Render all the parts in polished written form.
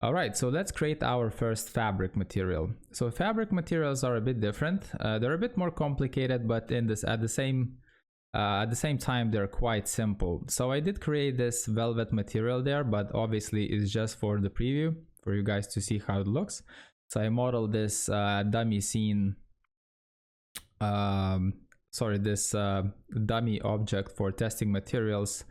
All right, so let's create our first fabric material. So fabric materials are a bit different. They're a bit more complicated, but at the same time, they're quite simple. So I did create this velvet material there, but obviously it's just for the preview for you guys to see how it looks. So I modeled this dummy scene, this dummy object for testing materials.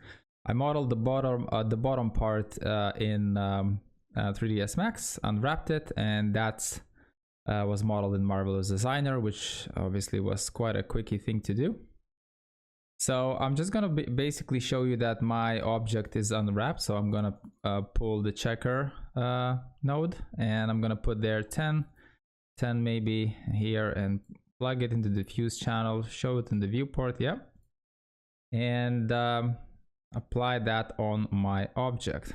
I modeled the bottom part in 3ds Max, unwrapped it, and that was modeled in Marvelous Designer, which obviously was quite a quickie thing to do. So I'm just gonna basically show you that my object is unwrapped. So I'm gonna pull the checker node, and I'm gonna put there 10 maybe here, and plug it into the diffuse channel, show it in the viewport, yeah, and apply that on my object.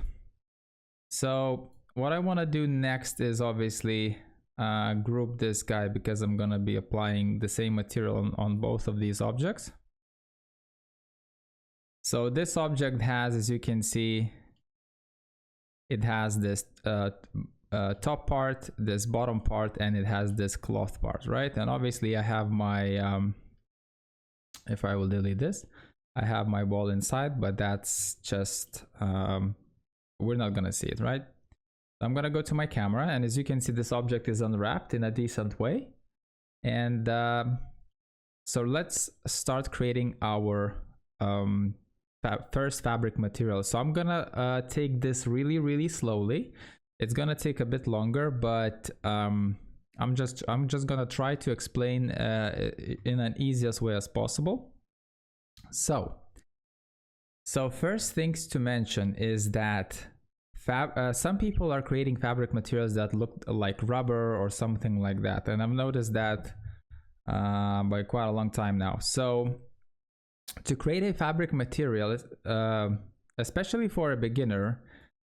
So what I want to do next is obviously group this guy, because I'm gonna be applying the same material on both of these objects. So this object has, as you can see, it has this top part, this bottom part, and it has this cloth part, right? And obviously I have my, if I will delete this, I have my ball inside, but that's just, we're not gonna see it, right? I'm gonna go to my camera, and as you can see, this object is unwrapped in a decent way. And so let's start creating our first fabric material. So I'm gonna take this really slowly. It's gonna take a bit longer, but I'm just gonna try to explain in an easiest way as possible. So first things to mention is that some people are creating fabric materials that look like rubber or something like that, and I've noticed that by quite a long time now. So to create a fabric material, especially for a beginner,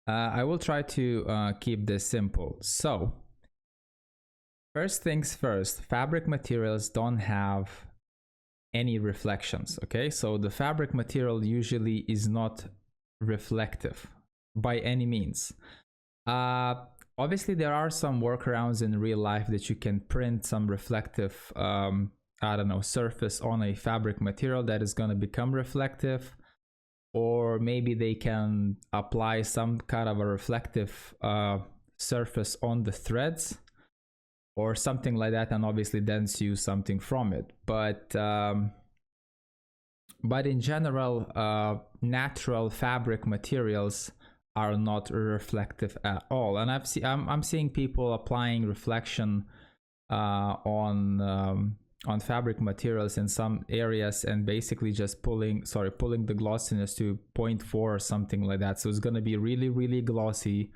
I will try to keep this simple. So first things first, fabric materials don't have any reflections, okay? So the fabric material usually is not reflective by any means. Obviously there are some workarounds in real life that you can print some reflective I don't know, surface on a fabric material that is going to become reflective, or maybe they can apply some kind of a reflective surface on the threads or something like that, and obviously then use something from it. But in general, natural fabric materials are not reflective at all. And I'm seeing people applying reflection on fabric materials in some areas, and basically just pulling the glossiness to 0.4 or something like that. So it's going to be really glossy,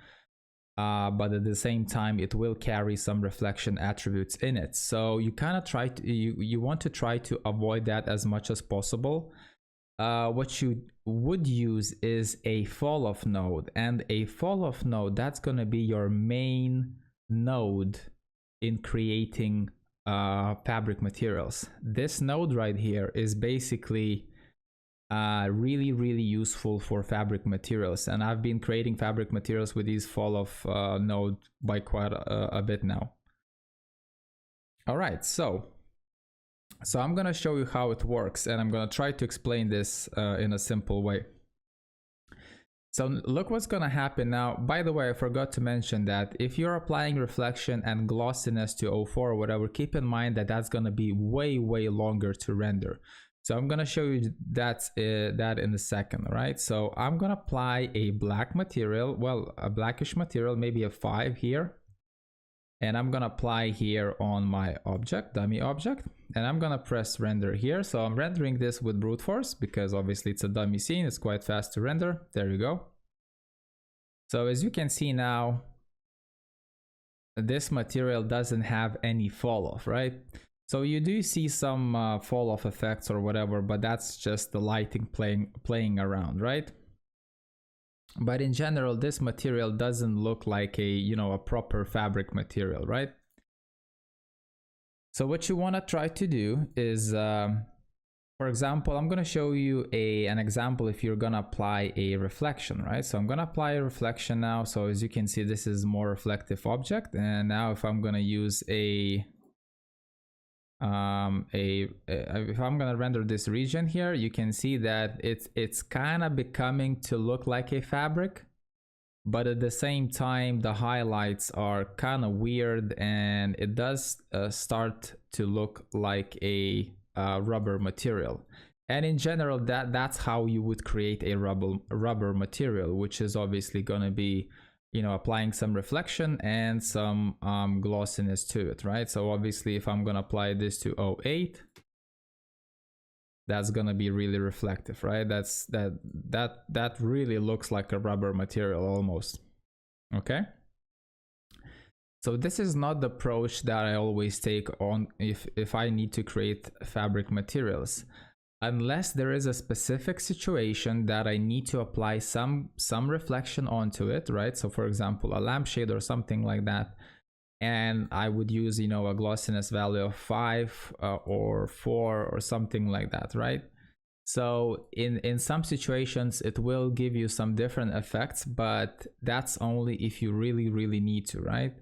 but at the same time it will carry some reflection attributes in it. So you kind of try to you want to try to avoid that as much as possible. What you would use is a fall off node, and a fall off node, that's going to be your main node in creating fabric materials. This node right here is basically really useful for fabric materials, and I've been creating fabric materials with these fall off node by quite a bit now. All right, so I'm gonna show you how it works, and I'm gonna try to explain this in a simple way. So look what's gonna happen now. By the way, I forgot to mention that if you're applying reflection and glossiness to 04 or whatever, keep in mind that that's gonna be way longer to render. So I'm gonna show you that in a second, right? So I'm gonna apply a black material, well, a blackish material, maybe a 5 here. And I'm gonna apply here on my object, dummy object, and I'm gonna press render here. So I'm rendering this with brute force because obviously it's a dummy scene, it's quite fast to render. There you go. So as you can see now, this material doesn't have any fall off, right? So you do see some fall off effects or whatever, but that's just the lighting playing around, right? But in general, this material doesn't look like a proper fabric material, right? So what you want to try to do is for example, I'm going to show you an example if you're going to apply a reflection, right? So I'm going to apply a reflection now. So as you can see, this is more reflective object. And now if I'm going to use if I'm going to render this region here, you can see that it's kind of becoming to look like a fabric, but at the same time, the highlights are kind of weird and it does start to look like a rubber material. And in general, that's how you would create a rubber material, which is obviously going to be, you know, applying some reflection and some glossiness to it, right? So obviously if I'm going to apply this to 08, that's going to be really reflective, right? That really looks like a rubber material almost. Okay, so this is not the approach that I always take on if I need to create fabric materials, unless there is a specific situation that I need to apply some reflection onto it, right? So for example, a lampshade or something like that, and I would use, you know, a glossiness value of 5 or 4 or something like that, right? So in some situations it will give you some different effects, but that's only if you really need to, right?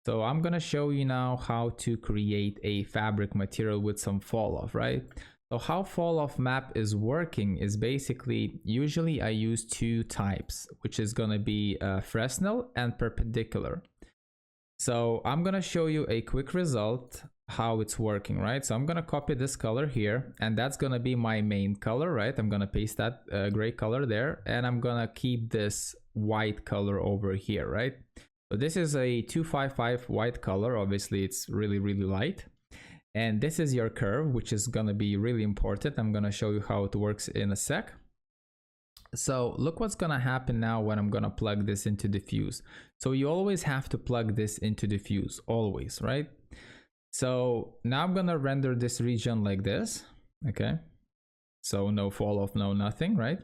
So I'm gonna show you now how to create a fabric material with some fall off, right? So how fall off map is working is basically, usually I use two types, which is gonna be Fresnel and perpendicular. So I'm gonna show you a quick result how it's working, right? So I'm gonna copy this color here, and that's gonna be my main color, right? I'm gonna paste that gray color there, and I'm gonna keep this white color over here, right? So this is a 255 white color. Obviously it's really light, and this is your curve, which is gonna be really important. I'm gonna show you how it works in a sec. So look what's gonna happen now when I'm gonna plug this into diffuse. So you always have to plug this into diffuse, always, right? So now I'm gonna render this region like this, okay? So no fall off, no nothing, right?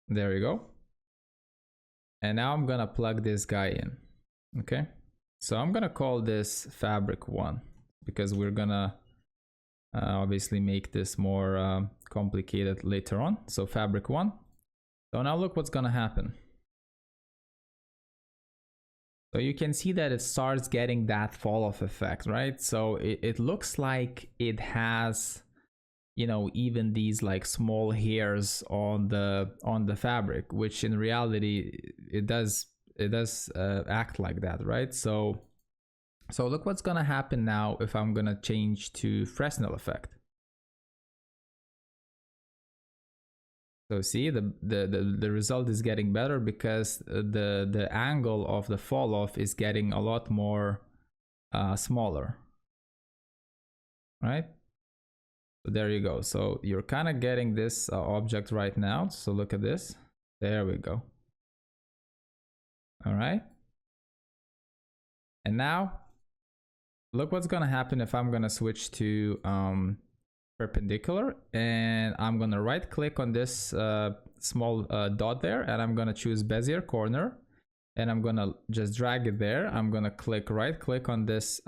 There you go. And now I'm gonna plug this guy in, okay? So I'm gonna call this fabric 1 because we're gonna obviously make this more complicated later on. So fabric 1. So now look what's gonna happen. So you can see that it starts getting that fall off effect, right? So it looks like it has, you know, even these like small hairs on the fabric, which in reality it does act like that, right? So look what's gonna happen now if I'm gonna change to Fresnel effect. So see, the result is getting better because the angle of the fall off is getting a lot more smaller, right? So there you go. So you're kind of getting this object right now. So look at this. There we go. All right. And now look what's going to happen if I'm going to switch to perpendicular, and I'm going to right click on this small dot there, and I'm going to choose Bezier corner, and I'm going to just drag it there. I'm going to right click on this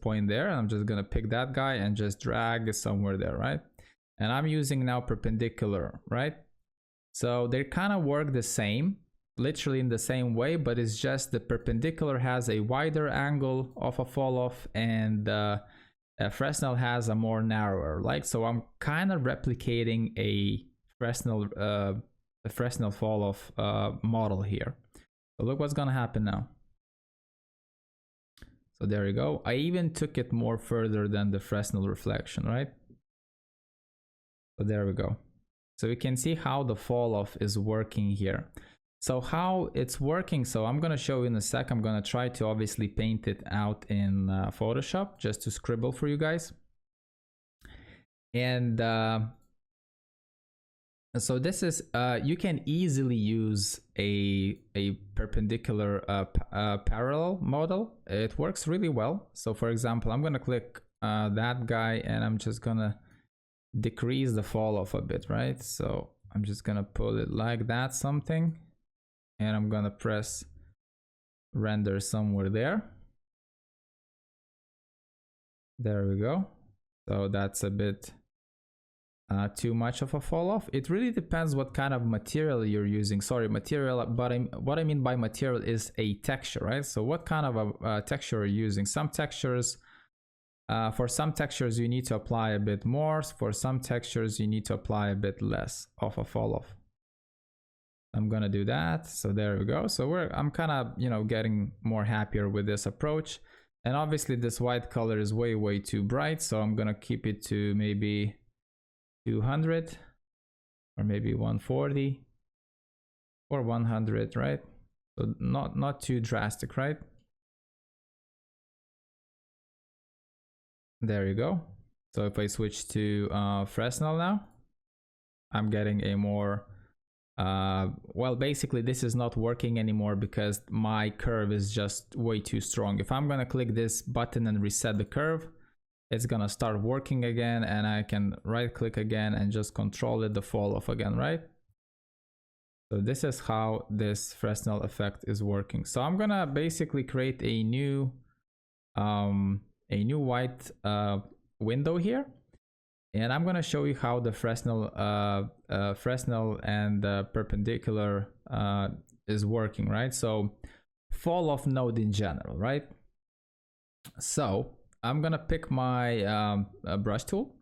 point there, and I'm just going to pick that guy and just drag it somewhere there, right? And I'm using now perpendicular, right? So they kind of work the same, literally in the same way, but it's just the perpendicular has a wider angle of a fall off, and Fresnel has a more narrower, like, so I'm kind of replicating a Fresnel fall off model here. So look what's gonna happen now. So there you go. I even took it more further than the Fresnel reflection, right? So there we go. So you can see how the fall off is working here. So how it's working, so I'm gonna show you in a sec. I'm gonna try to obviously paint it out in Photoshop just to scribble for you guys. And so this is, you can easily use a perpendicular parallel model. It works really well. So for example, I'm gonna click that guy, and I'm just gonna decrease the fall off a bit, right? So I'm just gonna pull it like that, something. And I'm gonna press render somewhere there. There we go. So that's a bit too much of a fall off. It really depends what kind of material you're using. Sorry, material, but what I mean by material is a texture, right? So what kind of a texture are you using? Some textures, for some textures you need to apply a bit more. For some textures you need to apply a bit less of a fall off. I'm gonna do that. So there we go. So I'm kind of, you know, getting more happier with this approach. And obviously this white color is way too bright. So I'm gonna keep it to maybe 200 or maybe 140 or 100, right? So not too drastic, right? There you go. So if I switch to Fresnel now, I'm getting a more well, basically this is not working anymore because my curve is just way too strong. If I'm gonna click this button and reset the curve, it's gonna start working again, and I can right click again and just control it, the fall off again, right? So this is how this Fresnel effect is working. So I'm gonna basically create a new white window here, and I'm gonna show you how the Fresnel and the perpendicular is working, right? So fall off node in general, right? So I'm gonna pick my brush tool,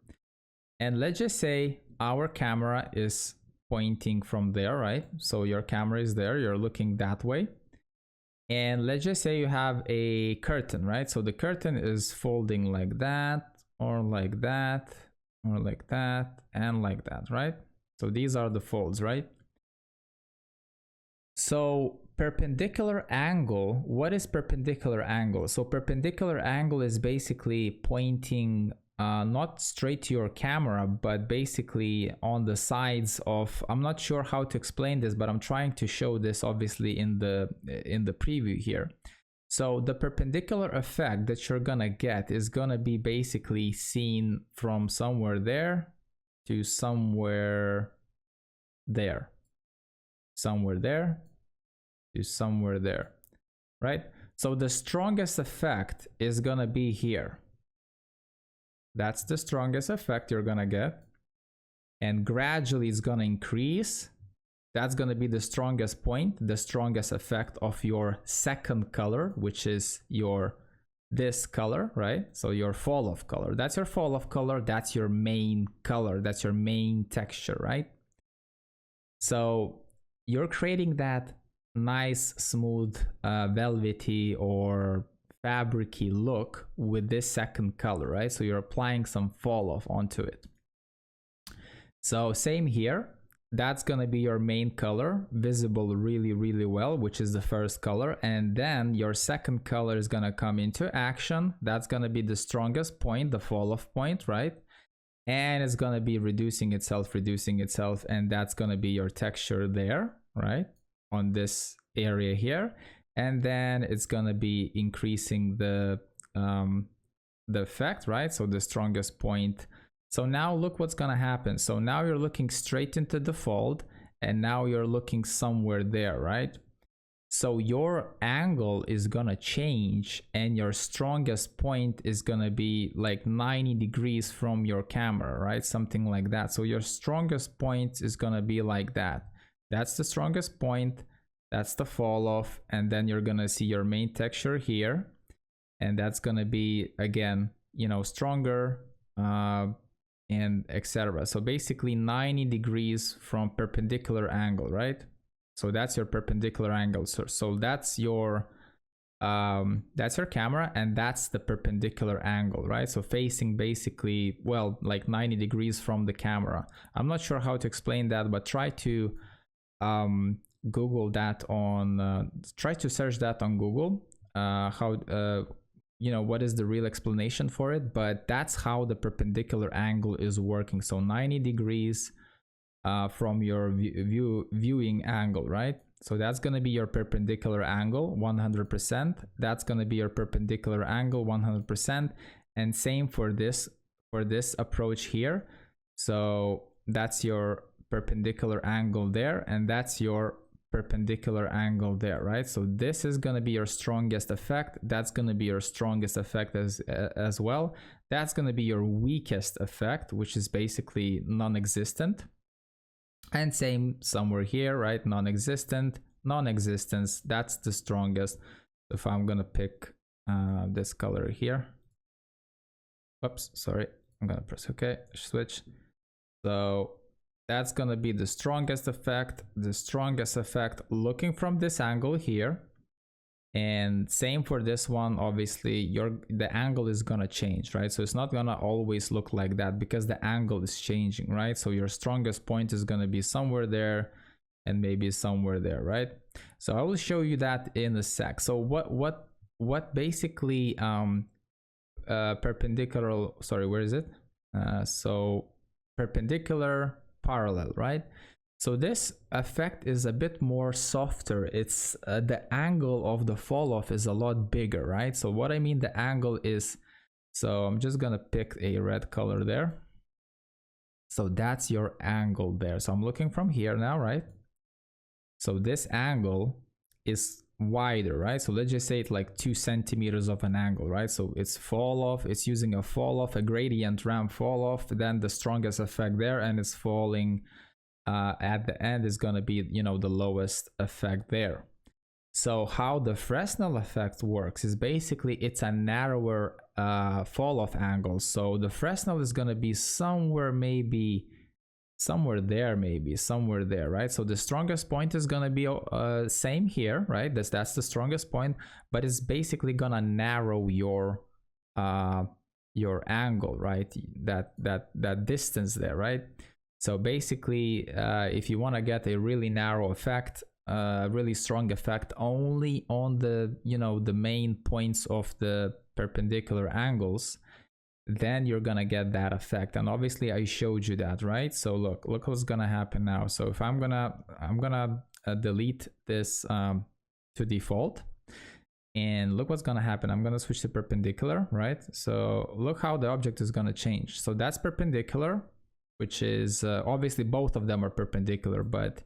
and let's just say our camera is pointing from there, right? So your camera is there, you're looking that way. And let's just say you have a curtain, right? So the curtain is folding like that, or like that, or like that, and like that, right? So these are the folds, right? So perpendicular angle, what is perpendicular angle? So perpendicular angle is basically pointing not straight to your camera, but basically on the sides of, I'm not sure how to explain this, but I'm trying to show this obviously in the preview here. So the perpendicular effect that you're gonna get is gonna be basically seen from somewhere there to somewhere there, somewhere there to somewhere there, right? So the strongest effect is gonna be here. That's the strongest effect you're gonna get, and gradually it's gonna increase. That's gonna be the strongest point, the strongest effect of your second color, which is this color, right? So your fall off color, that's your fall off color, that's your main color, that's your main texture, right? So you're creating that nice smooth velvety or fabricy look with this second color, right? So you're applying some fall off onto it. So same here, that's gonna be your main color, visible really well, which is the first color, and then your second color is gonna come into action. That's gonna be the strongest point, the fall off point, right? And it's gonna be reducing itself, and that's gonna be your texture there, right? On this area here. And then it's gonna be increasing the effect, right? So the strongest point. So now look what's gonna happen. So now you're looking straight into the fold, and now you're looking somewhere there, right? So your angle is gonna change, and your strongest point is gonna be like 90 degrees from your camera, right? Something like that. So your strongest point is gonna be like that. That's the strongest point. That's the fall off, and then you're gonna see your main texture here, and that's gonna be again, you know, stronger and etc. So basically 90 degrees from perpendicular angle, right? So that's your perpendicular angle. So that's your camera, and that's the perpendicular angle, right? So facing basically, well, like 90 degrees from the camera. I'm not sure how to explain that, but try to Google that on try to search that on Google, how you know, what is the real explanation for it, but that's how the perpendicular angle is working. So 90 degrees from your viewing angle, right? So that's going to be your perpendicular angle 100%. That's going to be your perpendicular angle 100%, and same for this approach here. So that's your perpendicular angle there, and that's your perpendicular angle there, right? So this is going to be your strongest effect. That's going to be your strongest effect as well. That's going to be your weakest effect, which is basically non-existent. And same somewhere here, right? Non-existent, non-existence, that's the strongest. If I'm going to pick this color here. Oops, sorry. I'm going to press OK, switch. So that's going to be the strongest effect looking from this angle here. And same for this one. Obviously the angle is going to change, right? So it's not going to always look like that because the angle is changing, right? So your strongest point is going to be somewhere there and maybe somewhere there, right? So I will show you that in a sec. So what basically perpendicular, sorry, where is it? So perpendicular parallel, right? So this effect is a bit more softer. It's the angle of the fall off is a lot bigger, right? So what I mean the angle is, so I'm just gonna pick a red color there. So that's your angle there. So I'm looking from here now, right? So this angle is wider, right? So let's just say it's like 2 centimeters of an angle, right? So it's fall off, it's using a fall off, a gradient ramp fall off, then the strongest effect there, and it's falling at the end is going to be, you know, the lowest effect there. So how the Fresnel effect works is basically it's a narrower fall off angle. So the Fresnel is going to be somewhere, maybe somewhere there, right? So the strongest point is going to be same here, right? That's the strongest point, but it's basically going to narrow your angle, right? That distance there, right? So basically, if you want to get a really narrow effect, really strong effect only on the, you know, the main points of the perpendicular angles, then you're gonna get that effect. And obviously I showed you that, right? So look what's gonna happen now. So if I'm gonna delete this to default, and look what's gonna happen. I'm gonna switch to perpendicular, right? So look how the object is gonna change. So that's perpendicular, which is obviously both of them are perpendicular, but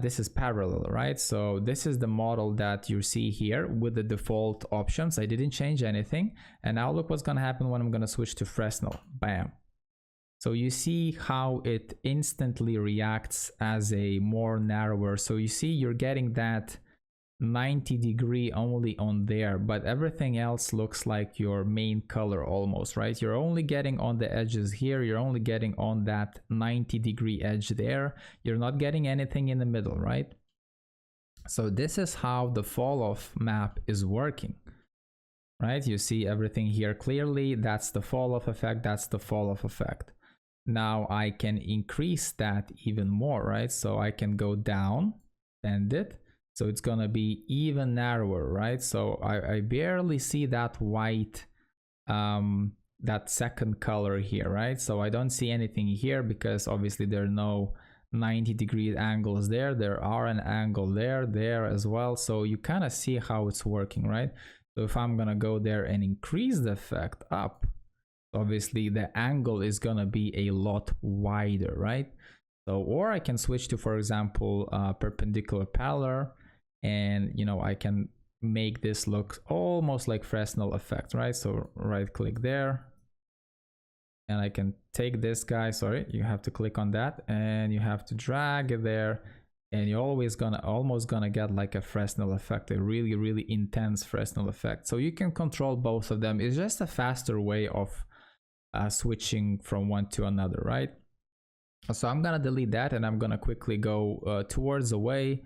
this is parallel, right? So this is the model that you see here with the default options. I didn't change anything. And now look what's gonna happen when I'm gonna switch to Fresnel. Bam. So you see how it instantly reacts as a more narrower. So you see you're getting that 90-degree only on there, but everything else looks like your main color almost, right? You're only getting on the edges here, you're only getting on that 90-degree edge there, you're not getting anything in the middle, right? So this is how the fall off map is working, right? You see everything here clearly. That's the fall off effect, that's the fall off effect. Now I can increase that even more, right? So I can go down, bend it, so it's gonna be even narrower, right? So I barely see that white, that second color here, right? So I don't see anything here because obviously there are no 90-degree angles there. There are an angle there as well. So you kind of see how it's working, right? So if I'm gonna go there and increase the effect up, obviously the angle is gonna be a lot wider, right? So, or I can switch to, for example, perpendicular parallel, and you know, I can make this look almost like Fresnel effect, right? So right click there, and I can take this guy, sorry, you have to click on that and you have to drag it there, and you're almost gonna get like a Fresnel effect, a really intense Fresnel effect. So you can control both of them. It's just a faster way of switching from one to another, right? So I'm gonna delete that and I'm gonna quickly go towards away.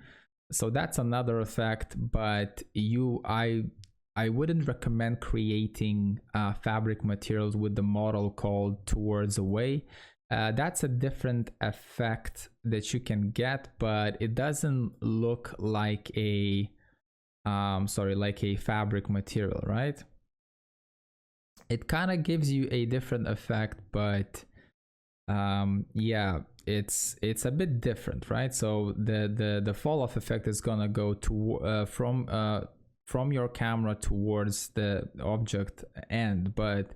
So that's another effect, but I wouldn't recommend creating fabric materials with the model called towards away. That's a different effect that you can get, but it doesn't look like a like a fabric material, right? It kind of gives you a different effect, but yeah, it's a bit different, right? So the fall off effect is gonna go to from your camera towards the object end, but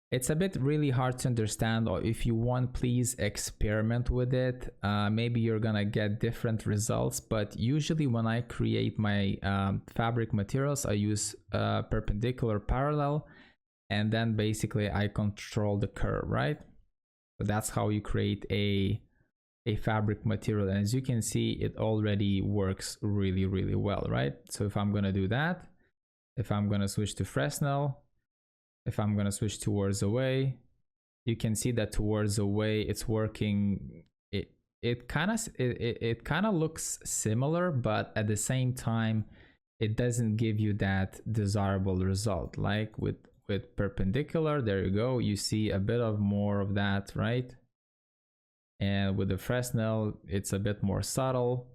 It's a bit really hard to understand, or if you want, please experiment with it. Maybe you're gonna get different results, but usually when I create my fabric materials, I use perpendicular, parallel, and then basically I control the curve, right? So that's how you create a fabric material. And as you can see, it already works really, really well, right? So if I'm gonna do that, if I'm gonna switch to Fresnel, if I'm gonna switch towards away, you can see that towards away it's working. It kind of looks similar, but at the same time, it doesn't give you that desirable result. Like with perpendicular, there you go. You see a bit of more of that, right? And with the Fresnel, it's a bit more subtle.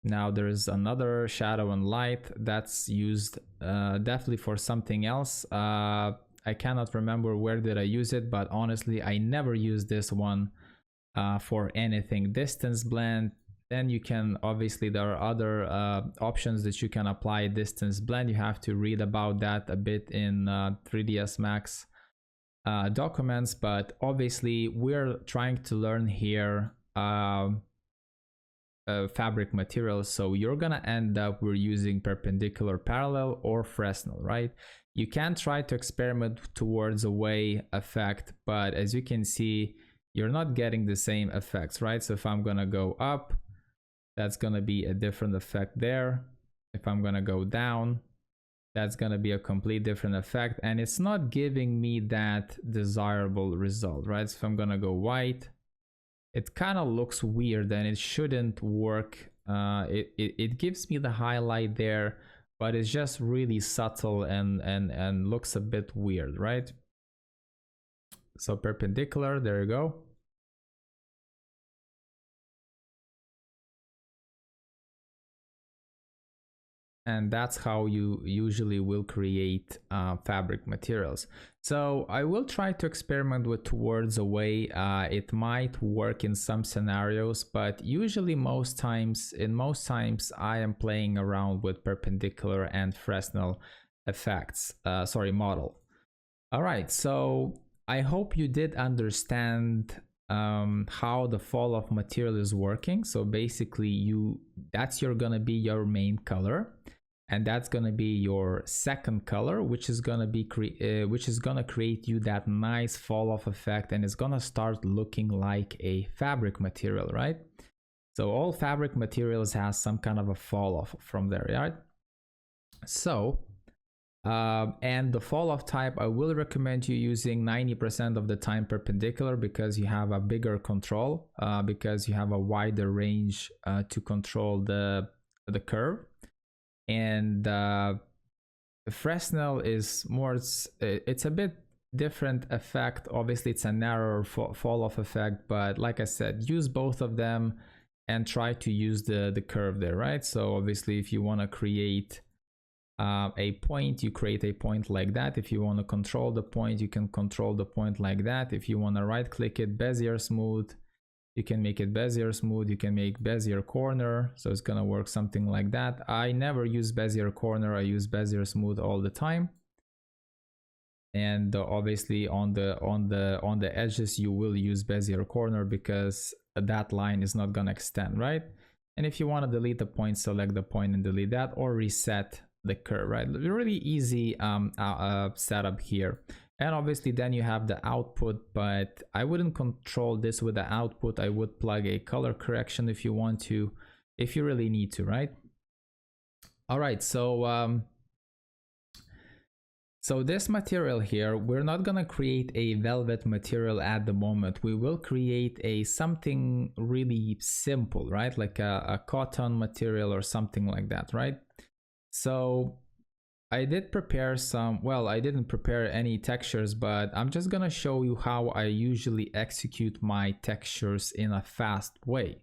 Now there's another shadow and light that's used definitely for something else. I cannot remember where did I use it, but honestly, I never use this one for anything. Distance blend. Then you can, obviously there are other options that you can apply distance blend. You have to read about that a bit in 3ds Max documents, but obviously we're trying to learn here fabric materials, so you're gonna end up we're using perpendicular, parallel, or Fresnel, right? You can try to experiment towards a way effect, but as you can see, you're not getting the same effects, right? So if I'm gonna go up, that's gonna be a different effect there. If I'm gonna go down, that's gonna be a complete different effect, and it's not giving me that desirable result, right? So if I'm gonna go white, it kind of looks weird and it shouldn't work. It gives me the highlight there, but it's just really subtle and looks a bit weird, right? So perpendicular, there you go. And that's how you usually will create fabric materials. So I will try to experiment with towards away. It might work in some scenarios, but usually in most times I am playing around with perpendicular and Fresnel effects, model. All right, so I hope you did understand how the fall of material is working. So basically that's gonna be your main color, and that's gonna be your second color, which is gonna create you that nice fall off effect, and it's gonna start looking like a fabric material, right? So all fabric materials has some kind of a fall off from there, right? So and the fall off type, I will recommend you using 90% of the time perpendicular, because you have a bigger control, because you have a wider range to control the curve. And Fresnel is more, it's a bit different effect. Obviously it's a narrower fall off effect, but like I said, use both of them and try to use the curve there, right? So obviously if you want to create a point, you create a point like that. If you want to control the point, you can control the point like that. If you want to right click it, Bezier smooth, you can make it Bezier smooth. You can make Bezier corner, so it's gonna work something like that. I never use Bezier corner, I use Bezier smooth all the time. And obviously on the edges you will use Bezier corner, because that line is not gonna extend, right? And if you want to delete the point, select the point and delete that, or reset the curve, right? Really easy setup here. And obviously then you have the output, but I wouldn't control this with the output. I would plug a color correction if you want to, if you really need to, right? All right, so so this material here, we're not gonna create a velvet material at the moment. We will create something really simple, right? Like a cotton material or something like that, right? So I did prepare some, well, I didn't prepare any textures, but I'm just gonna show you how I usually execute my textures in a fast way,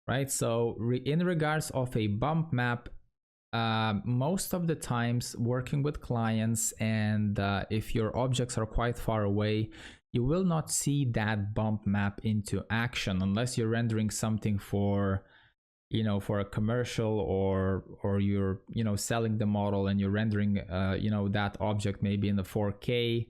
right? So in regards of a bump map, most of the times working with clients, and if your objects are quite far away, you will not see that bump map into action unless you're rendering something for, you know, for a commercial, or you're, you know, selling the model and you're rendering you know, that object maybe in the 4K,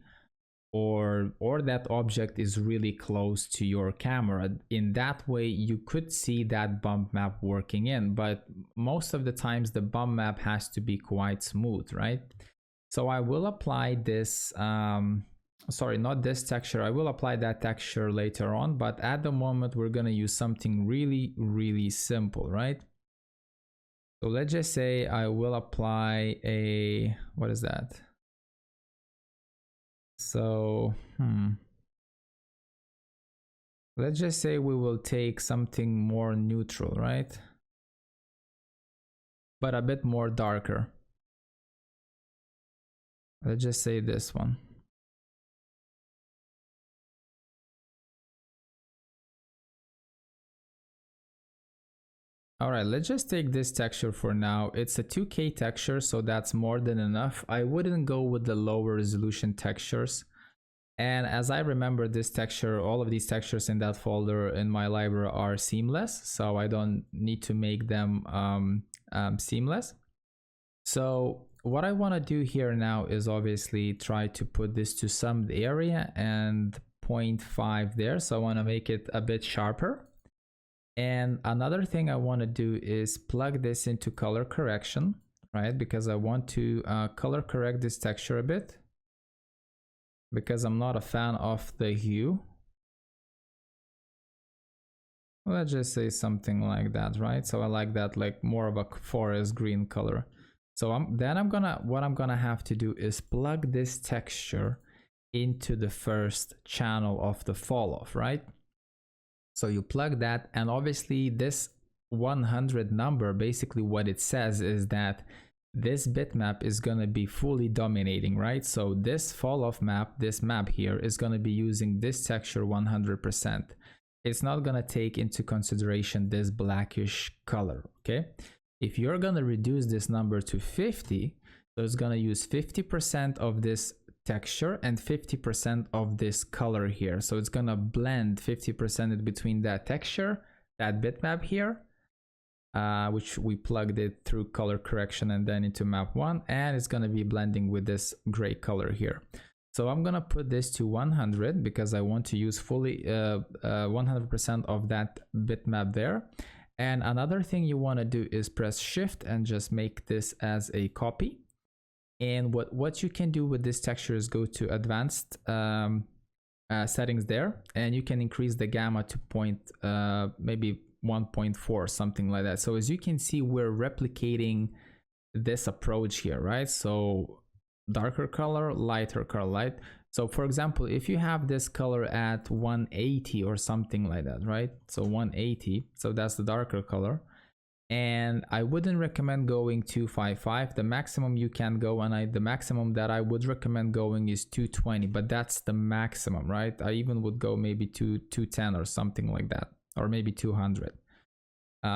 or that object is really close to your camera. In that way you could see that bump map working in, but most of the times the bump map has to be quite smooth, right? So I will apply this sorry, not this texture, I will apply that texture later on, but at the moment we're going to use something really simple, right? So let's just say I will apply a, what is that? So, let's just say we will take something more neutral, right? But a bit more darker. Let's just say this one. All right, let's just take this texture for now. It's a 2K texture, so that's more than enough. I wouldn't go with the lower resolution textures. And as I remember, this texture, all of these textures in that folder in my library are seamless, so I don't need to make them seamless. So what I want to do here now is obviously try to put this to some area and 0.5 there. So I want to make it a bit sharper. And another thing I want to do is plug this into color correction, right? Because I want to color correct this texture a bit, because I'm not a fan of the hue. Let's just say something like that, right? So I like that, like more of a forest green color. So what I'm gonna have to do is plug this texture into the first channel of the fall off, right? So you plug that, and obviously this 100 number, basically what it says is that this bitmap is going to be fully dominating, right? So this fall off map, this map here, is going to be using this texture 100%. It's not going to take into consideration this blackish color, okay? If you're going to reduce this number to 50, so it's going to use 50% of this texture and 50% of this color here. So it's gonna blend 50% between that texture, that bitmap here, which we plugged it through color correction and then into map 1, and it's gonna be blending with this gray color here. So I'm gonna put this to 100 because I want to use fully 100% of that bitmap there. And another thing you want to do is press shift and just make this as a copy. And what you can do with this texture is go to advanced settings there, and you can increase the gamma to maybe 1.4, something like that. So as you can see, we're replicating this approach here, right? So darker color, lighter color, light. So for example, if you have this color at 180 or something like that, right? So 180, so that's the darker color. And I wouldn't recommend going 255. The maximum you can go, and the maximum that I would recommend going is 220, but that's the maximum, right? I even would go maybe 210 or something like that, or maybe 200.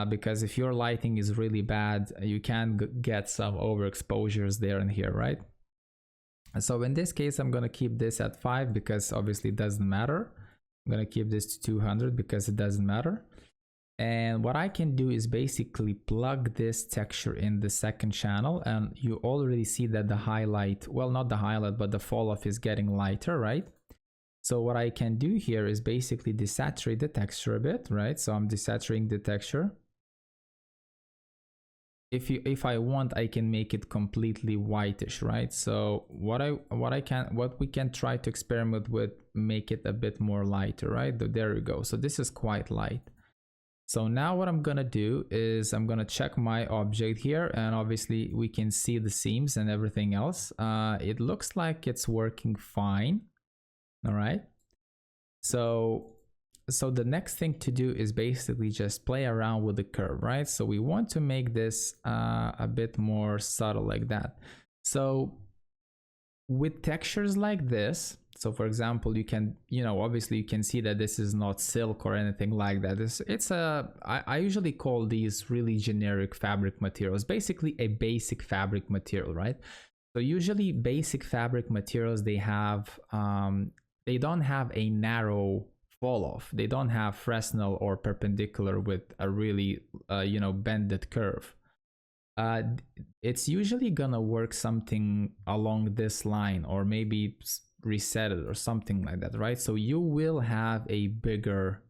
Because if your lighting is really bad, you can get some overexposures there and here, right? So in this case, I'm going to keep this at 5 because obviously it doesn't matter. I'm going to keep this to 200 because it doesn't matter. And what I can do is basically plug this texture in the second channel, and you already see that the highlight, well, not the highlight, but the fall off is getting lighter, right? So what I can do here is basically desaturate the texture a bit, right? So I'm desaturating the texture. If I want, I can make it completely whitish, right? So what we can try to experiment with, make it a bit more lighter, right? There we go. So this is quite light. So now what I'm gonna do is I'm gonna check my object here, and obviously we can see the seams and everything else. It looks like it's working fine. All right. So the next thing to do is basically just play around with the curve, right? So we want to make this a bit more subtle like that. So with textures like this, so for example, you can, obviously you can see that this is not silk or anything like that. I usually call these really generic fabric materials, basically a basic fabric material, right? So usually basic fabric materials, they don't have a narrow fall off. They don't have Fresnel or perpendicular with a really, bended curve. It's usually gonna work something along this line, or maybe reset it or something like that, right? So you will have a bigger,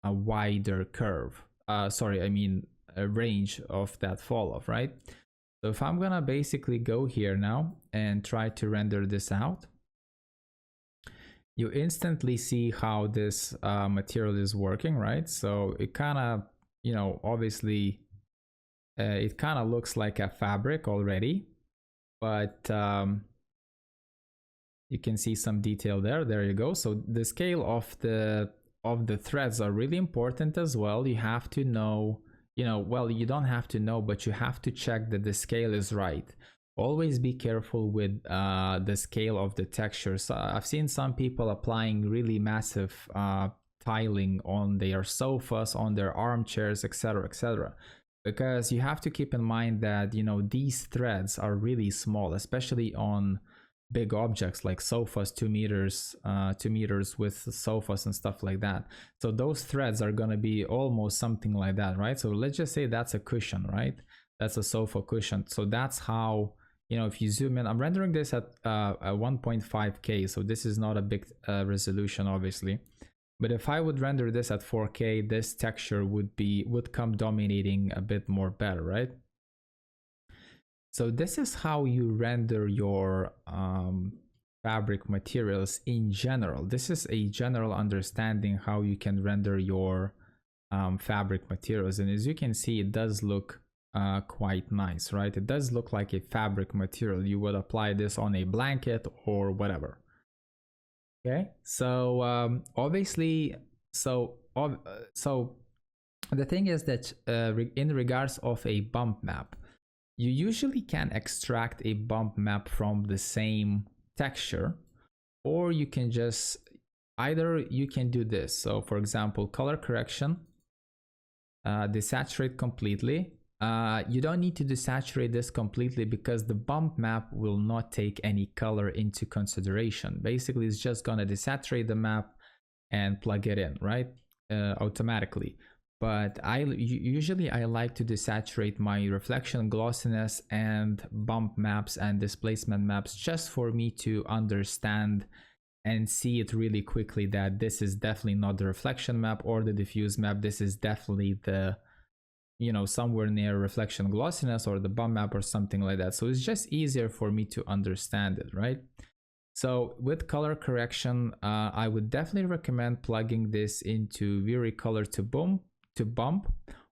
a wider curve. Sorry, I mean a range of that fall off, right? So if I'm gonna basically go here now and try to render this out, you instantly see how this material is working, right? So it kind of, you know, obviously it kind of looks like a fabric already, but you can see some detail there. There you go. So the scale of the threads are really important as well. You have to know, you know, well, you don't have to know, but you have to check that the scale is right. Always be careful with the scale of the texture. So I've seen some people applying really massive tiling on their sofas, on their armchairs, etc., etc. Because you have to keep in mind that, you know, these threads are really small, especially on big objects like sofas, 2 meters, 2 meters with sofas and stuff like that. So those threads are going to be almost something like that, right? So let's just say that's a cushion, right? That's a sofa cushion. So that's how, you know, if you zoom in, I'm rendering this at 1.5K. So this is not a big resolution, obviously. But if I would render this at 4K, this texture would come dominating a bit more better, right? So this is how you render your fabric materials in general. This is a general understanding how you can render your fabric materials. And as you can see, it does look quite nice, right? It does look like a fabric material. You would apply this on a blanket or whatever. Okay, so obviously, so the thing is that in regards of a bump map, you usually can extract a bump map from the same texture, or you can just, either you can do this. So for example, color correction, desaturate completely. You don't need to desaturate this completely because the bump map will not take any color into consideration. Basically, it's just gonna desaturate the map and plug it in, right? Automatically. But usually I like to desaturate my reflection, glossiness, and bump maps and displacement maps just for me to understand and see it really quickly that this is definitely not the reflection map or the diffuse map. This is definitely the, you know, somewhere near reflection glossiness or the bump map or something like that. So it's just easier for me to understand it, right? So with color correction, I would definitely recommend plugging this into Vray color to bump,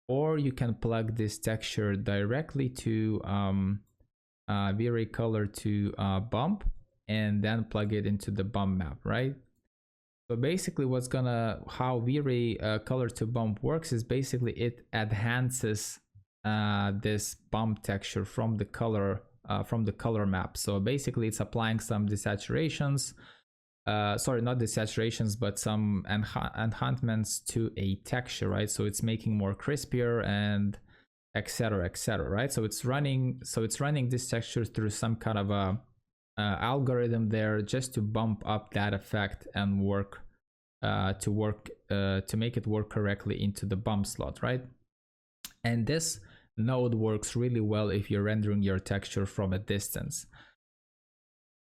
or you can plug this texture directly to Vray color to bump and then plug it into the bump map, right? So basically how Vray color to bump works is basically it enhances this bump texture from the color map. So basically it's applying some desaturations, sorry, not desaturations, but some enhancements to a texture, right? So it's making more crispier and etc., right? So it's running this texture through some kind of a algorithm there just to bump up that effect and to make it work correctly into the bump slot, right? And this node works really well if you're rendering your texture from a distance.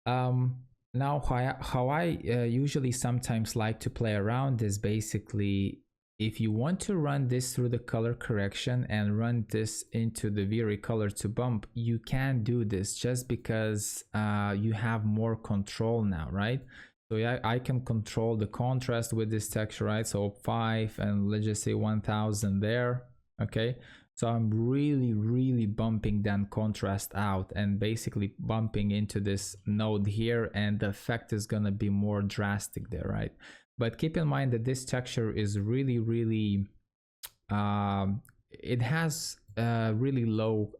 Now how I usually sometimes like to play around is basically, if you want to run this through the color correction and run this into the Vray color to bump, you can do this just because you have more control now, right? So yeah, I can control the contrast with this texture, right? So 5 and let's just say 1000 there, okay? So I'm really bumping that contrast out and basically bumping into this node here, and the effect is gonna be more drastic there, right? But keep in mind that this texture is really it has really low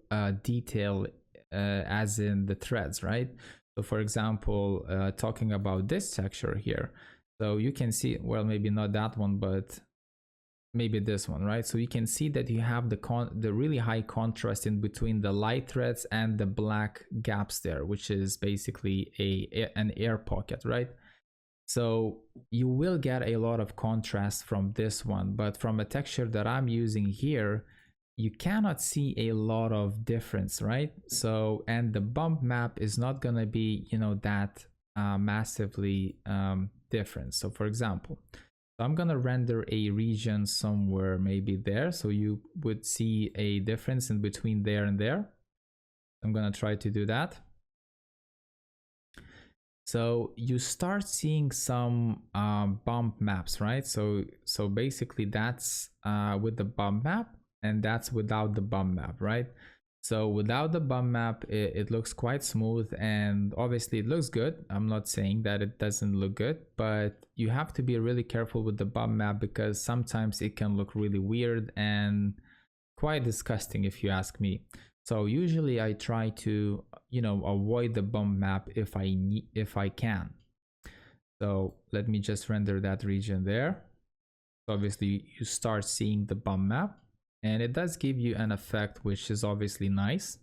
detail as in the threads, right? So for example, talking about this texture here, so you can see, well, maybe not that one, but maybe this one, right? So you can see that you have the really high contrast in between the light threads and the black gaps there, which is basically an air pocket, right? So you will get a lot of contrast from this one, but from a texture that I'm using here, you cannot see a lot of difference, right? So, and the bump map is not gonna be, you know, that massively different. So for example, I'm gonna render a region somewhere maybe there, so you would see a difference in between there and there. I'm gonna try to do that. So you start seeing some bump maps, right? So basically that's with the bump map, and that's without the bump map, right? So without the bump map, it looks quite smooth, and obviously it looks good. I'm not saying that it doesn't look good, but you have to be really careful with the bump map because sometimes it can look really weird and quite disgusting if you ask me. So usually I try to, avoid the bump map if I can. So let me just render that region there. Obviously you start seeing the bump map, and it does give you an effect which is obviously nice.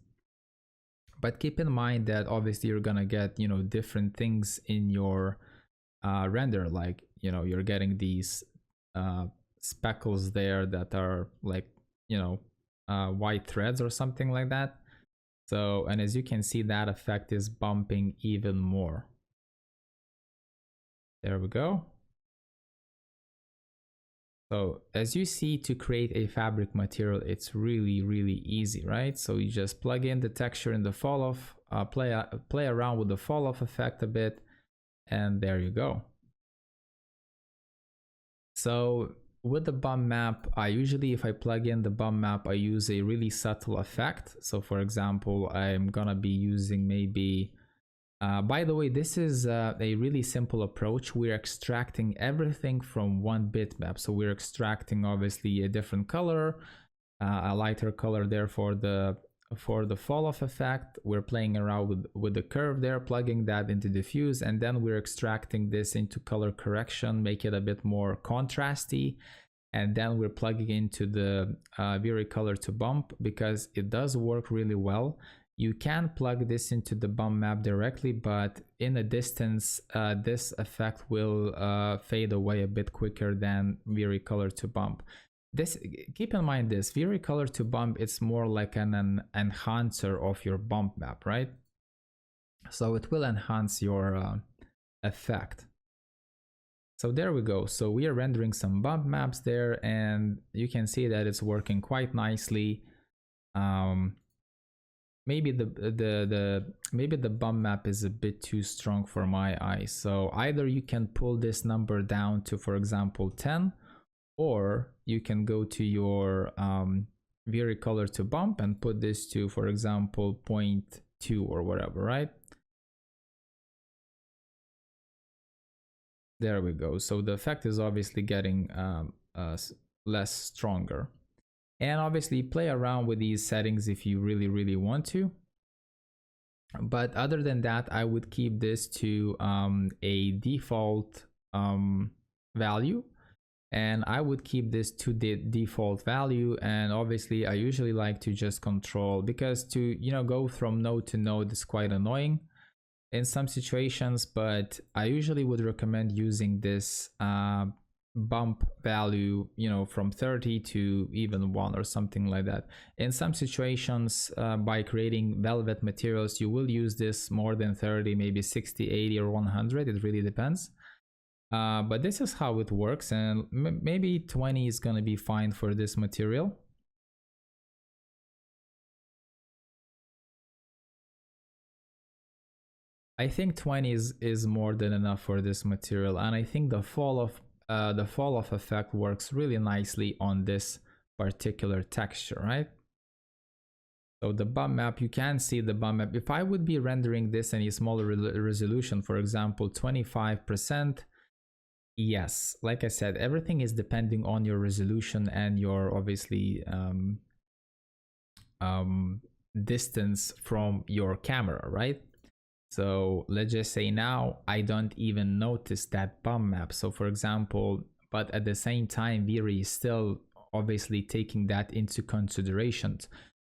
But keep in mind that obviously you're gonna get, different things in your render, like, you're getting these speckles there that are like, white threads or something like that. So, and as you can see, that effect is bumping even more. There we go. So as you see, to create a fabric material, it's really, really easy, right? So you just plug in the texture in the fall off, play around with the fall off effect a bit, and there you go. So with the bump map, I usually, if I plug in the bump map, I use a really subtle effect. So for example, I'm gonna be using maybe, by the way, this is a really simple approach. We're extracting everything from one bitmap. So we're extracting obviously a different color, a lighter color there for the fall off effect. We're playing around with the curve there, plugging that into diffuse, and then we're extracting this into color correction, make it a bit more contrasty, and then we're plugging into the Vray color to bump because it does work really well. You can plug this into the bump map directly, but in a distance, this effect will fade away a bit quicker than Vray color to bump. Keep in mind this, Vray color to bump, it's more like an enhancer of your bump map, right? So it will enhance your effect. So there we go. So we are rendering some bump maps there, and you can see that it's working quite nicely. Maybe the bump map is a bit too strong for my eyes. So either you can pull this number down to, for example, 10, or you can go to your Vray color to bump and put this to, for example, 0.2 or whatever, right? There we go. So the effect is obviously getting less stronger. And obviously play around with these settings if you really, really want to. But other than that, I would keep this to a default value. And I would keep this to the default value. And obviously I usually like to just control, because to, go from node to node is quite annoying in some situations, but I usually would recommend using this bump value, from 30 to even 1 or something like that. In some situations, by creating velvet materials, you will use this more than 30, maybe 60, 80 or 100. It really depends. But this is how it works, and maybe 20 is gonna be fine for this material. I think 20 is more than enough for this material, and I think the fall off effect works really nicely on this particular texture, right? So the bump map, you can see the bump map. If I would be rendering this in a smaller resolution, for example, 25%, yes, like I said, everything is depending on your resolution and your obviously distance from your camera, right? So let's just say now I don't even notice that bump map. So for example, but at the same time, Vray is still obviously taking that into consideration.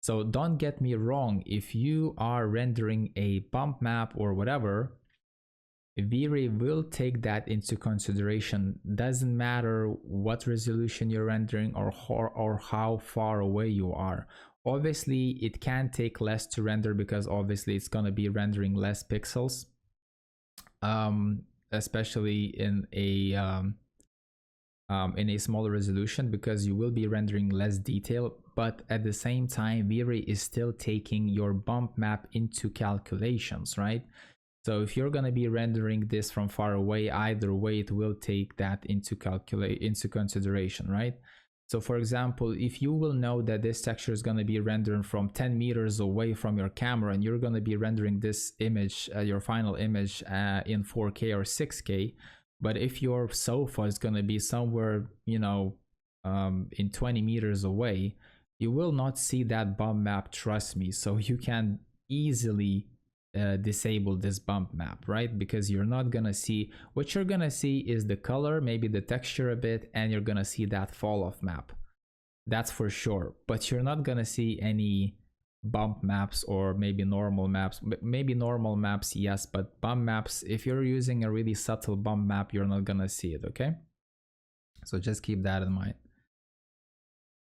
So don't get me wrong, if you are rendering a bump map or whatever, Vray will take that into consideration. Doesn't matter what resolution you're rendering or how far away you are. Obviously, it can take less to render because obviously it's going to be rendering less pixels. especially in a smaller resolution, because you will be rendering less detail. But at the same time, Vray is still taking your bump map into calculations, right? So if you're going to be rendering this from far away, either way it will take that into consideration, right? So for example, if you will know that this texture is going to be rendered from 10 meters away from your camera, and you're going to be rendering this image, your final image, in 4K or 6K, but if your sofa is going to be somewhere, you know, in 20 meters away, you will not see that bump map, trust me. So you can easily disable this bump map, right? Because you're not gonna see, what you're gonna see is the color, maybe the texture a bit, and you're gonna see that fall off map. That's for sure. But you're not gonna see any bump maps, or maybe normal maps. Maybe normal maps, yes, but bump maps, if you're using a really subtle bump map, you're not gonna see it, okay? So just keep that in mind.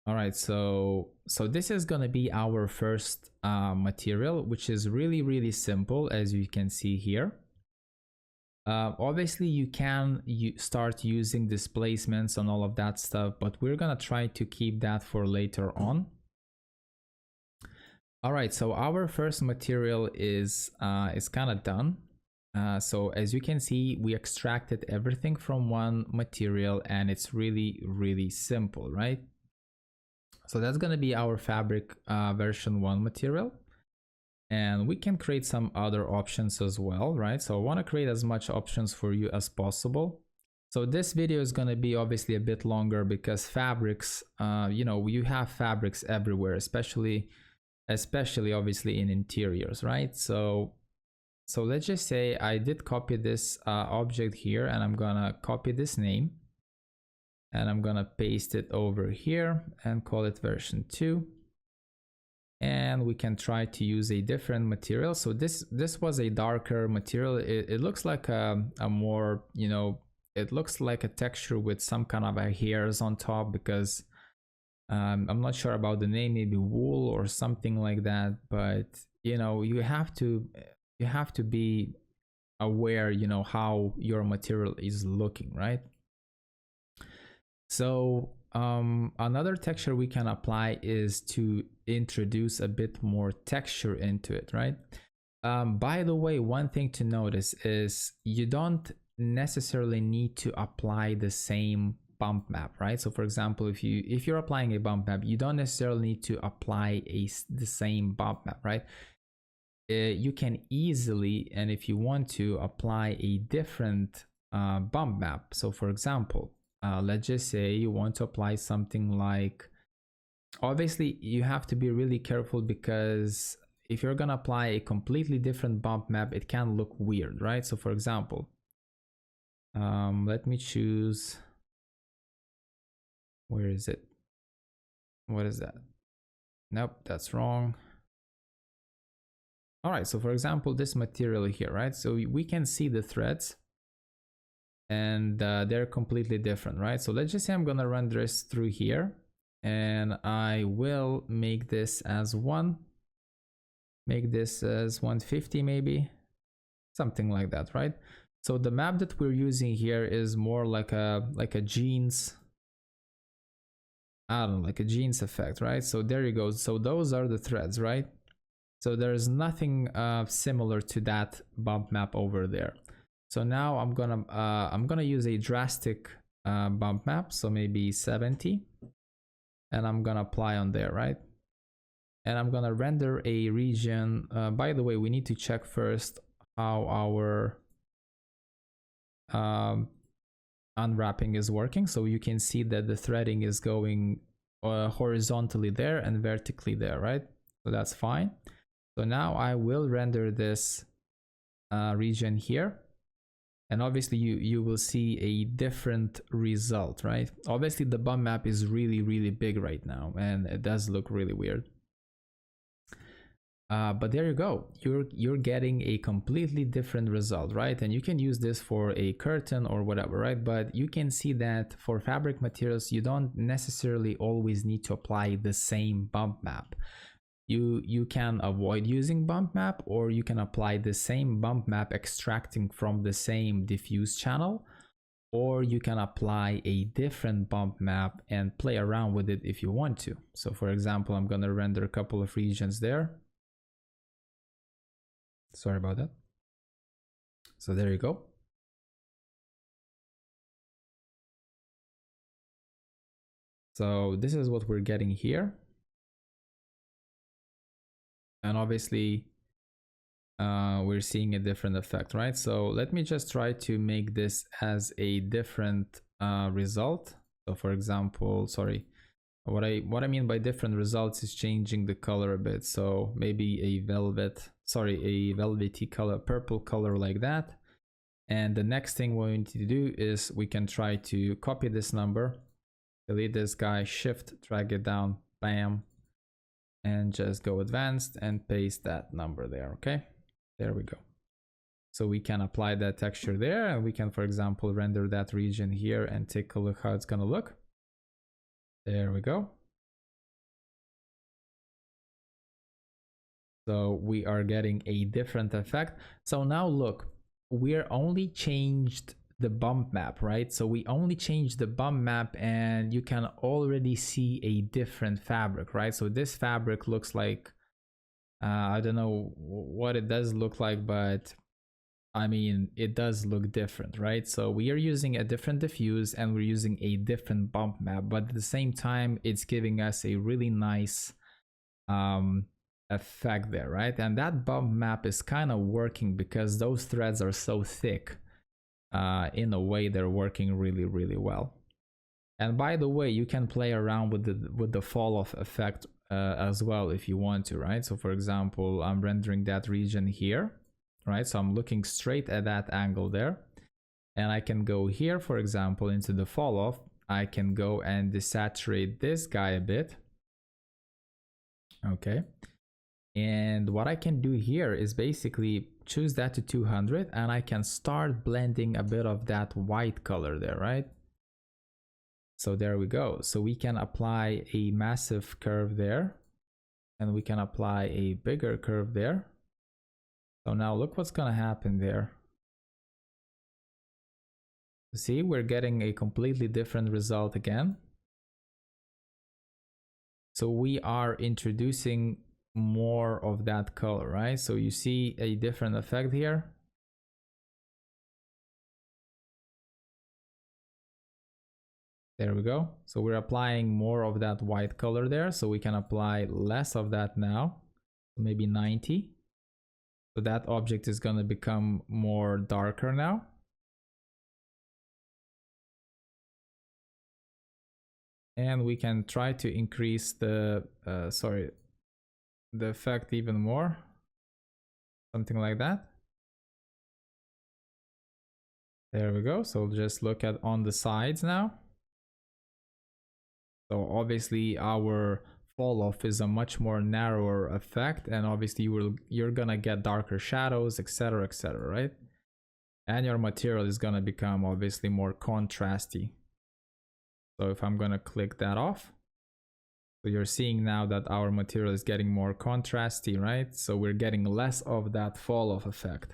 All right, so this is gonna be our first material, which is really simple, as you can see here. Obviously, you can start using displacements and all of that stuff, but we're gonna try to keep that for later on. All right, so our first material is kind of done. So as you can see, we extracted everything from one material, and it's really simple, right? So that's going to be our fabric version 1 material, and we can create some other options as well, right? So I want to create as much options for you as possible. So this video is going to be obviously a bit longer, because fabrics, you know, you have fabrics everywhere, especially obviously in interiors, right? So let's just say I did copy this object here, and I'm gonna copy this name, and I'm gonna paste it over here and call it version 2. And we can try to use a different material. So this was a darker material. It looks like a more, you know, it looks like a texture with some kind of hairs on top, because I'm not sure about the name, maybe wool or something like that. But you know, you have to be aware, you know, how your material is looking, right? So another texture we can apply is to introduce a bit more texture into it, right? By the way, one thing to notice is you don't necessarily need to apply the same bump map, right? So for example, if you're applying a bump map, you don't necessarily need to apply the same bump map, right? You can easily, and if you want to, apply a different bump map. So for example, let's just say you want to apply something like, obviously you have to be really careful, because if you're gonna apply a completely different bump map, it can look weird, right? So for example, let me choose, where is it? What is that? Nope, that's wrong. All right, so for example, this material here, right? So we can see the threads, and they're completely different, right? So let's just say I'm gonna run this through here, and I will make this as 1, make this as 150 maybe, something like that, right? So the map that we're using here is more like a jeans, I don't know, like a jeans effect, right? So there you go. So those are the threads, right? So there's nothing similar to that bump map over there. So now I'm gonna use a drastic bump map, so maybe 70, and I'm gonna apply on there, right? And I'm gonna render a region. By the way, we need to check first how our unwrapping is working. So you can see that the threading is going horizontally there and vertically there, right? So that's fine. So now I will render this region here, and obviously you will see a different result, right? Obviously the bump map is really big right now, and it does look really weird. But there you go, you're getting a completely different result, right? And you can use this for a curtain or whatever, right? But you can see that for fabric materials, you don't necessarily always need to apply the same bump map. you can avoid using bump map, or you can apply the same bump map extracting from the same diffuse channel, or you can apply a different bump map and play around with it if you want to. So for example, I'm going to render a couple of regions there. Sorry about that. So there you go. So this is what we're getting here. And obviously we're seeing a different effect, right? So let me just try to make this as a different result. So for example, sorry, what I mean by different results is changing the color a bit. So maybe a velvety color, purple color like that. And the next thing we need to do is we can try to copy this number, delete this guy, shift, drag it down, bam, and just go advanced and paste that number there. Okay, there we go. So we can apply that texture there, and we can, for example, render that region here and take a look how it's gonna look. There we go. So we are getting a different effect. So now look, we're only changed the bump map, right? So we only changed the bump map, and you can already see a different fabric, right? So this fabric looks like, I don't know what it does look like, but I mean, it does look different, right? So we are using a different diffuse and we're using a different bump map, but at the same time, it's giving us a really nice effect there, right? And that bump map is kind of working because those threads are so thick. In a way, they're working really, really well. And by the way, you can play around with the fall off effect as well if you want to, right? So for example, I'm rendering that region here, right? So I'm looking straight at that angle there, and I can go here, for example, into the fall off. I can go and desaturate this guy a bit. Okay. And what I can do here is basically choose that to 200, and I can start blending a bit of that white color there, right? So there we go. So we can apply a massive curve there, and we can apply a bigger curve there. So now look what's gonna happen there. See, we're getting a completely different result again. So we are introducing more of that color, right? So you see a different effect here. There we go. So we're applying more of that white color there, so we can apply less of that now, maybe 90. So that object is going to become more darker now. And we can try to increase the the effect even more, something like that. There we go. So just look at on the sides now. So obviously our fall off is a much more narrower effect, and obviously you're gonna get darker shadows, etc., etc., right? And your material is gonna become obviously more contrasty. So if I'm gonna click that off, so you're seeing now that our material is getting more contrasty, right? So we're getting less of that fall off effect.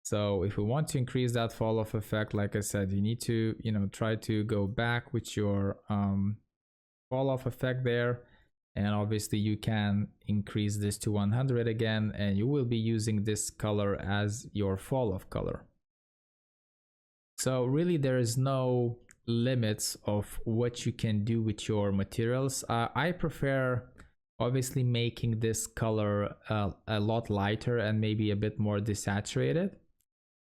So if we want to increase that fall off effect, like I said, you need to, try to go back with your fall off effect there. And obviously you can increase this to 100 again, and you will be using this color as your fall off color. So really there is no limits of what you can do with your materials. I prefer obviously making this color a lot lighter and maybe a bit more desaturated,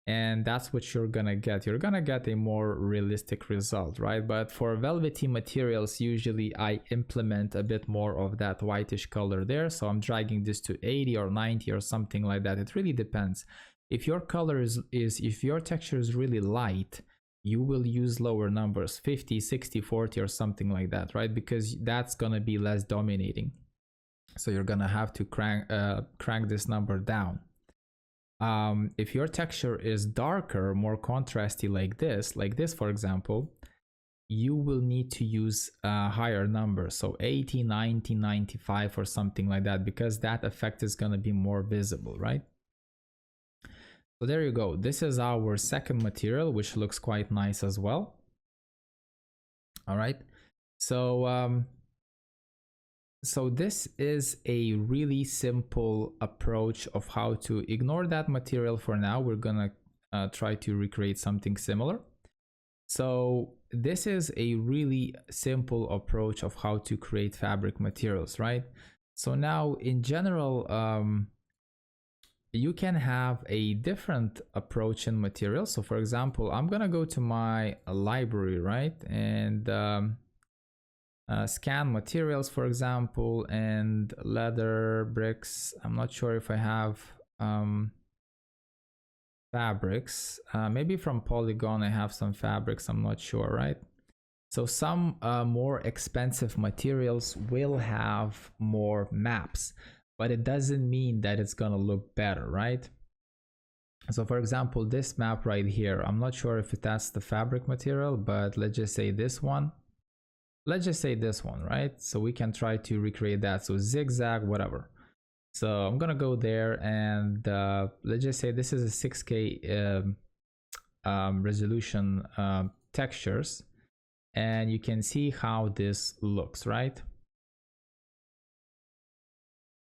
and that's what you're gonna get. You're gonna get a more realistic result, right? But for velvety materials, usually I implement a bit more of that whitish color there, so I'm dragging this to 80 or 90 or something like that. It really depends. If your color if your texture is really light, you will use lower numbers, 50, 60, 40 or something like that, right? Because that's gonna be less dominating. So you're gonna have to crank this number down. If your texture is darker, more contrasty like this for example, you will need to use a higher number, so 80, 90, 95 or something like that, because that effect is going to be more visible, right? So there you go. This is our second material, which looks quite nice as well. All right, so so this is a really simple approach of how to ignore that material for now. We're gonna try to recreate something similar. So this is a really simple approach of how to create fabric materials, right? So now in general, you can have a different approach in materials. So for example, I'm gonna go to my library, right? And scan materials, for example, and leather, bricks. I'm not sure if I have fabrics. Maybe from Polygon I have some fabrics, I'm not sure, right? So some more expensive materials will have more maps, but it doesn't mean that it's gonna look better, right? So for example, this map right here, I'm not sure if that's the fabric material, but let's just say this one. Let's just say this one, right? So we can try to recreate that. So zigzag, whatever. So I'm gonna go there and let's just say this is a 6K resolution textures, and you can see how this looks, right?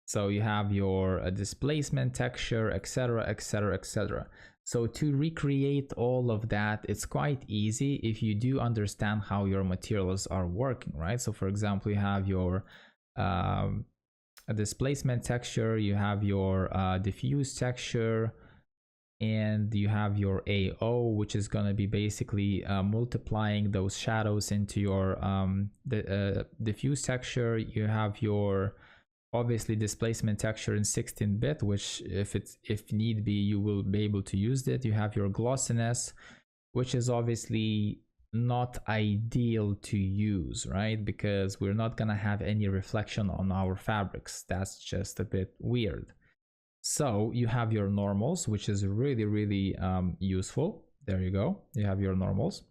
So you have your displacement texture, etc, etc, etc. So to recreate all of that, it's quite easy if you do understand how your materials are working, right? So for example, you have your a displacement texture, you have your diffuse texture, and you have your AO, which is going to be basically multiplying those shadows into your diffuse texture. You have your obviously displacement texture in 16-bit, which if need be, you will be able to use it. You have your glossiness, which is obviously not ideal to use, right? Because we're not gonna have any reflection on our fabrics. That's just a bit weird. So you have your normals, which is really useful. There you go. You have your normals.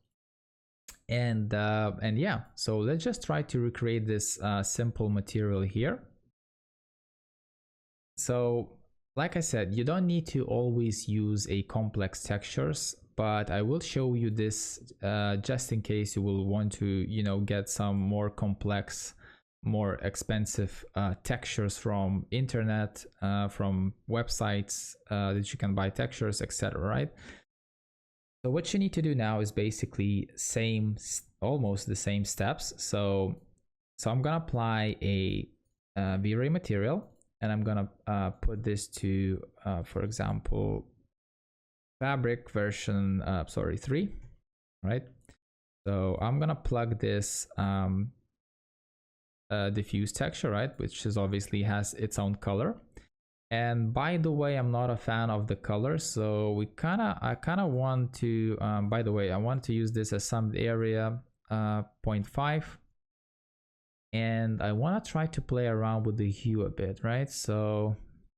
And yeah, so let's just try to recreate this simple material here. So like I said, you don't need to always use a complex textures, but I will show you this just in case you will want to, you know, get some more complex, more expensive textures from internet, from websites that you can buy textures, etc, right? So what you need to do now is basically almost the same steps. So I'm gonna apply a V-Ray material, and I'm gonna put this to, for example, fabric version 3, right? So I'm gonna plug this diffuse texture, right, which is obviously has its own color. And by the way, I'm not a fan of the color, so I kind of want to by the way, I want to use this as summed area 0.5, and I want to try to play around with the hue a bit, right? So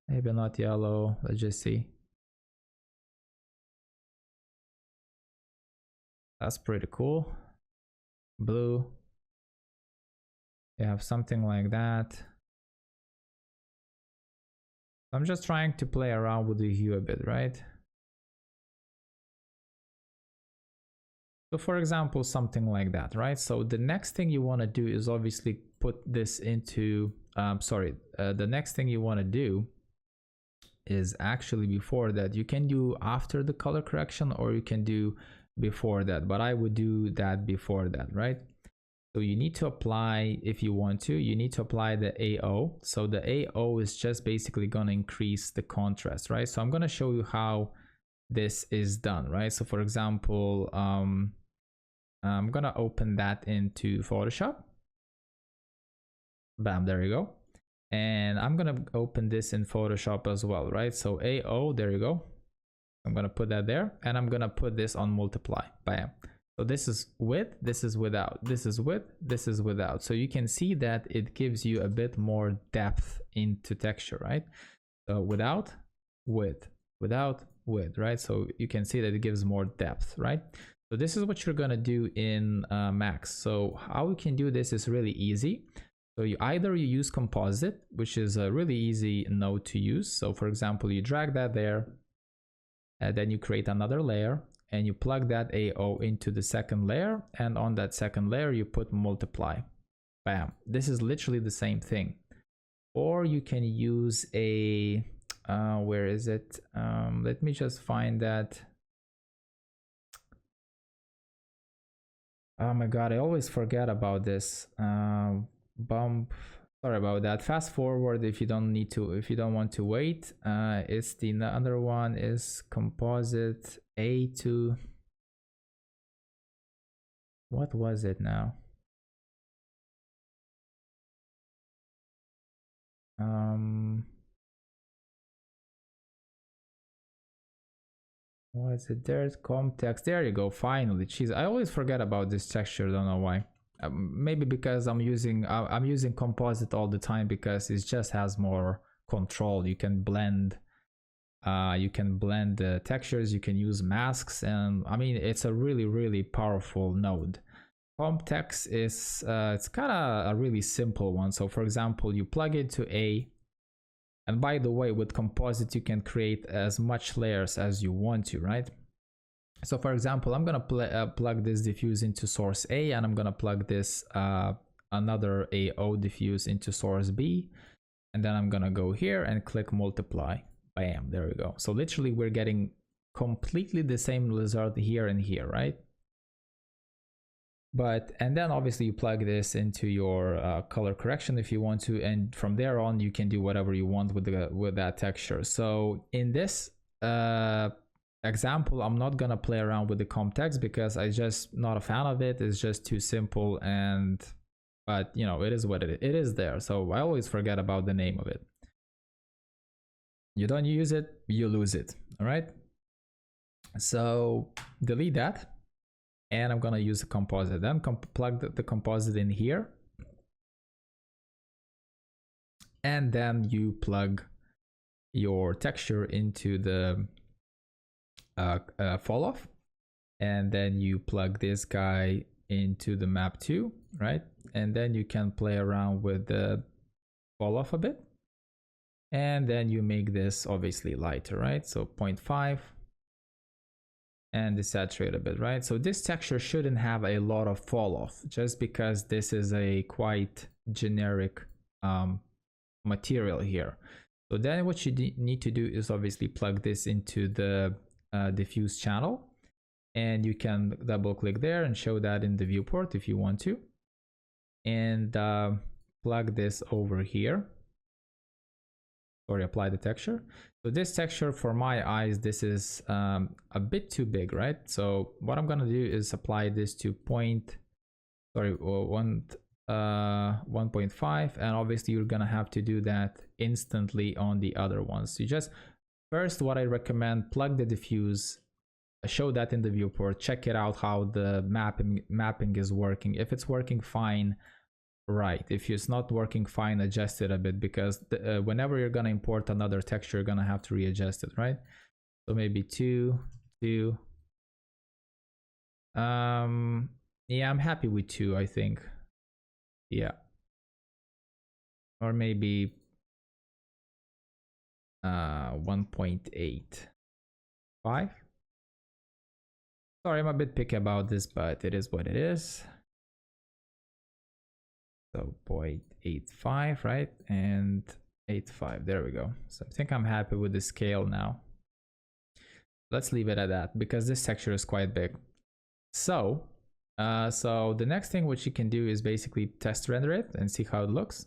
maybe not yellow, let's just see. That's pretty cool. Blue, you have something like that. I'm just trying to play around with the hue a bit, right? So for example, something like that, right? So the next thing you want to do is obviously put this into, the next thing you want to do is actually before that. You can do after the color correction, or you can do before that, but I would do that before that, right? So you need to apply, if you want to, you need to apply the AO. So the AO is just basically going to increase the contrast, right? So I'm going to show you how this is done, right? So for example, I'm going to open that into Photoshop. Bam, there you go. And I'm going to open this in Photoshop as well, right? So AO, there you go. I'm going to put that there, and I'm going to put this on multiply. Bam. So this is with, this is without, this is with, this is without. So you can see that it gives you a bit more depth into texture, right? So without, with, without, with, right? So you can see that it gives more depth, right? So this is what you're gonna do in Max. So how we can do this is really easy. So you use composite, which is a really easy node to use. So for example, you drag that there, and then you create another layer, and you plug that AO into the second layer, and on that second layer you put multiply. Bam. This is literally the same thing. Or you can use a where is it? Let me just find that. Oh my god, I always forget about this. Bump. Sorry about that. Fast forward if you don't want to wait. It's the other one is composite A2. What was it now? What is it? There's context. There you go. Finally, jeez, I always forget about this texture. Don't know why. Maybe because I'm using composite all the time because it just has more control. You can blend the textures. You can use masks, and I mean it's a really powerful node. Comtext is it's kind of a really simple one. So for example, you plug it to A. And by the way, with composite, you can create as much layers as you want to, right? So for example, I'm going to plug this diffuse into source A, and I'm going to plug this another AO diffuse into source B. And then I'm going to go here and click multiply. Bam, there we go. So literally we're getting completely the same result here and here, right? And then obviously you plug this into your color correction if you want to, and from there on you can do whatever you want with that texture. So in this example, I'm not gonna play around with the comp text because I just not a fan of it. It's just too simple, but you know, it is what it is there. So I always forget about the name of it. You don't use it, you lose it. All right. So delete that. And I'm gonna use a composite. Then plug the composite in here, and then you plug your texture into the fall off, and then you plug this guy into the map 2, right? And then you can play around with the fall off a bit, and then you make this obviously lighter, right? So 0.5. and desaturate a bit, right? So this texture shouldn't have a lot of fall off just because this is a quite generic material here. So then what you need to do is obviously plug this into the diffuse channel, and you can double click there and show that in the viewport if you want to, and plug this over here. Sorry, apply the texture. So this texture for my eyes, this is a bit too big, right? So what I'm gonna do is apply this to 1.5, and obviously you're gonna have to do that instantly on the other ones. So you just first, what I recommend, plug the diffuse, show that in the viewport, check it out how the mapping is working. If it's working fine, right. If it's not working fine, adjust it a bit, because whenever you're gonna import another texture, you're gonna have to readjust it, right? So maybe 2. Yeah, I'm happy with 2, I think. Yeah. Or maybe 1.85. Sorry, I'm a bit picky about this, but it is what it is. So 0.85, right? And 85, there we go. So I think I'm happy with the scale now. Let's leave it at that because this texture is quite big. So the next thing which you can do is basically test render it and see how it looks.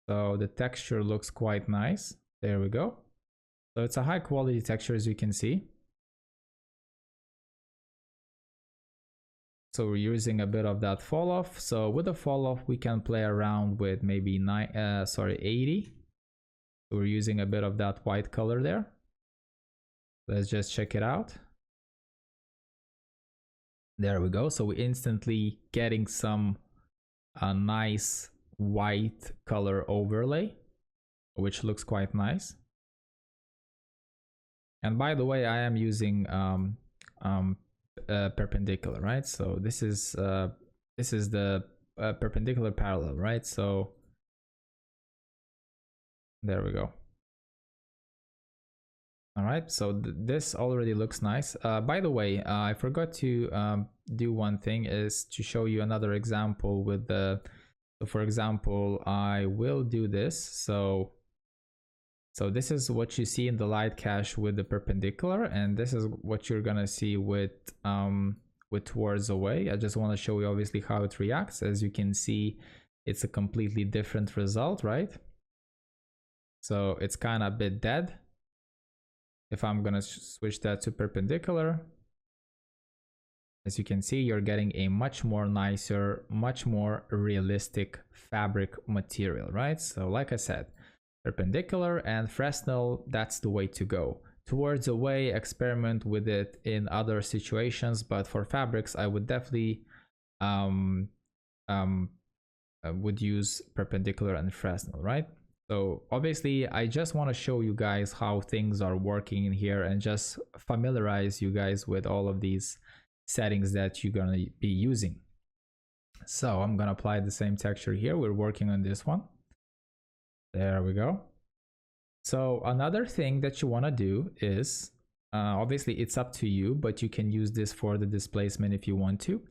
So the texture looks quite nice. There we go. So it's a high quality texture, as you can see. So we're using a bit of that fall off. So with the fall off, we can play around with maybe 80. So we're using a bit of that white color there. Let's just check it out. There we go. So we're instantly getting some nice white color overlay, which looks quite nice. And by the way, I am using perpendicular, right? So this is the perpendicular parallel, right? So there we go. All right, so this already looks nice. By the way, I forgot to do one thing, is to show you another example with the, so for example, I will do this. So this is what you see in the light cache with the perpendicular, and this is what you're gonna see with towards away. I just want to show you obviously how it reacts. As you can see, it's a completely different result, right? So it's kind of a bit dead. If I'm gonna switch that to perpendicular, as you can see, you're getting a much more nicer, much more realistic fabric material, right? So like I said, perpendicular and Fresnel, that's the way to go. Towards away, experiment with it in other situations, but for fabrics, I would definitely would use perpendicular and Fresnel, right? So obviously, I just want to show you guys how things are working in here and just familiarize you guys with all of these settings that you're gonna be using. So I'm gonna apply the same texture here. We're working on this one. There we go. So another thing that you want to do is, obviously it's up to you, but you can use this for the displacement if you want to.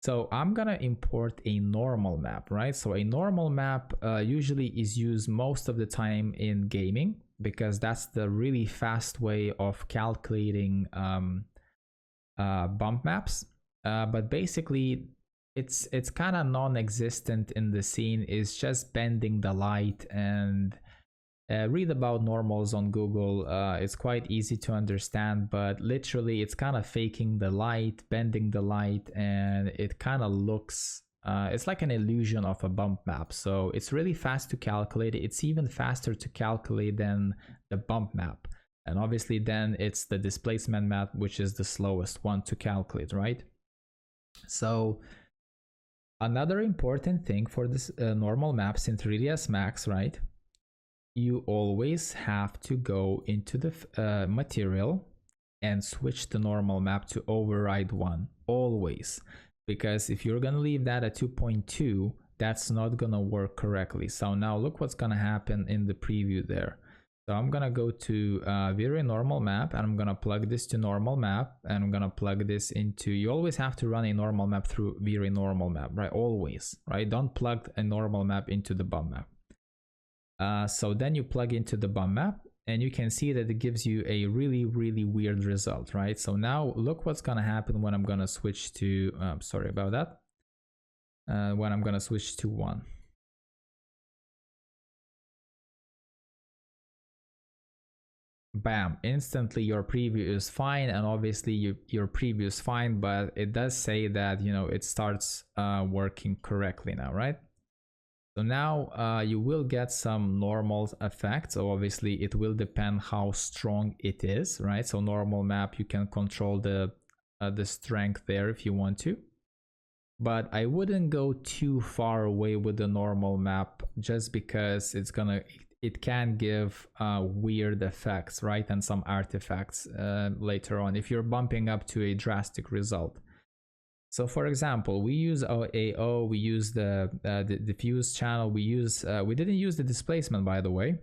So I'm gonna import a normal map, right? So a normal map usually is used most of the time in gaming, because that's the really fast way of calculating bump maps. But basically, it's kind of non-existent in the scene. It's just bending the light, and read about normals on Google. It's quite easy to understand, but literally it's kind of faking the light, bending the light, and it kind of looks, it's like an illusion of a bump map. So it's really fast to calculate. It's even faster to calculate than the bump map. And obviously then it's the displacement map, which is the slowest one to calculate, right? So another important thing for this normal maps in 3ds Max, right? You always have to go into the material and switch the normal map to override 1, always. Because if you're gonna leave that at 2.2, that's not gonna work correctly. So now look what's gonna happen in the preview there. So I'm gonna go to Vray normal map, and I'm gonna plug this to normal map, and I'm gonna plug this into, you always have to run a normal map through Vray normal map, right? Always, right? Don't plug a normal map into the bump map. So then you plug into the bump map, and you can see that it gives you a really, really weird result, right? So now look what's gonna happen when I'm gonna switch to, sorry about that, when I'm gonna switch to 1. Bam, instantly your preview is fine, and obviously your preview is fine, but it does say that, you know, it starts working correctly now, right? So now you will get some normal effects. So obviously it will depend how strong it is, right? So normal map, you can control the strength there if you want to. But I wouldn't go too far away with the normal map, just because it can give weird effects, right? And some artifacts later on if you're bumping up to a drastic result. So for example, we use AO, we use the diffuse channel, we didn't use the displacement, by the way.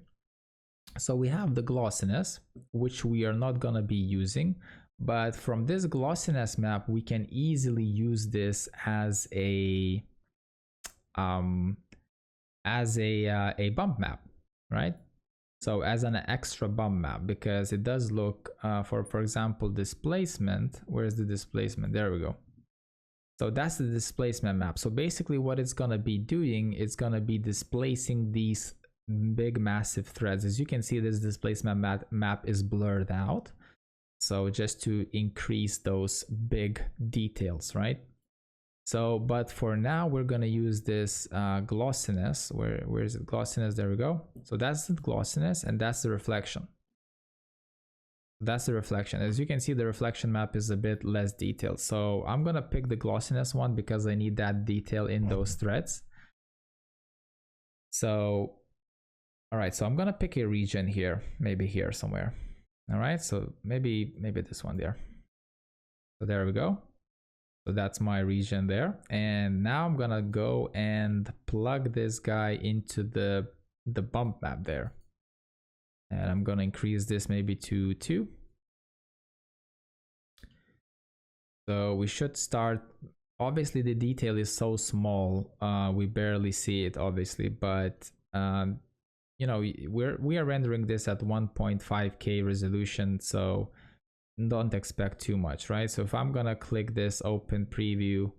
So we have the glossiness, which we are not gonna be using, but from this glossiness map, we can easily use this as a bump map, right? So as an extra bump map, because it does look, for example, displacement, where's the displacement? There we go. So that's the displacement map. So basically what it's gonna be doing, it's gonna be displacing these big massive threads. As you can see, this displacement map is blurred out. So just to increase those big details, right? So, but for now, we're gonna use this glossiness. Where is it? Glossiness, there we go. So that's the glossiness, and that's the reflection. That's the reflection. As you can see, the reflection map is a bit less detailed. So I'm gonna pick the glossiness one because I need that detail in those threads. So, all right, so I'm gonna pick a region here, maybe here somewhere. All right, so maybe this one there. So there we go. So that's my region there. And now I'm gonna go and plug this guy into the bump map there. And I'm gonna increase this maybe to 2. So we should start. Obviously the detail is so small, we barely see it obviously, but you know, we are rendering this at 1.5K resolution, so don't expect too much, right? So if I'm gonna click this open preview,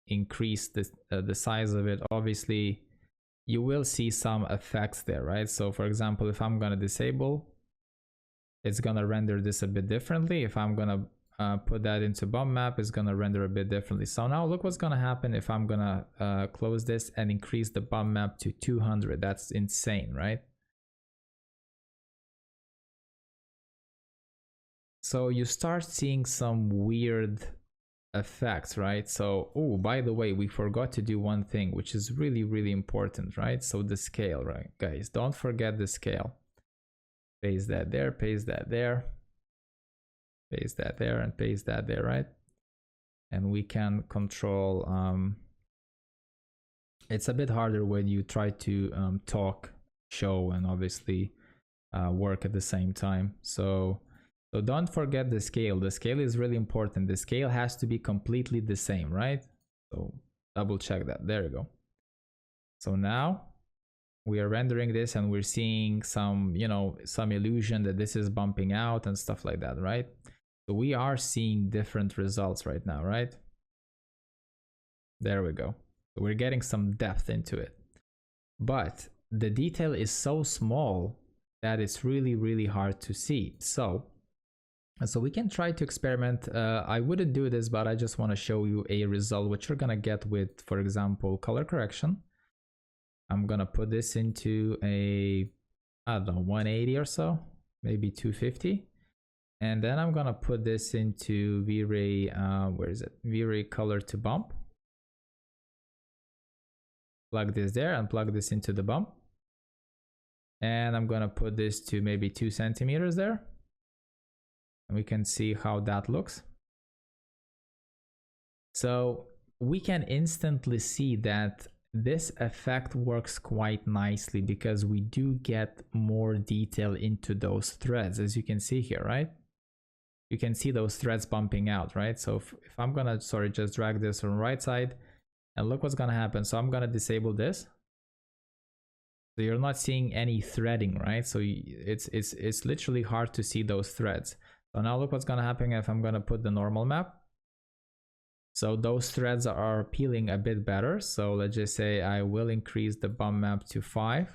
increase the size of it, obviously you will see some effects there, right? So for example, if I'm gonna disable, it's gonna render this a bit differently. If I'm gonna put that into bump map, is gonna render a bit differently. So now look what's gonna happen if I'm gonna close this and increase the bump map to 200. That's insane, right? So you start seeing some weird effects, right? So, oh, by the way, we forgot to do one thing, which is really, really important, right? So the scale, right? Guys, don't forget the scale. Paste that there, paste that there. Paste that there and paste that there, right? And we can control, it's a bit harder when you try to talk, show, and obviously work at the same time. So don't forget the scale. The scale is really important. The scale has to be completely the same, right? So double check that. There you go. So now we are rendering this and we're seeing some, you know, some illusion that this is bumping out and stuff like that, right? So we are seeing different results right now, right? There we go. So we're getting some depth into it. But the detail is so small that it's really, really hard to see. So we can try to experiment. I wouldn't do this, but I just want to show you a result, which you're going to get with, for example, color correction. I'm going to put this into a, I don't know, 180 or so, maybe 250. And then I'm gonna put this into Vray, where is it? Vray color to bump. Plug this there and plug this into the bump. And I'm gonna put this to maybe 2 centimeters there. And we can see how that looks. So we can instantly see that this effect works quite nicely because we do get more detail into those threads, as you can see here, right? You can see those threads bumping out, right? So if I'm gonna, just drag this from the right side and look what's gonna happen. So I'm gonna disable this. So you're not seeing any threading, right? So it's literally hard to see those threads. So now look what's gonna happen if I'm gonna put the normal map. So those threads are peeling a bit better. So let's just say I will increase the bump map to 5.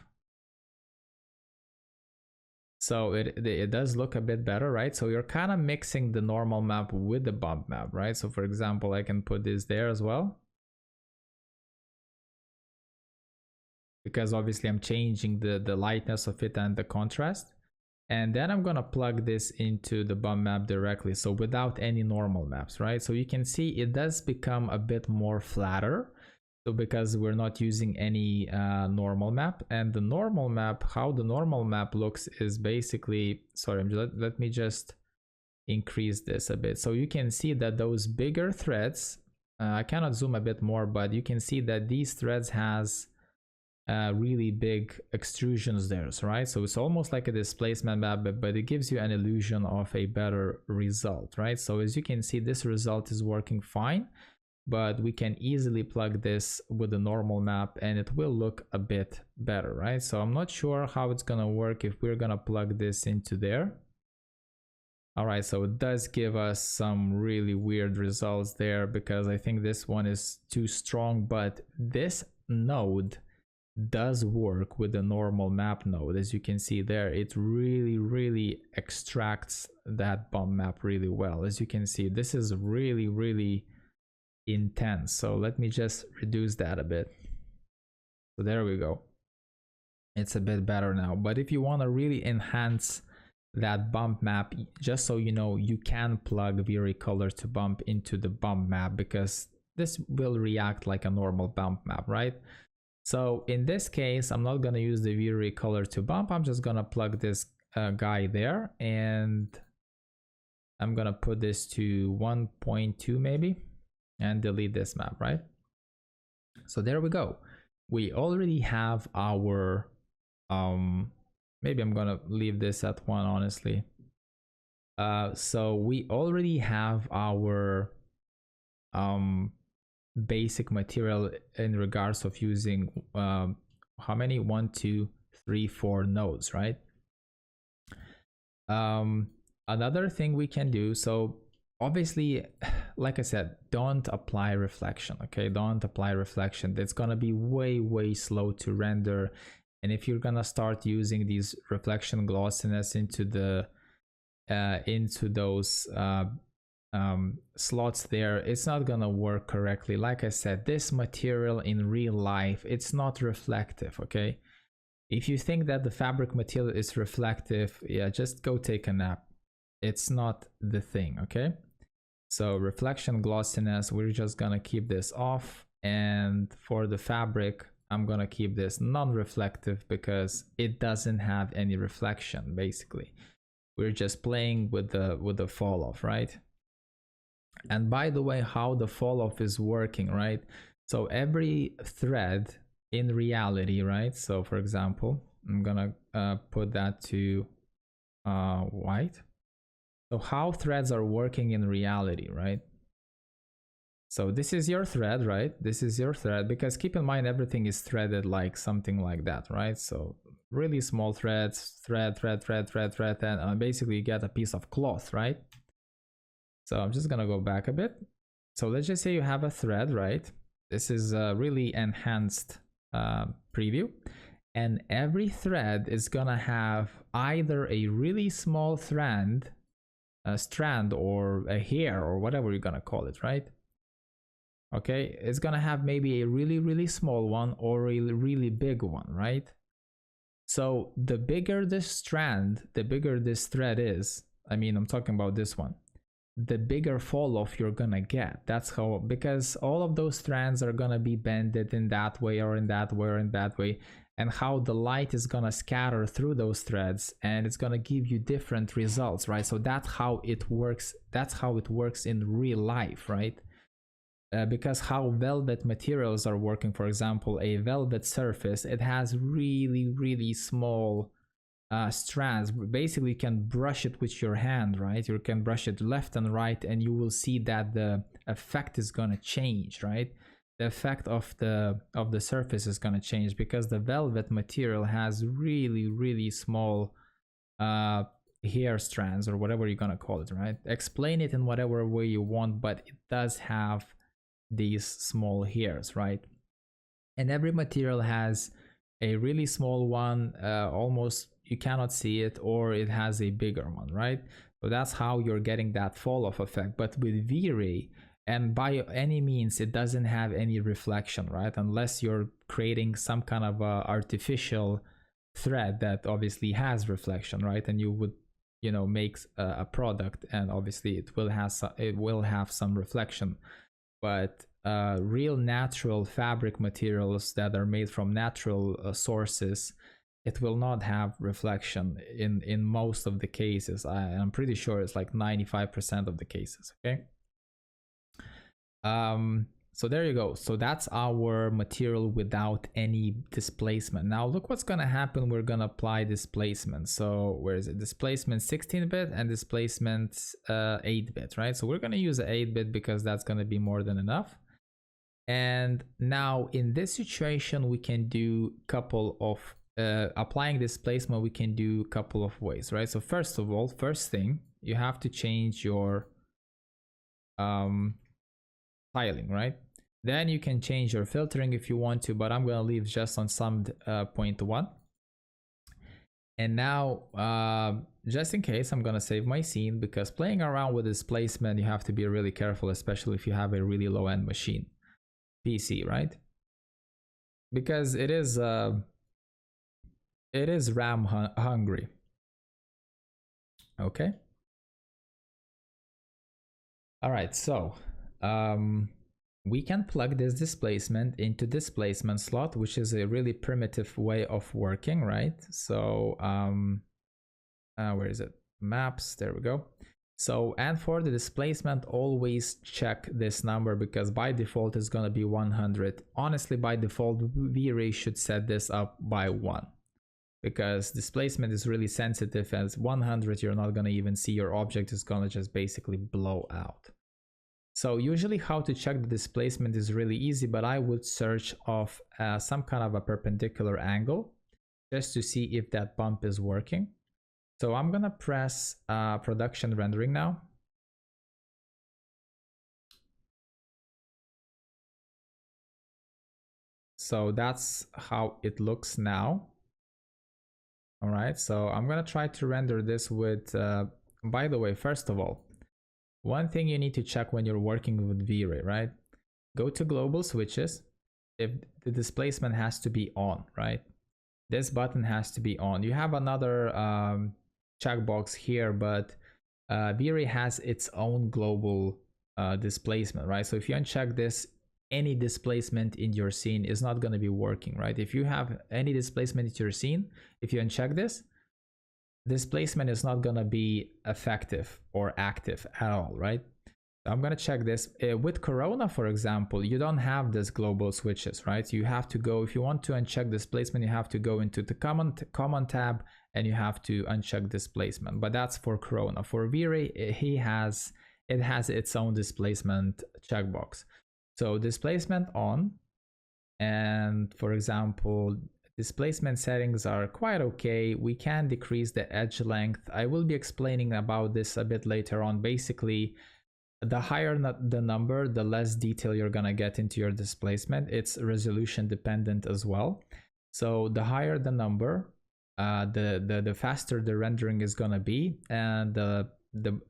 So it does look a bit better, right? So you're kind of mixing the normal map with the bump map, right? So for example, I can put this there as well. Because obviously I'm changing the lightness of it and the contrast. And then I'm gonna plug this into the bump map directly. So without any normal maps, right? So you can see it does become a bit more flatter. So because we're not using any normal map, and the normal map, how the normal map looks is basically, sorry, let me just increase this a bit. So you can see that those bigger threads, I cannot zoom a bit more, but you can see that these threads has really big extrusions there, right? So it's almost like a displacement map, but it gives you an illusion of a better result, right? So as you can see, this result is working fine. But we can easily plug this with the normal map and it will look a bit better, right? So I'm not sure how it's gonna work if we're gonna plug this into there. All right, so it does give us some really weird results there because I think this one is too strong, but this node does work with the normal map node. As you can see there, it really extracts that bump map really well. As you can see, this is really intense. So let me just reduce that a bit. So there we go. It's a bit better now. But if you want to really enhance that bump map, just so you know, you can plug Vray color to bump into the bump map because this will react like a normal bump map, right? So in this case, I'm not going to use the Vray color to bump. I'm just going to plug this guy there and I'm going to put this to 1.2 maybe. and delete this map, right? So there we go. We already have our, maybe I'm gonna leave this at 1, honestly. So we already have our basic material in regards of using how many 1, 2, 3, 4 nodes, right? Another thing we can do, so obviously, like I said, don't apply reflection, okay? Don't apply reflection. It's gonna be way slow to render, and if you're gonna start using these reflection glossiness into the into those slots there, it's not gonna work correctly. Like I said, this material in real life, it's not reflective, okay? If you think that the fabric material is reflective, yeah, just go take a nap. It's not the thing, okay? So reflection glossiness, we're just gonna keep this off, and for the fabric, I'm gonna keep this non-reflective because it doesn't have any reflection. Basically, we're just playing with the fall off, right? And by the way, how the fall off is working, right? So every thread in reality, right? So for example, I'm gonna put that to white. So how threads are working in reality, right? So this is your thread, right? This is your thread, because keep in mind everything is threaded like something like that, right? So really small threads, thread, and basically you get a piece of cloth, right? So I'm just gonna go back a bit. So let's just say you have a thread, right? This is a really enhanced preview, and every thread is gonna have either a really small strand, or a hair, or whatever you're gonna call it, right? Okay, it's gonna have maybe a really small one or a really big one, right? So the bigger this strand, the bigger this thread is, I mean, I'm talking about this one, the bigger fall off you're gonna get. That's how, because all of those strands are gonna be bended in that way or in that way or in that way, and how the light is gonna scatter through those threads, and it's gonna give you different results, right? So that's how it works. That's how it works in real life, right? Because how velvet materials are working, for example, a velvet surface, it has really small strands. Basically, you can brush it with your hand, right? You can brush it left and right, and you will see that the effect is gonna change, right? The effect of the surface is gonna change because the velvet material has really small hair strands, or whatever you're gonna call it, right? Explain it in whatever way you want, but it does have these small hairs, right? And every material has a really small one, almost you cannot see it, or it has a bigger one, right? So that's how you're getting that fall off effect. But with V-Ray, and by any means, it doesn't have any reflection, right? Unless you're creating some kind of artificial thread that obviously has reflection, right? And you would, you know, make a product, and obviously it will have some reflection. But real natural fabric materials that are made from natural sources, it will not have reflection in most of the cases. I'm pretty sure it's like 95% of the cases, okay? So there you go. So that's our material without any displacement. Now look what's gonna happen. We're gonna apply displacement. So where is it? Displacement 16-bit and displacement 8-bit, right? So we're gonna use 8-bit because that's gonna be more than enough. And now in this situation, we can do a couple of applying displacement. We can do a couple of ways, right? So first of all, first thing, you have to change your tiling, right? Then you can change your filtering if you want to, but I'm gonna leave just on summed 0.1. And now, just in case, I'm gonna save my scene, because playing around with displacement, you have to be really careful, especially if you have a really low-end machine, PC, right? Because it is RAM hungry. Okay. All right, so we can plug this displacement into displacement slot, which is a really primitive way of working, right? So where is it? Maps, there we go. So, and for the displacement, always check this number because by default it's gonna be 100. Honestly, by default, V-Ray should set this up by 1 because displacement is really sensitive. As 100, you're not gonna even see your object is gonna just basically blow out. So usually how to check the displacement is really easy, but I would search off some kind of a perpendicular angle just to see if that bump is working. So I'm gonna press production rendering now. So that's how it looks now. All right, so I'm gonna try to render this with, by the way, first of all, one thing you need to check when you're working with V-Ray, right? Go to global switches. If the displacement has to be on, right? This button has to be on. You have another checkbox here, but V-Ray has its own global displacement, right? So if you uncheck this, any displacement in your scene is not going to be working, right? If you have any displacement in your scene, if you uncheck this, displacement is not going to be effective or active at all, right? I'm going to check this. With Corona, for example, you don't have this global switches, right? You have to go, if you want to uncheck displacement, you have to go into the common tab and you have to uncheck displacement. But that's for Corona. For V-Ray, it has its own displacement checkbox. So displacement on, and for example, displacement settings are quite okay. We can decrease the edge length. I will be explaining about this a bit later on. Basically, the higher the number, the less detail you're gonna get into your displacement. It's resolution dependent as well. So the higher the number, the faster the rendering is gonna be, and the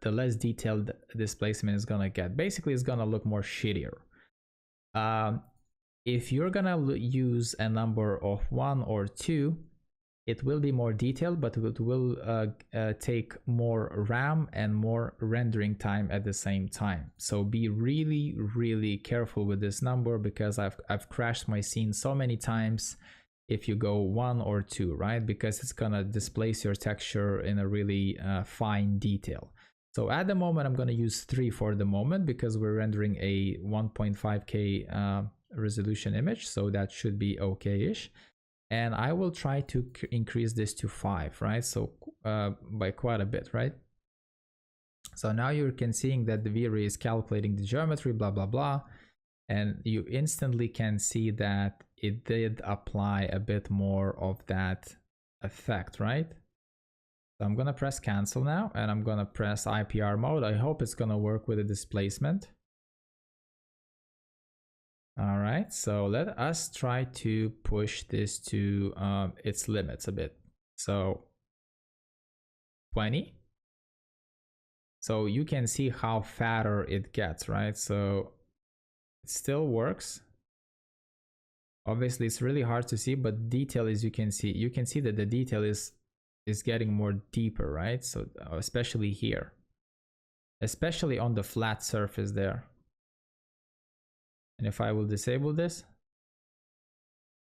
less detailed displacement is gonna get. Basically, it's gonna look more shittier. If you're gonna use a number of 1 or 2, it will be more detailed, but it will take more RAM and more rendering time at the same time. So be really, really careful with this number because I've crashed my scene so many times if you go 1 or 2, right? Because it's gonna displace your texture in a really fine detail. So at the moment, I'm gonna use 3 for the moment because we're rendering a 1.5K resolution image, so that should be okay-ish. And I will try to increase this to 5, right? So by quite a bit, right? So now you can seeing that the V-Ray is calculating the geometry, blah, blah, blah. And you instantly can see that it did apply a bit more of that effect, right? So I'm gonna press cancel now, and I'm gonna press IPR mode. I hope it's gonna work with the displacement. All right, so let us try to push this to its limits a bit. So 20. So you can see how fatter it gets, right? So it still works. Obviously, it's really hard to see, but detail is you can see that the detail is getting more deeper, right? So especially here, especially on the flat surface there. And if I will disable this,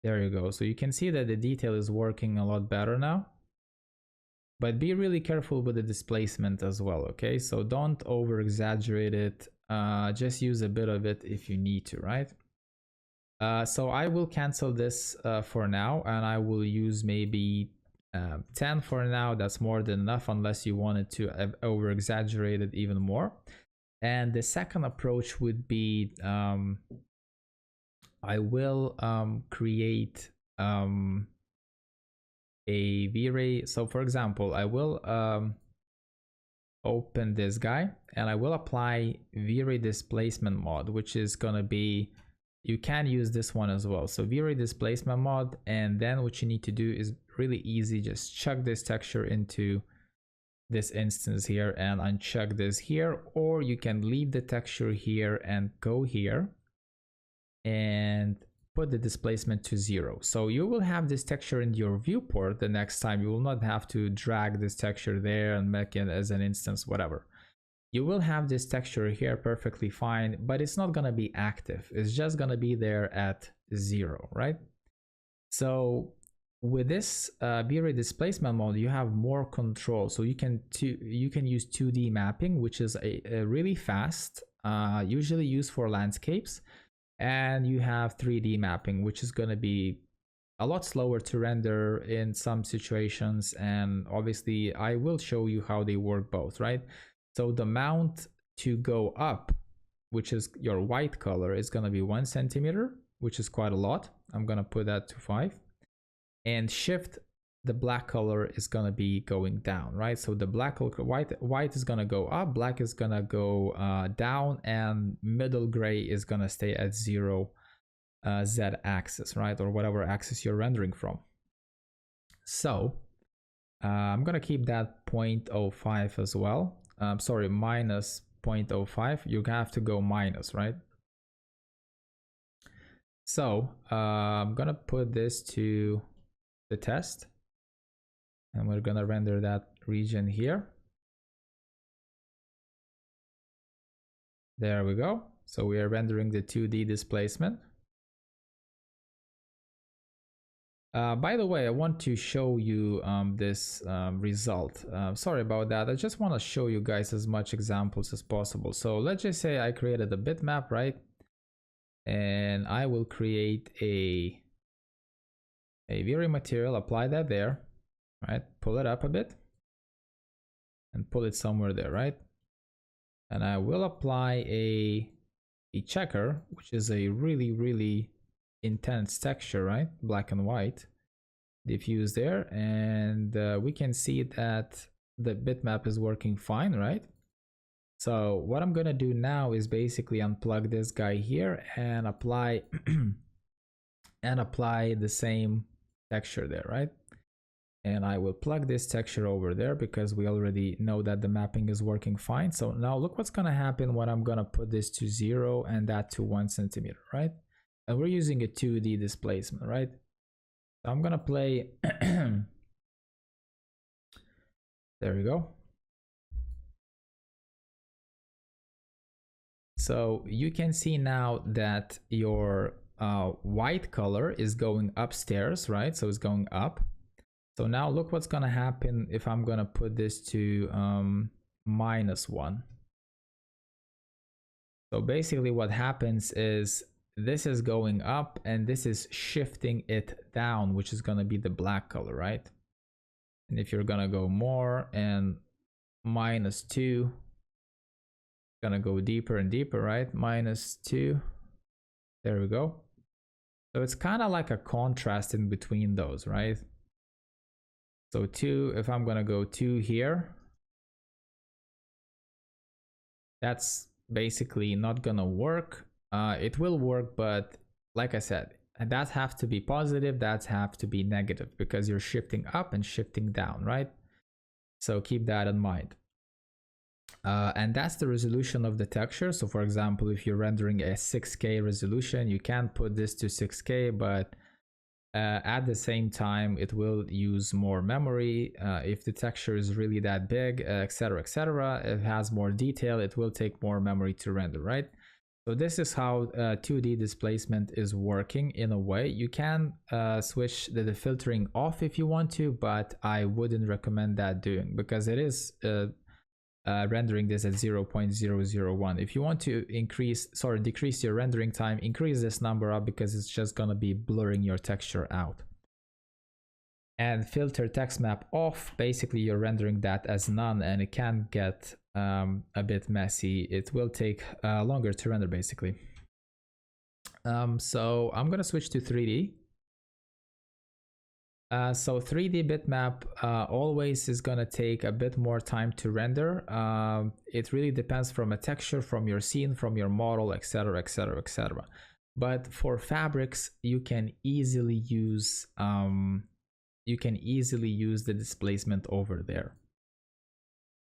there you go. So you can see that the detail is working a lot better now. But be really careful with the displacement as well, okay? So don't over exaggerate it. Just use a bit of it if you need to, right? So I will cancel this for now, and I will use maybe 10 for now. That's more than enough unless you wanted to over exaggerate it even more. And the second approach would be I will create a V-Ray. So for example, I will open this guy and I will apply V-Ray displacement mod, which is gonna be, you can use this one as well. So V-Ray displacement mod, and then what you need to do is really easy, just chuck this texture into this instance here and uncheck this here, or you can leave the texture here and go here and put the displacement to 0. So you will have this texture in your viewport the next time. You will not have to drag this texture there and make it as an instance, whatever. You will have this texture here perfectly fine, but it's not gonna be active. It's just gonna be there at 0, right? So with this Vray displacement mode, you have more control. So you can use 2D mapping, which is a really fast, usually used for landscapes, and you have 3D mapping, which is going to be a lot slower to render in some situations. And obviously, I will show you how they work both, right? So the mount to go up, which is your white color, is going to be 1 centimeter, which is quite a lot. I'm going to put that to 5. And shift, the black color is going to be going down, right? So the black color, white is going to go up, black is going to go down, and middle gray is going to stay at 0 Z axis, right? Or whatever axis you're rendering from. So I'm going to keep that 0.05 as well. Sorry, minus 0.05. You have to go minus, right? So I'm going to put this to the test, and we're going to render that region here. There we go. So we are rendering the 2D displacement. By the way, I want to show you this result. Sorry about that. I just want to show you guys as much examples as possible. So let's just say I created a bitmap, right? And I will create a Vray material, apply that there, right? Pull it up a bit and pull it somewhere there, right? And I will apply a checker, which is a really intense texture, right? Black and white, diffuse there, and we can see that the bitmap is working fine, right? So what I'm gonna do now is basically unplug this guy here and apply the same texture there, right? And I will plug this texture over there because we already know that the mapping is working fine. So now look what's gonna happen when I'm gonna put this to 0 and that to 1 centimeter, right? And we're using a 2D displacement, right? So I'm gonna play there we go. So you can see now that your white color is going upstairs, right? So it's going up. So now look what's gonna happen if I'm gonna put this to -1. So basically what happens is this is going up and this is shifting it down, which is gonna be the black color, right? And if you're gonna go more and -2, gonna go deeper and deeper, right? -2, there we go. So it's kind of like a contrast in between those, right? So 2, if I'm gonna go 2 here, that's basically not gonna work. It will work, but like I said, that have to be positive, that have to be negative, because you're shifting up and shifting down, right? So keep that in mind. And that's the resolution of the texture. So for example, if you're rendering a 6K resolution, you can put this to 6K, but at the same time, it will use more memory. If the texture is really that big, etc., etc., it has more detail, it will take more memory to render, right? So this is how 2D displacement is working in a way. You can switch the filtering off if you want to, but I wouldn't recommend that doing, because it is rendering this at 0.001. If you want to decrease your rendering time, increase this number up, because it's just gonna be blurring your texture out. And filter text map off, basically you're rendering that as none, and it can get a bit messy. It will take longer to render basically. So I'm gonna switch to 3D. So 3D bitmap always is gonna take a bit more time to render. It really depends from a texture, from your scene, from your model, etc., etc., etc. But for fabrics, you can easily use the displacement over there.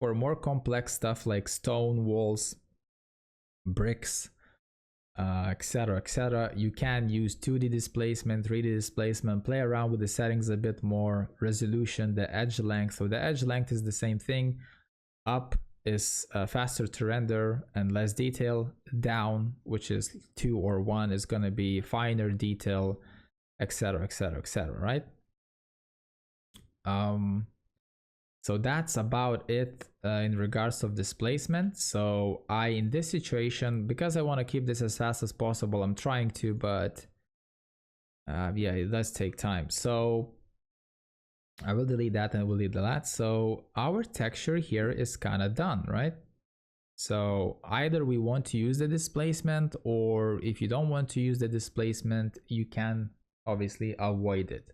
For more complex stuff like stone walls, bricks, etc., etc., you can use 2D displacement, 3D displacement, play around with the settings a bit more, resolution, the edge length. So the edge length is the same thing. Up is faster to render and less detail. Down, which is 2 or 1, is going to be finer detail, etc., etc., etc., right? So that's about it in regards of displacement. So in this situation, because I want to keep this as fast as possible, I'm trying to, but yeah, it does take time. So I will delete that and I will delete that. So our texture here is kind of done, right? So either we want to use the displacement, or if you don't want to use the displacement, you can obviously avoid it.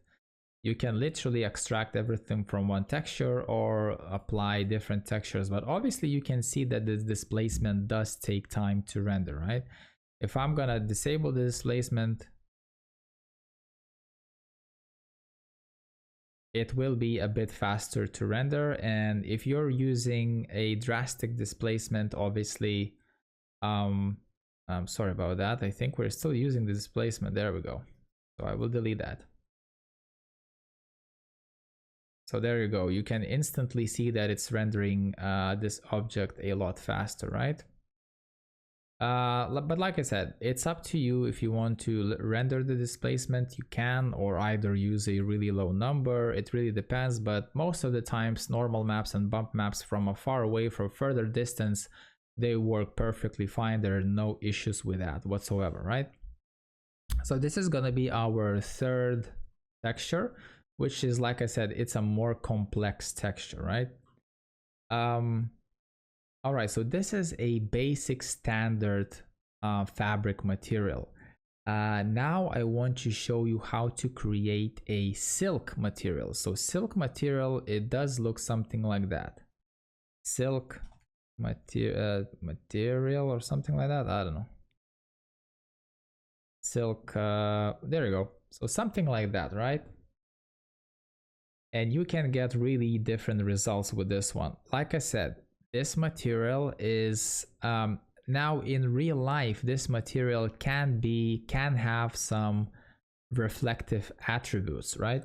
You can literally extract everything from one texture or apply different textures, but obviously you can see that this displacement does take time to render, right? If I'm gonna disable the displacement, it will be a bit faster to render. And if you're using a drastic displacement, obviously, I'm sorry about that. I think we're still using the displacement. There we go. So I will delete that. So there you go. You can instantly see that it's rendering this object a lot faster, right? But like I said, it's up to you. If you want to render the displacement, you can, or either use a really low number. It really depends, but most of the times normal maps and bump maps from a far away, from further distance, they work perfectly fine. There are no issues with that whatsoever, right? So this is gonna be our third texture, which is, like I said, it's a more complex texture, right? All right, so this is a basic standard fabric material. Now I want to show you how to create a silk material. So silk material, it does look something like that. Silk material or something like that, I don't know. Silk, there you go. So something like that, right? And you can get really different results with this one. Like I said, this material is now in real life, this material can have some reflective attributes, right?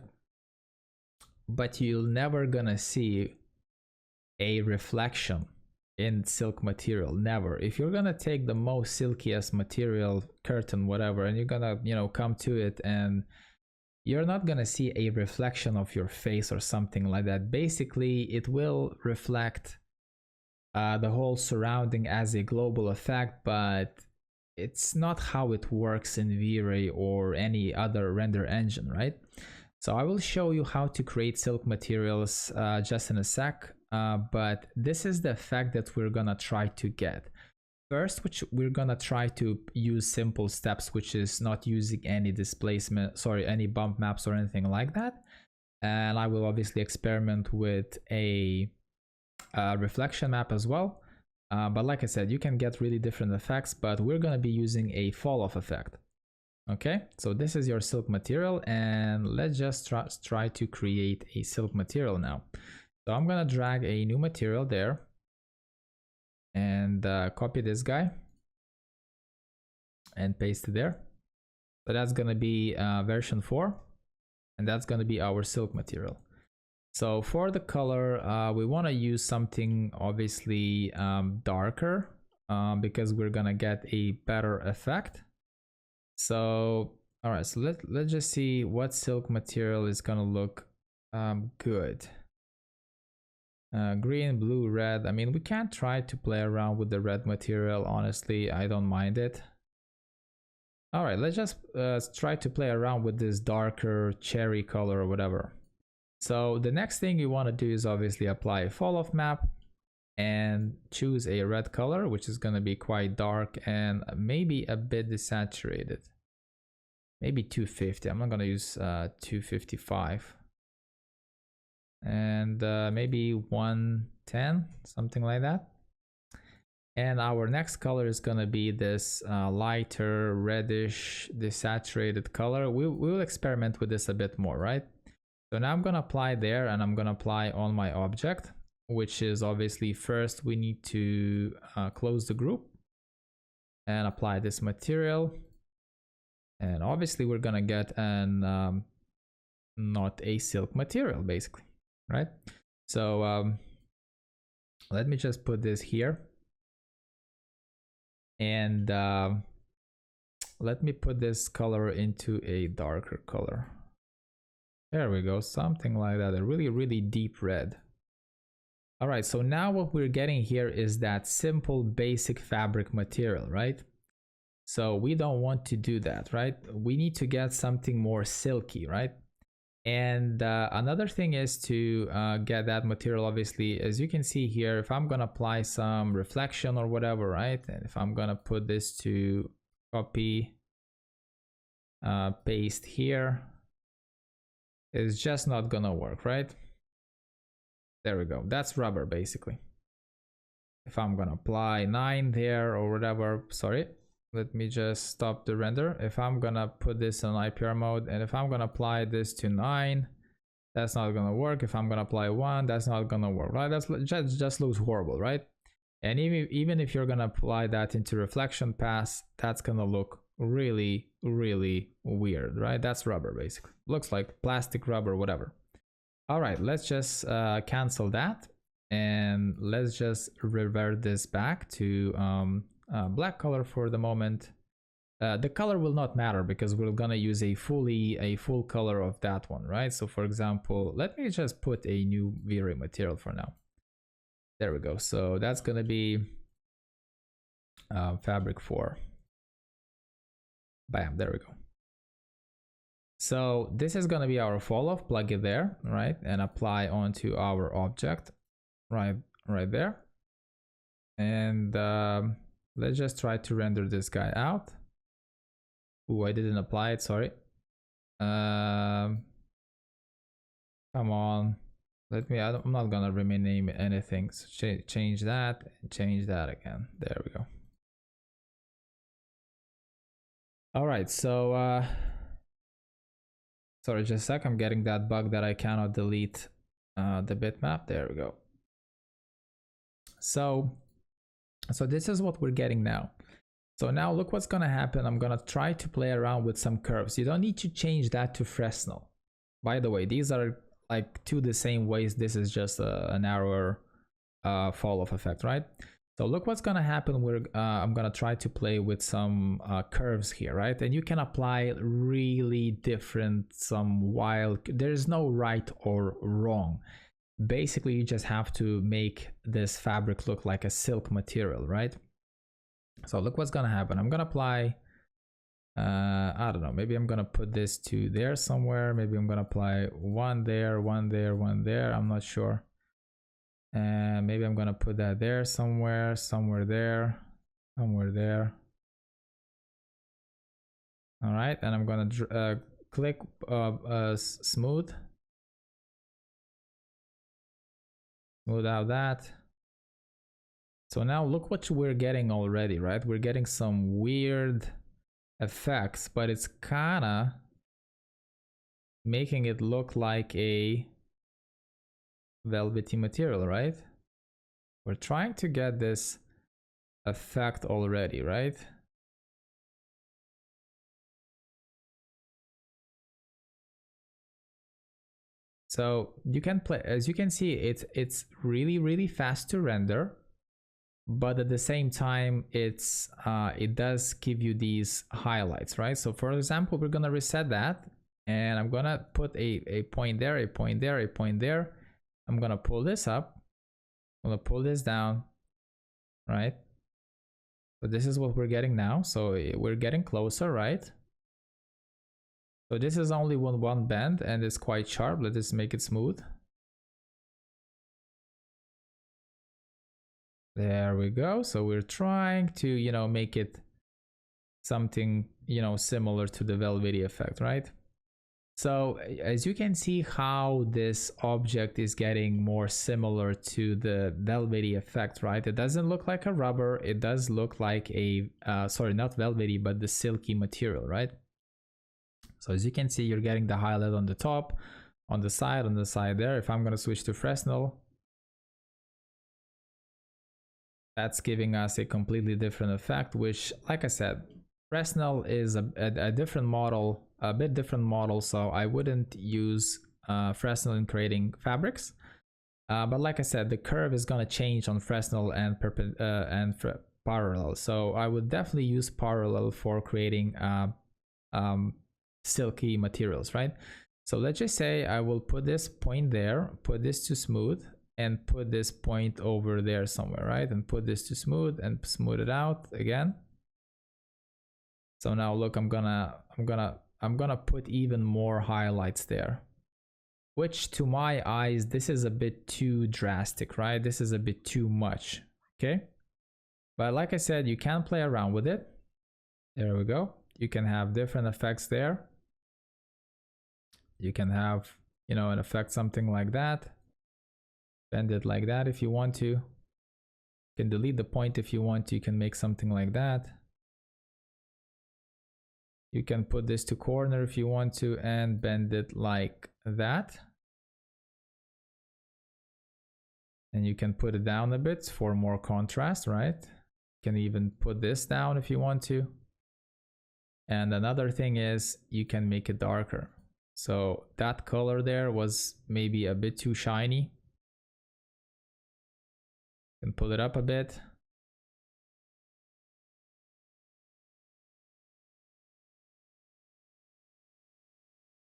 But you're never gonna see a reflection in silk material, never. If you're gonna take the most silkiest material, curtain, whatever, and you're gonna, you know, come to it, and you're not gonna see a reflection of your face or something like that. Basically, it will reflect the whole surrounding as a global effect, but it's not how it works in Vray or any other render engine, right? So I will show you how to create silk materials just in a sec, but this is the effect that we're gonna try to get. First, which we're gonna try to use simple steps, which is not using any displacement, sorry, any bump maps or anything like that. And I will obviously experiment with a reflection map as well. But like I said, you can get really different effects, but we're gonna be using a fall off effect. Okay, so this is your silk material, and let's just try to create a silk material now. So I'm gonna drag a new material there and copy this guy and paste it there. So that's gonna be version 4, and that's gonna be our silk material. So for the color, we want to use something obviously darker because we're gonna get a better effect. So all right, so let's just see what silk material is gonna look good. Green, blue, red. I mean, we can try to play around with the red material. Honestly, I don't mind it. All right, let's just try to play around with this darker cherry color or whatever. So the next thing you want to do is obviously apply a fall off map and choose a red color, which is going to be quite dark and maybe a bit desaturated. Maybe 250. I'm not going to use 255. And maybe 110, something like that. And our next color is going to be this lighter reddish desaturated color. We will experiment with this a bit more, right? So now I'm going to apply there, and I'm going to apply on my object, which is obviously first we need to close the group and apply this material. And obviously we're going to get an not a silk material basically, right? So let me just put this here. And let me put this color into a darker color. There we go, something like that, a really, really deep red. All right, so now what we're getting here is that simple basic fabric material, right? So we don't want to do that, right? We need to get something more silky, right? And another thing is to get that material, obviously, as you can see here, if I'm gonna apply some reflection or whatever, right? And if I'm gonna put this to copy, paste here, it's just not gonna work, right? There we go, that's rubber basically. If I'm gonna apply 9 there or whatever, sorry, let me just stop the render. If I'm gonna put this on IPR mode, and if I'm gonna apply this to 9, that's not gonna work. If I'm gonna apply 1, that's not gonna work, right? That's just looks horrible, right? And even if you're gonna apply that into reflection pass, that's gonna look really, really weird, right? That's rubber basically. Looks like plastic, rubber, whatever. All right, let's just cancel that, and let's just revert this back to black color for the moment. The color will not matter because we're gonna use a full color of that one, right? So for example, let me just put a new Vray material for now. There we go. So that's gonna be fabric 4. Bam, there we go. So this is gonna be our fall off, plug it there, right? And apply onto our object, right there. And let's just try to render this guy out. Ooh, I didn't apply it, sorry. Come on. I'm not gonna rename anything. So change that and change that again. There we go. All right, so sorry, just a sec. I'm getting that bug that I cannot delete the bitmap. There we go. So this is what we're getting now. So now look what's gonna happen. I'm gonna try to play around with some curves. You don't need to change that to Fresnel. By the way, these are like two the same ways. This is just a narrower fall off effect, right? So look what's gonna happen. I'm gonna try to play with some curves here, right? And you can apply really different, some wild. There's no right or wrong. Basically, you just have to make this fabric look like a silk material, right? So look what's gonna happen. I'm gonna apply, I don't know, maybe I'm gonna put this to there somewhere. Maybe I'm gonna apply one there, one there, one there. I'm not sure. And maybe I'm gonna put that there somewhere, somewhere there, somewhere there. All right, and I'm gonna click smooth out that. So now look what we're getting already, right? We're getting some weird effects, but it's kinda making it look like a velvety material, right? We're trying to get this effect already, right? So you can play, as you can see, it's really, really fast to render, but at the same time, it does give you these highlights, right? So for example, we're gonna reset that, and I'm gonna put a point there, a point there, a point there. I'm gonna pull this up. I'm gonna pull this down, right? So this is what we're getting now. So we're getting closer, right? So this is only one bend, and it's quite sharp. Let's just make it smooth. There we go. So we're trying to, you know, make it something, you know, similar to the velvety effect, right? So as you can see how this object is getting more similar to the velvety effect, right? It doesn't look like a rubber. It does look like a, sorry, not velvety, but the silky material, right? So as you can see, you're getting the highlight on the top, on the side there. If I'm going to switch to Fresnel, that's giving us a completely different effect, which, like I said, Fresnel is a different model, a bit different model, so I wouldn't use Fresnel in creating fabrics. But like I said, the curve is going to change on Fresnel and parallel. So I would definitely use parallel for creating silky materials, right? So let's just say I will put this point there, put this to smooth, and put this point over there somewhere, right? And put this to smooth and smooth it out again. So now look, I'm gonna put even more highlights there, which to my eyes, this is a bit too drastic, right? This is a bit too much, okay? But like I said, you can play around with it. There we go. You can have different effects there. You can have, you know, an effect something like that. Bend it like that if you want to. You can delete the point if you want to. You can make something like that. You can put this to corner if you want to and bend it like that. And you can put it down a bit for more contrast, right? You can even put this down if you want to. And another thing is you can make it darker. So that color there was maybe a bit too shiny. You can pull it up a bit.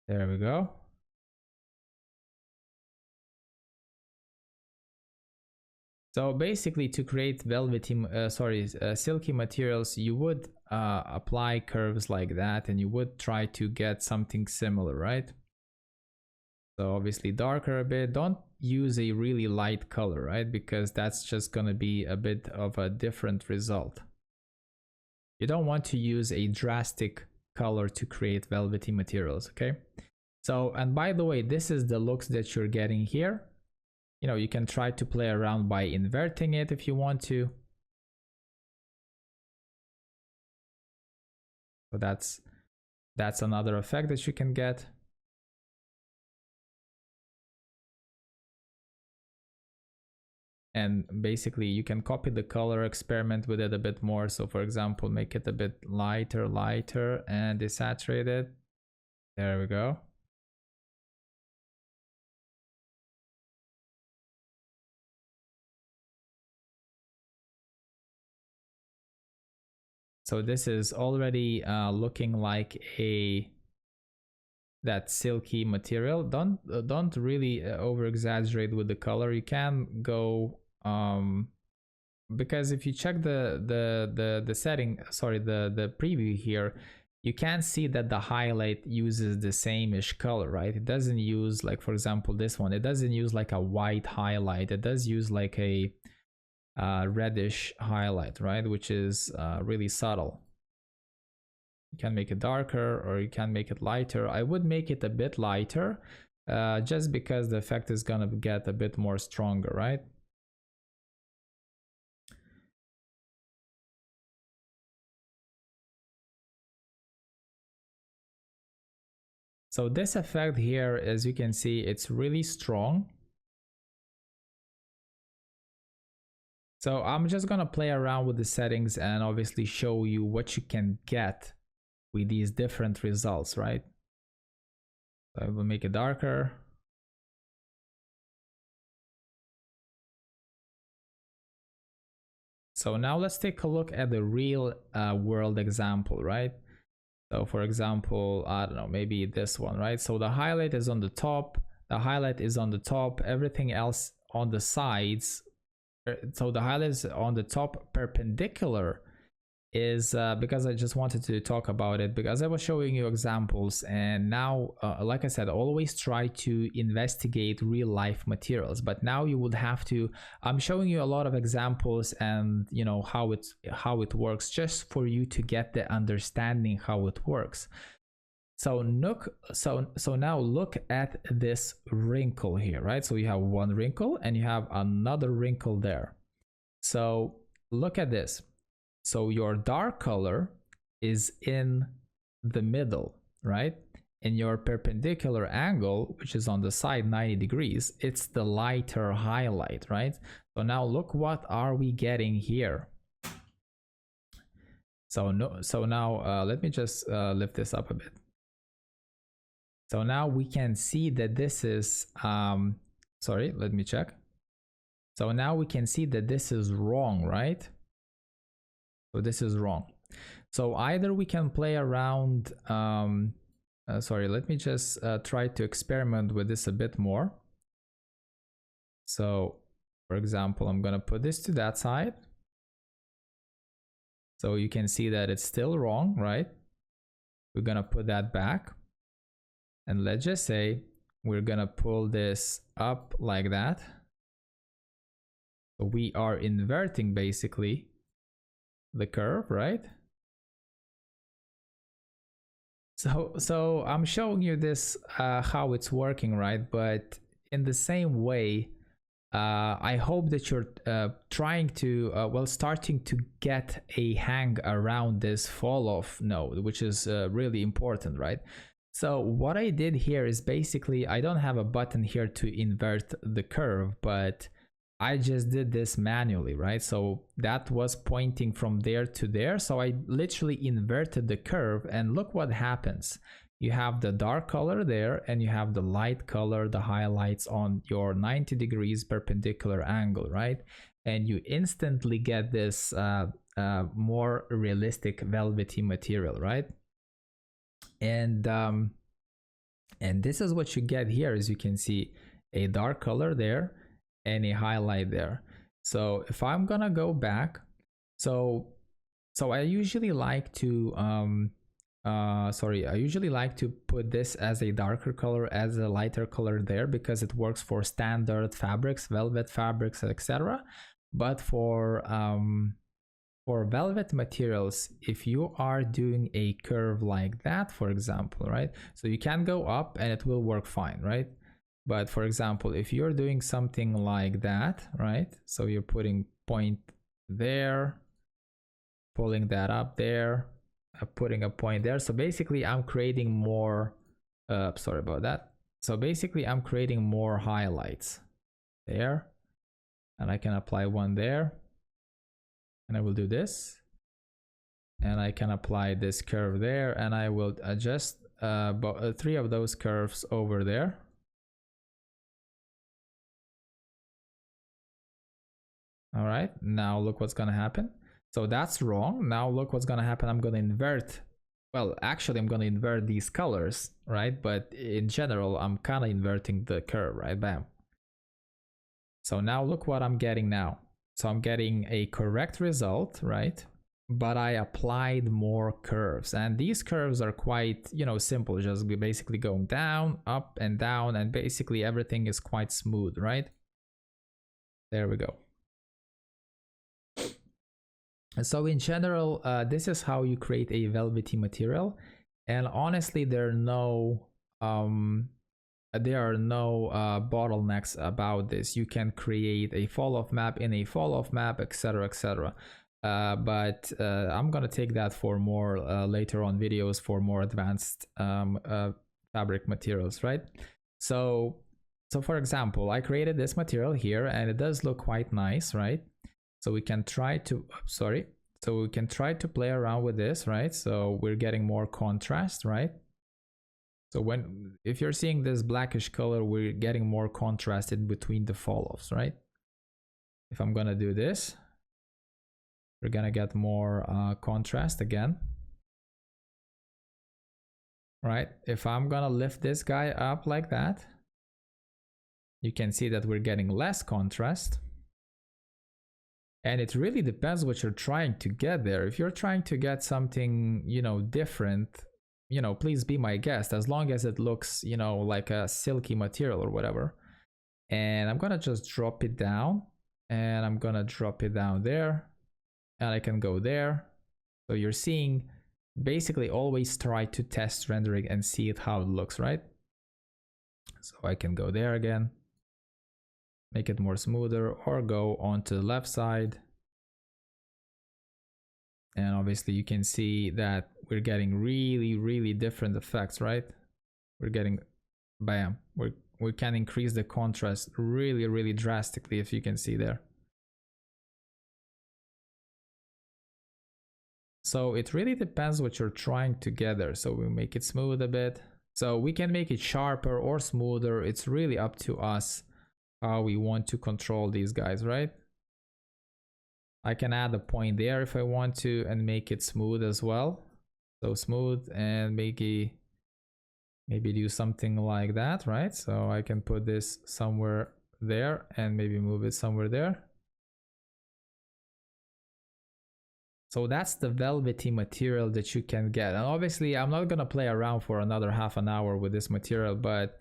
There we go. So basically, to create silky materials, you would apply curves like that, and you would try to get something similar, right? So obviously darker a bit. Don't use a really light color, right? Because that's just gonna be a bit of a different result. You don't want to use a drastic color to create velvety materials, okay? So, and by the way, this is the looks that you're getting here. You know, you can try to play around by inverting it if you want to. So that's another effect that you can get. And basically you can copy the color, experiment with it a bit more. So for example, make it a bit lighter and desaturate it. There we go. So this is already looking like that silky material. Don't really over exaggerate with the color. You can go because if you check the setting, sorry, the preview here, you can see that the highlight uses the same-ish color, right? It doesn't use, like for example this one, it doesn't use like a white highlight. It does use like a reddish highlight, right? Which is really subtle. You can make it darker or you can make it lighter. I would make it a bit lighter just because the effect is gonna get a bit more stronger, right? So this effect here, as you can see, it's really strong. So I'm just gonna play around with the settings and obviously show you what you can get with these different results, right? So I will make it darker. So now let's take a look at the real world example, right? So for example, I don't know, maybe this one, right? So the highlight is on the top, everything else on the sides. So the highlight is on the top perpendicular is because I just wanted to talk about it because I was showing you examples, and now like I said, always try to investigate real life materials, but now you would have to, I'm showing you a lot of examples and you know how it works, just for you to get the understanding how it works. So now look at this wrinkle here, right? So you have one wrinkle and you have another wrinkle there. So look at this. So your dark color is in the middle, right? And your perpendicular angle, which is on the side 90 degrees, it's the lighter highlight, right? So now look, what are we getting here? So now let me just lift this up a bit. So now we can see that this is, sorry, let me check. So now we can see that this is wrong, right? So this is wrong. So either we can play around sorry, let me just try to experiment with this a bit more. So for example, I'm gonna put this to that side. So you can see that it's still wrong, right? We're gonna put that back. And let's just say we're gonna pull this up like that. So we are inverting basically the curve, right? So I'm showing you this how it's working, right? But in the same way, I hope that you're trying to starting to get a hang around this fall off node, which is really important, right? So what I did here is basically I don't have a button here to invert the curve, but I just did this manually, right? So that was pointing from there to there. So I literally inverted the curve, and look what happens. You have the dark color there, and you have the light color, the highlights on your 90 degrees perpendicular angle, right? And you instantly get this more realistic velvety material, right? And this is what you get here. As you can see, a dark color there and a highlight there. So if I'm gonna go back, so I usually like to I usually like to put this as a darker color, as a lighter color there, because it works for standard fabrics, velvet fabrics, etc. But for velvet materials, if you are doing a curve like that, for example, right? So you can go up and it will work fine, right? But for example, if you're doing something like that, right? So you're putting point there, pulling that up there, putting a point there. So basically I'm creating more, sorry about that. So basically I'm creating more highlights there, and I can apply one there, and I will do this, and I can apply this curve there, and I will adjust 3 of those curves over there. All right, now look what's gonna happen. So that's wrong. Now look what's gonna happen. I'm gonna invert, well, actually I'm gonna invert these colors, right? But in general, I'm kind of inverting the curve, right? Bam. So now look what I'm getting now. So I'm getting a correct result, right? But I applied more curves, and these curves are quite, you know, simple, just basically going down, up and down, and basically everything is quite smooth, right? There we go. So in general, this is how you create a velvety material, and honestly there are no bottlenecks about this. You can create a fall off map in a fall off map, etc, etc. But I'm gonna take that for more later on videos for more advanced fabric materials, right? So for example, I created this material here and it does look quite nice, right? So we can try to, so we can try to play around with this, right? So we're getting more contrast, right? So if you're seeing this blackish color, we're getting more contrasted between the fall offs, right? If I'm gonna do this, we're gonna get more contrast again, right? If I'm gonna lift this guy up like that, you can see that we're getting less contrast. And it really depends what you're trying to get there. If you're trying to get something, you know, different, you know, please be my guest, as long as it looks, you know, like a silky material or whatever. And I'm gonna just drop it down, and I'm gonna drop it down there, and I can go there. So you're seeing, basically always try to test rendering and see it how it looks, right? So I can go there again, make it more smoother, or go onto the left side. And obviously you can see that we're getting really different effects, right? We're getting, bam, we can increase the contrast really drastically, if you can see there. So it really depends what you're trying to get there. So we make it smooth a bit. So we can make it sharper or smoother. It's really up to us how we want to control these guys, right? I can add a point there if I want to and make it smooth as well. So smooth and make it maybe do something like that, right? So I can put this somewhere there and maybe move it somewhere there. So that's the velvety material that you can get. And obviously I'm not gonna play around for another half an hour with this material, but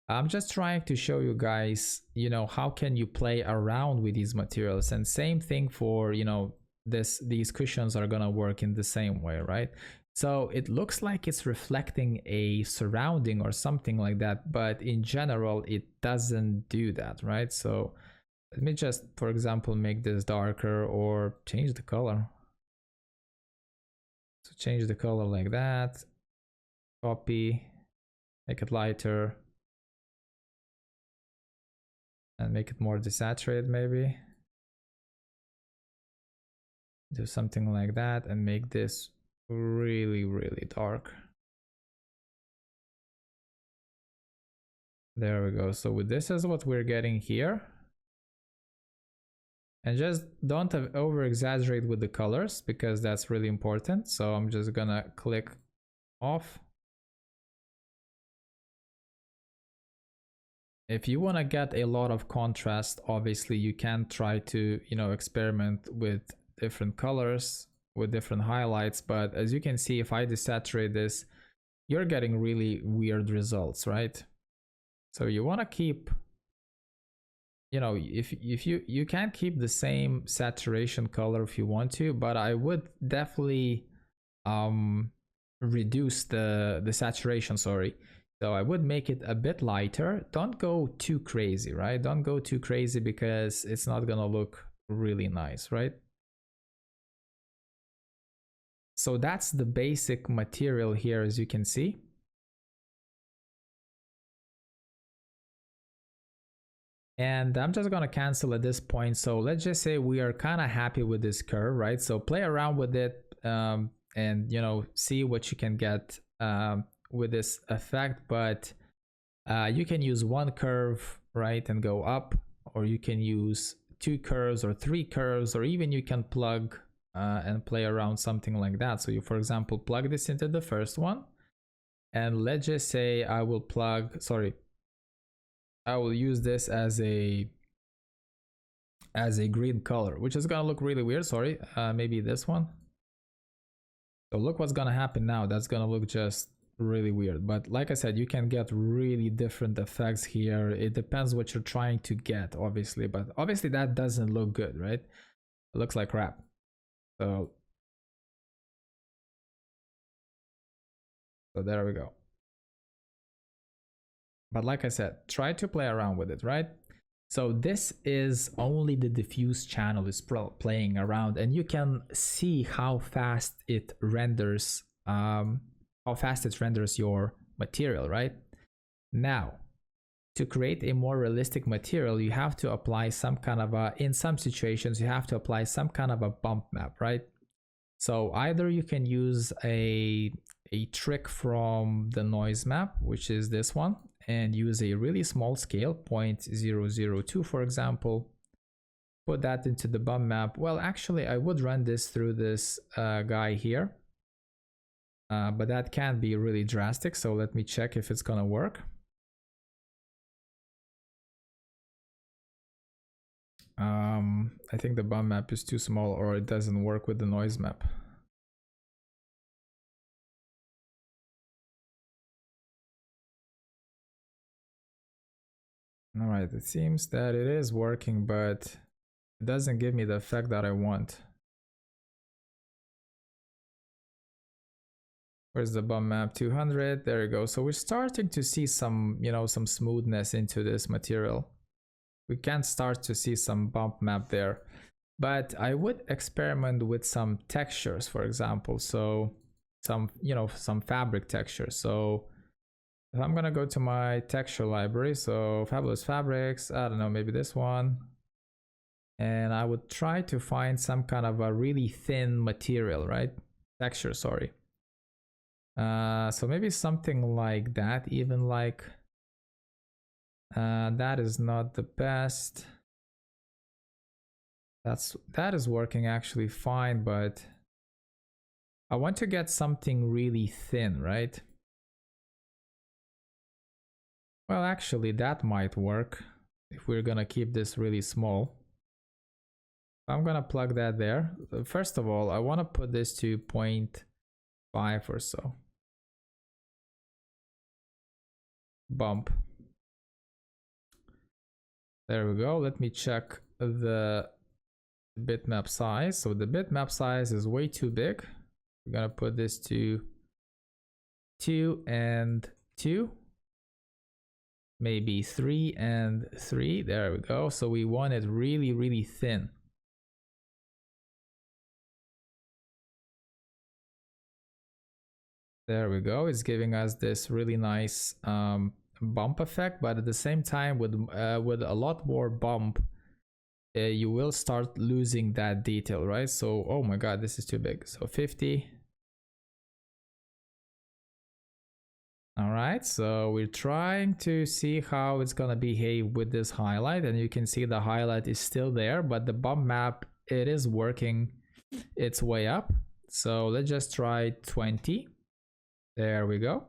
I'm just trying to show you guys, you know, how can you play around with these materials. And same thing for, you know, these cushions are gonna work in the same way, right? So it looks like it's reflecting a surrounding or something like that, but in general it doesn't do that, right? So let me just, for example, make this darker or change the color. So change the color like that, copy, make it lighter, and make it more desaturated maybe. Do something like that and make this really, really dark. There we go. So with this is what we're getting here. And just don't over exaggerate with the colors because that's really important. So I'm just gonna click off. If you want to get a lot of contrast, obviously you can try to, you know, experiment with different colors, with different highlights. But as you can see, if I desaturate this, you're getting really weird results, right? So you want to keep, you know, if you can keep the same saturation color if you want to, but I would definitely reduce the saturation, sorry. So I would make it a bit lighter. Don't go too crazy, right? Don't go too crazy because it's not gonna look really nice, right? So that's the basic material here, as you can see. And I'm just gonna cancel at this point. So let's just say we are kind of happy with this curve, right? So play around with it and, you know, see what you can get with this effect. But you can use one curve, right, and go up, or you can use two curves or three curves, or even you can plug and play around something like that. So you, for example, plug this into the first one, and let's just say I will use this as a green color, which is gonna look really weird. Sorry, maybe this one. So look what's gonna happen now. That's gonna look just really weird. But like I said, you can get really different effects here. It depends what you're trying to get, obviously. But obviously that doesn't look good, right? It looks like crap. So there we go. But like I said, try to play around with it, right? So this is only the diffuse channel is playing around, and you can see how fast it renders your material, right? Now, to create a more realistic material, you have to apply some kind of in some situations, you have to apply some kind of a bump map, right? So either you can use a trick from the noise map, which is this one, and use a really small scale, 0.002 for example, put that into the bump map. Well, actually I would run this through this guy here, but that can be really drastic, so let me check if it's gonna work. I think the bump map is too small, or it doesn't work with the noise map. All right, it seems that it is working, but it doesn't give me the effect that I want. Where's the bump map? 200, there you go. So we're starting to see some, you know, some smoothness into this material. We can start to see some bump map there, but I would experiment with some textures, for example. So some, you know, some fabric texture. So if I'm gonna go to my texture library, so Fabulous Fabrics, I don't know, maybe this one, and I would try to find some kind of a really thin material, right? Texture, sorry. So maybe something like that, even like that is not the best. That is working actually fine, but I want to get something really thin, right? Well, actually, that might work if we're gonna keep this really small. I'm gonna plug that there. First of all, I want to put this to 0.5 or so. Bump. There we go. Let me check the bitmap size. So the bitmap size is way too big. We're gonna put this to 2 and 2. Maybe 3 and 3. There we go. So we want it really, really thin. There we go. It's giving us this really nice bump effect, but at the same time, with a lot more bump, you will start losing that detail, right? So, oh my god, this is too big. So 50. All right, so we're trying to see how it's gonna behave with this highlight, and you can see the highlight is still there, but the bump map, it is working its way up. So let's just try 20. There we go.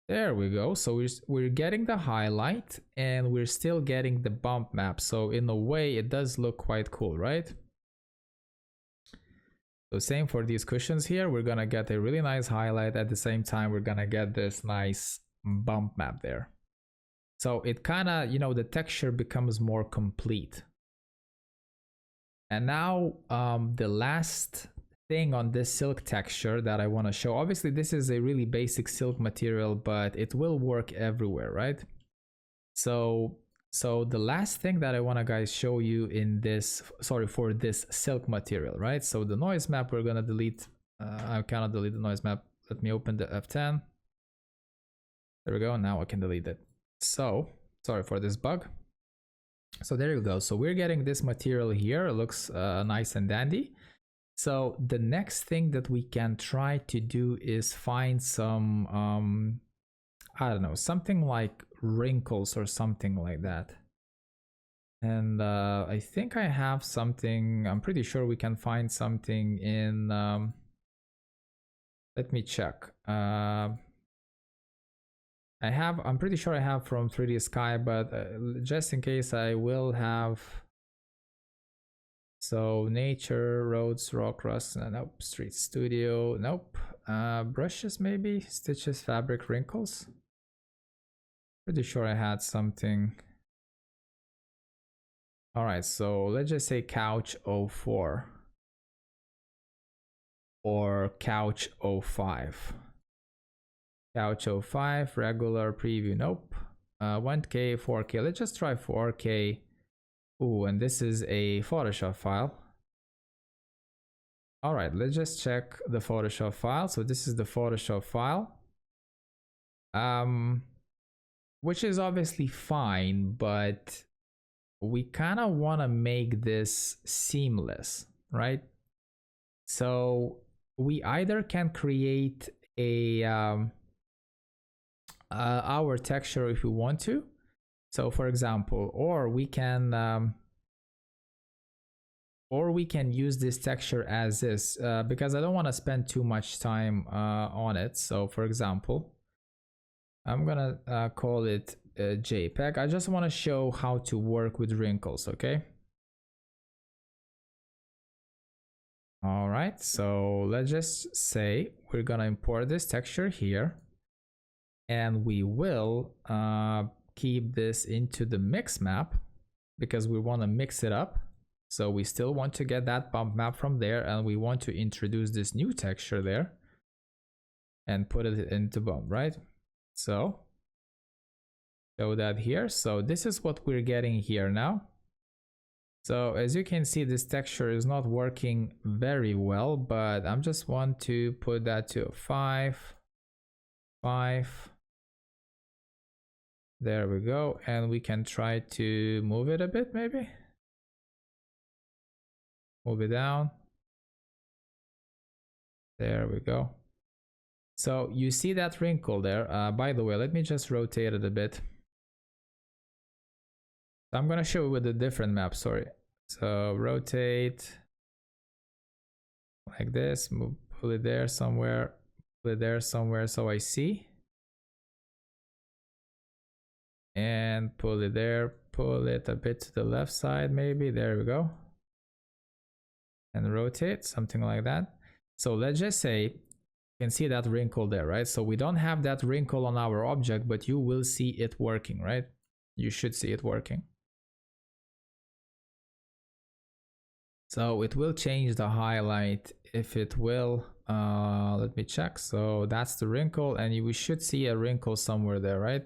There we go. So we're getting the highlight and we're still getting the bump map. So in a way, it does look quite cool, right? So same for these cushions here. We're gonna get a really nice highlight. At the same time, we're gonna get this nice bump map there. So it kind of, you know, the texture becomes more complete. And now the last thing on this silk texture that I want to show. Obviously, this is a really basic silk material, but it will work everywhere, right? So the last thing that I want to guys show you in this, sorry, for this silk material, right? So the noise map, we're gonna delete. I cannot delete the noise map. Let me open the F10. There we go. Now I can delete it. So sorry for this bug. So there you go. So we're getting this material here. It looks nice and dandy. So the next thing that we can try to do is find some, I don't know, something like wrinkles or something like that. And I think I have something, I'm pretty sure we can find something in, let me check. I'm pretty sure I have from 3D Sky, but just in case I will have. So nature, roads, rock, rust, nope. Street studio, nope. Brushes maybe, stitches, fabric, wrinkles. Pretty sure I had something. All right, so let's just say couch 04 or couch 05. Couch 05, regular preview, nope. 1K, 4K, let's just try 4K. Ooh, and this is a Photoshop file. All right, let's just check the Photoshop file. So this is the Photoshop file, which is obviously fine, but we kind of want to make this seamless, right? So we either can create a our texture if we want to. So for example, or we can use this texture as is, because I don't want to spend too much time on it. So for example, I'm gonna call it JPEG. I just want to show how to work with wrinkles, okay? All right, so let's just say we're gonna import this texture here, and we will keep this into the mix map because we want to mix it up. So we still want to get that bump map from there, and we want to introduce this new texture there and put it into bump, right? So show that here. So this is what we're getting here now. So as you can see, this texture is not working very well, but I'm just want to put that to 5. There we go, and we can try to move it a bit, maybe move it down. There we go. So you see that wrinkle there. By the way, let me just rotate it a bit. I'm gonna show you with a different map, sorry. So rotate like this, move, pull it there somewhere, pull it there somewhere, so I see. and pull it there, pull it a bit to the left side maybe, there we go, and rotate, something like that. So let's just say you can see that wrinkle there, right? So we don't have that wrinkle on our object, but you will see it working, right? You should see it working. So it will change the highlight if it will. Let me check. So that's the wrinkle, and we should see a wrinkle somewhere there, right?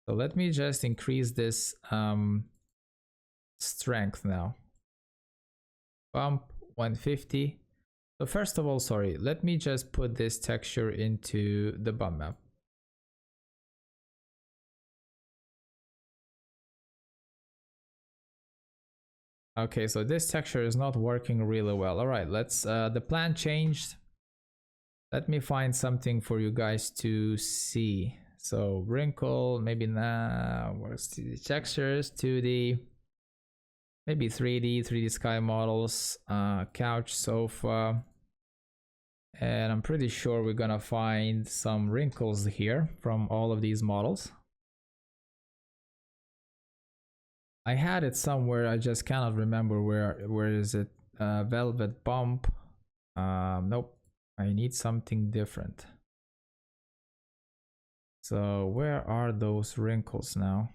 So let me just increase this strength now. Bump 150. So first of all, sorry, let me just put this texture into the bump map. Okay, so this texture is not working really well. All right, let's, the plan changed. Let me find something for you guys to see. So wrinkle, maybe now, where's the textures, 2D, maybe 3D sky models, couch, sofa. And I'm pretty sure we're gonna find some wrinkles here from all of these models. I had it somewhere, I just cannot remember where is it. Velvet bump. Nope, I need something different. So where are those wrinkles now?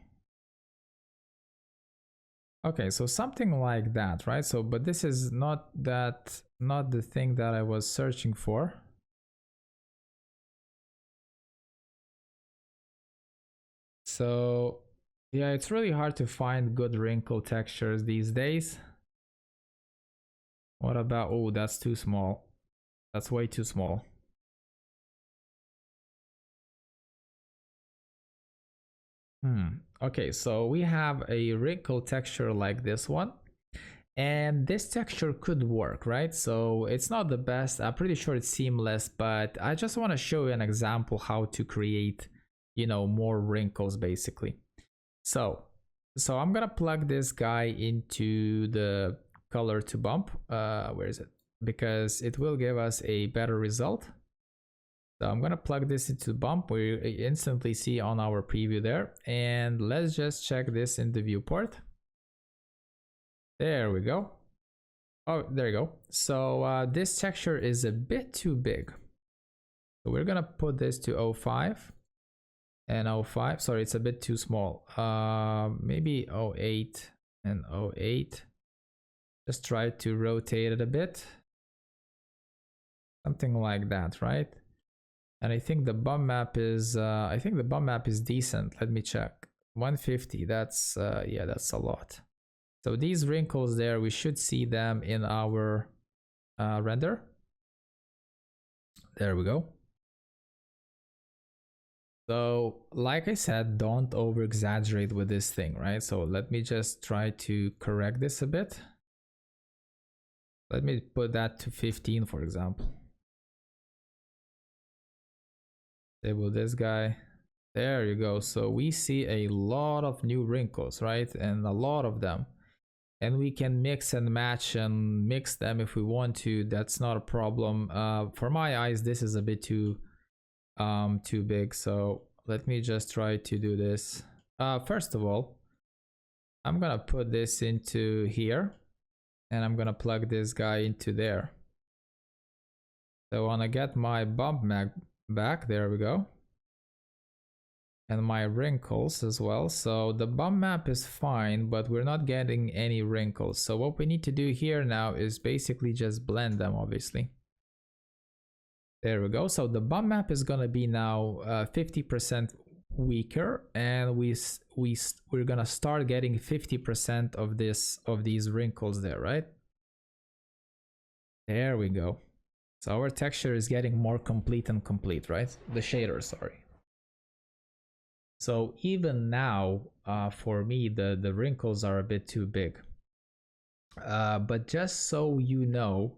Okay, so something like that, right? So but this is not the thing that I was searching for. So yeah, it's really hard to find good wrinkle textures these days. What about, oh, that's too small. That's way too small. Okay, so we have a wrinkle texture like this one, and this texture could work, right? So it's not the best, I'm pretty sure it's seamless, but I just want to show you an example how to create, you know, more wrinkles basically. So I'm gonna plug this guy into the color to bump. Where is it? Because it will give us a better result. So I'm gonna plug this into bump. We instantly see on our preview there, and let's just check this in the viewport. There we go. Oh, there you go. So this texture is a bit too big. So we're gonna put this to 05 and 05. Sorry, it's a bit too small. Maybe 08 and 08. Just try to rotate it a bit. Something like that, right? And I think the bump map is decent. Let me check. 150. That's yeah, that's a lot. So these wrinkles there, we should see them in our render. There we go. So like I said, don't over exaggerate with this thing, right? So let me just try to correct this a bit. Let me put that to 15, for example. Disable this guy. There you go. So we see a lot of new wrinkles, right? And a lot of them. And we can mix and match and mix them if we want to. That's not a problem. For my eyes, this is a bit too big. So let me just try to do this. First of all, I'm gonna put this into here, and I'm gonna plug this guy into there. So I wanna get my bump map back. There we go. And my wrinkles as well. So the bump map is fine, but we're not getting any wrinkles. So what we need to do here now is basically just blend them, obviously. There we go. So the bump map is gonna be now 50% weaker, and we're gonna start getting 50% of these wrinkles there, right? There we go. So our texture is getting more complete and complete, right? The shader, sorry. So even now, for me, the wrinkles are a bit too big. But just so you know,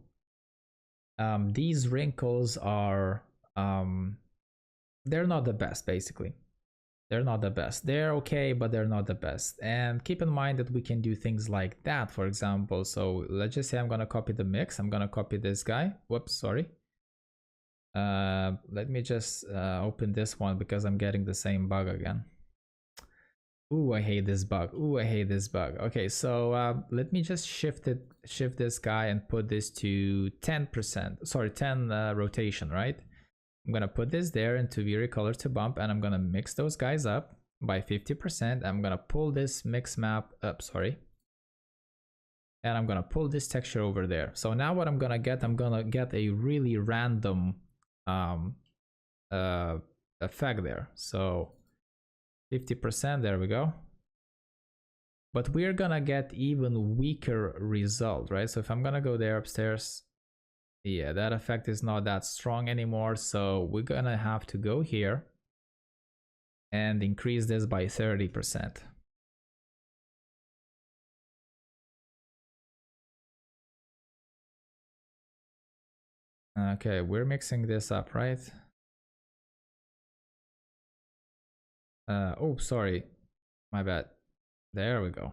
these wrinkles are, they're not the best, basically. They're not the best. They're okay, but they're not the best. And keep in mind that we can do things like that, for example. So let's just say I'm gonna copy the mix. I'm gonna copy this guy. Whoops, sorry. Let me just open this one because I'm getting the same bug again. Ooh, I hate this bug. Ooh, I hate this bug. Okay, so let me just shift this guy and put this to 10%. Sorry, 10 rotation, right? I'm gonna put this there into Vray color to bump, and I'm gonna mix those guys up by 50%. I'm gonna pull this mix map up, sorry. And I'm gonna pull this texture over there. So now what I'm gonna get a really random effect there. So 50%, there we go. But we're gonna get even weaker result, right? So if I'm gonna go there upstairs, yeah, that effect is not that strong anymore. So we're gonna have to go here and increase this by 30%. Okay, we're mixing this up, right? Oh, sorry, my bad. There we go.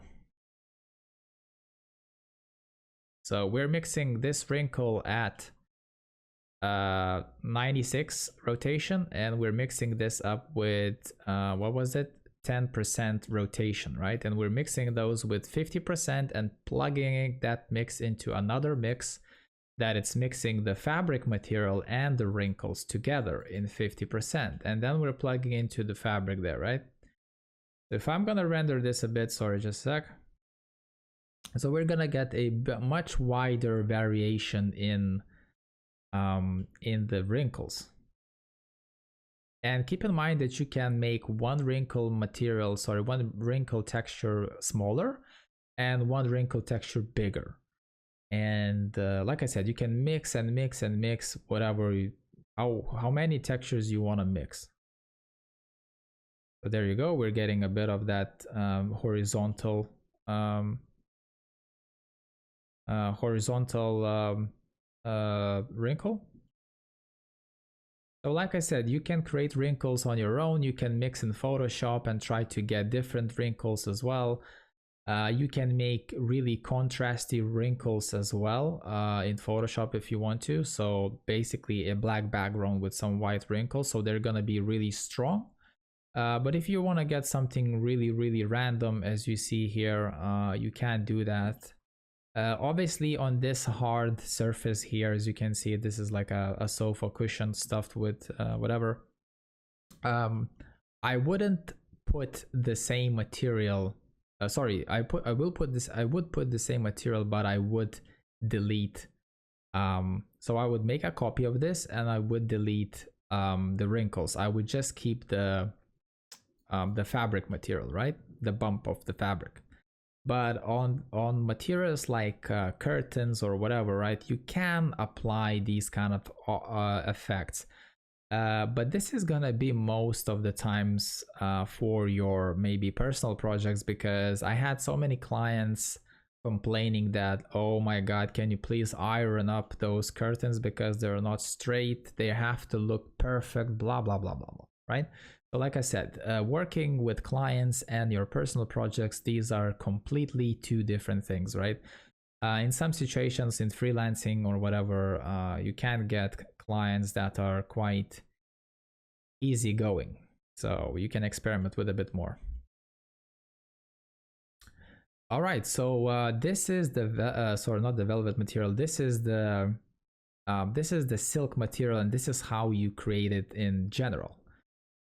So we're mixing this wrinkle at 96 rotation, and we're mixing this up with what was it, 10% rotation, right? And we're mixing those with 50% and plugging that mix into another mix that it's mixing the fabric material and the wrinkles together in 50%, and then we're plugging into the fabric there, right? So if I'm gonna render this a bit, sorry, just a sec. So we're gonna get a much wider variation in the wrinkles. And keep in mind that you can make one wrinkle texture smaller and one wrinkle texture bigger. And like I said, you can mix and mix and mix whatever how many textures you want to mix. So there you go, we're getting a bit of that horizontal wrinkle. So like I said, you can create wrinkles on your own. You can mix in Photoshop and try to get different wrinkles as well. You can make really contrasty wrinkles as well in Photoshop if you want to. So basically a black background with some white wrinkles, so they're gonna be really strong. But if you want to get something really random, as you see here, you can do that. Obviously on this hard surface here, as you can see, this is like a sofa cushion stuffed with whatever. I wouldn't put the same material. Sorry, I would put the same material, but I would delete. So I would make a copy of this and I would delete the wrinkles. I would just keep the fabric material, right? The bump of the fabric. But on materials like curtains or whatever, right, you can apply these kind of effects. But this is gonna be most of the times for your maybe personal projects, because I had so many clients complaining that, oh my god, can you please iron up those curtains because they're not straight, they have to look perfect, blah blah blah blah blah, right? So like I said, working with clients and your personal projects, these are completely two different things, right? In some situations in freelancing or whatever, you can get clients that are quite easygoing, so you can experiment with a bit more. All right, so this is the sorry, not the velvet material. This is the silk material, and this is how you create it in general.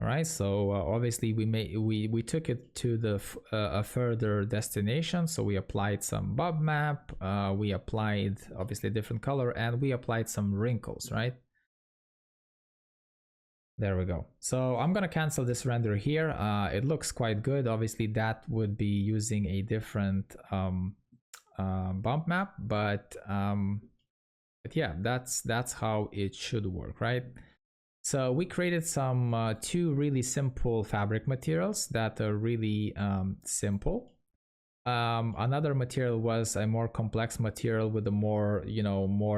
All right, so obviously we took it to a further destination. So we applied some bob map, we applied obviously different color, and we applied some wrinkles, right? There we go. So I'm gonna cancel this render here. It looks quite good. Obviously that would be using a different bump map, but yeah, that's how it should work, right? So we created some two really simple fabric materials that are really simple. Another material was a more complex material with the more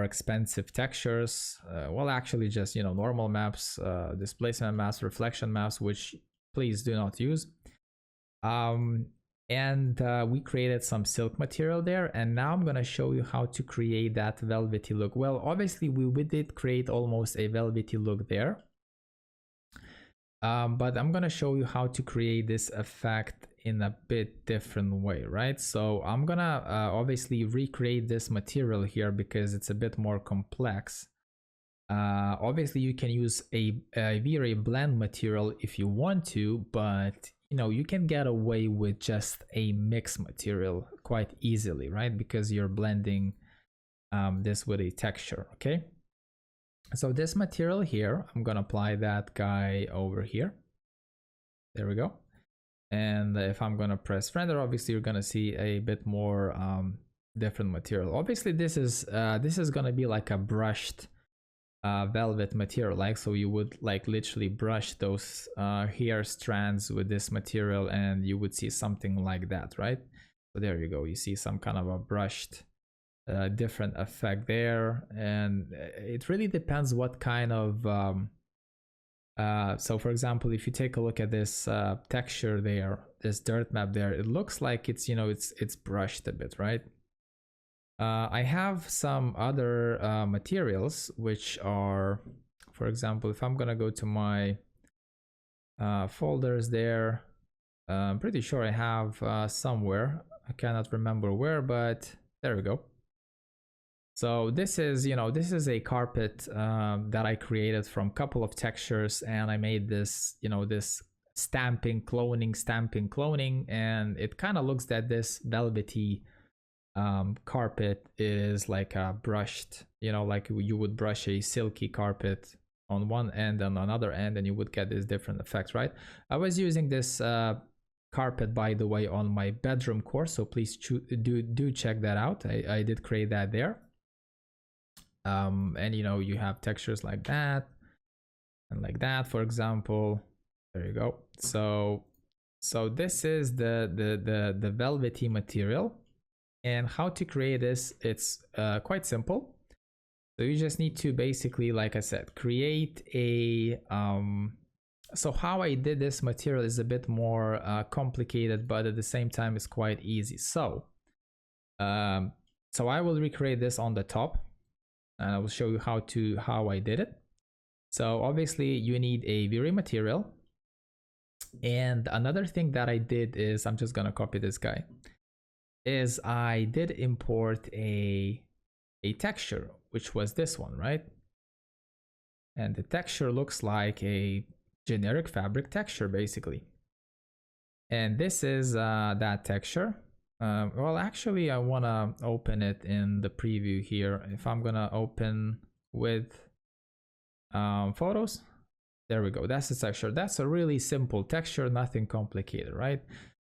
expensive textures. Well, actually just normal maps, displacement maps, reflection maps, which please do not use. And we created some silk material there, and now I'm gonna show you how to create that velvety look. Well, obviously we did create almost a velvety look there, but I'm gonna show you how to create this effect in a bit different way, right? So I'm gonna obviously recreate this material here because it's a bit more complex. Obviously you can use a V-Ray blend material if you want to, but you know, you can get away with just a mix material quite easily, right? Because you're blending this with a texture. Okay, so this material here, I'm gonna apply that guy over here. There we go. And if I'm gonna press render, obviously you're gonna see a bit more different material. Obviously this is gonna be like a brushed velvet material, like, so you would like literally brush those hair strands with this material and you would see something like that, right? So there you go, you see some kind of a brushed different effect there. And it really depends what kind of so for example, if you take a look at this texture there, this dirt map there, it looks like it's, you know, it's brushed a bit, right? I have some other materials which are, for example, if I'm gonna go to my folders there, I'm pretty sure I have somewhere, I cannot remember where, but there we go. So this is, you know, this is a carpet that I created from a couple of textures, and I made this, you know, this stamping, cloning, and it kind of looks that this velvety carpet is like a brushed, you know, like you would brush a silky carpet on one end and on another end, and you would get this different effects, right? I was using this carpet, by the way, on my bedroom course, so please do check that out. I did create that there. And you know, you have textures like that and like that, for example. There you go. So this is the velvety material. And how to create this, it's quite simple. So you just need to basically, like I said, create a so how I did this material is a bit more complicated, but at the same time it's quite easy. So I will recreate this on the top, and I will show you how I did it. So obviously you need a V-Ray material, and another thing that I did is, I'm just gonna copy this guy, is I did import a texture, which was this one, right? And the texture looks like a generic fabric texture, basically. And this is that texture. Well, actually, I want to open it in the preview here. If I'm gonna open with photos, there we go. That's the texture. That's a really simple texture, nothing complicated, right?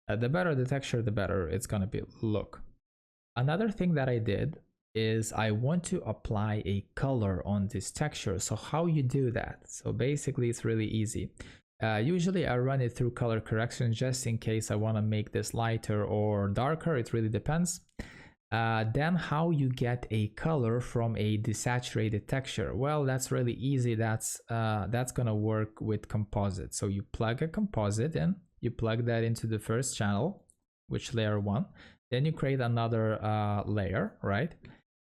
The better the texture, the better it's gonna be look. Another thing that I did is I want to apply a color on this texture. So how you do that? So basically it's really easy. Usually I run it through color correction just in case I want to make this lighter or darker. It really depends. Then how you get a color from a desaturated texture? Well, that's really easy. That's gonna work with composite. So you plug a composite in. You plug that into the first channel, which layer 1. Then you create another layer, right?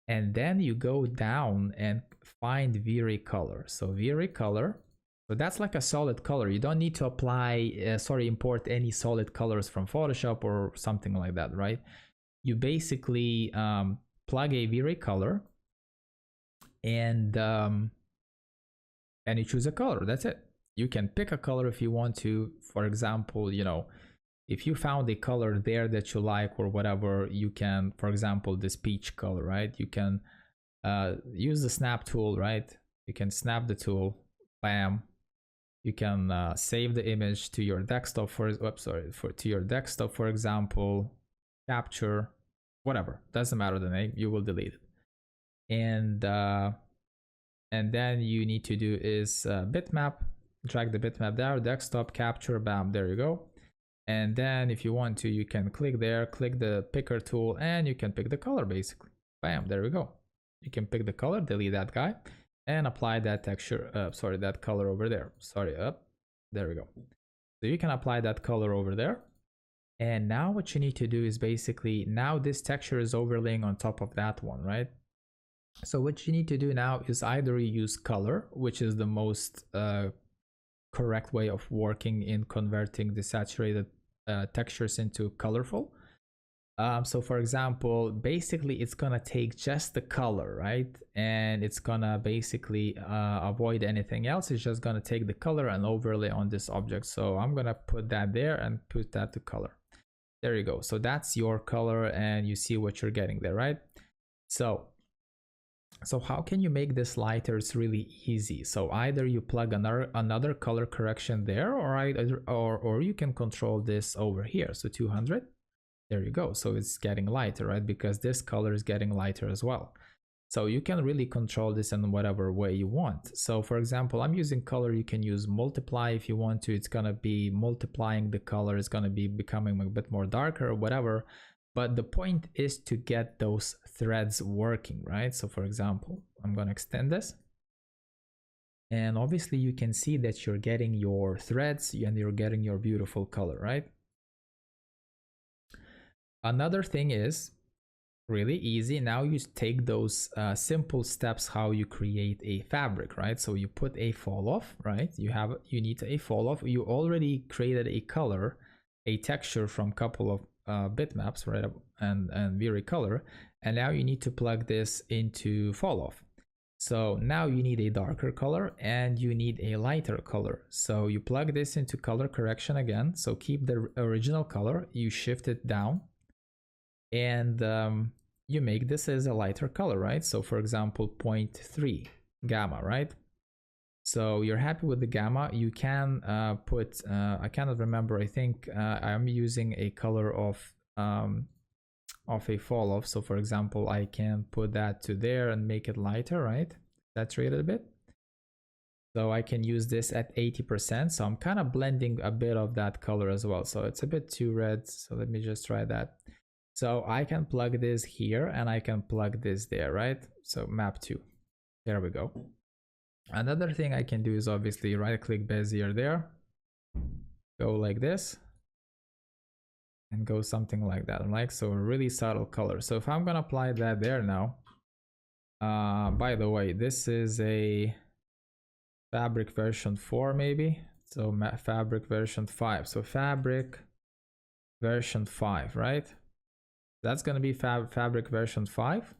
And then you go down and find V-Ray color. So V-Ray color, so that's like a solid color. You don't need to apply, import any solid colors from Photoshop or something like that, right? You basically plug a V-Ray color, and you choose a color. That's it. You can pick a color if you want to. For example, you know, if you found a color there that you like or whatever, you can, for example, this peach color, right? You can use the snap tool, right? You can snap the tool, bam. You can save the image to your desktop to your desktop, for example, capture, whatever. Doesn't matter the name, you will delete it. And then you need to do is bitmap, drag the bitmap there, desktop, capture, bam, there you go. And then if you want to, you can click there, click the picker tool, and you can pick the color basically. Bam, there we go. You can pick the color, delete that guy, and apply that texture, that color over there. There we go. So you can apply that color over there. And now what you need to do is basically, now this texture is overlaying on top of that one, right? So what you need to do now is either use color, which is the most correct way of working in converting the saturated textures into colorful. So for example, basically it's gonna take just the color, right? And it's gonna basically avoid anything else. It's just gonna take the color and overlay on this object. So I'm gonna put that there and put that to color. There you go. So that's your color and you see what you're getting there, right? So how can you make this lighter? It's really easy. So either you plug another color correction there, or you can control this over here. So 200. There you go. So it's getting lighter, right? Because this color is getting lighter as well. So you can really control this in whatever way you want. So for example, I'm using color. You can use multiply if you want to. It's going to be multiplying the color. It's going to be becoming a bit more darker or whatever. But the point is to get those threads working, right? So for example, I'm going to extend this. And obviously you can see that you're getting your threads and you're getting your beautiful color, right? Another thing is really easy. Now you take those simple steps how you create a fabric, right? So you put a fall off, right? You need a fall off. You already created a color, a texture from a couple of bitmaps, right? And Vray color. And now you need to plug this into fall off. So now you need a darker color and you need a lighter color. So you plug this into color correction again. So keep the original color, you shift it down. And you make this as a lighter color, right? So for example, 0.3 gamma, right? So you're happy with the gamma. You can put, I cannot remember, I think I'm using a color of a fall off. So for example, I can put that to there and make it lighter, right? Saturate it a bit. So I can use this at 80%. So I'm kind of blending a bit of that color as well. So it's a bit too red. So let me just try that. So I can plug this here and I can plug this there, right? So map to, there we go. Another thing I can do is obviously right click Bezier there, go like this and go something like that. Like, so a really subtle color. So if I'm gonna apply that there now, by the way, this is a fabric version 4 maybe. So fabric version 5. So fabric version 5, right? That's going to be fabric version 5.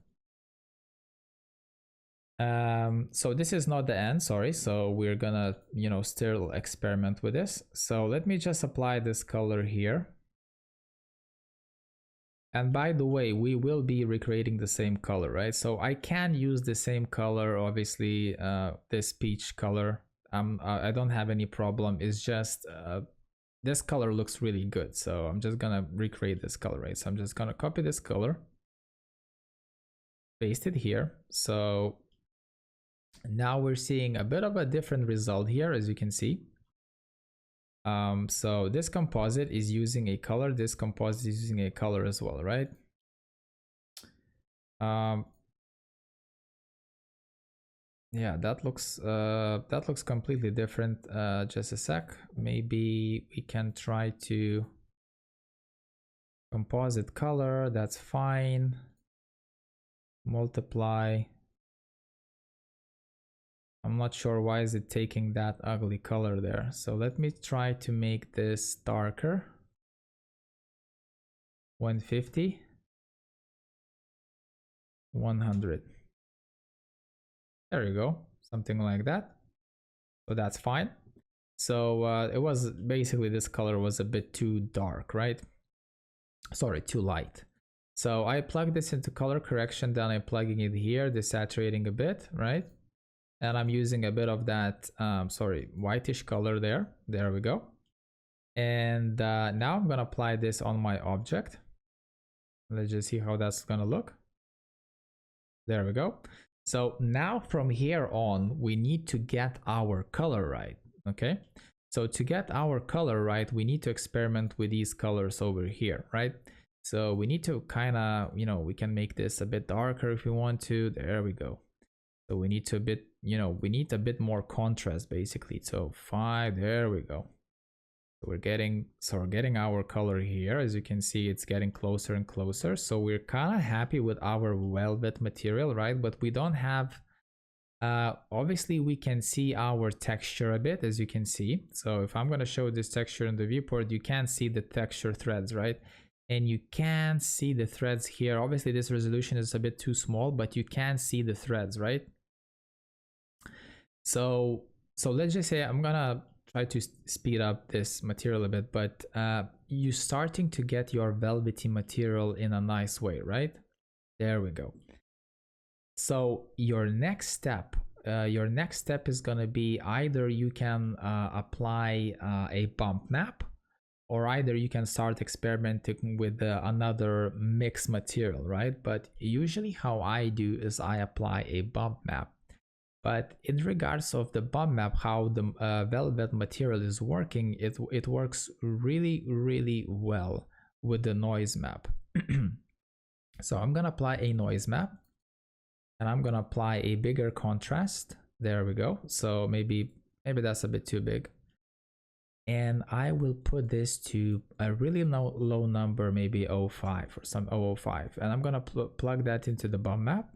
So this is not the end, sorry. So we're gonna, still experiment with this. So let me just apply this color here. And by the way, we will be recreating the same color, right? So I can use the same color, obviously, this peach color. I don't have any problem. It's just this color looks really good, so I'm just gonna recreate this color, right? So I'm just gonna copy this color, paste it here. So now we're seeing a bit of a different result here, as you can see. So this composite is using a color, this composite is using a color as well, right? Yeah, that looks completely different. Just a sec. Maybe we can try to composite color. That's fine. Multiply. I'm not sure why is it taking that ugly color there. So let me try to make this darker. 150. 100. There you go, something like that. So that's fine. So it was basically, this color was a bit too dark, right? Sorry, too light. So I plug this into color correction, then I'm plugging it here, desaturating a bit, right? And I'm using a bit of that, whitish color there. There we go. And now I'm gonna apply this on my object. Let's just see how that's gonna look. There we go. So now from here on, we need to get our color right, okay? So to get our color right, we need to experiment with these colors over here, right? So we need to kind of, we can make this a bit darker if we want to. There we go. So we need to we need a bit more contrast basically. So 5, there we go. So we're getting our color here. As you can see, it's getting closer and closer. So we're kind of happy with our velvet material, right? But we don't have Obviously we can see our texture a bit, as you can see. So if I'm going to show this texture in the viewport, you can see the texture threads, right? And you can see the threads here. Obviously this resolution is a bit too small, but you can see the threads, right? So let's just say I'm gonna try to speed up this material a bit, but you're starting to get your velvety material in a nice way, right? There we go. So your next step is gonna be either you can apply a bump map, or either you can start experimenting with another mixed material, right? But usually how I do is I apply a bump map. But in regards of the bump map, how the velvet material is working, it works really, really well with the noise map. So I'm gonna apply a noise map, and I'm gonna apply a bigger contrast. There we go. So maybe that's a bit too big. And I will put this to a really low number, maybe 0.5 or some 0.05. And I'm gonna plug that into the bump map.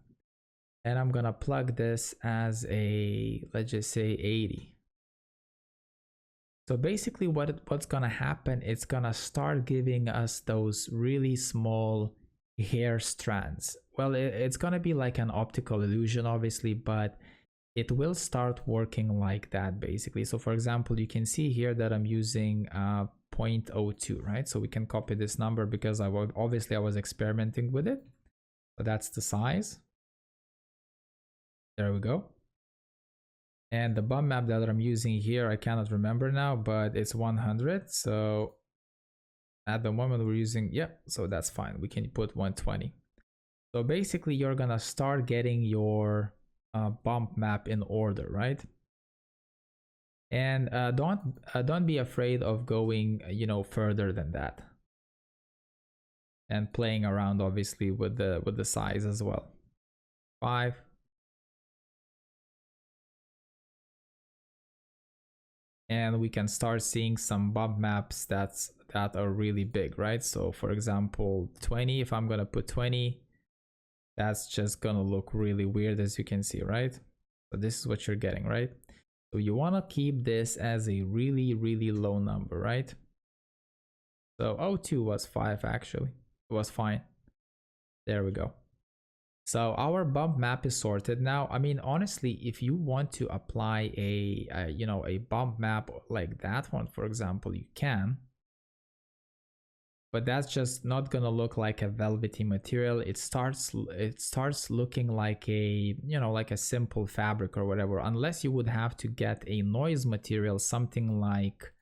And I'm gonna plug this as a, let's just say 80. So basically what's gonna happen, it's gonna start giving us those really small hair strands. Well, it's gonna be like an optical illusion, obviously, but it will start working like that basically. So for example, you can see here that I'm using 0.02, right? So we can copy this number because I was experimenting with it. So that's the size. There we go. And the bump map that I'm using here, I cannot remember now, but it's 100. So at the moment we're using, so that's fine. We can put 120. So basically you're gonna start getting your bump map in order, right? And don't be afraid of going, further than that, and playing around obviously with the size as well. 5. And we can start seeing some bump maps that are really big, right? So for example, 20, if I'm gonna put 20, that's just gonna look really weird, as you can see, right? So this is what you're getting, right? So you wanna keep this as a really, really low number, right? So 0.2 was 5 actually, it was fine. There we go. So our bump map is sorted now. I mean, honestly, if you want to apply a bump map like that one, for example, you can. But that's just not gonna look like a velvety material. It starts looking like a like a simple fabric or whatever, unless you would have to get a noise material, something like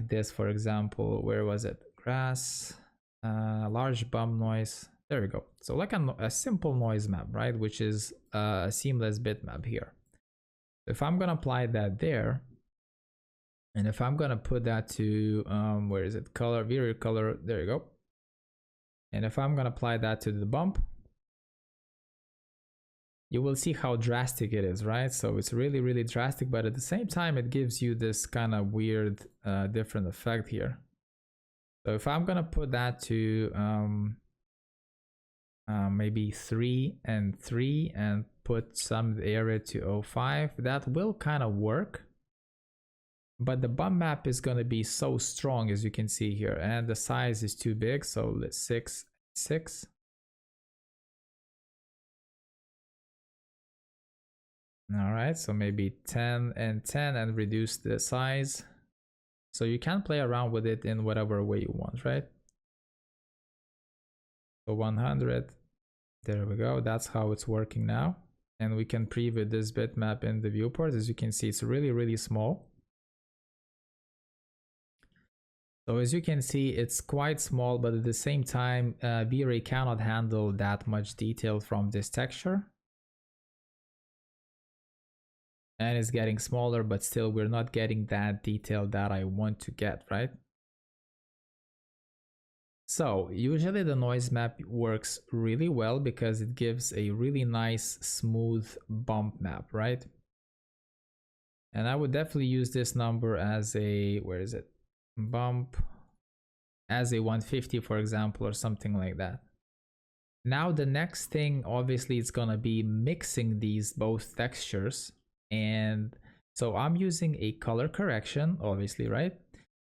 this, for example. Where was it? Grass, large bump noise. There we go. So like a simple noise map, right? Which is a seamless bitmap here. If I'm gonna apply that there, and if I'm gonna put that to where is it? Color, Vray color. There you go. And if I'm gonna apply that to the bump, you will see how drastic it is, right? So it's really, really drastic, but at the same time, it gives you this kind of weird, different effect here. So if I'm gonna put that to maybe 3 and 3 and put some area to 0.5, that will kind of work, but the bump map is going to be so strong, as you can see here, and the size is too big. So let's 6. All right, so maybe 10 and 10 and reduce the size. So you can play around with it in whatever way you want, right? So 100, there we go. That's how it's working now. And we can preview this bitmap in the viewport. As you can see, it's really, really small. So as you can see, it's quite small, but at the same time, Vray cannot handle that much detail from this texture. And it's getting smaller, but still we're not getting that detail that I want to get, right? So usually the noise map works really well because it gives a really nice smooth bump map, right? And I would definitely use this number as a, where is it? Bump as a 150, for example, or something like that. Now the next thing obviously it's gonna be mixing these both textures. And so I'm using a color correction, obviously, right?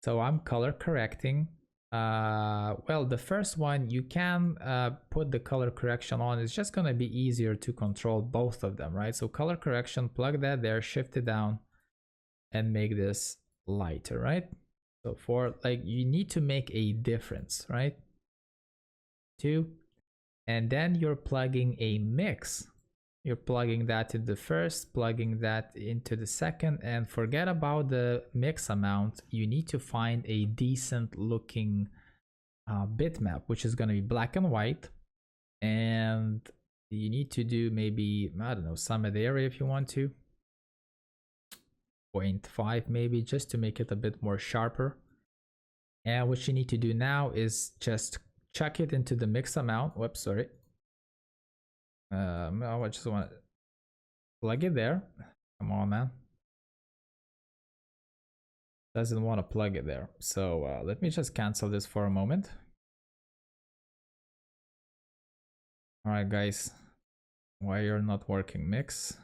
So I'm color correcting. Well, the first one you can put the color correction on. It's just gonna be easier to control both of them, right? So color correction, plug that there, shift it down, and make this lighter, right? So for like, you need to make a difference, right? 2, and then you're plugging a mix. You're plugging that to the first, plugging that into the second, and forget about the mix amount. You need to find a decent looking bitmap, which is going to be black and white. And you need to do maybe, I don't know, sum of the area if you want to. 0.5 maybe, just to make it a bit more sharper. And what you need to do now is just chuck it into the mix amount. Whoops, sorry. I just want to plug it there. Come on, man. Doesn't want to plug it there. So let me just cancel this for a moment. All right, guys. Why you're not working mix?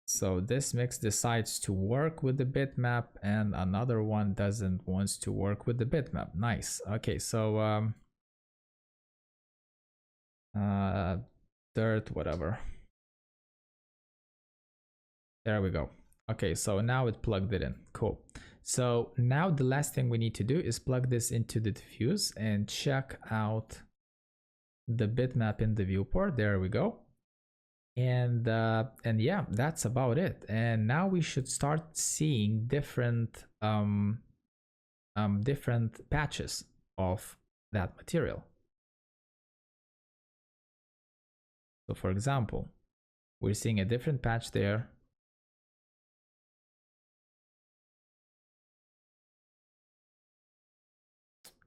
So this mix decides to work with the bitmap, and another one doesn't wants to work with the bitmap. Nice. Okay, so dirt, whatever. There we go. Okay, so now it plugged it in. Cool. So now the last thing we need to do is plug this into the diffuse and check out the bitmap in the viewport. There we go. And yeah, that's about it. And now we should start seeing different different patches of that material. So for example, we're seeing a different patch there.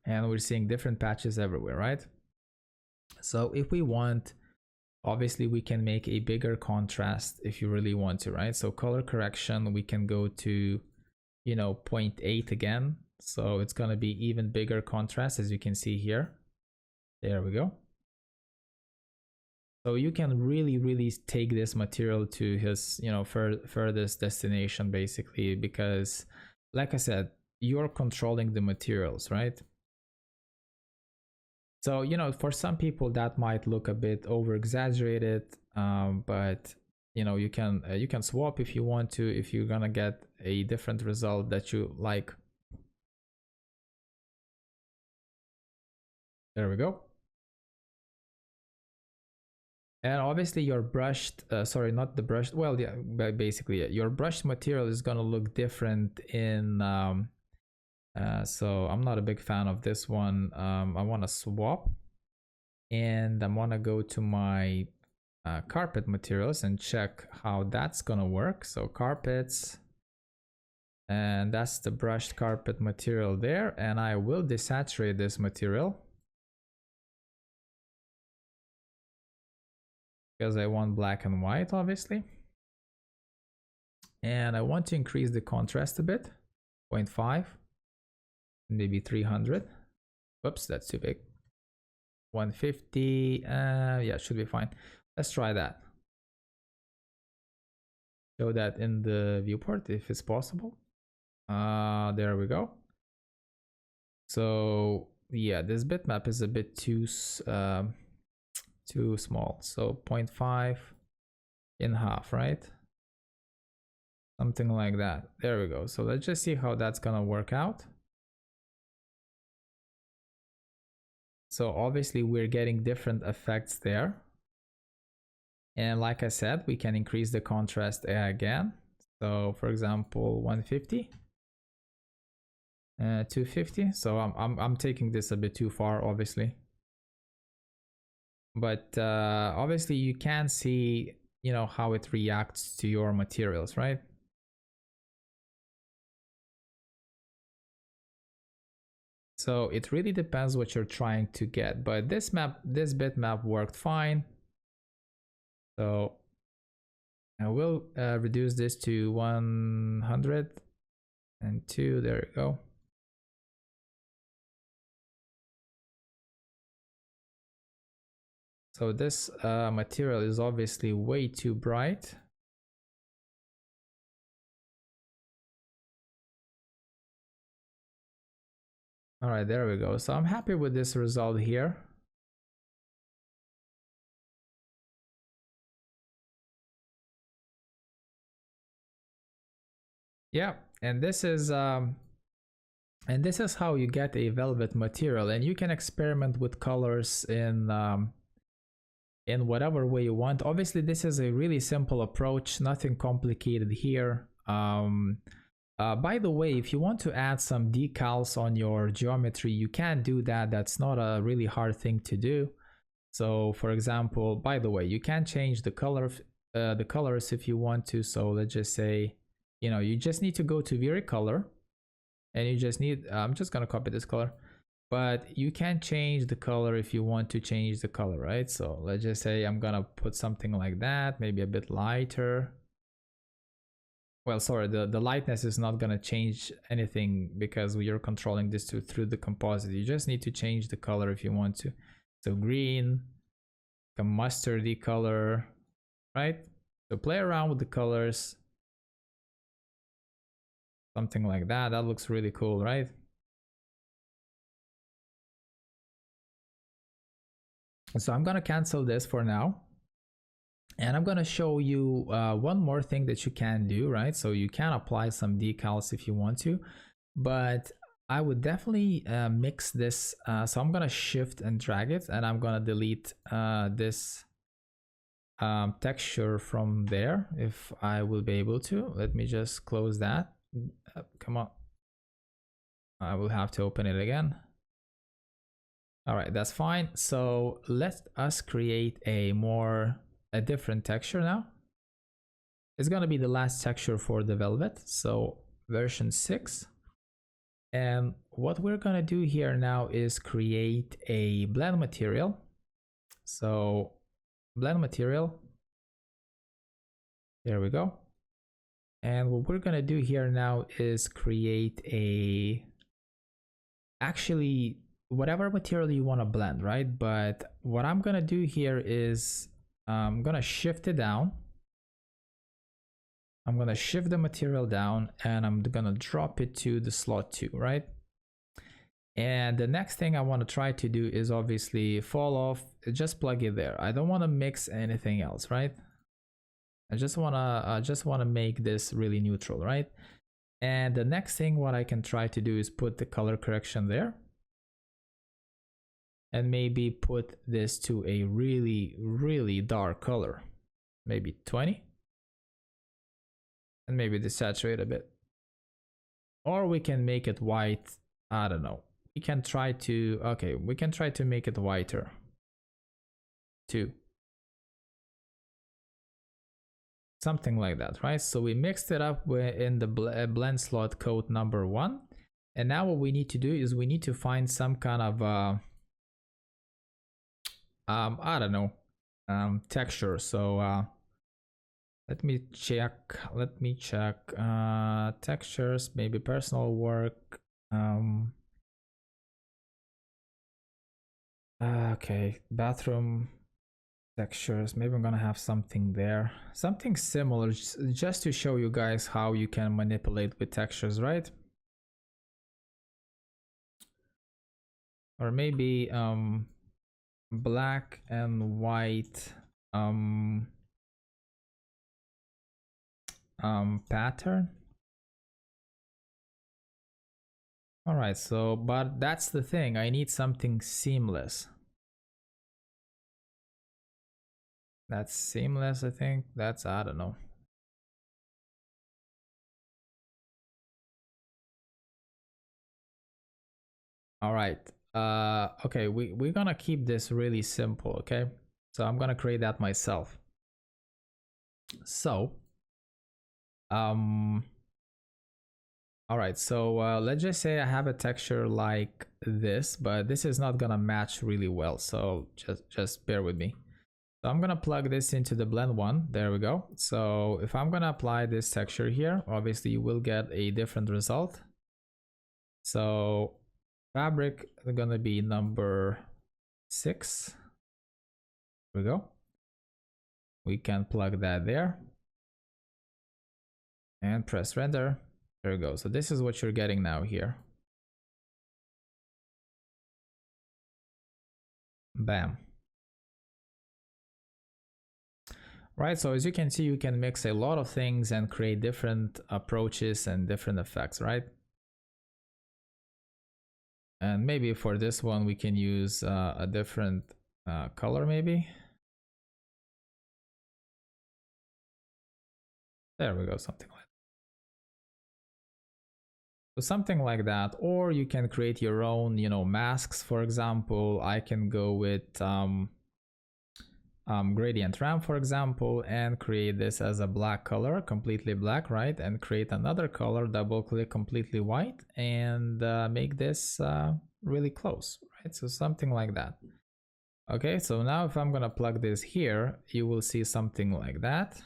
And we're seeing different patches everywhere, right? So if we want, obviously we can make a bigger contrast if you really want to, right? So color correction, we can go to, you know, 0.8 again. So it's going to be even bigger contrast, as you can see here. There we go. So you can really take this material to his, you know, furthest destination, basically, because like I said, you're controlling the materials, right? So, you know, for some people that might look a bit over exaggerated, but you know, you can swap if you want to, if you're gonna get a different result that you like. There we go. And obviously your brushed, sorry, not the brushed, well, yeah, basically your brushed material is gonna look different in, so I'm not a big fan of this one. I wanna swap, and I wanna go to my carpet materials and check how that's gonna work. So carpets, and that's the brushed carpet material there, and I will desaturate this material because I want black and white, obviously, and I want to increase the contrast a bit, 0.5, maybe 300. Whoops, that's too big. 150, yeah, should be fine. Let's try that. Show that in the viewport if it's possible. There we go. So yeah, this bitmap is a bit too small. So 0.5 in half, right? Something like that. There we go. So let's just see how that's gonna work out. So obviously we're getting different effects there. And like I said, we can increase the contrast again. So for example, 150. 250. So I'm taking this a bit too far, obviously. But obviously you can see, you know, how it reacts to your materials, right? So it really depends what you're trying to get, but this bitmap worked fine. So I will reduce this to 102. There you go. So this material is obviously way too bright. All right, there we go. So I'm happy with this result here. Yeah, and this is how you get a velvet material, and you can experiment with colors in whatever way you want. Obviously, this is a really simple approach, nothing complicated here. By the way, if you want to add some decals on your geometry, you can do that. That's not a really hard thing to do. So for example, by the way, you can change the colors if you want to. So let's just say, you know, you just need to go to Vray color, and you just need, I'm just gonna copy this color, but you can change the color if you want to change the color, right? So let's just say I'm gonna put something like that, maybe a bit lighter. Well, sorry, the lightness is not gonna change anything because we are controlling this through the composite. You just need to change the color if you want to. So green, a mustardy color, right? So play around with the colors. Something like that. That looks really cool, right? So I'm gonna cancel this for now. And I'm gonna show you one more thing that you can do, right? So you can apply some decals if you want to, but I would definitely mix this. So I'm gonna shift and drag it, and I'm gonna delete this texture from there if I will be able to. Let me just close that. Come on. I will have to open it again. All right, that's fine. So let us create a different texture now. It's gonna be the last texture for the velvet. So version 6. And what we're gonna do here now is create a blend material. So blend material. There we go. And what we're gonna do here now is create actually whatever material you want to blend, right? But what I'm gonna do here is I'm gonna shift it down. I'm gonna shift the material down, and I'm gonna drop it to the slot 2, right? And the next thing I want to try to do is obviously fall off, just plug it there. I don't want to mix anything else, right? I just wanna make this really neutral, right? And the next thing what I can try to do is put the color correction there, and maybe put this to a really dark color, maybe 20, and maybe desaturate a bit, or we can make it white. I don't know, we can try to make it whiter too, something like that, right? So we mixed it up in the blend slot code number 1, and now what we need to do is we need to find some kind of I don't know, texture. So let me check textures, maybe personal work. Okay, bathroom textures. Maybe I'm gonna have something there, something similar, just to show you guys how you can manipulate with textures, right? Or maybe black and white pattern. All right, so but that's the thing, I need something seamless. That's seamless, I think. That's, I don't know. All right. Okay, we're gonna keep this really simple, okay? So I'm gonna create that myself. So all right, so let's just say I have a texture like this, but this is not gonna match really well, so just bear with me. So I'm gonna plug this into the blend 1. There we go. So if I'm gonna apply this texture here, obviously you will get a different result. So fabric is gonna be number 6. There we go. We can plug that there and press render. There we go. So this is what you're getting now here. Bam. Right, so as you can see, you can mix a lot of things and create different approaches and different effects, right? And maybe for this one, we can use a different color maybe. There we go, something like that. So something like that, or you can create your own, you know, masks. For example, I can go with gradient ramp, for example, and create this as a black color, completely black, right? And create another color, double click, completely white, and make this really close, right? So something like that. Okay, so now if I'm gonna plug this here, you will see something like that.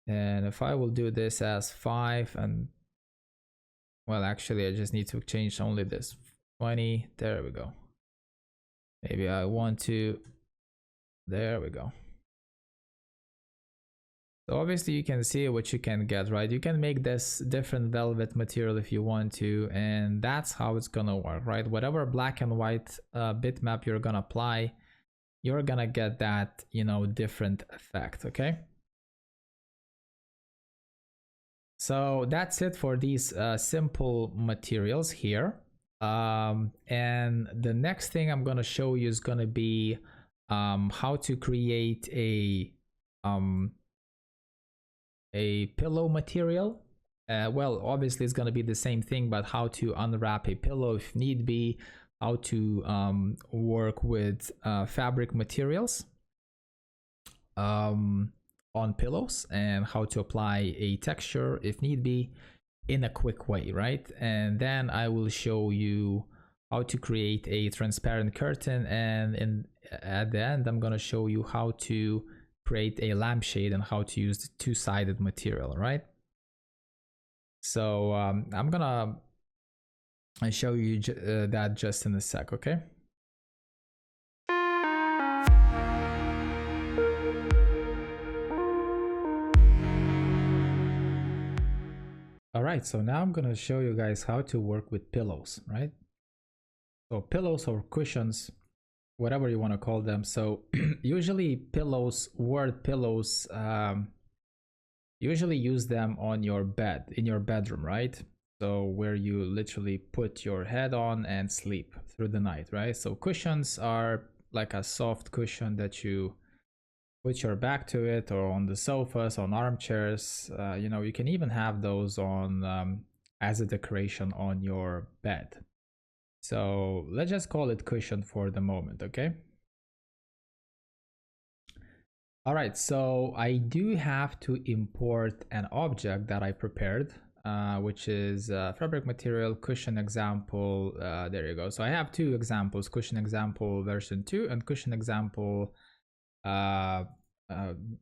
And if I will do this as 5 and, well, actually I just need to change only this 20. There we go. Maybe I want to, there we go. So obviously you can see what you can get, right? You can make this different velvet material if you want to, and that's how it's gonna work, right? Whatever black and white bitmap you're gonna apply, you're gonna get that, you know, different effect, okay? So that's it for these simple materials here. And the next thing I'm gonna show you is gonna be how to create a pillow material. Well, obviously it's gonna be the same thing, but how to unwrap a pillow if need be, how to work with fabric materials on pillows, and how to apply a texture if need be in a quick way, right? And then I will show you how to create a transparent curtain, and at the end I'm gonna show you how to create a lampshade and how to use the two-sided material, right? So I'm gonna show you that just in a sec, okay? All right, so now I'm gonna show you guys how to work with pillows, right? So pillows or cushions, whatever you want to call them. So usually pillows, word pillows, usually use them on your bed, in your bedroom, right? So where you literally put your head on and sleep through the night, right? So cushions are like a soft cushion that you put your back to it, or on the sofas, on armchairs. You know, you can even have those on as a decoration on your bed. So let's just call it cushion for the moment, okay? All right, so I do have to import an object that I prepared, which is fabric material cushion example. There you go. So I have two examples, cushion example version 2 and cushion example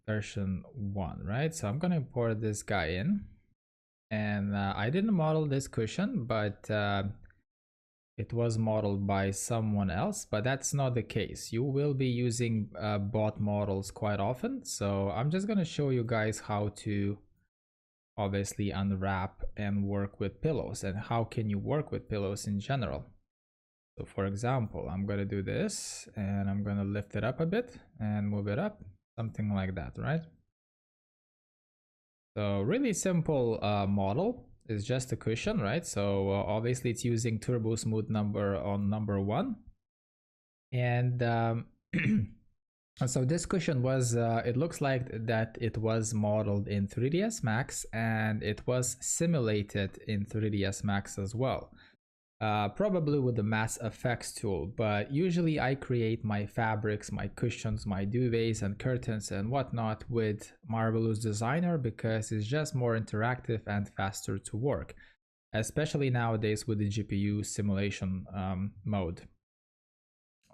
version 1, right? So I'm gonna import this guy in, and I didn't model this cushion, but it was modeled by someone else, but that's not the case. You will be using bot models quite often, so I'm just gonna show you guys how to obviously unwrap and work with pillows, and how can you work with pillows in general. So for example, I'm gonna do this, and I'm gonna lift it up a bit and move it up, something like that, right? So really simple model. It's just a cushion, right? So obviously it's using turbo smooth number on number 1, and so this cushion was it looks like that it was modeled in 3ds Max, and it was simulated in 3ds Max as well, probably with the Mass Effects tool. But usually I create my fabrics, my cushions, my duvets and curtains and whatnot with Marvelous Designer, because it's just more interactive and faster to work, especially nowadays with the GPU simulation mode.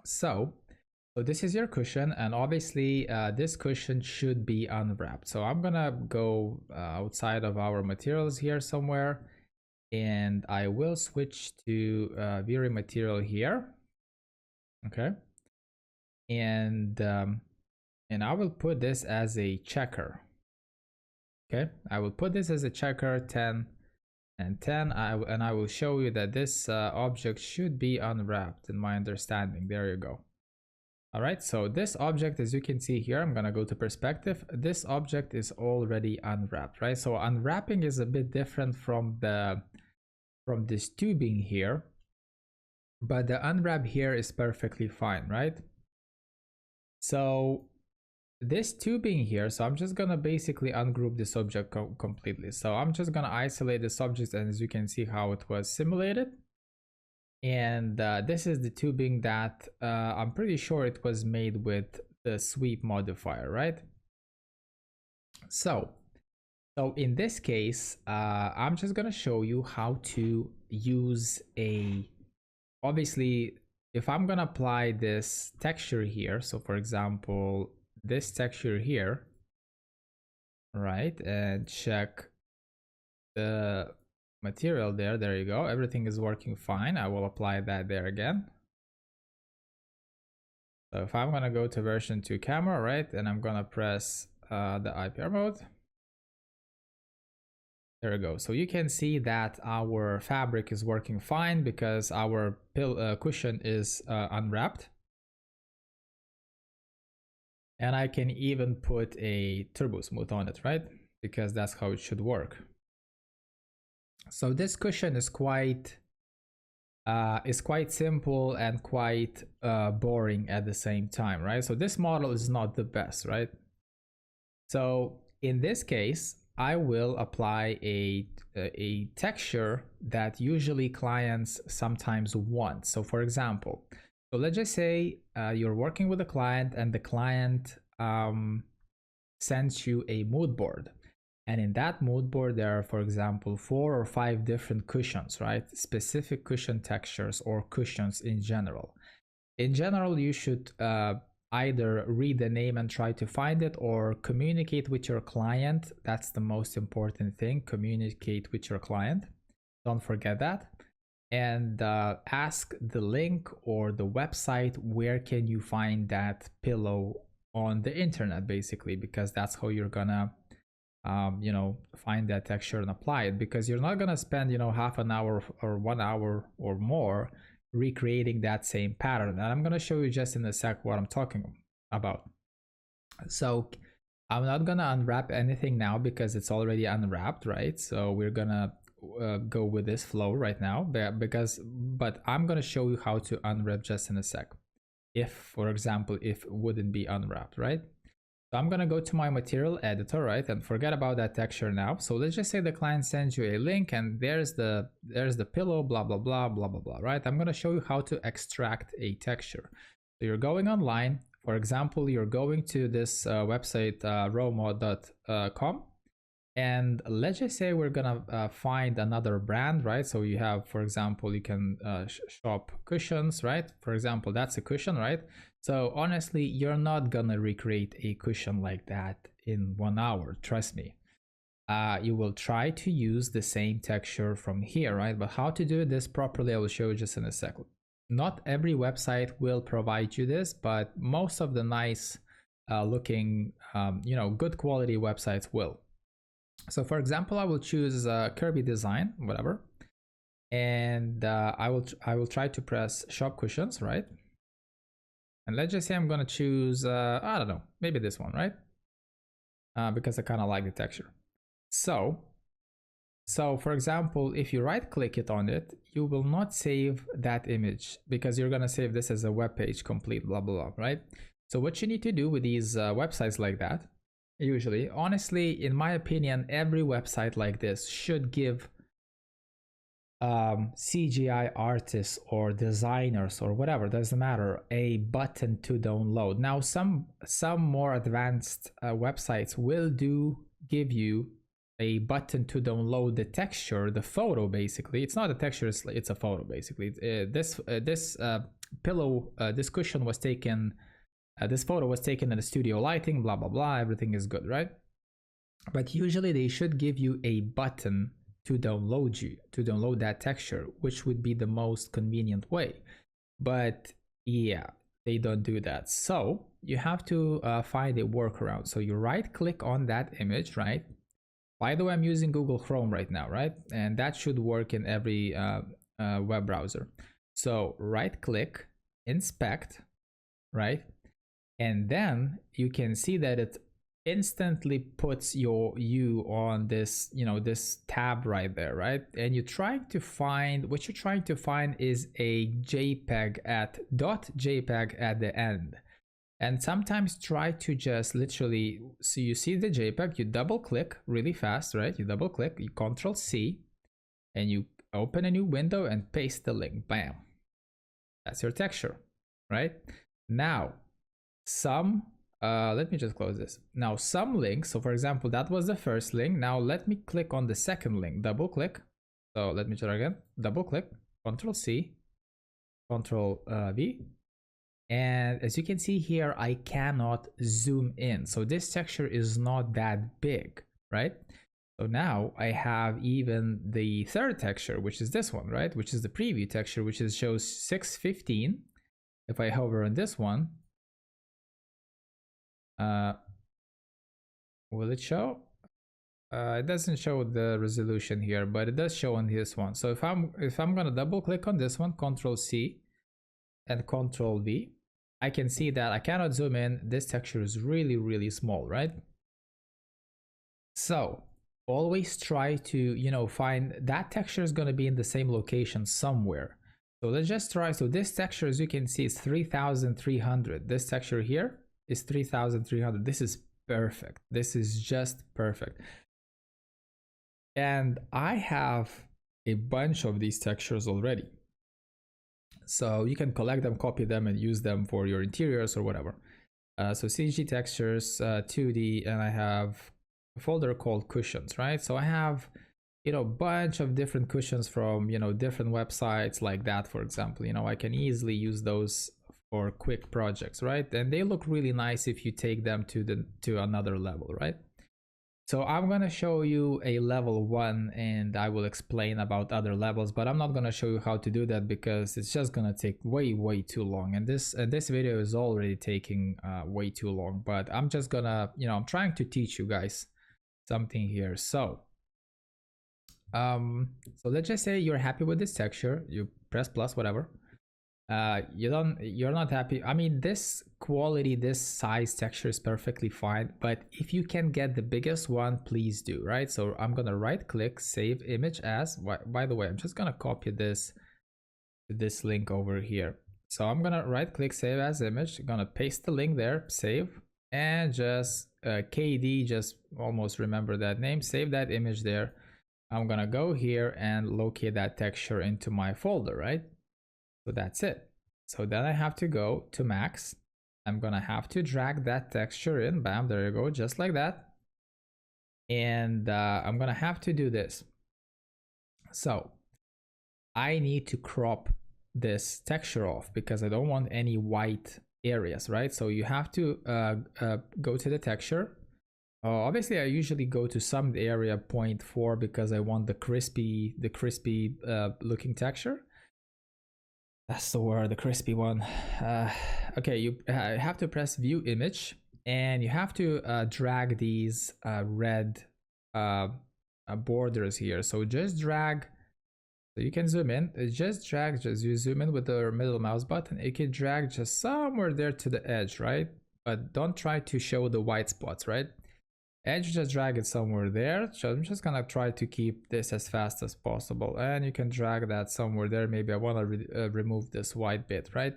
So this is your cushion, and obviously this cushion should be unwrapped. So I'm gonna go outside of our materials here somewhere, and I will switch to Vray material here. Okay, and I will put this as a checker. Okay, I will put this as a checker 10 and 10. And I will show you that this object should be unwrapped in my understanding. There you go. All right, so this object, as you can see here, I'm gonna go to perspective. This object is already unwrapped, right? So unwrapping is a bit different from this tubing here, but the unwrap here is perfectly fine, right? So this tubing here, so I'm just gonna basically ungroup this object completely. So I'm just gonna isolate this object, and as you can see how it was simulated. And this is the tubing that I'm pretty sure it was made with the sweep modifier, right? So in this case, I'm just gonna show you how to use obviously, if I'm gonna apply this texture here, so for example, this texture here, right, and check the material there you go, everything is working fine. I will apply that there again. So if I'm gonna go to version 2 camera, right, and I'm gonna press the IPR mode, there we go. So you can see that our fabric is working fine because our cushion is unwrapped. And I can even put a turbo smooth on it, right? Because that's how it should work. So this cushion is quite simple and quite boring at the same time, right? So this model is not the best, right? So in this case, I will apply a texture that usually clients sometimes want. So for example, so let's just say you're working with a client and the client sends you a mood board. And in that mood board, there are, for example, 4 or 5 different cushions, right? Specific cushion textures or cushions in general. In general, you should either read the name and try to find it, or communicate with your client. That's the most important thing. Communicate with your client. Don't forget that. And ask the link or the website where can you find that pillow on the internet, basically, because that's how you're gonna find that texture and apply it, because you're not gonna spend half an hour or 1 hour or more recreating that same pattern. And I'm gonna show you just in a sec what I'm talking about. So I'm not gonna unwrap anything now because it's already unwrapped, right? So we're gonna go with this flow right now, but I'm gonna show you how to unwrap just in a sec. If, for example, if it wouldn't be unwrapped, right? So I'm gonna go to my material editor, right, and forget about that texture now. So let's just say the client sends you a link and there's the pillow, blah blah blah blah blah blah, right? I'm gonna show you how to extract a texture. So you're going online, for example, you're going to this website rowmod.com, and let's just say we're gonna find another brand, right? So you have, for example, you can shop cushions, right? For example, that's a cushion, right? So honestly, you're not gonna recreate a cushion like that in 1 hour, trust me. You will try to use the same texture from here, right? But how to do this properly, I will show you just in a second. Not every website will provide you this, but most of the nice looking, good quality websites will. So for example, I will choose Kirby Design, whatever. And I will try to press shop cushions, right? And let's just say I'm gonna choose, I don't know, maybe this one, right? Because I kind of like the texture. So for example, if you right click it on it, you will not save that image because you're gonna save this as a web page complete, blah, blah, blah, right? So what you need to do with these websites like that, usually, honestly, in my opinion, every website like this should give CGI artists or designers or whatever, doesn't matter, a button to download. Now some more advanced websites will give you a button to download the texture, the photo. Basically, it's not a texture, it's a photo. Basically, this pillow, this cushion was taken, this photo was taken in the studio lighting, blah blah blah, everything is good, right? But usually they should give you a button to download that texture, which would be the most convenient way. But yeah, they don't do that. So you have to find a workaround. So you right click on that image, right? By the way, I'm using Google Chrome right now, right? And that should work in every web browser. So right click, inspect, right? And then you can see that it instantly puts you on this, this tab right there, right? And you're trying to find, what you're trying to find is a JPEG at .jpeg at the end. And sometimes try to just literally, so you see the JPEG, you double click really fast, right? You double click, you Control C, and you open a new window and paste the link. Bam. That's your texture, right? Now, let me just close this. Now, some links, so for example, that was the first link. Now, let me click on the second link, double click. So let me try again, double click, Control C, Control V. And as you can see here, I cannot zoom in. So this texture is not that big, right? So now I have even the third texture, which is this one, right? Which is the preview texture, which shows 615. If I hover on this one, will it show? It doesn't show the resolution here, but it does show on this one. So if I'm gonna double click on this one, Control C and Control V, I can see that I cannot zoom in. This texture is really, really small, right? So always try to, find that texture is going to be in the same location somewhere. So let's just try. So this texture, as you can see, is 3,300. This texture here is 3,300. This is perfect. This is just perfect. And I have a bunch of these textures already. So you can collect them, copy them, and use them for your interiors or whatever. So CG textures, 2D, and I have a folder called cushions, right? So I have, a bunch of different cushions from, different websites like that, for example. I can easily use those for quick projects, right? And they look really nice if you take them to another level, right? So I'm going to show you a level 1 and I will explain about other levels, but I'm not going to show you how to do that because it's just going to take way too long. And this video is already taking way too long, but I'm just gonna, I'm trying to teach you guys something here. So let's just say you're happy with this texture, you press plus, whatever. You're not happy. I mean, this quality, this size texture is perfectly fine, but if you can get the biggest one, please do, right? So I'm gonna right click, save image as. By the way, I'm just gonna copy this link over here. So I'm gonna right click, save as image, gonna paste the link there, save, and just KD, just almost remember that name, save that image there. I'm gonna go here and locate that texture into my folder, right? So that's it. So then I have to go to max. I'm gonna have to drag that texture in. Bam, there you go, just like that. And I'm gonna have to do this. So I need to crop this texture off because I don't want any white areas, right? So you have to go to the texture. Obviously I usually go to some area 0.4 because I want the crispy looking texture. That's the word, the crispy one. Okay, you have to press view image and you have to drag these red borders here. So just drag, so you can zoom in, just drag, you zoom in with the middle mouse button, you can drag just somewhere there to the edge, right? But don't try to show the white spots, right? Edge, just drag it somewhere there. So I'm just gonna try to keep this as fast as possible, and you can drag that somewhere there. Maybe I want to remove this white bit, right?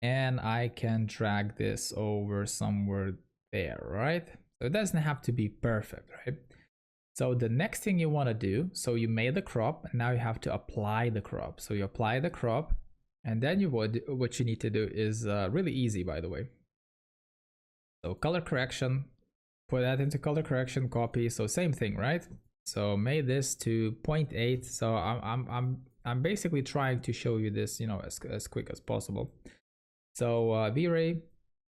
And I can drag this over somewhere there, right? So it doesn't have to be perfect, right? So the next thing you want to do, so you made the crop and now you have to apply the crop. So you apply the crop, and then what you need to do is really easy, by the way. So color correction, put that into color correction, copy. So same thing, right? So made this to 0.8. So I'm basically trying to show you this, as quick as possible. So Vray,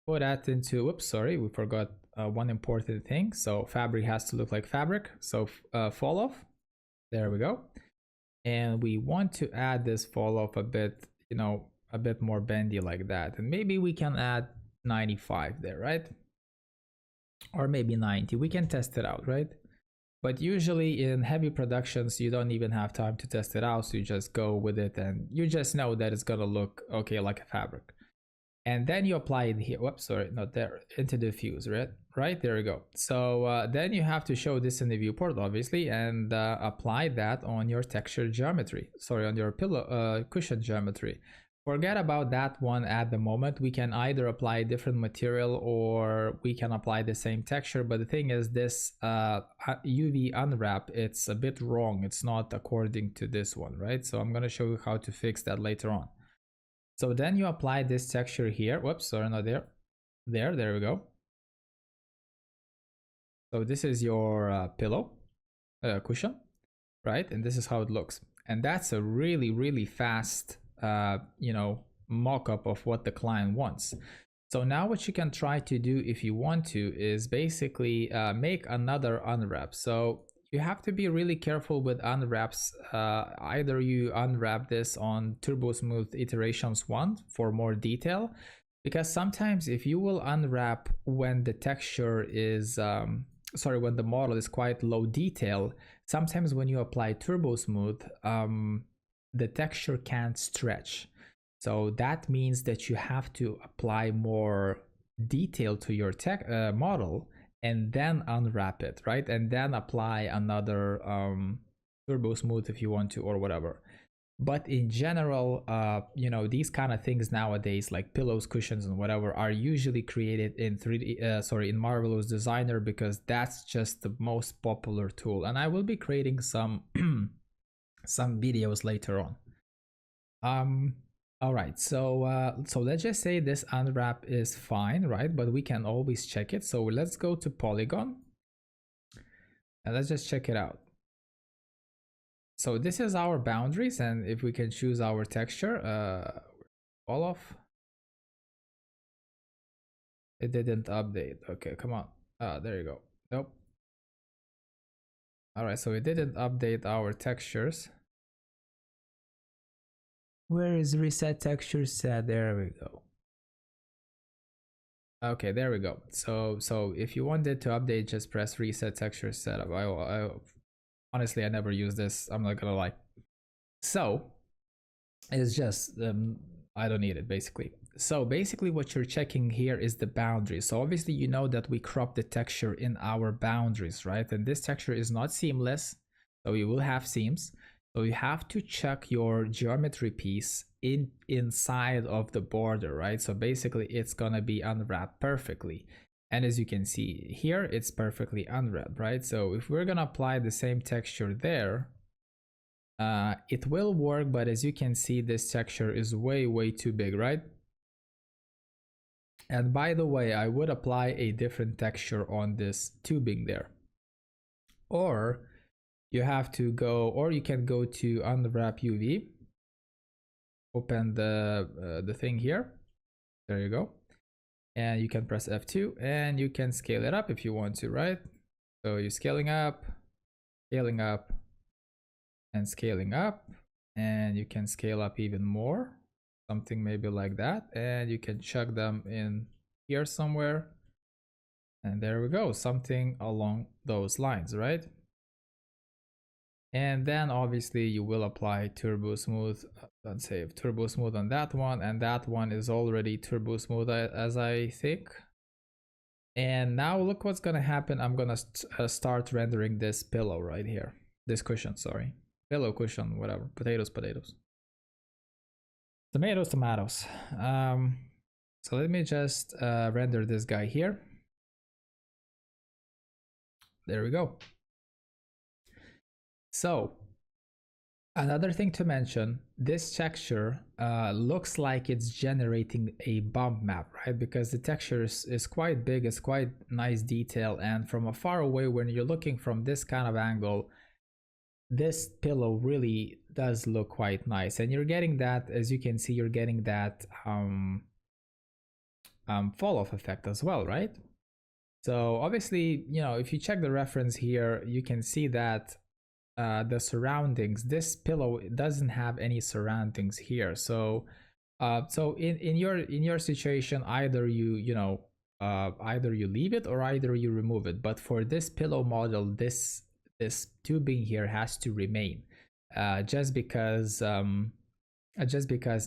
put that into, whoops, sorry, we forgot one important thing. So fabric has to look like fabric. So fall off, there we go. And we want to add this fall off a bit, a bit more bendy like that. And maybe we can add 95 there, right? Or maybe 90. We can test it out, right? But usually in heavy productions, you don't even have time to test it out. So you just go with it and you just know that it's gonna look okay like a fabric. And then you apply it here. Whoops, sorry, not there. Into the diffuse, right? Right, there we go. So then you have to show this in the viewport, obviously, and apply that on your texture geometry. Sorry, on your pillow cushion geometry. Forget about that one at the moment. We can either apply a different material or we can apply the same texture. But the thing is, this UV unwrap, it's a bit wrong. It's not according to this one, right? So I'm going to show you how to fix that later on. So then you apply this texture here. Whoops, sorry, not there. There we go. So this is your pillow cushion, right? And this is how it looks. And that's a really, really fast mock-up of what the client wants. So now what you can try to do if you want to is basically make another unwrap. So you have to be really careful with unwraps. Either you unwrap this on Turbo Smooth Iterations 1 for more detail, because sometimes if you will unwrap when the texture is when the model is quite low detail, sometimes when you apply Turbo Smooth, the texture can't stretch. So that means that you have to apply more detail to your model and then unwrap it, right? And then apply another Turbo Smooth if you want to, or whatever. But in general, these kind of things nowadays, like pillows, cushions, and whatever, are usually created in in Marvelous Designer, because that's just the most popular tool. And I will be creating some some videos later on. All right, so let's just say this unwrap is fine, right? But we can always check it. So let's go to Polygon and let's just check it out. So this is our boundaries, and if we can choose our texture, all off. It didn't update. Okay, come on. There you go. Nope. All right, so it didn't update our textures. Where is reset texture set? There we go. Okay, there we go. So if you wanted to update, just press reset texture setup. Honestly, I never use this. I'm not gonna lie. So it's just I don't need it basically. So basically what you're checking here is the boundaries. So obviously you know that we crop the texture in our boundaries, right? And this texture is not seamless, so you will have seams. So you have to check your geometry piece inside of the border, right? So basically it's gonna be unwrapped perfectly. And as you can see here, it's perfectly unwrapped, right? So if we're gonna apply the same texture there, it will work, but as you can see, this texture is way too big, right? And by the way, I would apply a different texture on this tubing there. Or you have to go, or you can go to unwrap UV, open the thing here. There you go. And you can press F2 and you can scale it up if you want to, right? So you're scaling up, and scaling up, and you can scale up even more, something maybe like that, and you can chuck them in here somewhere, and there we go, something along those lines, right? And then obviously you will apply Turbo Smooth. Let's say Turbo Smooth on that one, and that one is already Turbo Smooth as I think. And now look what's gonna happen. I'm gonna start rendering this pillow right here, this cushion, sorry, pillow cushion, whatever, potatoes, tomatoes. So let me just render this guy here. There we go. So another thing to mention, this texture looks like it's generating a bump map, right? Because the texture is quite big, it's quite nice detail, and from afar away, when you're looking from this kind of angle, this pillow really does look quite nice. And you're getting that, as you can see, you're getting that fall off effect as well, right? So obviously, if you check the reference here, you can see that the surroundings, this pillow doesn't have any surroundings here. So So in your situation, either either you leave it or either you remove it. But for this pillow model, this tubing here has to remain, just because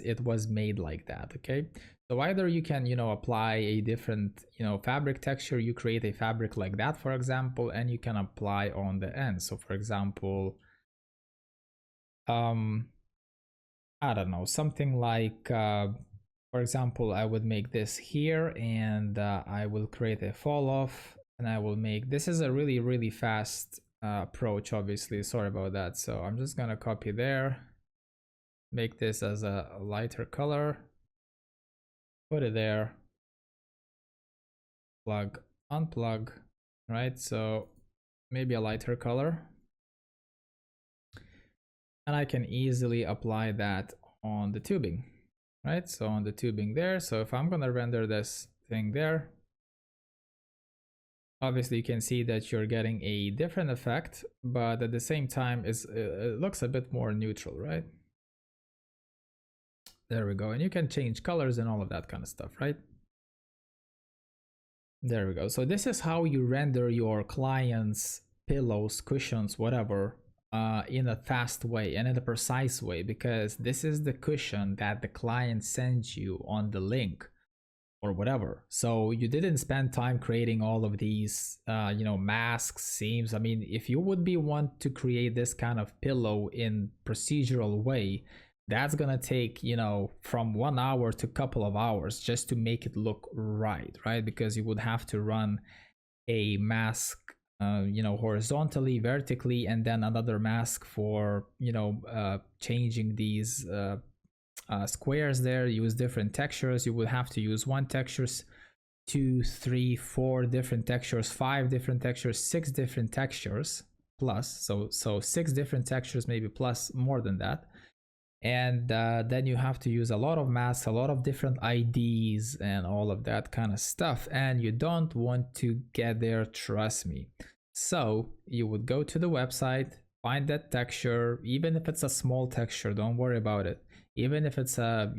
it was made like that. Okay, so either you can apply a different fabric texture, you create a fabric like that, for example, and you can apply on the end. So for example, I don't know, something like for example, I would make this here, and I will create a fall off, and I will make, this is a really really fast approach, obviously, sorry about that. So I'm just gonna copy there, make this as a lighter color, put it there, plug, unplug, right? So maybe a lighter color, and I can easily apply that on the tubing, right? So on the tubing there. So if I'm gonna render this thing there, obviously you can see that you're getting a different effect, but at the same time it looks a bit more neutral, right? There we go. And you can change colors and all of that kind of stuff, right? There we go. So this is how you render your clients pillows, cushions, whatever, in a fast way and in a precise way, because this is the cushion that the client sends you on the link or whatever. So you didn't spend time creating all of these masks, seams. I mean, if you would be want to create this kind of pillow in procedural way, that's gonna take from 1 hour to a couple of hours just to make it look right, because you would have to run a mask horizontally, vertically, and then another mask for changing these squares there, use different textures. You would have to use one textures, 2, 3, 4 different textures, 5 different textures, 6 different textures plus, so 6 different textures, maybe plus more than that. And then you have to use a lot of masks, a lot of different IDs and all of that kind of stuff, and you don't want to get there, trust me. So you would go to the website, find that texture, even if it's a small texture, don't worry about it. Even if it's a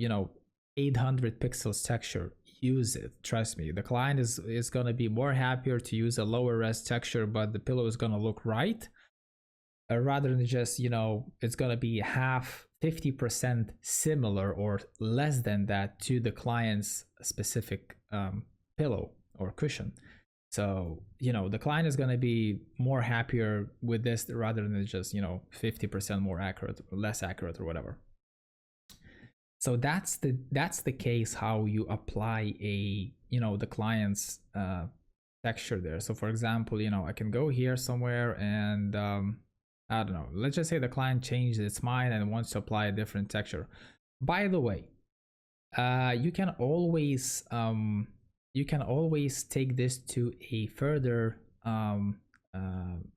800 pixels texture, use it, trust me. The client is going to be more happier to use a lower res texture, but the pillow is going to look right, rather than just it's going to be half, 50% similar or less than that to the client's specific pillow or cushion. So the client is going to be more happier with this rather than just 50% more accurate, less accurate, or whatever. So that's the case how you apply a the client's texture there. So for example, I can go here somewhere and I don't know, let's just say the client changed its mind and wants to apply a different texture. By the way, you can always take this to a further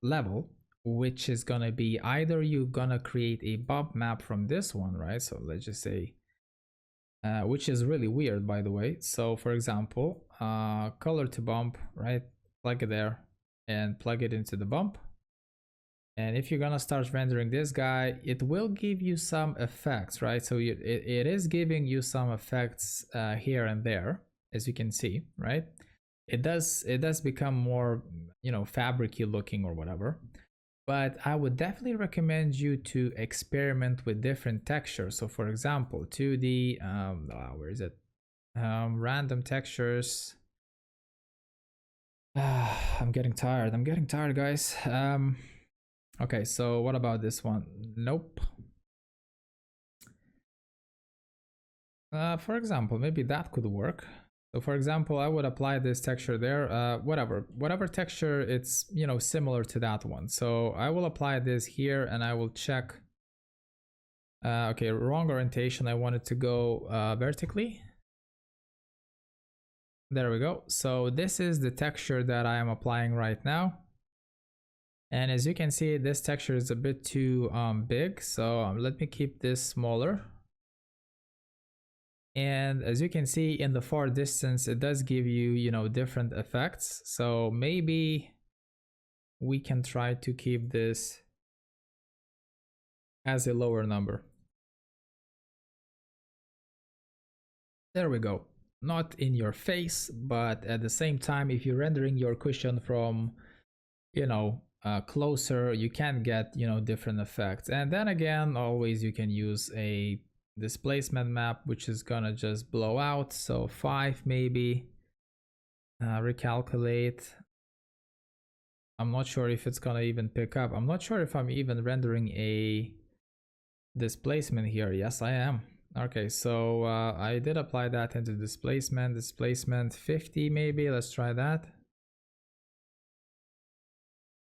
level, which is gonna be either you're gonna create a bump map from this one, right? So let's just say which is really weird, by the way. So for example, color to bump, right? Plug it there and plug it into the bump. And if you're gonna start rendering this guy, it will give you some effects, right? So it is giving you some effects here and there, as you can see, right? It does become more fabricy looking or whatever. But I would definitely recommend you to experiment with different textures. So for example, 2D, where is it? Random textures. I'm getting tired, guys. Okay, so what about this one? Nope. For example, maybe that could work. So for example, I would apply this texture there, whatever texture it's similar to that one. So I will apply this here and I will check. Okay, wrong orientation. I want it to go vertically. There we go. So this is the texture that I am applying right now. And as you can see, this texture is a bit too big. So let me keep this smaller. And as you can see in the far distance, it does give you different effects. So maybe we can try to keep this as a lower number. There we go. Not in your face, but at the same time, if you're rendering your cushion from, closer, you can get, different effects. And then again, always you can use a displacement map, which is gonna just blow out. So 5 maybe, recalculate. I'm not sure if it's gonna even pick up. I'm not sure if I'm even rendering a displacement here. Yes, I am. Okay, so I did apply that into displacement 50 maybe. Let's try that.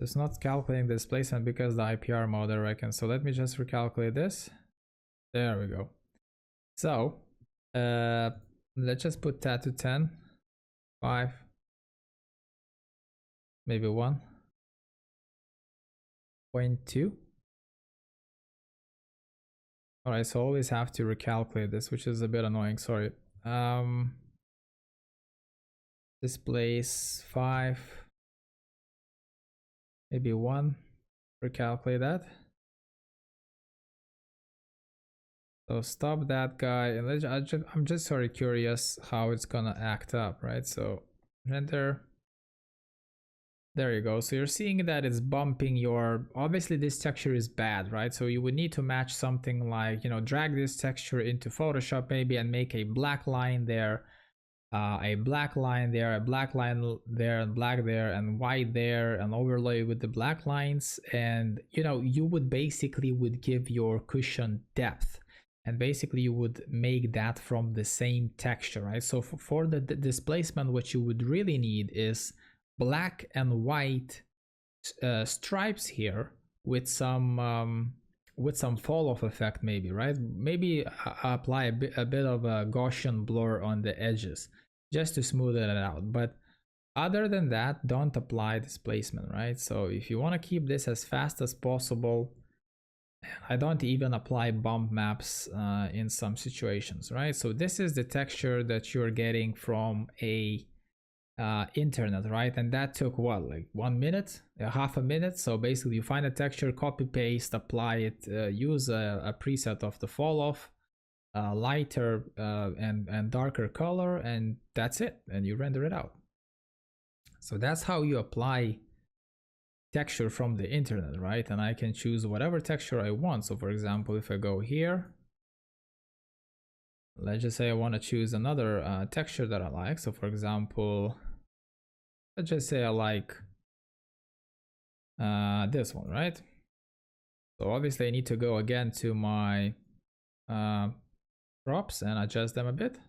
It's not calculating the displacement because the IPR mode, I reckon. So let me just recalculate this. There we go. So let's just put that to 10, 5, maybe 1.2. All right, so always have to recalculate this, which is a bit annoying. Sorry. Displace 5, maybe 1. Recalculate that. So stop that guy, and I'm just sort of curious how it's gonna act up, right? So render. There you go. So you're seeing that it's bumping your, obviously this texture is bad, right? So you would need to match something like, drag this texture into Photoshop maybe and make a black line there, a black line there, a black line there, and black there, and white there, and overlay with the black lines. And you would basically would give your cushion depth, and basically you would make that from the same texture, right? So for the displacement, what you would really need is black and white stripes here with some fall off effect maybe, right? Maybe apply a bit of a Gaussian blur on the edges just to smooth it out. But other than that, don't apply displacement, right? So if you want to keep this as fast as possible, I don't even apply bump maps in some situations, right? So this is the texture that you're getting from a internet, right? And that took what, like 1 minute, half a minute. So basically you find a texture, copy paste, apply it, use a preset of the fall off, lighter and darker color, and that's it, and you render it out. So that's how you apply texture from the internet, right? And I can choose whatever texture I want. So for example, if I go here, let's just say I want to choose another texture that I like. So for example, let's just say I like this one, right? So obviously I need to go again to my props and adjust them a bit.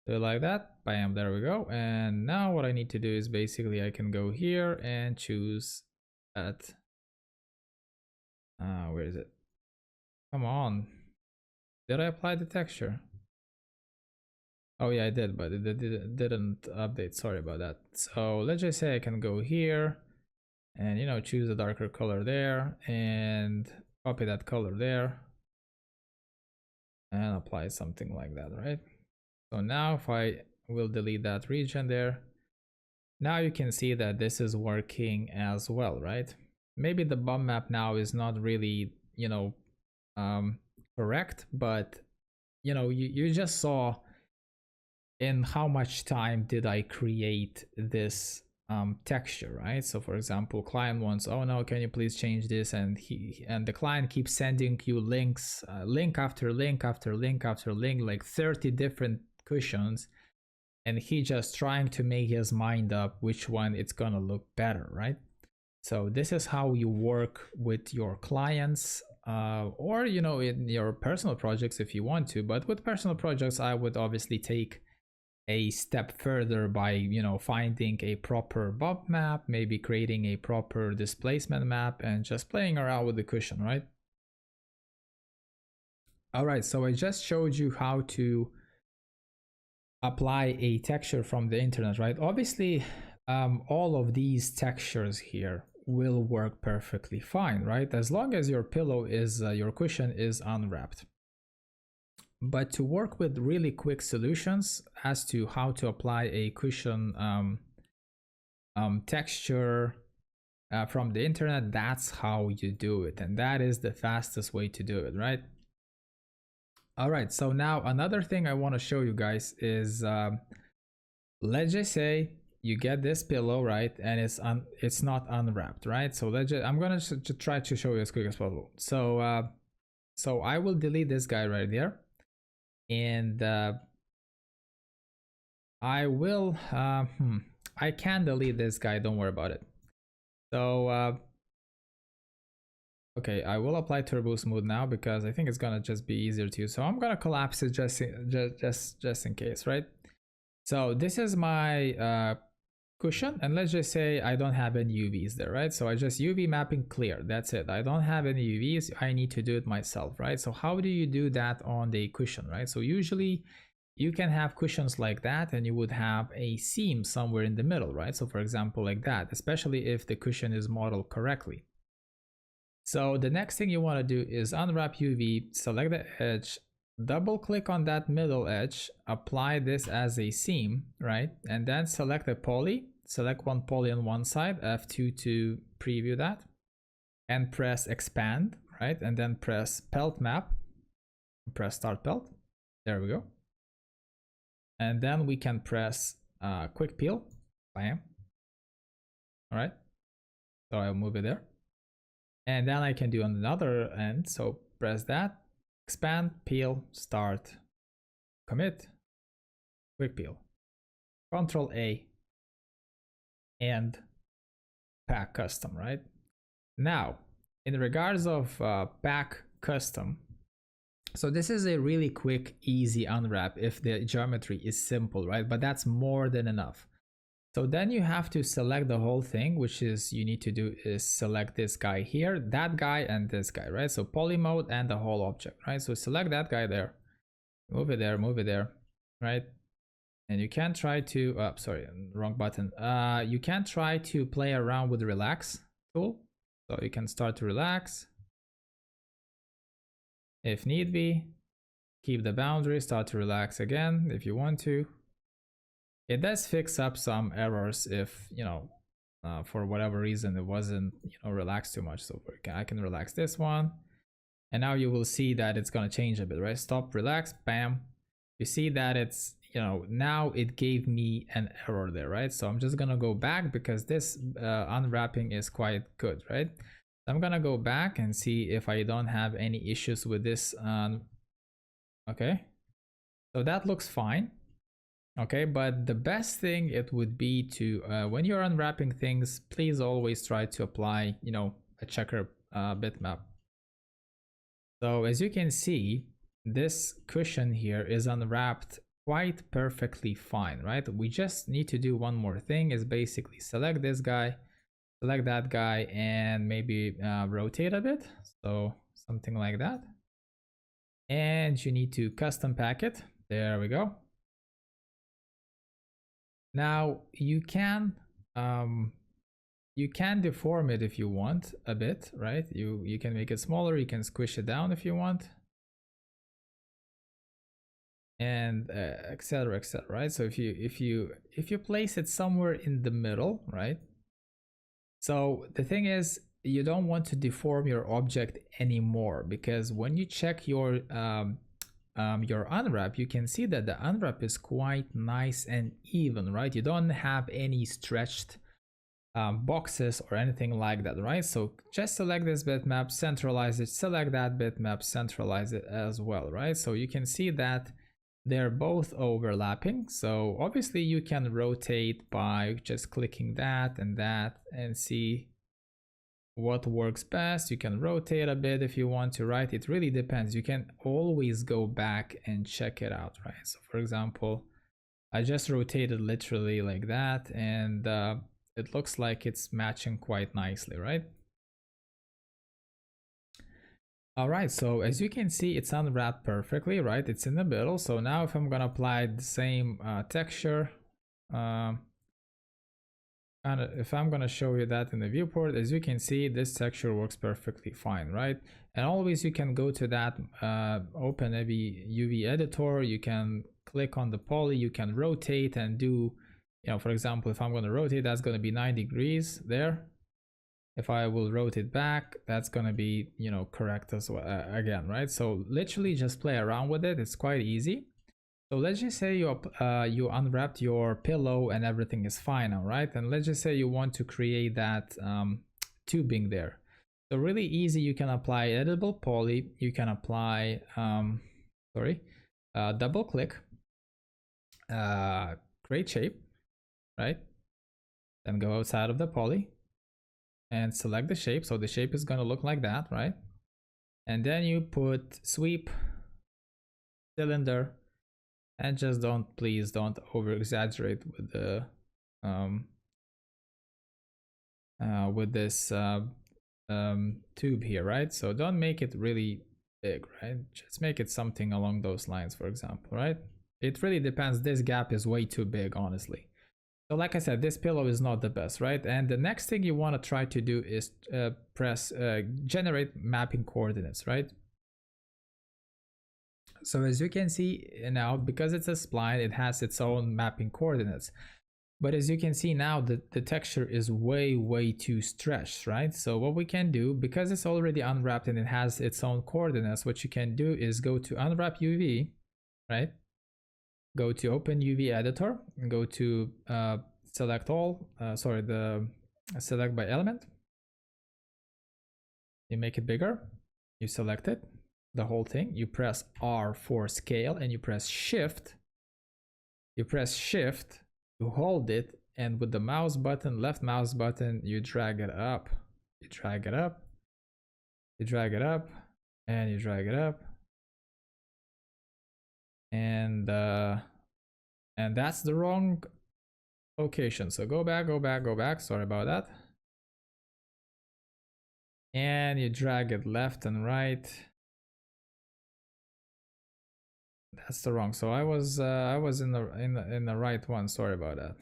Do it like that, bam, there we go. And now what I need to do is basically I can go here and choose that. Where is it? Come on. Did I apply the texture? Oh yeah, I did, but it didn't update. Sorry about that. So let's just say I can go here and choose a darker color there and copy that color there and apply something like that, right? So now if I will delete that region there, now you can see that this is working as well, right? Maybe the bump map now is not really, correct, but you just saw in how much time did I create this texture, right? So for example, client wants, oh no, can you please change this? And the client keeps sending you links, link after link after link after link, like 30 different cushions, and he just trying to make his mind up which one it's gonna look better, right? So this is how you work with your clients, or in your personal projects if you want to. But with personal projects, I would obviously take a step further by finding a proper bump map, maybe creating a proper displacement map, and just playing around with the cushion, right? All right, so I just showed you how to apply a texture from the internet, right? Obviously all of these textures here will work perfectly fine, right? As long as your pillow is your cushion is unwrapped. But to work with really quick solutions as to how to apply a cushion texture from the internet, that's how you do it, and that is the fastest way to do it, right? All right, so now another thing I want to show you guys is let's just say you get this pillow, right, and it's not unwrapped, right? So I'm gonna try to show you as quick as possible. So so I will delete this guy right there, and I will I can delete this guy, don't worry about it. So okay, I will apply turbo smooth now because I think it's gonna just be easier to use. So I'm gonna collapse it just in case, right? So this is my cushion, and let's just say I don't have any UVs there, right? So I just UV mapping clear, that's it. I don't have any UVs, I need to do it myself, right? So how do you do that on the cushion, right? So usually you can have cushions like that and you would have a seam somewhere in the middle, right? So for example, like that, especially if the cushion is modeled correctly. So the next thing you want to do is unwrap UV, select the edge, double click on that middle edge, apply this as a seam, right? And then select a poly, select one poly on one side, F2 to preview that, and press expand, right? And then press pelt map, press start pelt. There we go. And then we can press quick peel, bam. All right, so I'll move it there. And then I can do on another end, so press that, expand, peel, start, commit, quick peel, Control A, and pack custom, right? Now, in regards of pack custom, so this is a really quick, easy unwrap if the geometry is simple, right? But that's more than enough. So then you have to select the whole thing, which is you need to do is select this guy here, that guy, and this guy, right? So poly mode and the whole object, right? So select that guy there, move it there, right? And you can try to, sorry, wrong button. You can try to play around with the relax tool. So you can start to relax. If need be, keep the boundary, start to relax again if you want to. It does fix up some errors if, you know, for whatever reason it wasn't, you know, relaxed too much. So I can relax this one. And now you will see that it's going to change a bit, right? Stop, relax, bam. You see that it's, you know, now it gave me an error there, right? So I'm just going to go back because this unwrapping is quite good, right? I'm going to go back and see if I don't have any issues with this. Okay. So that looks fine. Okay, but the best thing it would be to when you're unwrapping things, please always try to apply, you know, a checker bitmap. So as you can see, this cushion here is unwrapped quite perfectly fine, right? We just need to do one more thing, is basically select this guy, select that guy, and maybe rotate a bit, so something like that. And you need to custom pack it. There we go. Now you can deform it if you want a bit, right? You can make it smaller, you can squish it down if you want, and etc, right? So if you place it somewhere in the middle, right? So the thing is, you don't want to deform your object anymore, because when you check your unwrap, you can see that the unwrap is quite nice and even, right? You don't have any stretched boxes or anything like that, right? So just select this bitmap, centralize it, select that bitmap, centralize it as well, right? So you can see that they're both overlapping. So obviously you can rotate by just clicking that and see what works best. You can rotate a bit if you want to, right? It really depends. You can always go back and check it out, right? So for example, I just rotated literally like that, and it looks like it's matching quite nicely, right? All right, so as you can see, it's unwrapped perfectly, right? It's in the middle. So now if I'm gonna apply the same texture, and if I'm going to show you that in the viewport, as you can see, this texture works perfectly fine, right? And always you can go to that open UV editor, you can click on the poly, you can rotate and do, you know, for example, if I'm going to rotate, that's going to be 9 degrees there. If I will rotate back, that's gonna be, you know, correct as well again, right? So literally just play around with it. It's quite easy. So let's just say you unwrapped your pillow and everything is fine now, right? And let's just say you want to create that tubing there. So really easy, you can apply editable poly, you can apply, double click, create shape, right? Then go outside of the poly and select the shape. So the shape is gonna look like that, right? And then you put sweep, cylinder, and just please don't over exaggerate with the with this tube here, right? So don't make it really big, right? Just make it something along those lines, for example, right? It really depends. This gap is way too big, honestly. So like I said, this pillow is not the best, right? And the next thing you want to try to do is press generate mapping coordinates, right? So as you can see now, because it's a spline, it has its own mapping coordinates. But as you can see now, the texture is way too stretched, right? So what we can do, because it's already unwrapped and it has its own coordinates, what you can do is go to unwrap UV, right? Go to open UV editor and go to select all, select by element. You make it bigger, you select it, the whole thing, you press R for scale and you press shift, you hold it, and with the mouse button, left mouse button, you drag it up, you drag it up, you drag it up, and you drag it up, and that's the wrong location. So go back, sorry about that, and you drag it left and right. That's the wrong. So I was in the right one. Sorry about that.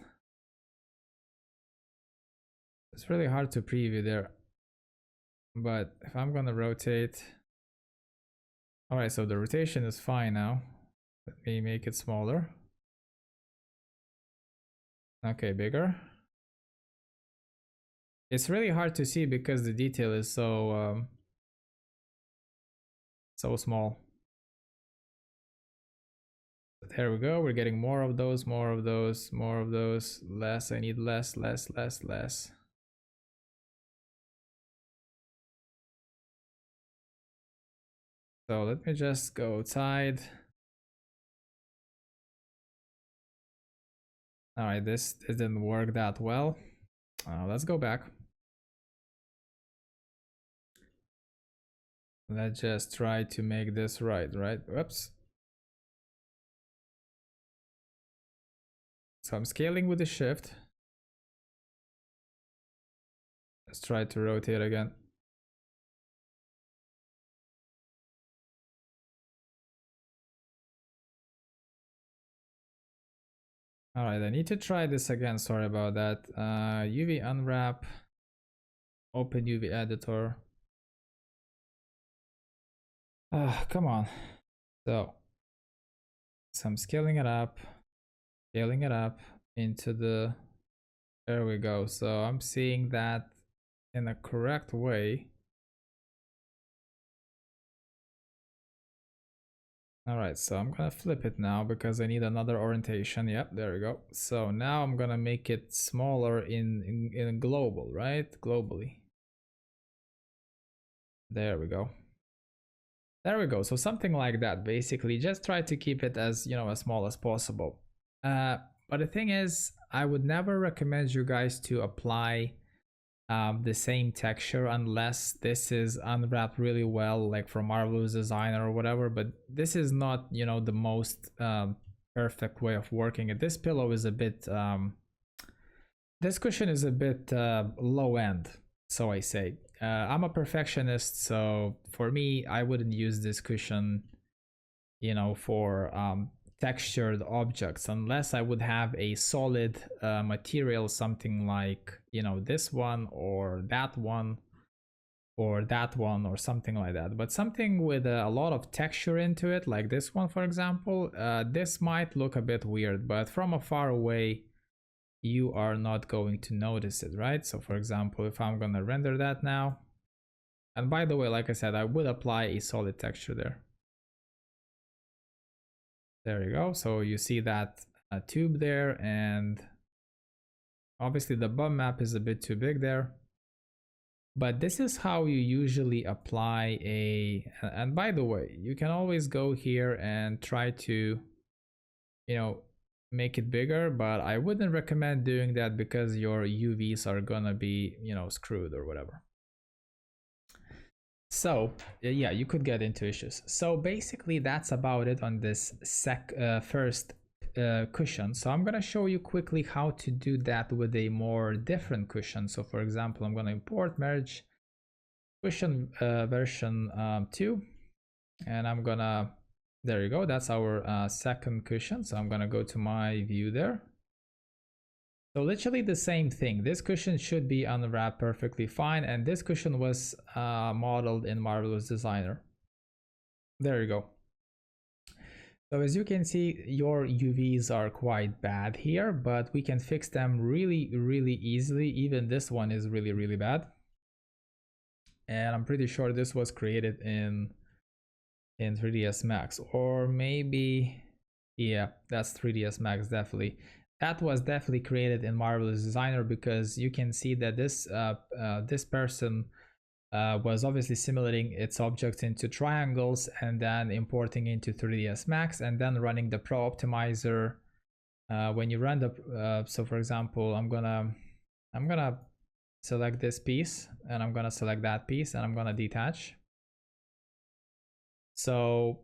It's really hard to preview there. But if I'm gonna rotate, all right. So the rotation is fine now. Let me make it smaller. Okay, bigger. It's really hard to see because the detail is so small. There we go. We're getting more of those. Less. I need less. So let me just go outside. All right, this didn't work that well. Let's go back. Let's just try to make this right? Whoops. So I'm scaling with the shift. Let's try to rotate again. All right, I need to try this again. Sorry about that. UV unwrap, open UV editor. Come on. So I'm scaling it up into the, there we go. So I'm seeing that in the correct way. All right, so I'm gonna flip it now because I need another orientation. Yep, there we go. So now I'm gonna make it smaller in global, right? Globally. There we go. So something like that, basically. Just try to keep it as, you know, as small as possible. But the thing is, I would never recommend you guys to apply the same texture unless this is unwrapped really well, like from Marvelous Designer or whatever. But this is not, you know, the most perfect way of working it. This pillow is a bit this cushion is a bit low end, so I say. I'm a perfectionist, so for me, I wouldn't use this cushion, you know, for textured objects unless I would have a solid material, something like, you know, this one or that one or that one or something like that. But something with a lot of texture into it, like this one, for example, this might look a bit weird, but from a far away, you are not going to notice it, right? So for example, if I'm gonna render that now, and by the way, like I said, I would apply a solid texture there. There you go. So you see that tube there, and obviously the bump map is a bit too big there. But this is how you usually apply and by the way, you can always go here and try to, you know, make it bigger, but I wouldn't recommend doing that because your UVs are gonna be, you know, screwed or whatever. So yeah, you could get into issues. So basically that's about it on this first cushion. So I'm gonna show you quickly how to do that with a more different cushion. So for example, I'm gonna import merge cushion version 2, and I'm gonna, there you go, that's our second cushion. So I'm gonna go to my view there. So literally the same thing. This cushion should be unwrapped perfectly fine, and this cushion was modeled in Marvelous Designer. There you go. So as you can see, your UVs are quite bad here, but we can fix them really easily. Even this one is really bad, and I'm pretty sure this was created in 3ds Max, or maybe, yeah, that's 3ds Max, definitely. That was definitely created in Marvelous Designer, because you can see that this person was obviously simulating its objects into triangles and then importing into 3ds Max and then running the Pro Optimizer. When you run the so for example, I'm gonna select this piece, and I'm gonna select that piece, and I'm gonna detach. So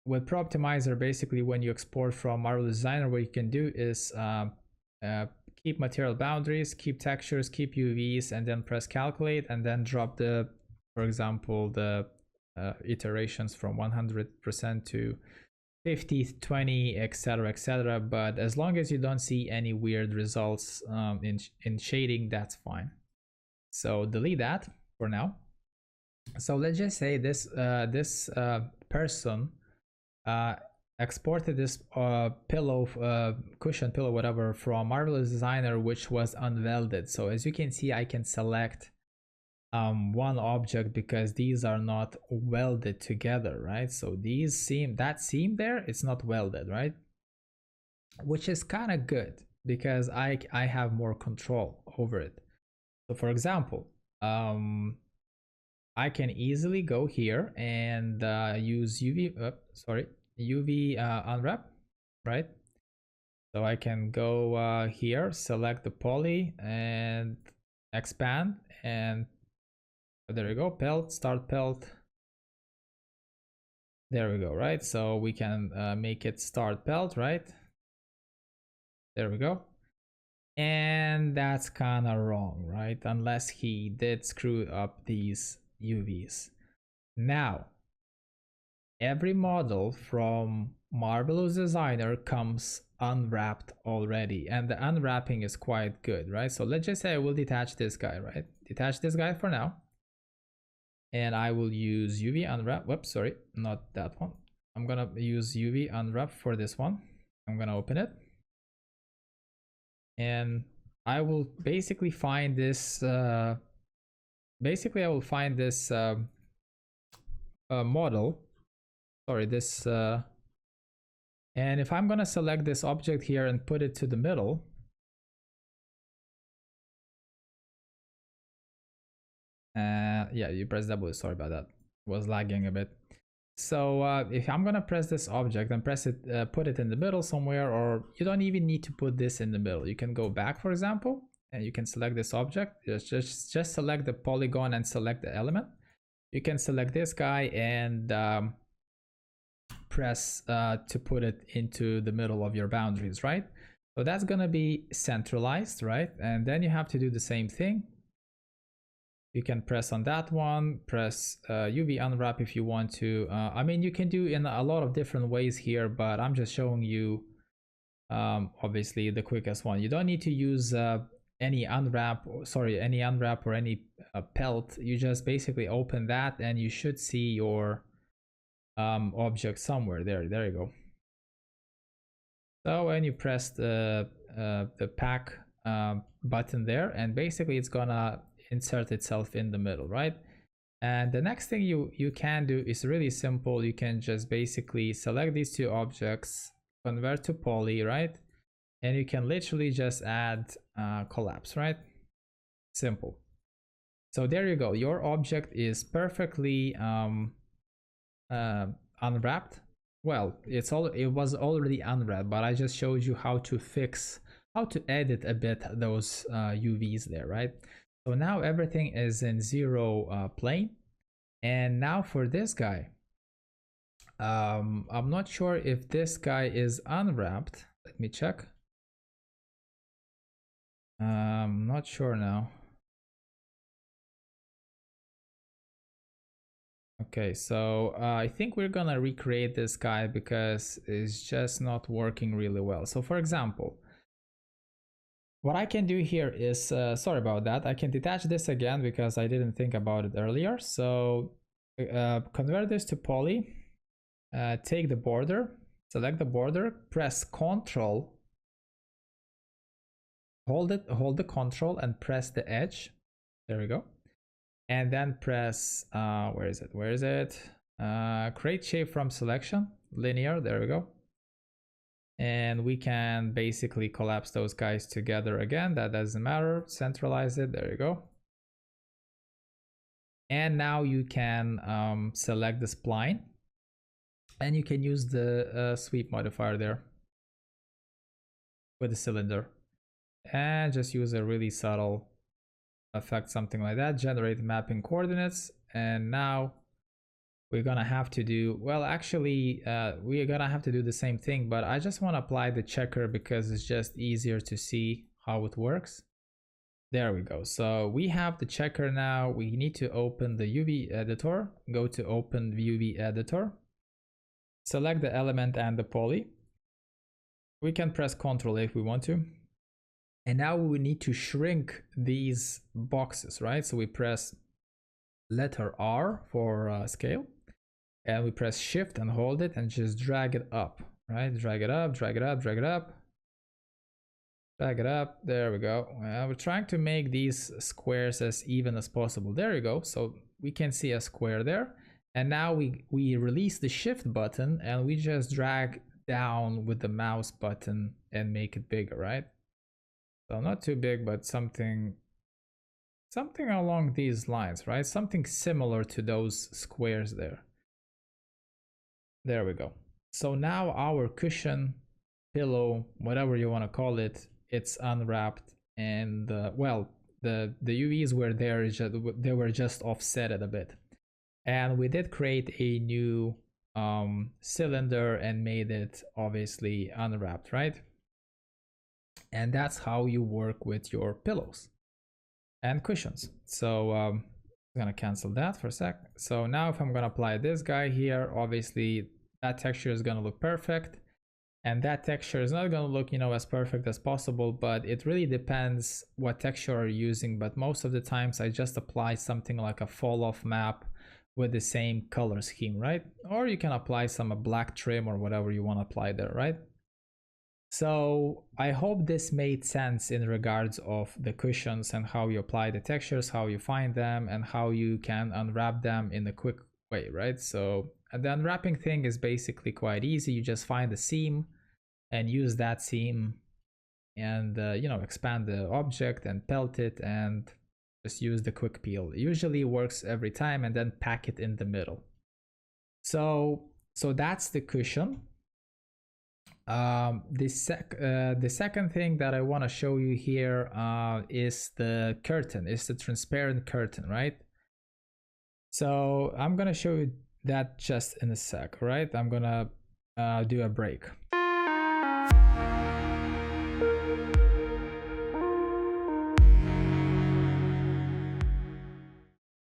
with Pro Optimizer, basically when you export from Marvelous Designer, what you can do is keep material boundaries, keep textures, keep UVs, and then press calculate, and then drop the, for example, the iterations from 100% to 50, 20, etc. But as long as you don't see any weird results in shading, that's fine. So delete that for now. So let's just say this person exported this pillow, cushion pillow, whatever, from Marvelous Designer, which was unwelded. So as you can see, I can select one object because these are not welded together, right? So these that seam there, it's not welded, right? Which is kind of good because I have more control over it. So for example, I can easily go here and use UV unwrap, right? So I can go here, select the poly and expand, and there we go, pelt, start pelt. There we go, right? So we can make it start pelt, right? There we go. And that's kind of wrong, right? Unless he did screw up these UVs. Now, every model from Marvelous Designer comes unwrapped already, and the unwrapping is quite good, right? So let's just say I will detach this guy, right? Detach this guy for now. And I will use UV unwrap. Whoops, sorry, not that one. I'm gonna use UV unwrap for this one. I'm gonna open it. And I will basically find this model, sorry, this and if I'm gonna select this object here and put it to the middle, yeah, you press W, sorry about that, it was lagging a bit. So if I'm gonna press this object and press it, put it in the middle somewhere, or you don't even need to put this in the middle, you can go back, for example, and you can select this object, just select the polygon and select the element. You can select this guy and press to put it into the middle of your boundaries, right? So that's gonna be centralized, right? And then you have to do the same thing. You can press on that one, press UV unwrap if you want to. I mean, you can do in a lot of different ways here, but I'm just showing you obviously the quickest one. You don't need to use any unwrap or any pelt. You just basically open that and you should see your object somewhere there. There you go. So when you press the the pack button there, and basically it's gonna insert itself in the middle, right? And the next thing you can do is really simple. You can just basically select these two objects, convert to poly, right? And you can literally just add collapse, right? Simple. So there you go. Your object is perfectly unwrapped. Well, it was already unwrapped, but I just showed you how to edit a bit those UVs there, right? So now everything is in zero plane. And now for this guy, I'm not sure if this guy is unwrapped. Let me check. I'm not sure now. Okay, so I think we're gonna recreate this guy because it's just not working really well. So for example, what I can do here is, sorry about that, I can detach this again because I didn't think about it earlier. So convert this to poly, take the border, select the border, press Ctrl, hold the Ctrl and press the edge. There we go. And then press, where is it? Create shape from selection, linear, there we go. And we can basically collapse those guys together again, that doesn't matter, centralize it, there you go. And now you can select the spline, and you can use the sweep modifier there with the cylinder, and just use a really subtle effect, something like that, generate mapping coordinates. And now we're gonna have to do, well, actually we're gonna have to do the same thing, but I just want to apply the checker because it's just easier to see how it works. There we go. So we have the checker now. We need to open the UV editor, go to open UV editor, select the element and the poly. We can press Ctrl if we want to. And now we need to shrink these boxes, right? So we press letter R for scale, and we press shift and hold it and just drag it up, right? Drag it up, drag it up, drag it up, drag it up. There we go. We're trying to make these squares as even as possible. There you go. So we can see a square there. And now we release the shift button and we just drag down with the mouse button and make it bigger, right? So not too big, but something along these lines, right? Something similar to those squares there. There we go. So now our cushion, pillow, whatever you want to call it, it's unwrapped, and well, the UVs were there, they were just offsetted a bit. And we did create a new cylinder and made it obviously unwrapped, right? And that's how you work with your pillows and cushions. So I'm gonna cancel that for a sec. So now if I'm gonna apply this guy here, obviously that texture is gonna look perfect, and that texture is not gonna look, you know, as perfect as possible, but it really depends what texture you're using. But most of the times I just apply something like a fall off map with the same color scheme, right? Or you can apply some black trim or whatever you want to apply there, right? So I hope this made sense in regards of the cushions and how you apply the textures, how you find them, and how you can unwrap them in a quick way, right? So the unwrapping thing is basically quite easy. You just find the seam and use that seam and you know, expand the object and pelt it and just use the quick peel. It usually works every time, and then pack it in the middle. So that's the cushion. The second thing that I want to show you here is the curtain. It's the transparent curtain, right? So I'm gonna show you that just in a sec, right? I'm gonna do a break.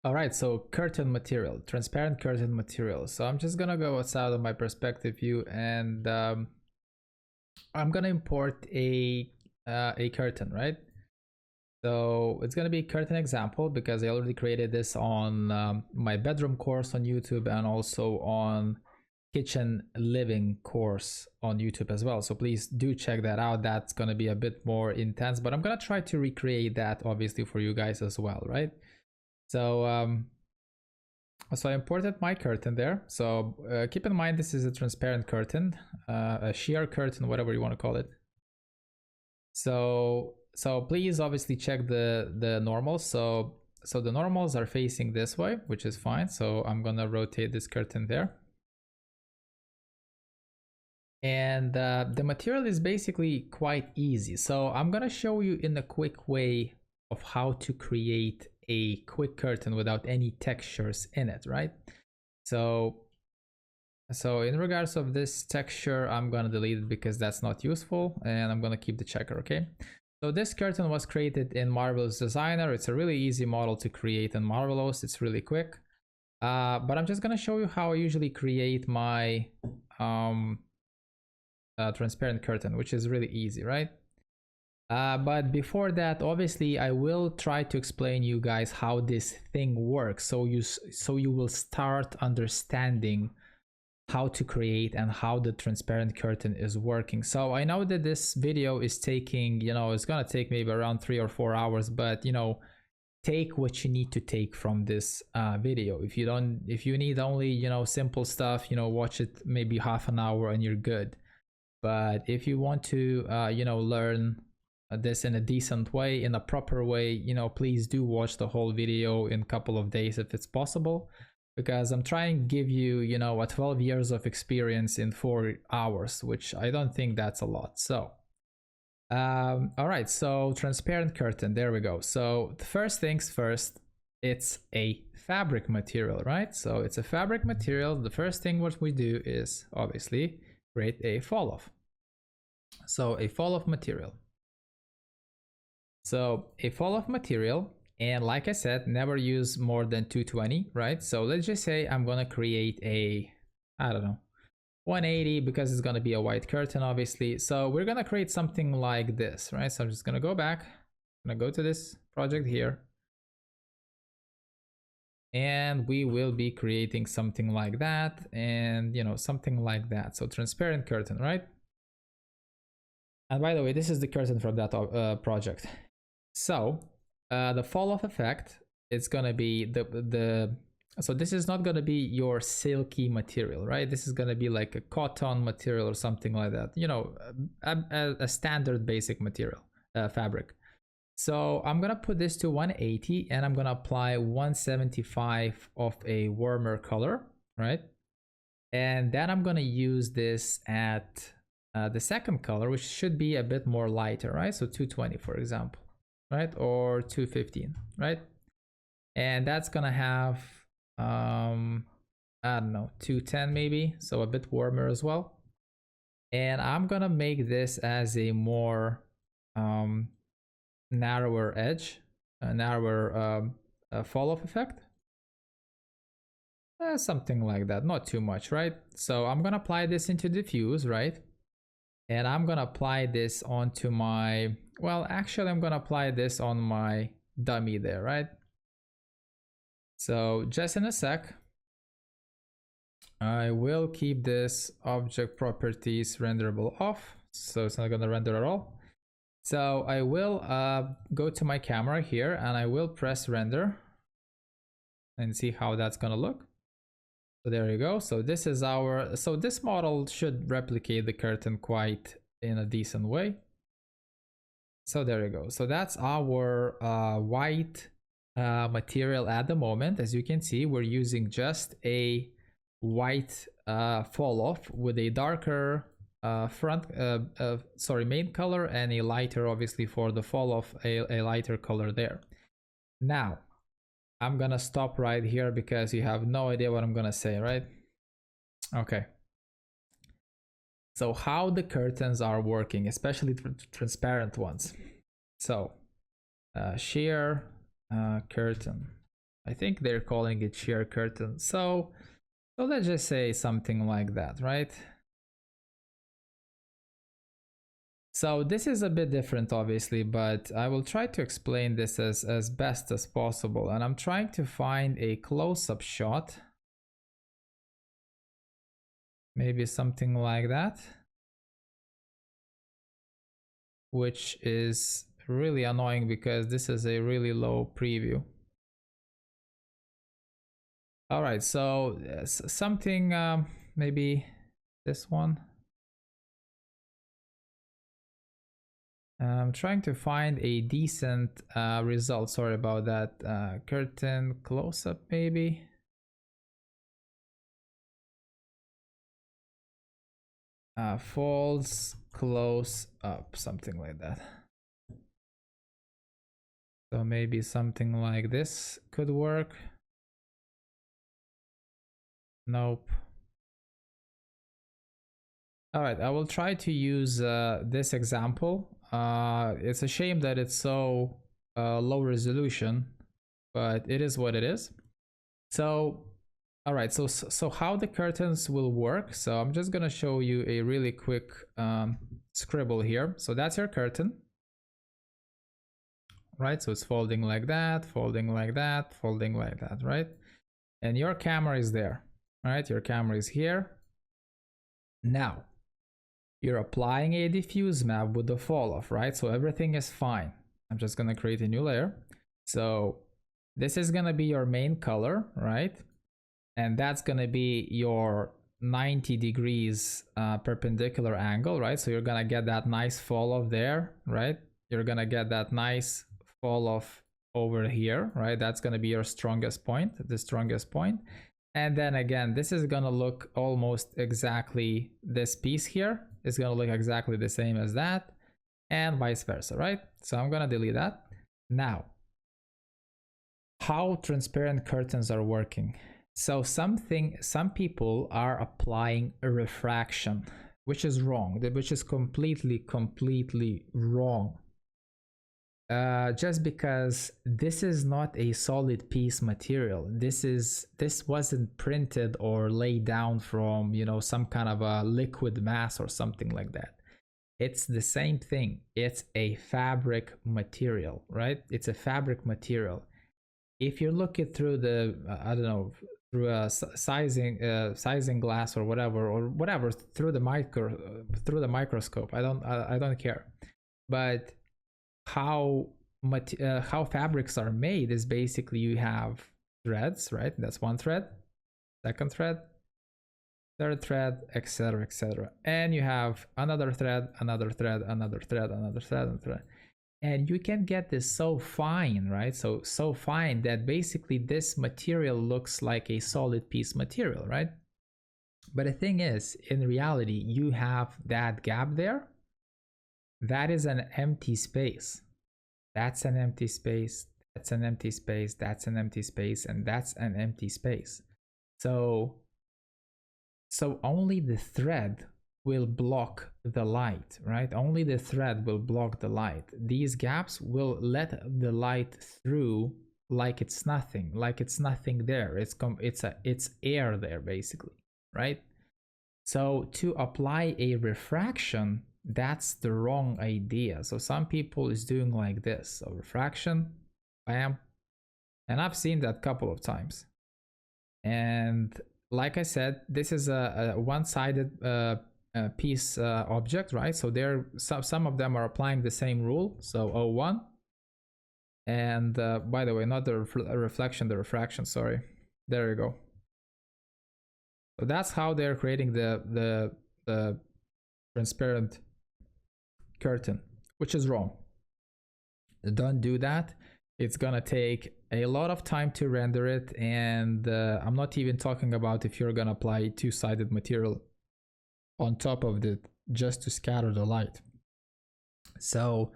All right, so curtain material, transparent curtain material. So I'm just gonna go outside of my perspective view, and I'm gonna import a curtain, right? So it's gonna be a curtain example because I already created this on my bedroom course on YouTube and also on kitchen living course on YouTube as well. So please do check that out. That's going to be a bit more intense, but I'm going to try to recreate that obviously for you guys as well, right? So so I imported my curtain there. So keep in mind, this is a transparent curtain, a sheer curtain, whatever you want to call it. So please obviously check the normals. So the normals are facing this way, which is fine. So I'm gonna rotate this curtain there. And the material is basically quite easy. So I'm gonna show you in a quick way of how to create a quick curtain without any textures in it, right? So in regards of this texture, I'm gonna delete it because that's not useful, and I'm gonna keep the checker, okay? So this curtain was created in Marvelous Designer. It's a really easy model to create in Marvelous. It's really quick. But I'm just gonna show you how I usually create my transparent curtain, which is really easy, right? But before that, obviously, I will try to explain you guys how this thing works, so you will start understanding how to create and how the transparent curtain is working. So I know that this video is taking, it's gonna take maybe around 3 or 4 hours, but take what you need to take from this video. If you need only simple stuff, watch it maybe half an hour and you're good. But if you want to learn this in a decent way, in a proper way, please do watch the whole video in a couple of days if it's possible, because I'm trying to give you a 12 years of experience in 4 hours, which I don't think that's a lot. So all right, so transparent curtain, there we go. So the first things first, it's a fabric material, right? So it's a fabric material. The first thing what we do is obviously create a fall off. So a fall off material. So a fall off material, and like I said, never use more than 220, right? So let's just say I'm gonna create a, I don't know, 180, because it's gonna be a white curtain, obviously. So we're gonna create something like this, right? So I'm just gonna go back, I'm gonna go to this project here, and we will be creating something like that, and something like that. So transparent curtain, right? And by the way, this is the curtain from that project. So the fall off effect is gonna be so this is not gonna be your silky material, right? This is gonna be like a cotton material or something like that, a standard basic material, fabric. So I'm gonna put this to 180, and I'm gonna apply 175 of a warmer color, right? And then I'm gonna use this at the second color, which should be a bit more lighter, right? So 220, for example, right? Or 215, right? And that's gonna have I don't know, 210 maybe, so a bit warmer as well. And I'm gonna make this as a more narrower edge, a narrower fall off effect, something like that, not too much, right? So I'm gonna apply this into diffuse, right? And I'm gonna apply this onto my, well, actually I'm gonna apply this on my dummy there, right? So just in a sec, I will keep this object properties renderable off, so it's not gonna render at all. So I will go to my camera here, and I will press render and see how that's gonna look. So there you go. So this is our, so this model should replicate the curtain quite in a decent way. So there you go. So that's our white material at the moment. As you can see, we're using just a white fall off with a darker main color, and a lighter, obviously, for the fall off, a lighter color there. Now I'm gonna stop right here because you have no idea what I'm gonna say, right? Okay. So how the curtains are working, especially transparent ones. So sheer curtain. I think they're calling it sheer curtain. So let's just say something like that, right? So this is a bit different, obviously, but I will try to explain this as best as possible. And I'm trying to find a close-up shot maybe something like that, which is really annoying because this is a really low preview. All right, so something maybe this one. I'm trying to find a decent result. Sorry about that. Curtain close-up maybe. Falls close up, something like that. So maybe something like this could work. Nope. All right, I will try to use this example. It's a shame that it's so low resolution, but it is what it is. So, all right, so how the curtains will work. So I'm just gonna show you a really quick scribble here. So that's your curtain, right? So it's folding like that, folding like that, folding like that, right? And your camera is there, right? Your camera is here. Now, you're applying a diffuse map with the fall off, right? So everything is fine. I'm just gonna create a new layer. So this is gonna be your main color, right? And that's gonna be your 90 degrees perpendicular angle, right? So you're gonna get that nice fall off there, right? You're gonna get that nice fall off over here, right? That's gonna be your strongest point, the strongest point. And then again, this is gonna look almost exactly, this piece here is gonna look exactly the same as that, and vice versa, right? So I'm gonna delete that. Now, how transparent curtains are working. So some people are applying a refraction, which is wrong, which is completely wrong. Just because this is not a solid piece material. This wasn't printed or laid down from, you know, some kind of a liquid mass or something like that. It's the same thing. It's a fabric material, right? It's a fabric material. If you look it through the I don't know, through a sizing glass or whatever through the microscope, I don't care. But how fabrics are made is basically you have threads, right? That's one thread, second thread, third thread, etc., etc. And you have another thread, another thread, another thread, another thread, another thread. And you can get this so fine, right? So fine that basically this material looks like a solid piece material, right? But the thing is, in reality, you have that gap there. That is an empty space. That's an empty space. That's an empty space. That's an empty space. And that's an empty space. So only the thread will block the light, right? Only the thread will block the light. These gaps will let the light through like it's nothing there. It's air there basically, right? So to apply a refraction, that's the wrong idea. So some people is doing like this. So refraction, bam. And I've seen that a couple of times. And like I said, this is a one-sided piece object, right? So there, some of them are applying the same rule. So 01. And by the way, not the reflection, the refraction, sorry. There you go. So that's how they're creating the transparent curtain, which is wrong. Don't do that. It's gonna take a lot of time to render it, and I'm not even talking about if you're gonna apply two-sided material on top of it just to scatter the light. So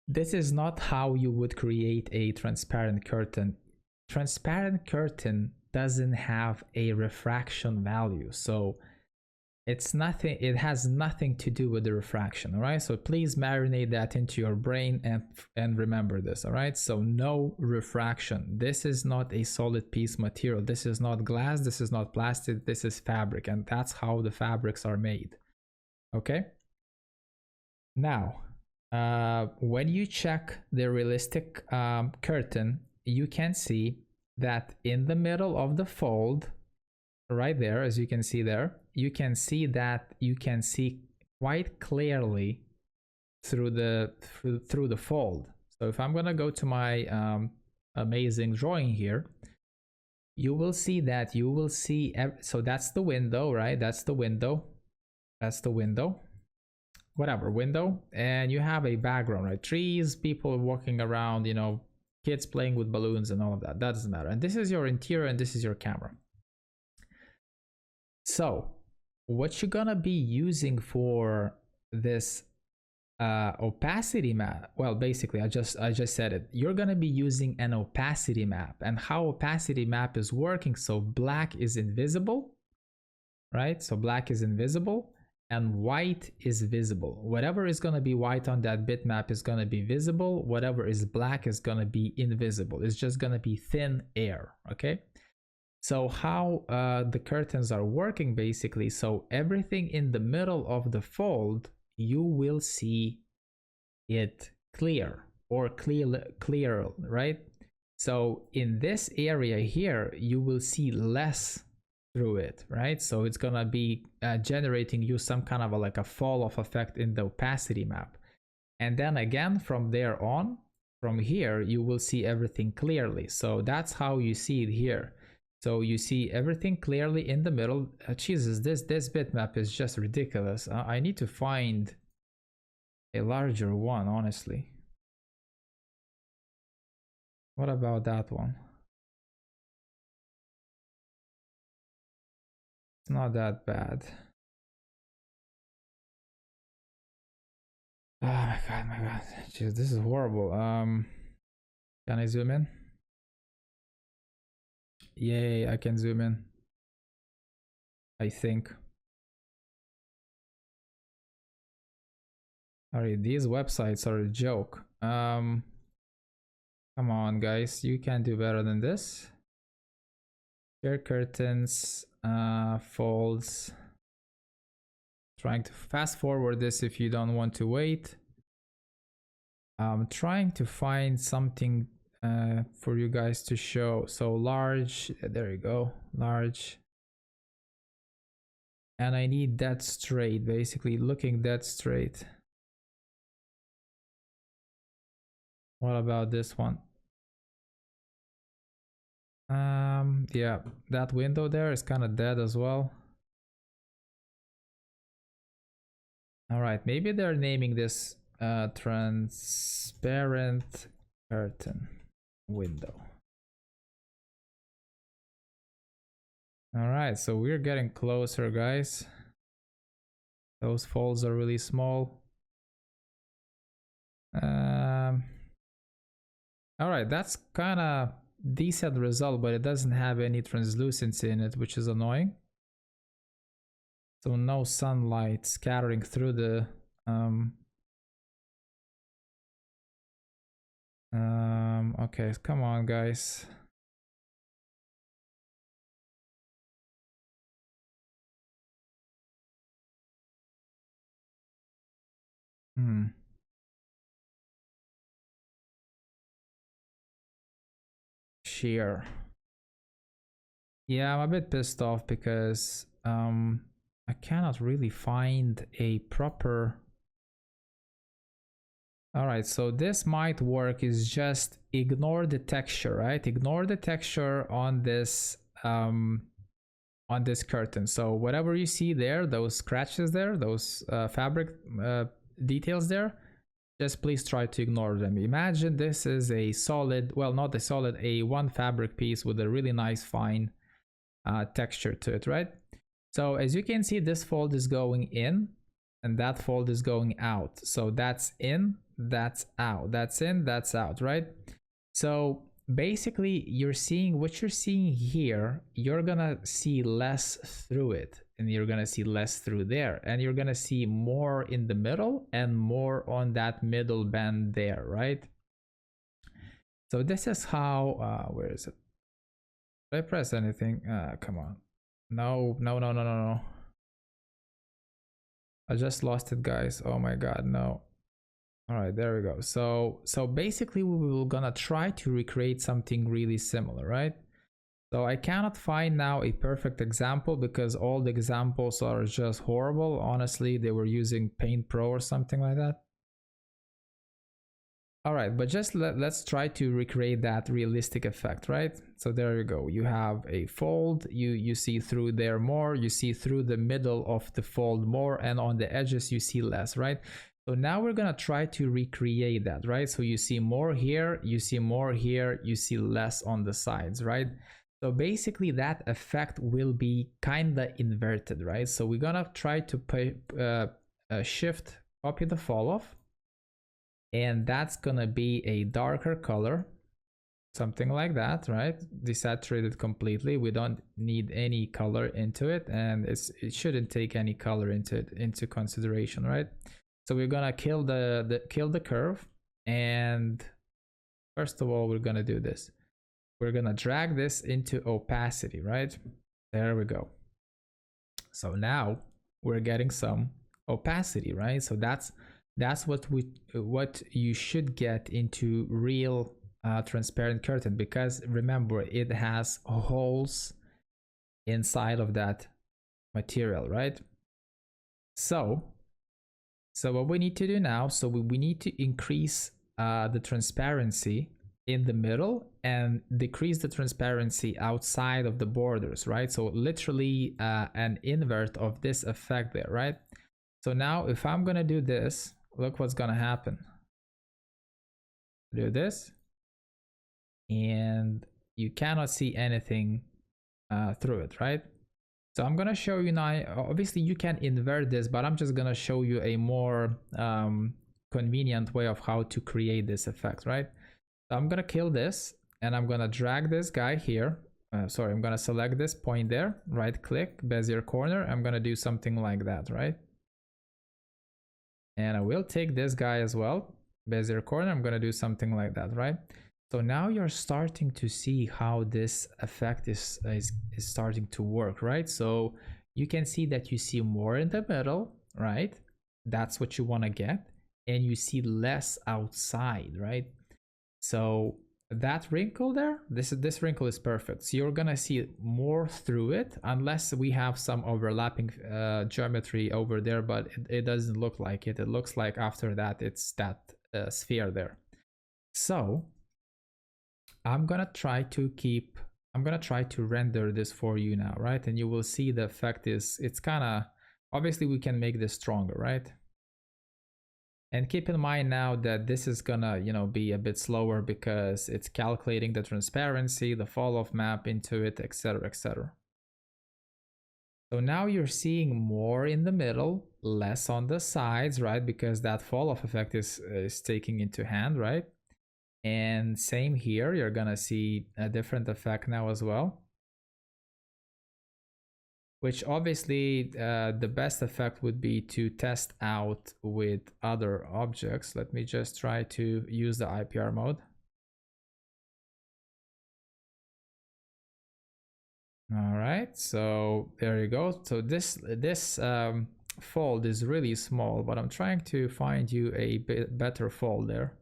this is not how you would create a transparent curtain. Transparent curtain doesn't have a refraction value, so it's nothing, it has nothing to do with the refraction. All right, so please marinate that into your brain and remember this. All right, so no refraction. This is not a solid piece material. This is not glass, this is not plastic, this is fabric, and that's how the fabrics are made. Okay, now when you check the realistic curtain, you can see that in the middle of the fold right there, as you can see there, you can see that you can see quite clearly through the fold. So if I'm gonna go to my amazing drawing here, you will see that so that's the window, right? That's the window. That's the window. Whatever, window. And you have a background, right? Trees, people walking around, you know, kids playing with balloons and all of that. That doesn't matter. And this is your interior and this is your camera. So what you're gonna be using for this opacity map, well, basically I just said it, you're gonna be using an opacity map. And how opacity map is working, so black is invisible, right? So black is invisible and white is visible. Whatever is gonna be white on that bitmap is gonna be visible. Whatever is black is gonna be invisible. It's just gonna be thin air, okay? So how the curtains are working basically, so everything in the middle of the fold, you will see it clear or clear, right? So in this area here, you will see less through it, right? So it's gonna be generating you some kind of like a fall off effect in the opacity map. And then again, from there on, from here, you will see everything clearly. So that's how you see it here. So you see everything clearly in the middle. Jesus, this bitmap is just ridiculous. I need to find a larger one, honestly. What about that one? It's not that bad. Oh my god. Jeez, this is horrible. Can I zoom in? Yay, I can zoom in. I think. Alright, these websites are a joke. Come on, guys, you can do better than this. Share curtains, folds. Trying to fast forward this if you don't want to wait. I'm trying to find something for you guys to show. So large, there you go, large. And I need that straight, basically looking that straight. What about this one? Yeah, that window there is kind of dead as well. All right, maybe they're naming this transparent curtain window. All right, so we're getting closer, guys. Those folds are really small. All right, that's kind of decent result, but it doesn't have any translucency in it, which is annoying. So no sunlight scattering through the okay, come on, guys. Sheer. Yeah, I'm a bit pissed off because I cannot really find a proper. All right, so this might work, is just ignore the texture, right? Ignore the texture on this curtain. So whatever you see there, those scratches there, those fabric details there, just please try to ignore them. Imagine this is a solid, well, not a solid, a one fabric piece with a really nice fine texture to it, right? So as you can see, this fold is going in and that fold is going out. So that's in, that's out, that's in, that's out, right? So basically you're seeing what you're seeing here, you're gonna see less through it, and you're gonna see less through there, and you're gonna see more in the middle and more on that middle band there, right? So this is how where is it? Did I press anything? Come on. No. I just lost it, guys. Oh my god, no. All right, there we go. So basically we will gonna try to recreate something really similar, right? So I cannot find now a perfect example because all the examples are just horrible. Honestly, they were using Paint Pro or something like that. All right, but just let's try to recreate that realistic effect, right? So there you go. You have a fold, you see through there more, you see through the middle of the fold more, and on the edges you see less, right? So now we're gonna try to recreate that, right? So you see more here, you see more here, you see less on the sides, right? So basically that effect will be kinda inverted, right? So we're gonna try to shift, copy the fall off, and that's gonna be a darker color, something like that, right? Desaturated completely. We don't need any color into it, and it shouldn't take any color into consideration, right? So we're gonna kill the curve, and first of all we're gonna do this. We're gonna drag this into opacity, right? There we go. So now we're getting some opacity, right? So that's what you should get into real transparent curtain, because remember it has holes inside of that material, right? So what we need to do now, so we need to increase the transparency in the middle and decrease the transparency outside of the borders, right? So literally an invert of this effect there, right? So now if I'm gonna do this, look what's gonna happen. Do this, and you cannot see anything through it, right? So I'm gonna show you now. Obviously you can invert this, but I'm just gonna show you a more convenient way of how to create this effect, right? So I'm gonna kill this, and I'm gonna drag this guy here. Sorry, I'm gonna select this point there, right click, Bezier corner. I'm gonna do something like that, right? And I will take this guy as well, Bezier corner. I'm gonna do something like that, right? So now you're starting to see how this effect is starting to work, right? So you can see that you see more in the middle, right? That's what you want to get, and you see less outside, right? So that wrinkle there, this wrinkle is perfect. So you're gonna see more through it, unless we have some overlapping geometry over there, but it doesn't look like it. It looks like after that it's that sphere there. So I'm gonna try to render this for you now, right? And you will see the effect it's kind of, obviously we can make this stronger, right? And keep in mind now that this is gonna, be a bit slower because it's calculating the transparency, the fall off map into it, etc, etc. So now you're seeing more in the middle, less on the sides, right? Because that fall off effect is taking into hand, right? And same here, you're gonna see a different effect now as well, which obviously the best effect would be to test out with other objects. Let me just try to use the IPR mode. All right, so there you go. So this fold is really small, but I'm trying to find you a bit better fold there.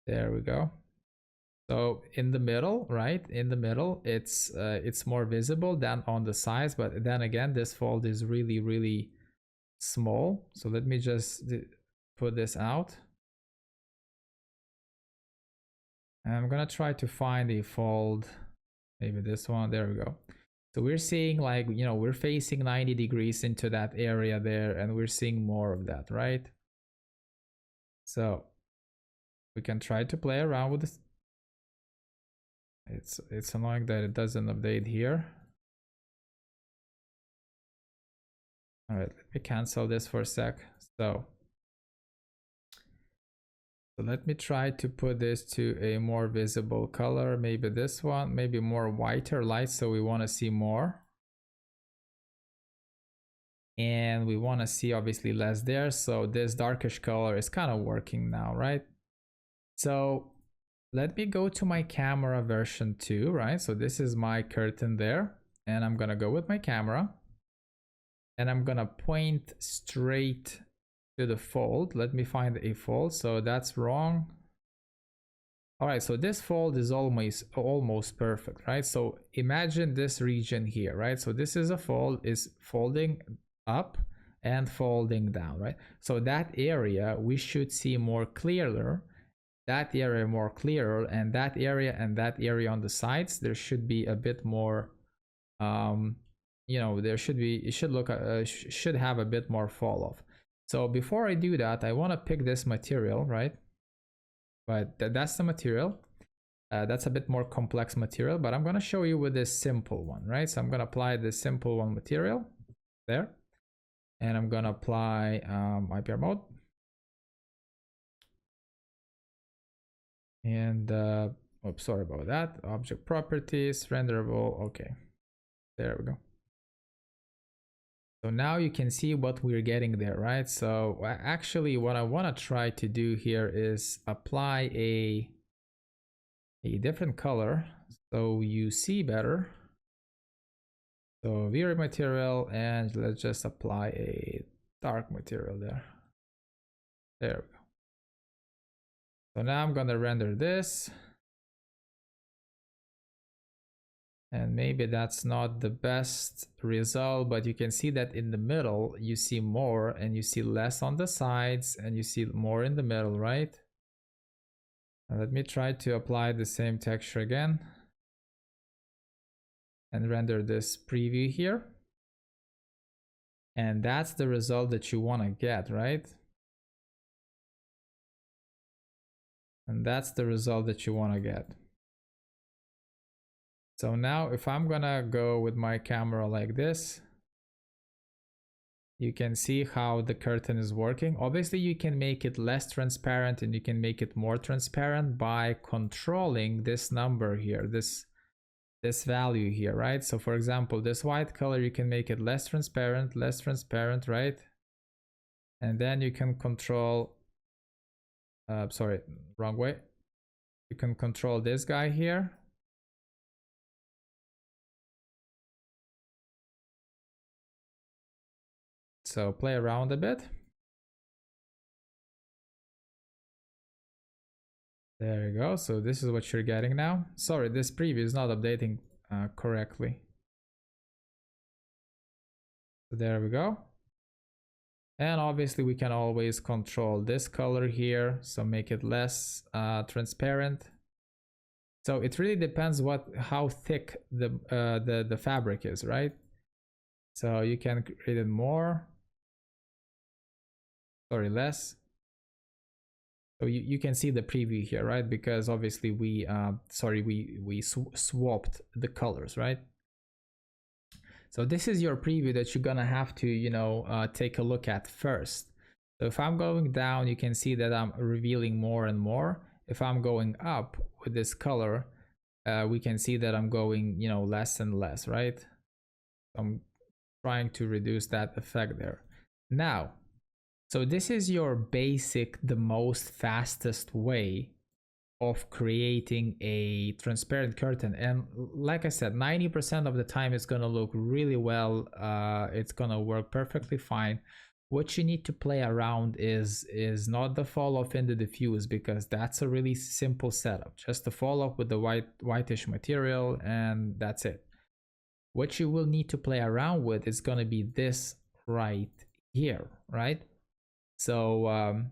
There we go. So in the middle, right? In the middle, it's more visible than on the sides, but then again, this fold is really, really small. So let me just put this out. And I'm gonna try to find a fold, maybe this one. There we go. So we're seeing, like, we're facing 90 degrees into that area there, and we're seeing more of that, right? So we can try to play around with this. It's annoying that it doesn't update here. All right, let me cancel this for a sec. So let me try to put this to a more visible color. Maybe this one, maybe more whiter light, so we want to see more. And we want to see obviously less there. So this darkish color is kind of working now, right? So let me go to my camera version 2, right? So this is my curtain there, and I'm gonna go with my camera, and I'm gonna point straight to the fold. Let me find a fold. So that's wrong. All right, so this fold is almost perfect, right? So imagine this region here, right? So this is a fold, is folding up and folding down, right? So that area we should see more clearer, that area more clearer, and that area on the sides there should be a bit more, you know, there should be, it should look should have a bit more fall off. So before I do that, I want to pick this material, right? But that's the material. That's a bit more complex material, but I'm going to show you with this simple one, right? So I'm going to apply this simple one material there, and I'm going to apply IPR mode, and oops, sorry about that. Object properties, renderable. Okay, there we go. So now you can see what we're getting there, right? So actually what I want to try to do here is apply a different color so you see better. So Vray material, and let's just apply a dark material there. There we go. So now I'm gonna render this. And maybe that's not the best result, but you can see that in the middle you see more and you see less on the sides and you see more in the middle, right? And let me try to apply the same texture again and render this preview here. And that's the result that you want to get, right? And that's the result that you want to get. So now if I'm gonna go with my camera like this, you can see how the curtain is working. Obviously you can make it less transparent and you can make it more transparent by controlling this number here, this value here, right? So for example, this white color, you can make it less transparent, right? And then you can control, sorry, wrong way. You can control this guy here. So play around a bit. There you go. So this is what you're getting now. Sorry, this preview is not updating correctly. So there we go. And obviously we can always control this color here, so make it less transparent. So it really depends how thick the fabric is, right? So you can create it more, sorry, less. So you can see the preview here, right? Because obviously we swapped the colors, right? So this is your preview that you're gonna have to, you know, take a look at first. So if I'm going down, you can see that I'm revealing more and more. If I'm going up with this color, we can see that I'm going, you know, less and less, right? I'm trying to reduce that effect there. Now, so this is your basic, the most fastest way of creating a transparent curtain. And like I said, 90% of the time it's gonna look really well. It's gonna work perfectly fine. What you need to play around is not the fall off in the diffuse, because that's a really simple setup. Just the fall off with the whitish material, and that's it. What you will need to play around with is gonna be this right here, right? So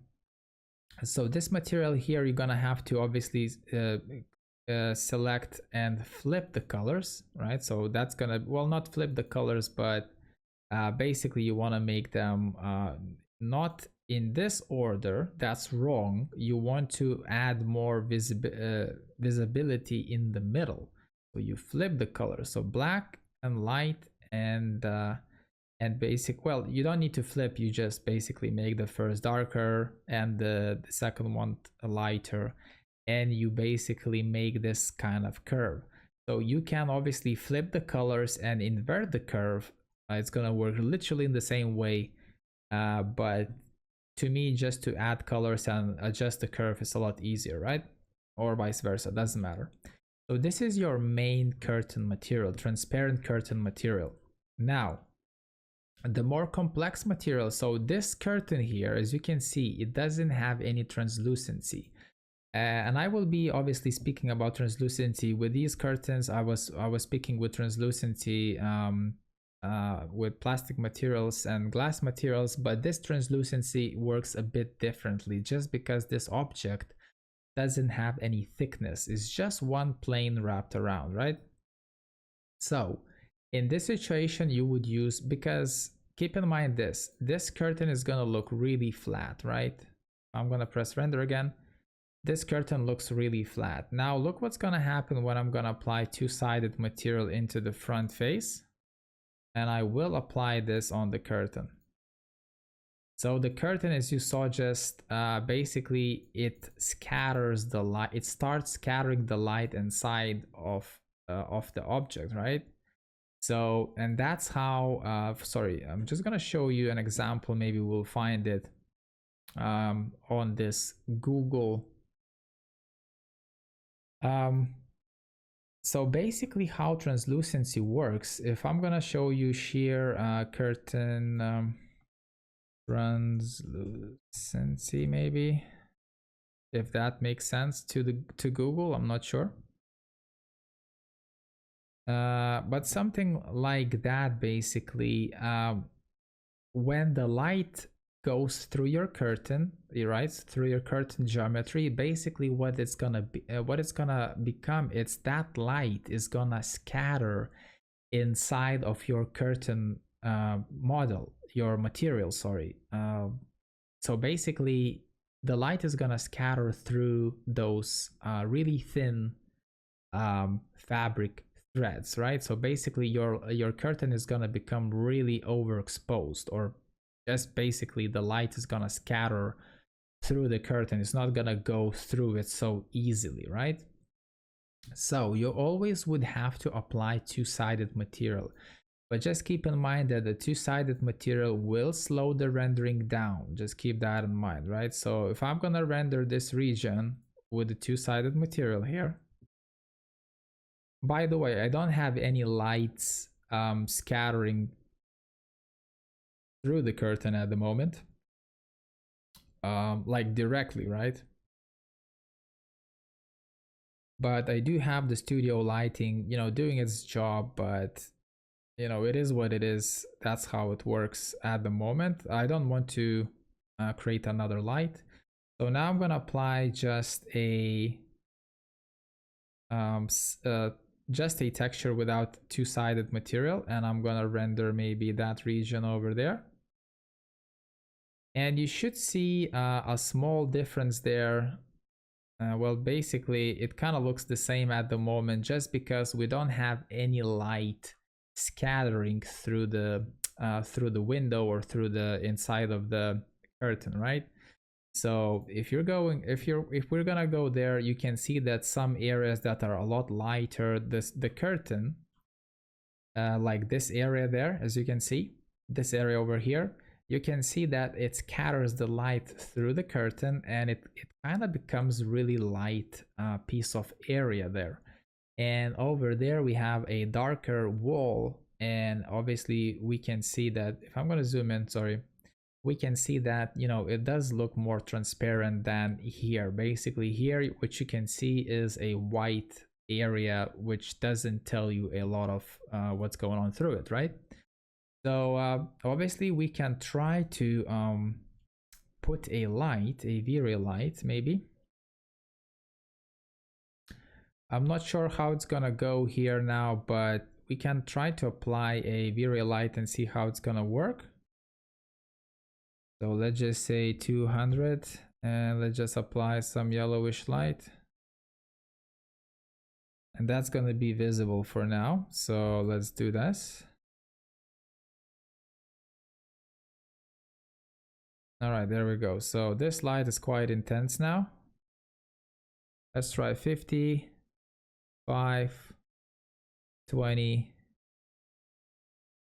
so this material here, you're gonna have to obviously select and flip the colors, right? So that's gonna, well, not flip the colors, but basically you want to make them not in this order. That's wrong. You want to add more visibility in the middle. So you flip the colors, so black and light and basic. Well, you don't need to flip, you just basically make the first darker and the second one lighter, and you basically make this kind of curve. So you can obviously flip the colors and invert the curve. It's gonna work literally in the same way, but to me, just to add colors and adjust the curve is a lot easier, right? Or vice versa, doesn't matter. So this is your main curtain material, transparent curtain material. Now, the more complex material, so this curtain here, as you can see, it doesn't have any translucency. And I will be obviously speaking about translucency with these curtains. I was speaking with translucency with plastic materials and glass materials, but this translucency works a bit differently just because this object doesn't have any thickness. It's just one plane wrapped around, right? So in this situation, you would use, because keep in mind this curtain is gonna look really flat, right? I'm gonna press render again. This curtain looks really flat. Now look what's gonna happen when I'm gonna apply two-sided material into the front face. And I will apply this on the curtain. So the curtain, as you saw, just basically it scatters the light. It starts scattering the light inside of the object, right? So, and that's how, sorry, I'm just gonna show you an example. Maybe we'll find it on this Google. So basically how translucency works, if I'm gonna show you sheer curtain translucency, maybe, if that makes sense to Google, I'm not sure. But something like that, basically, when the light goes through your curtain, right, through your curtain geometry, basically what it's gonna become, it's that light is gonna scatter inside of your curtain model, your material, sorry. So basically the light is gonna scatter through those really thin fabric threads, right? So basically your curtain is gonna become really overexposed, or just basically the light is gonna scatter through the curtain. It's not gonna go through it so easily, right? So you always would have to apply two-sided material, but just keep in mind that the two-sided material will slow the rendering down. Just keep that in mind, right? So if I'm gonna render this region with the two-sided material here, by the way, I don't have any lights scattering through the curtain at the moment, like directly, right? But I do have the studio lighting, you know, doing its job, but you know, it is what it is. That's how it works at the moment. I don't want to create another light. So now I'm gonna apply just a texture without two-sided material, and I'm gonna render maybe that region over there. And you should see a small difference there. Well, basically it kind of looks the same at the moment, just because we don't have any light scattering through the window or through the inside of the curtain, right? So if we're gonna go there, you can see that some areas that are a lot lighter, the curtain, like this area there, as you can see, this area over here, you can see that it scatters the light through the curtain, and it kind of becomes really light piece of area there. And over there we have a darker wall, and obviously we can see that, if I'm going to zoom in, sorry, we can see that, you know, it does look more transparent than here. Basically here what you can see is a white area, which doesn't tell you a lot of what's going on through it, right? So obviously we can try to put a light, a V-Ray light maybe. I'm not sure how it's gonna go here now, but we can try to apply a V-Ray light and see how it's gonna work. So let's just say 200, and let's just apply some yellowish light. And that's gonna be visible for now. So let's do this. All right, there we go. So this light is quite intense now. Let's try 50, 5, 20.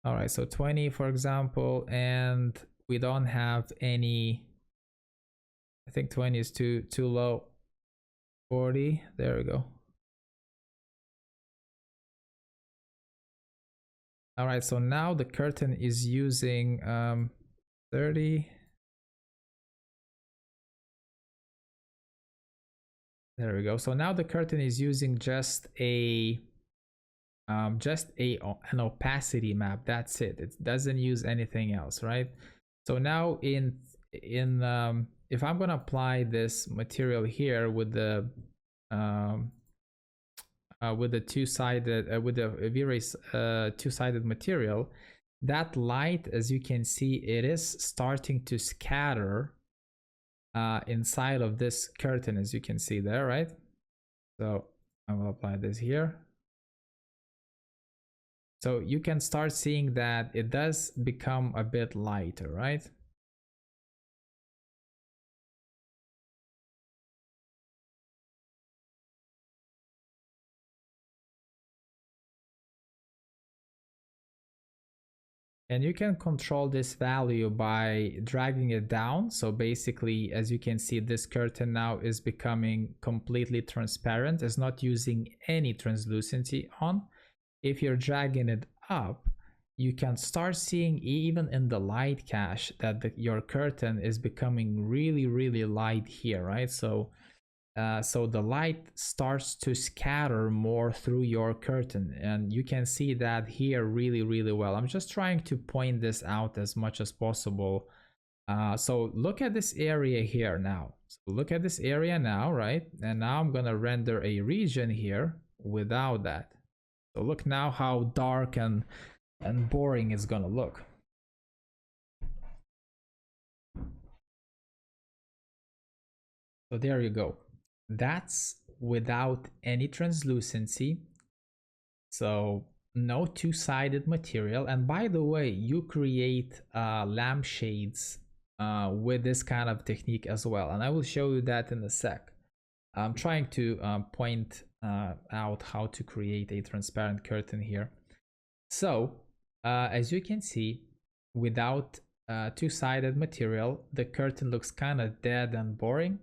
All right, so 20 for example, and we don't have any, I think 20 is too low. 40, there we go. All right, so now the curtain is using 30. There we go. So now the curtain is using just an opacity map. That's it. It doesn't use anything else, right? So now if I'm gonna apply this material here with the two-sided with the Vray two-sided material, that light, as you can see, it is starting to scatter inside of this curtain, as you can see there, right? So I will apply this here. So you can start seeing that it does become a bit lighter, right? And you can control this value by dragging it down. So basically, as you can see, this curtain now is becoming completely transparent. It's not using any translucency on. If you're dragging it up, you can start seeing even in the light cache that your curtain is becoming really, really light here, right? So the light starts to scatter more through your curtain, and you can see that here really, really well. I'm just trying to point this out as much as possible. So look at this area here now. So look at this area now, right? And now I'm gonna render a region here without that. So look now how dark and boring it's gonna look. So there you go. That's without any translucency. So no two-sided material. And by the way, you create lampshades with this kind of technique as well. And I will show you that in a sec. I'm trying to point out how to create a transparent curtain here. So as you can see, without two-sided material, the curtain looks kind of dead and boring.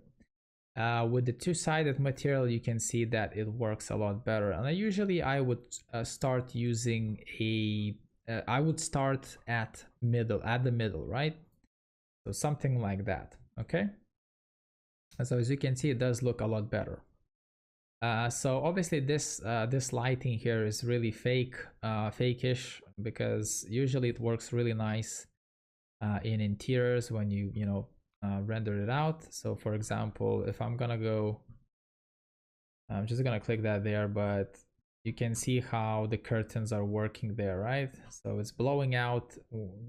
With the two-sided material, you can see that it works a lot better. And I would start using I would start at the middle, right? So something like that, okay? And so as you can see, it does look a lot better. So obviously this lighting here is really fake-ish, because usually it works really nice in interiors when you render it out. So for example, if I'm just gonna click that there, but you can see how the curtains are working there, right? So it's blowing out,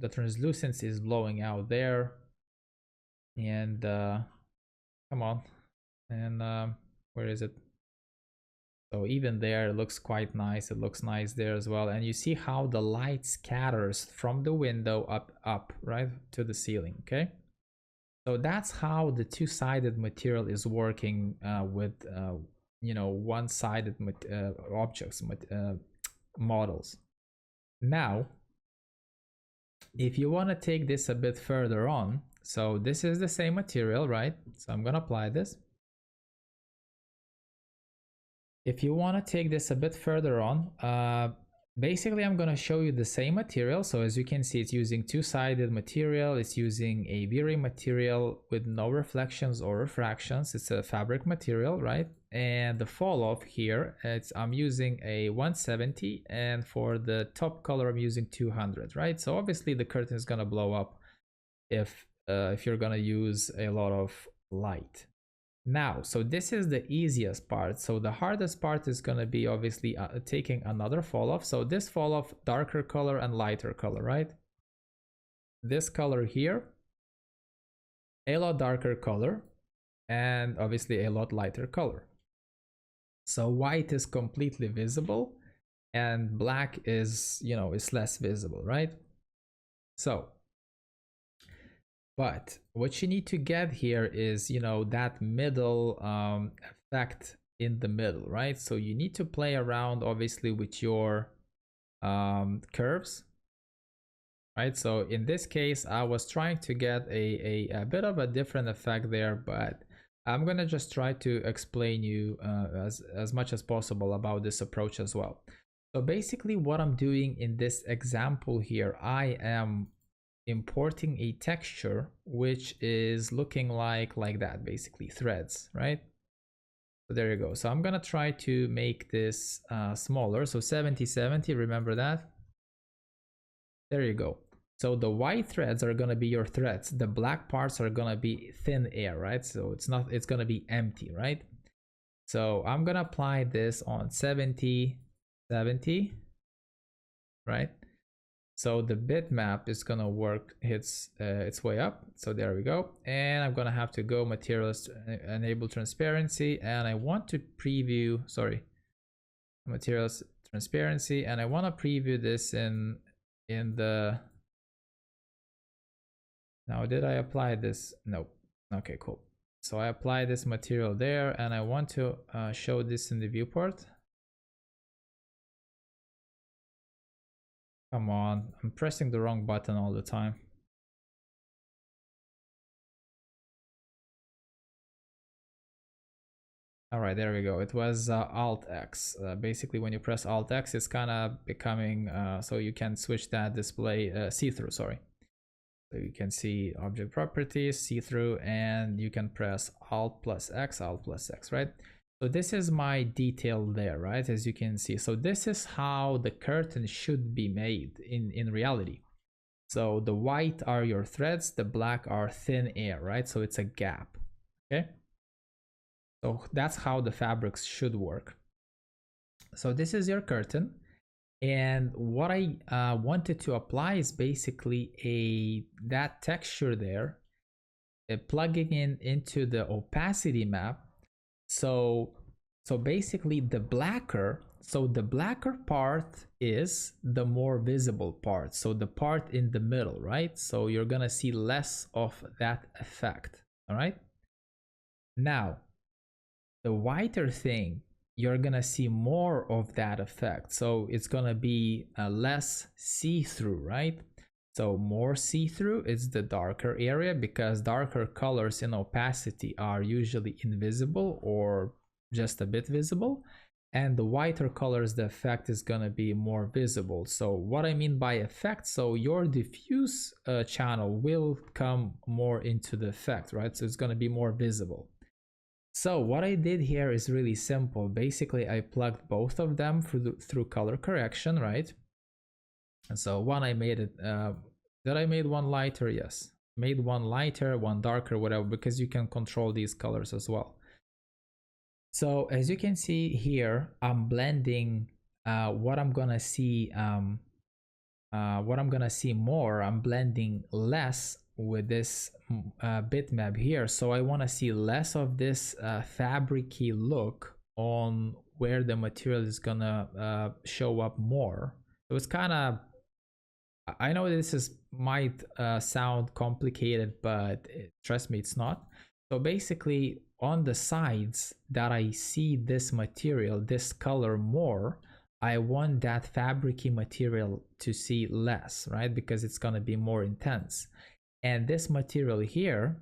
the translucency is blowing out there, and come on, and where is it? So even there, it looks quite nice. It looks nice there as well. And you see how the light scatters from the window up, right, to the ceiling, okay? So that's how the two-sided material is working with, one-sided objects, models. Now, if you want to take this a bit further on, so this is the same material, right? So I'm going to apply this. If you want to take this a bit further on, basically I'm going to show you the same material. So as you can see, it's using two-sided material. It's using a Vray material with no reflections or refractions. It's a fabric material, right? And the fall off here, I'm using a 170, and for the top color I'm using 200, right? So obviously the curtain is going to blow up if you're going to use a lot of light. Now, so this is the easiest part. So the hardest part is going to be obviously taking another fall off. So this fall off, darker color and lighter color, right? This color here, a lot darker color, and obviously a lot lighter color. So white is completely visible and black is, is less visible, right? So but what you need to get here is, that middle effect in the middle, right? So you need to play around, obviously, with your curves, right? So in this case, I was trying to get a bit of a different effect there, but I'm gonna just try to explain you as much as possible about this approach as well. So basically what I'm doing in this example here, I am importing a texture which is looking like that, basically threads, right? So there you go. So I'm gonna try to make this smaller. So 70/70, remember that? There you go. So the white threads are gonna be your threads. The black parts are gonna be thin air, right? So it's gonna be empty, right? So I'm gonna apply this on 70/70, right? So the bitmap is gonna work its way up. So there we go. And I'm gonna have to go materials, enable transparency, and I want to preview, sorry, materials transparency, and I want to preview this in the, now did I apply this? No. Okay, cool. So I apply this material there, and I want to show this in the viewport. Come on, I'm pressing the wrong button all the time. All right, there we go. It was Alt X. Basically, when you press Alt X, it's kind of becoming so you can switch that display see-through. Sorry, so you can see object properties, see-through, and you can press Alt plus X, right? So this is my detail there, right? As you can see. So this is how the curtain should be made in reality. So the white are your threads, the black are thin air, right? So it's a gap, okay? So that's how the fabrics should work. So this is your curtain. And what I wanted to apply is basically that texture there, plugging into the opacity map. So basically the blacker part is the more visible part. So the part in the middle, right? So you're gonna see less of that effect, all right? Now, the whiter thing, you're gonna see more of that effect. So it's gonna be less see-through, right? So more see-through is the darker area, because darker colors in opacity are usually invisible or just a bit visible. And the whiter colors, the effect is gonna be more visible. So what I mean by effect, so your diffuse channel will come more into the effect, right? So it's gonna be more visible. So what I did here is really simple. Basically, I plugged both of them through color correction, right? And so one I made it, did I made one lighter? Yes. Made one lighter, one darker, whatever, because you can control these colors as well. So as you can see here, I'm blending what I'm gonna see more, I'm blending less with this bitmap here. So I want to see less of this fabricy look on where the material is gonna show up more. So it's kind of, I know this might sound complicated, but trust me, it's not. So basically on the sides that I see this material, this color more, I want that fabricy material to see less, right? Because it's gonna be more intense. And this material here,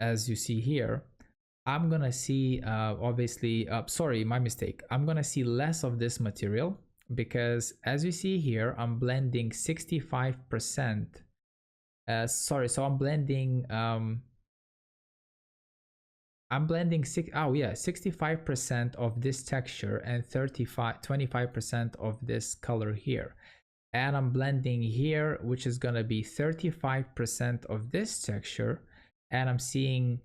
as you see here, I'm gonna see obviously, sorry, my mistake. I'm gonna see less of this material, because as you see here, I'm blending 65%. Sorry, so I'm blending 65% of this texture and 25% of this color here. And I'm blending here, which is gonna be 35% of this texture, and I'm seeing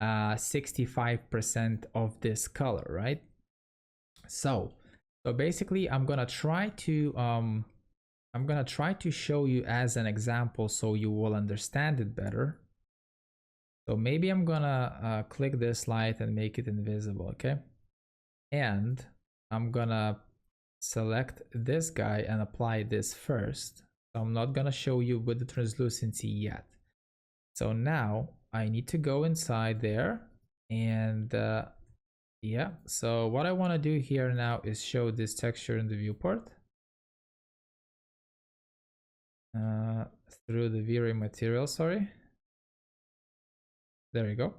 65% of this color, right? So basically I'm gonna try to show you as an example so you will understand it better. So maybe I'm gonna click this light and make it invisible, okay? And I'm gonna select this guy and apply this first. So I'm not gonna show you with the translucency yet. So now I need to go inside there, and yeah, so what I want to do here now is show this texture in the viewport through the Vray material, sorry. There you go.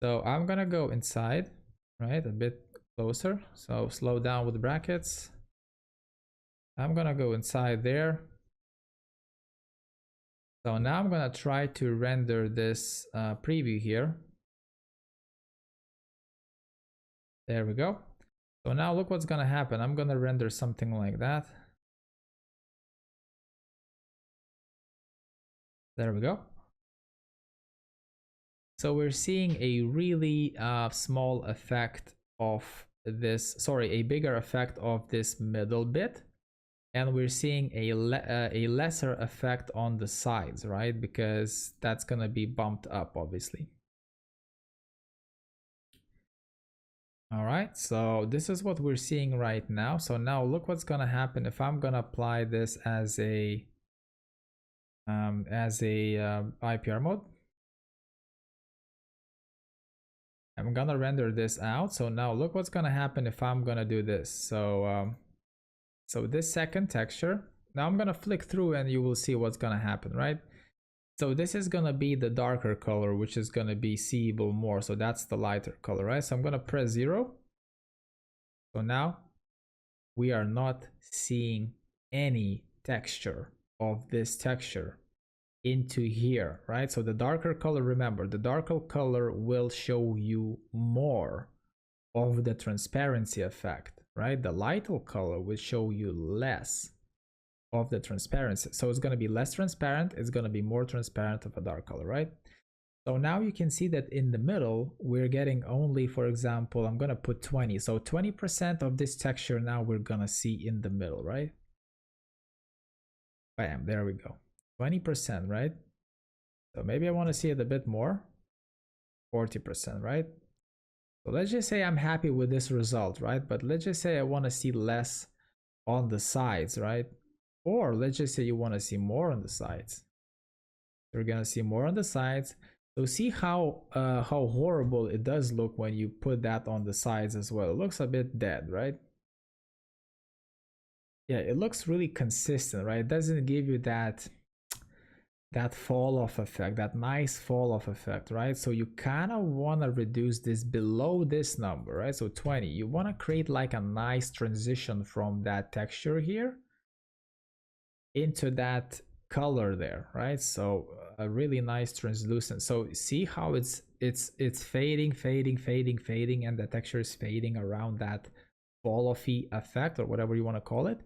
So I'm gonna go inside, right, a bit closer. So slow down with the brackets. I'm gonna go inside there. So now I'm gonna try to render this preview here. There we go. So now look what's gonna happen. I'm gonna render something like that. There we go. So we're seeing a really small effect of this, sorry, a bigger effect of this middle bit. And we're seeing a lesser effect on the sides, right? Because that's gonna be bumped up, obviously. All right, so this is what we're seeing right now. So now look what's gonna happen if I'm gonna apply this as a IPR mode. I'm gonna render this out. So now look what's gonna happen if I'm gonna do this. So so this second texture, now I'm gonna flick through and you will see what's gonna happen, right? So this is gonna be the darker color, which is gonna be seeable more. So that's the lighter color, right? So I'm gonna press 0. So now we are not seeing any texture of this texture into here, right? So the darker color, remember, the darker color will show you more of the transparency effect, right? The lighter color will show you less of the transparency. So it's going to be less transparent, it's going to be more transparent of a dark color, right? So now you can see that in the middle we're getting only, for example, I'm going to put 20. So 20% of this texture now we're going to see in the middle, right? Bam, there we go. 20%, right? So maybe I want to see it a bit more. 40%, right? So let's just say I'm happy with this result, right? But let's just say I want to see less on the sides, right? Or let's just say you want to see more on the sides. You're gonna see more on the sides. So see how horrible it does look when you put that on the sides as well. It looks a bit dead, right? Yeah, it looks really consistent, right? It doesn't give you that fall off effect, that nice fall off effect, right? So you kind of want to reduce this below this number, right? So 20, you want to create like a nice transition from that texture here into that color there, right? So a really nice translucent. So see how it's fading, and the texture is fading around that fall offy effect or whatever you want to call it.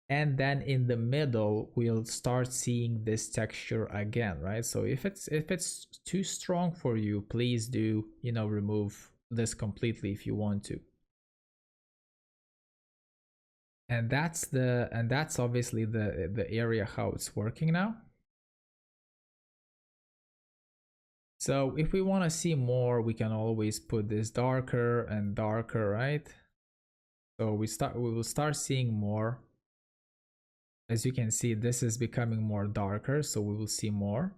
And then in the middle we'll start seeing this texture again, right? So if it's too strong for you, please do, you know, remove this completely if you want to. And that's obviously the area how it's working now. So if we want to see more, we can always put this darker and darker, right? So we will start seeing more. As you can see, this is becoming more darker, so we will see more.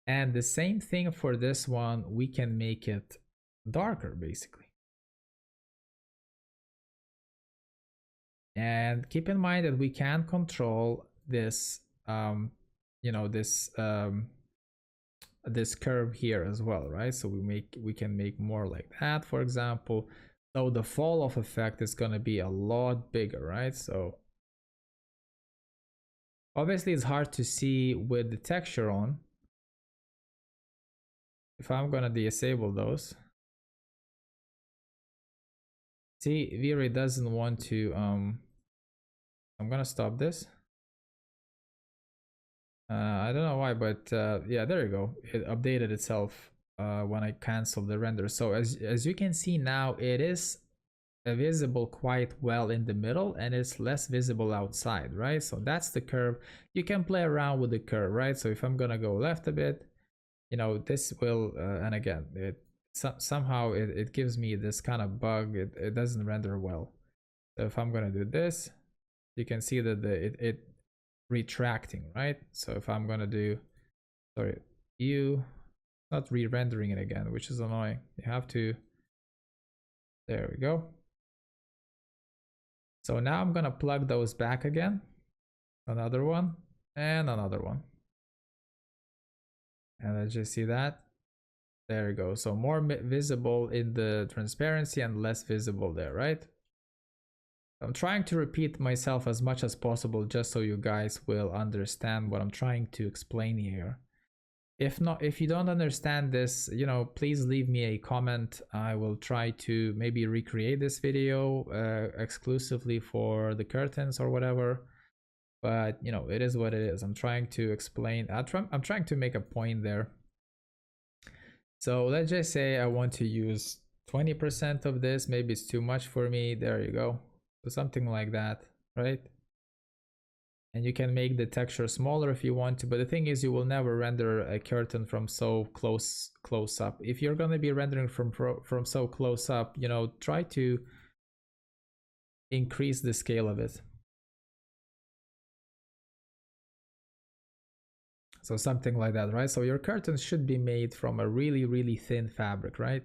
And the same thing for this one, we can make it darker basically. And keep in mind that we can control this, you know, this curve here as well, right? So we can make more like that, for example. So the fall off effect is going to be a lot bigger, right? So obviously it's hard to see with the texture on. If I'm going to disable those, see, Vray doesn't want to I'm going to stop this. I don't know why, but yeah, there you go. It updated itself when I canceled the render. So as you can see now, it is visible quite well in the middle and it's less visible outside, right? So that's the curve. You can play around with the curve, right? So if I'm gonna go left a bit, you know, this will and again, somehow it gives me this kind of bug. It doesn't render well. So if I'm gonna do this, you can see that it retracting, right? So if I'm gonna do, sorry, not re-rendering it again, which is annoying. You have to, there we go. So now I'm gonna plug those back again, another one and another one, and let's just see that. There we go. So more visible in the transparency and less visible there, right? I'm trying to repeat myself as much as possible just so you guys will understand what I'm trying to explain here. If not, if you don't understand this, you know, please leave me a comment. I will try to maybe recreate this video exclusively for the curtains or whatever. But you know, it is what it is. I'm trying to explain. I'm trying to make a point there. So let's just say I want to use 20% of this. Maybe it's too much for me. There you go. So something like that, right? And you can make the texture smaller if you want to, but the thing is you will never render a curtain from so close up. If you're going to be rendering from so close up, you know, try to increase the scale of it. So something like that, right? So your curtains should be made from a really thin fabric, right?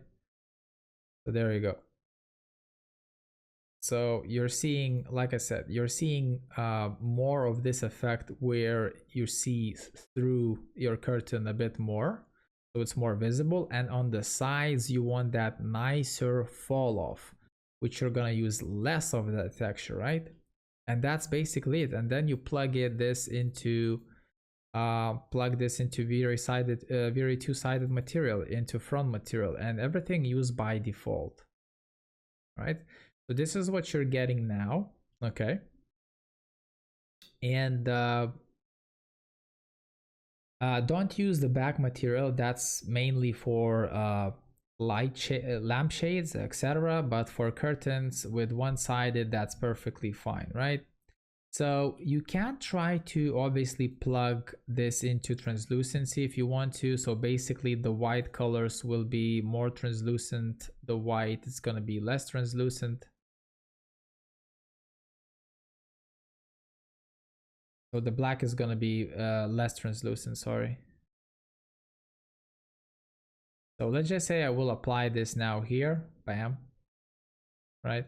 So there you go. So you're seeing, like I said, you're seeing more of this effect where you see through your curtain a bit more. So it's more visible. And on the sides, you want that nicer fall off, which you're going to use less of that texture, right? And that's basically it. And then you plug this into Vray two-sided material into front material, and everything used by default, right? So this is what you're getting now, okay? And don't use the back material. That's mainly for lampshades, etc. But for curtains with one-sided, that's perfectly fine, right? So you can try to obviously plug this into translucency if you want to. So basically the white colors will be more translucent. The white is going to be less translucent. So the black is going to be less translucent, sorry. So let's just say I will apply this now here, bam, right?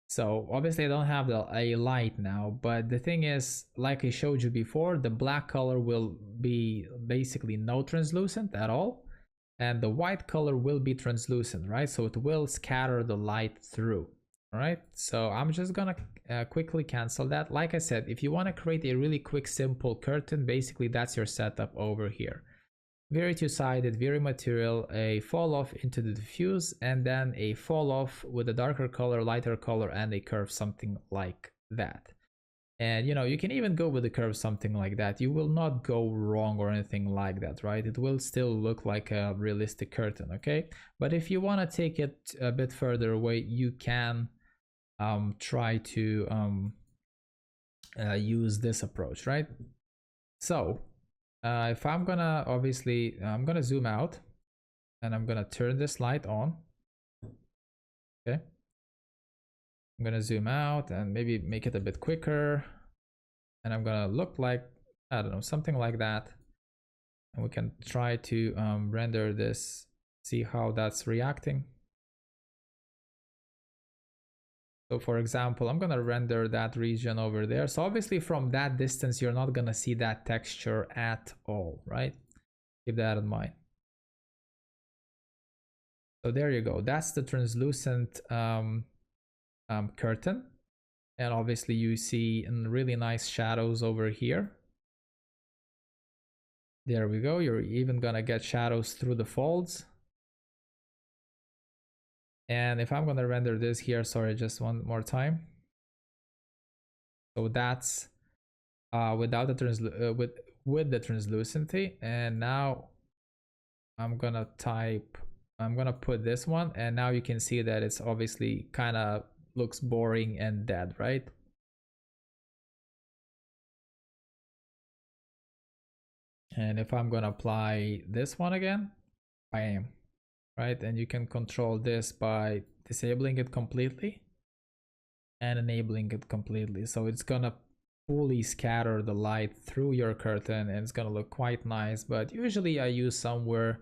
So obviously I don't have a light now, but the thing is, like I showed you before, the black color will be basically no translucent at all. And the white color will be translucent, right? So it will scatter the light through, all right? So I'm just gonna quickly cancel that. Like I said, if you wanna create a really quick, simple curtain, basically that's your setup over here. Vray two-sided, Vray material, a fall off into the diffuse, and then a fall off with a darker color, lighter color, and a curve, something like that. And you know, you can even go with the curve, something like that. You will not go wrong or anything like that, right? It will still look like a realistic curtain, okay? But if you want to take it a bit further away, you can try to use this approach, right? So if I'm gonna, obviously I'm gonna zoom out and I'm gonna turn this light on, okay? I'm gonna zoom out and maybe make it a bit quicker, and I'm gonna look like, I don't know, something like that, and we can try to render this, see how that's reacting. So for example, I'm gonna render that region over there. So obviously from that distance, you're not gonna see that texture at all, right? Keep that in mind. So there you go. That's the translucent curtain. And obviously you see really nice shadows over here. There we go. You're even gonna get shadows through the folds. And if I'm gonna render this here, sorry, just one more time. So that's without the with the translucency. And now I'm gonna put this one, and now you can see that it's obviously kind of looks boring and dead, right? And if I'm gonna apply this one again, bam, right? And you can control this by disabling it completely and enabling it completely. So it's gonna fully scatter the light through your curtain, and it's gonna look quite nice. But usually I use somewhere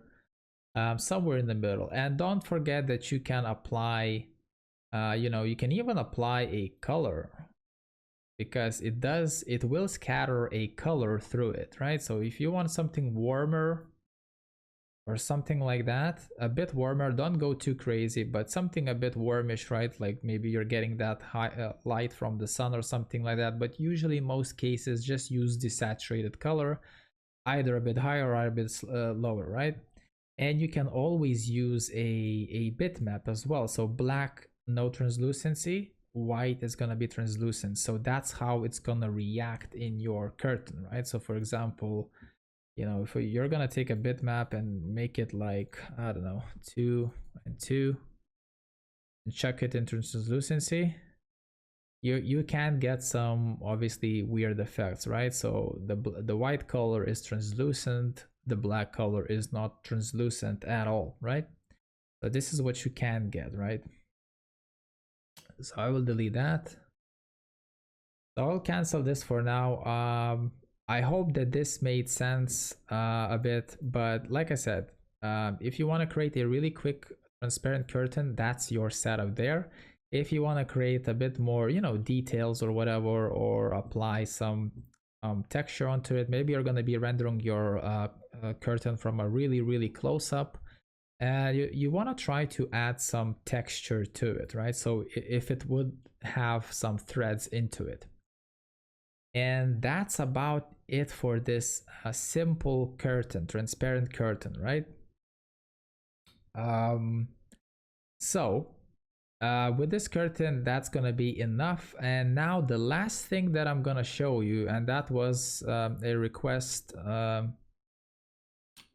in the middle. And don't forget that you can apply, you know, you can even apply a color, because it will scatter a color through it, right? So if you want something warmer or something like that, a bit warmer, don't go too crazy, but something a bit warmish, right? Like maybe you're getting that high light from the sun or something like that. But usually most cases just use desaturated color, either a bit higher or a bit lower, right? And you can always use a bitmap as well. So black, no translucency, white is gonna be translucent. So that's how it's gonna react in your curtain, right? So for example, you know, if you're gonna take a bitmap and make it like, I don't know, 2 and 2, and check it in translucency, you can get some obviously weird effects, right? So the white color is translucent, the black color is not translucent at all, right? So this is what you can get, right? So I will delete that. So I'll cancel this for now. I hope that this made sense a bit, but like I said, if you want to create a really quick transparent curtain, that's your setup there. If you want to create a bit more, you know, details or whatever, or apply some texture onto it, maybe you're going to be rendering your curtain from a really close up, and you want to try to add some texture to it, right? So if it would have some threads into it. And that's about it for this simple curtain, transparent curtain, right? So with this curtain, that's gonna be enough. And now the last thing that I'm gonna show you, and that was a request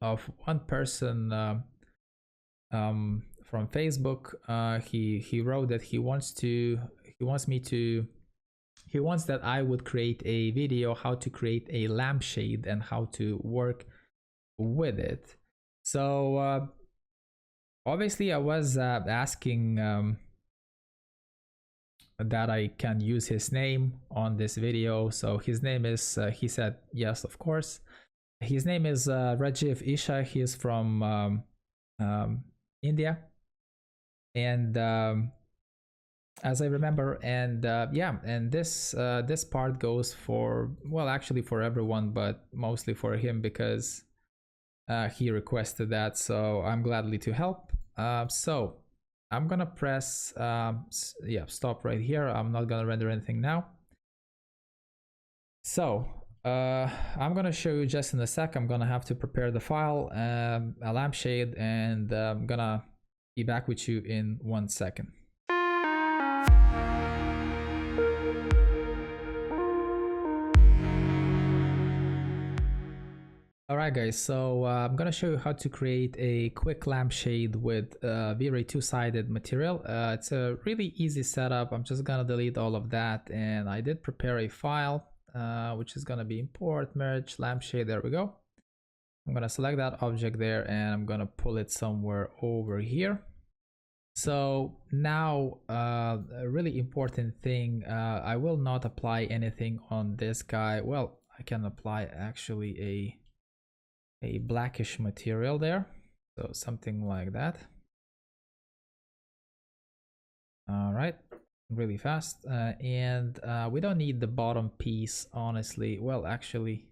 of one person from Facebook. He wrote that he wants that I would create a video how to create a lampshade and how to work with it. So obviously I was asking that I can use his name on this video. So his name is, he said yes, of course. His name is Rajiv Isha. He is from India. And as I remember, and yeah, and this part goes for, well, actually for everyone, but mostly for him because he requested that. So I'm gladly to help. So I'm gonna press yeah, stop right here. I'm not gonna render anything now. So I'm gonna show you just in a sec. I'm gonna have to prepare the file, a lampshade, and I'm gonna be back with you in 1 second. Alright guys, so I'm gonna show you how to create a quick lampshade with Vray two-sided material. It's a really easy setup. I'm just gonna delete all of that, and I did prepare a file which is gonna be import merge lampshade. There we go. I'm gonna select that object there and I'm gonna pull it somewhere over here. So now a really important thing, I will not apply anything on this guy. Well, I can apply actually a blackish material there, so something like that. All right, really fast, and we don't need the bottom piece, honestly. Well, actually,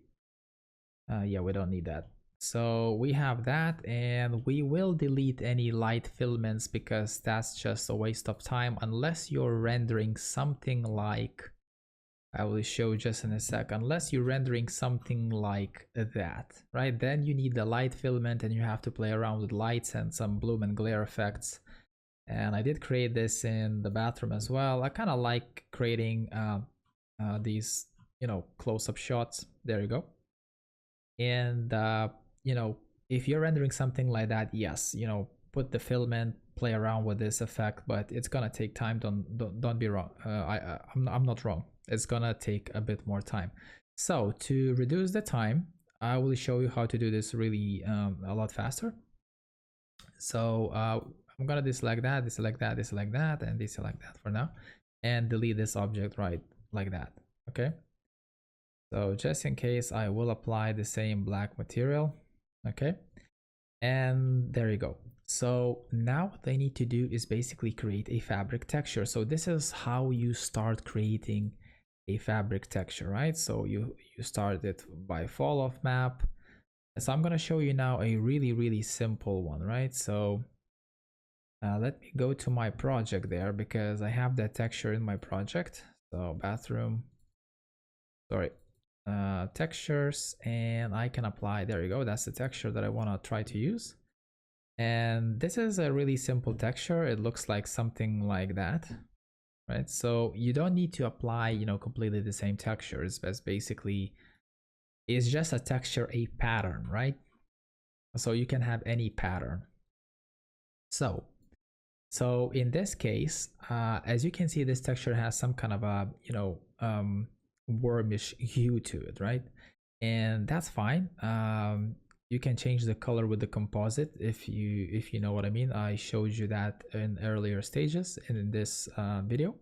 yeah, we don't need that. So we have that, and we will delete any light filaments because that's just a waste of time unless you're rendering something like, I will show just in a sec, unless you're rendering something like that, right? Then you need the light filament and you have to play around with lights and some bloom and glare effects. And I did create this in the bathroom as well. I kind of like creating these, you know, close-up shots. There you go. And, you know, if you're rendering something like that, yes, you know, put the filament, play around with this effect, but it's gonna take time. Don't be wrong. I'm not wrong. It's gonna take a bit more time. So to reduce the time, I will show you how to do this really a lot faster. So I'm gonna deselect that, deselect that, deselect that, and deselect that for now, and delete this object right like that. Okay. So just in case, I will apply the same black material. Okay. And there you go. So now what I need to do is basically create a fabric texture. So this is how you start creating a fabric texture, right? So you start it by fall off map. So I'm going to show you now a really simple one, right? So let me go to my project there because I have that texture in my project. So bathroom, sorry, textures, and I can apply, there you go, that's the texture that I want to try to use. And this is a really simple texture. It looks like something like that, right? So you don't need to apply, you know, completely the same textures, but basically it's just a texture, a pattern, right? So you can have any pattern. So in this case, as you can see, this texture has some kind of a, you know, warmish hue to it, right? And that's fine. You can change the color with the composite if you know what I mean. I showed you that in earlier stages in this video,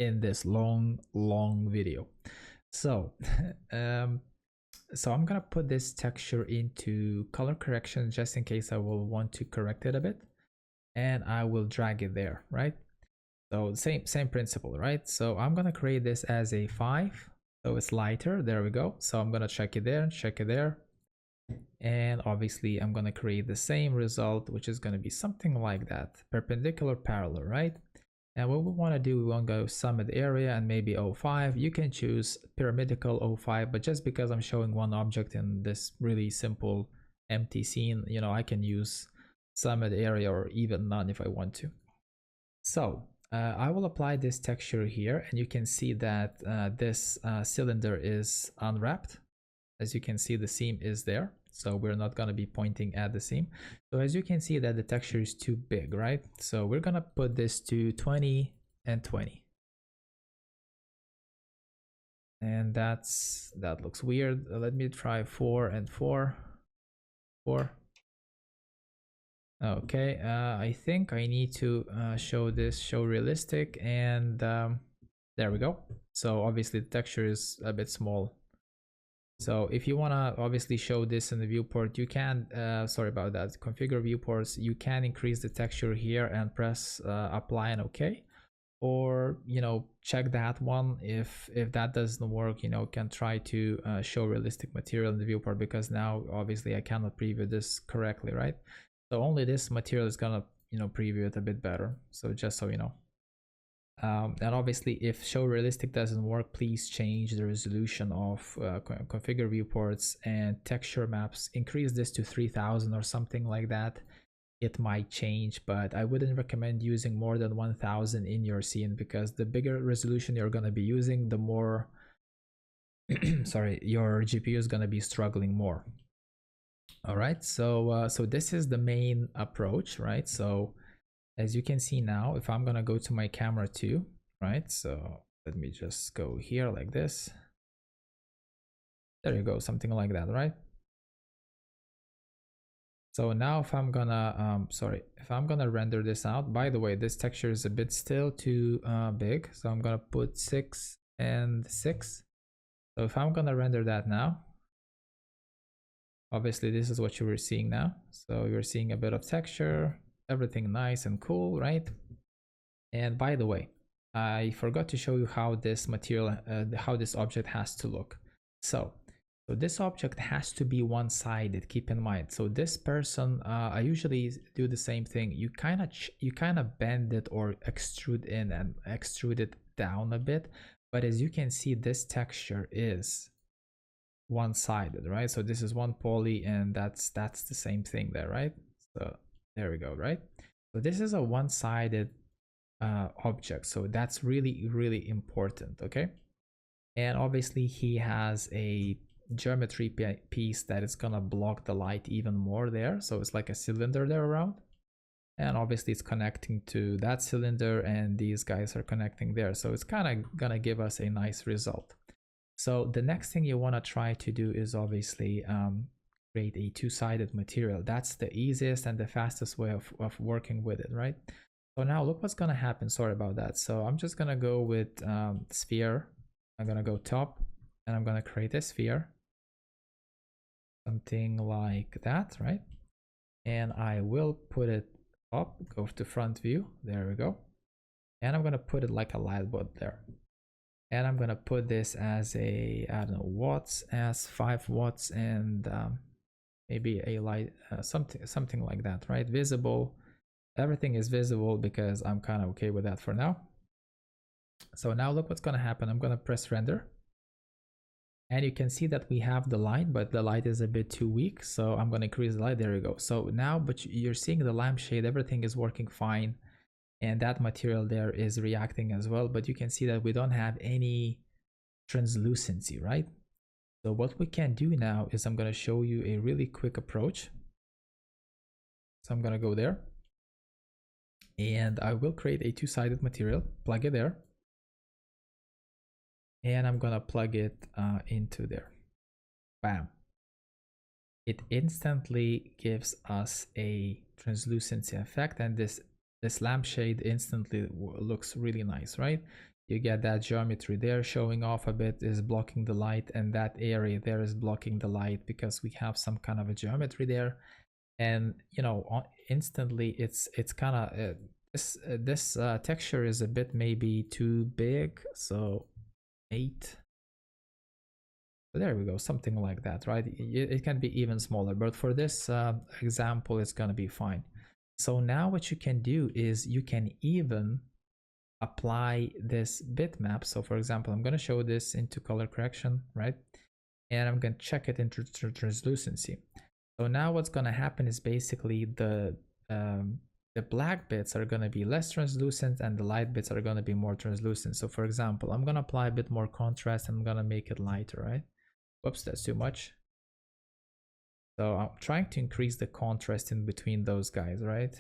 in this long video. So so I'm gonna put this texture into color correction just in case I will want to correct it a bit, and I will drag it there, right? So same principle, right? So I'm gonna create this as a 5, so it's lighter. There we go. So I'm gonna check it there, check it there, and obviously I'm gonna create the same result, which is gonna be something like that, perpendicular parallel, right? And what we want to do, we want to go summit area and maybe 05. You can choose pyramidical 05, but just because I'm showing one object in this really simple empty scene, you know, I can use summit area or even none if I want to. So I will apply this texture here, and you can see that this cylinder is unwrapped. As you can see, the seam is there, so we're not going to be pointing at the seam. So as you can see that the texture is too big, right? So we're going to put this to 20 and 20. And that looks weird. Let me try 4 and 4. 4. Okay, I think I need to show realistic, and there we go. So obviously the texture is a bit small. So if you want to obviously show this in the viewport, you can, sorry about that, configure viewports, you can increase the texture here and press apply and OK. Or, you know, check that one. If that doesn't work, you know, can try to show realistic material in the viewport, because now obviously I cannot preview this correctly, right? So only this material is gonna, you know, preview it a bit better. So just so you know. And obviously if show realistic doesn't work, please change the resolution of configure viewports and texture maps. Increase this to 3000 or something like that. It might change, but I wouldn't recommend using more than 1000 in your scene, because the bigger resolution you're going to be using, the more sorry, your GPU is going to be struggling more. All right, so so this is the main approach, right? So as you can see now, if I'm gonna go to my camera 2, right? So let me just go here like this. There you go, something like that, right? So now if I'm gonna, if I'm gonna render this out, by the way, this texture is a bit still too big. So I'm gonna put 6 and 6. So if I'm gonna render that now, obviously this is what you were seeing now. So you're seeing a bit of texture, everything nice and cool, right? And by the way, I forgot to show you how this material, how this object has to look. So this object has to be one-sided, keep in mind. So this person, I usually do the same thing. You kind of bend it or extrude in and extrude it down a bit. But as you can see, this texture is one-sided, right? So this is one poly, and that's the same thing there, right? So there we go, right? So this is a one-sided object, so that's really important, okay? And obviously he has a geometry piece that is gonna block the light even more there, so it's like a cylinder there around, and obviously it's connecting to that cylinder, and these guys are connecting there, so it's kind of gonna give us a nice result. So the next thing you want to try to do is obviously create a two-sided material. That's the easiest and the fastest way of working with it, right? So now look what's gonna happen. Sorry about that. So I'm just gonna go with sphere. I'm gonna go top, and I'm gonna create a sphere, something like that, right? And I will put it up, go to front view, there we go, and I'm gonna put it like a light bulb there, and I'm gonna put this as a, I don't know, watts, as 5 watts, and maybe a light, something like that, right? Visible, everything is visible because I'm kind of okay with that for now. So now look what's gonna happen. I'm gonna press render, And you can see that we have the light, but the light is a bit too weak. So I'm going to increase the light. There you go. So now, but you're seeing the lampshade, everything is working fine. And that material there is reacting as well. But you can see that we don't have any translucency, right? So what we can do now is I'm going to show you a really quick approach. So I'm going to go there. And I will create a two-sided material, plug it there. And I'm gonna plug it into there. Bam. It instantly gives us a translucency effect, and this lampshade instantly looks really nice, right? You get that geometry there showing off a bit, is blocking the light, and that area there is blocking the light because we have some kind of a geometry there. And you know, instantly it's kind of this texture is a bit maybe too big, so 8. So there we go, something like that, right? It can be even smaller, but for this example, it's gonna be fine. So now what you can do is you can even apply this bitmap. So for example, I'm gonna show this into color correction, right? And I'm gonna check it into translucency. So now what's gonna happen is basically the black bits are going to be less translucent and the light bits are going to be more translucent. So for example, I'm going to apply a bit more contrast and I'm going to make it lighter, right? Whoops, that's too much. So I'm trying to increase the contrast in between those guys, right?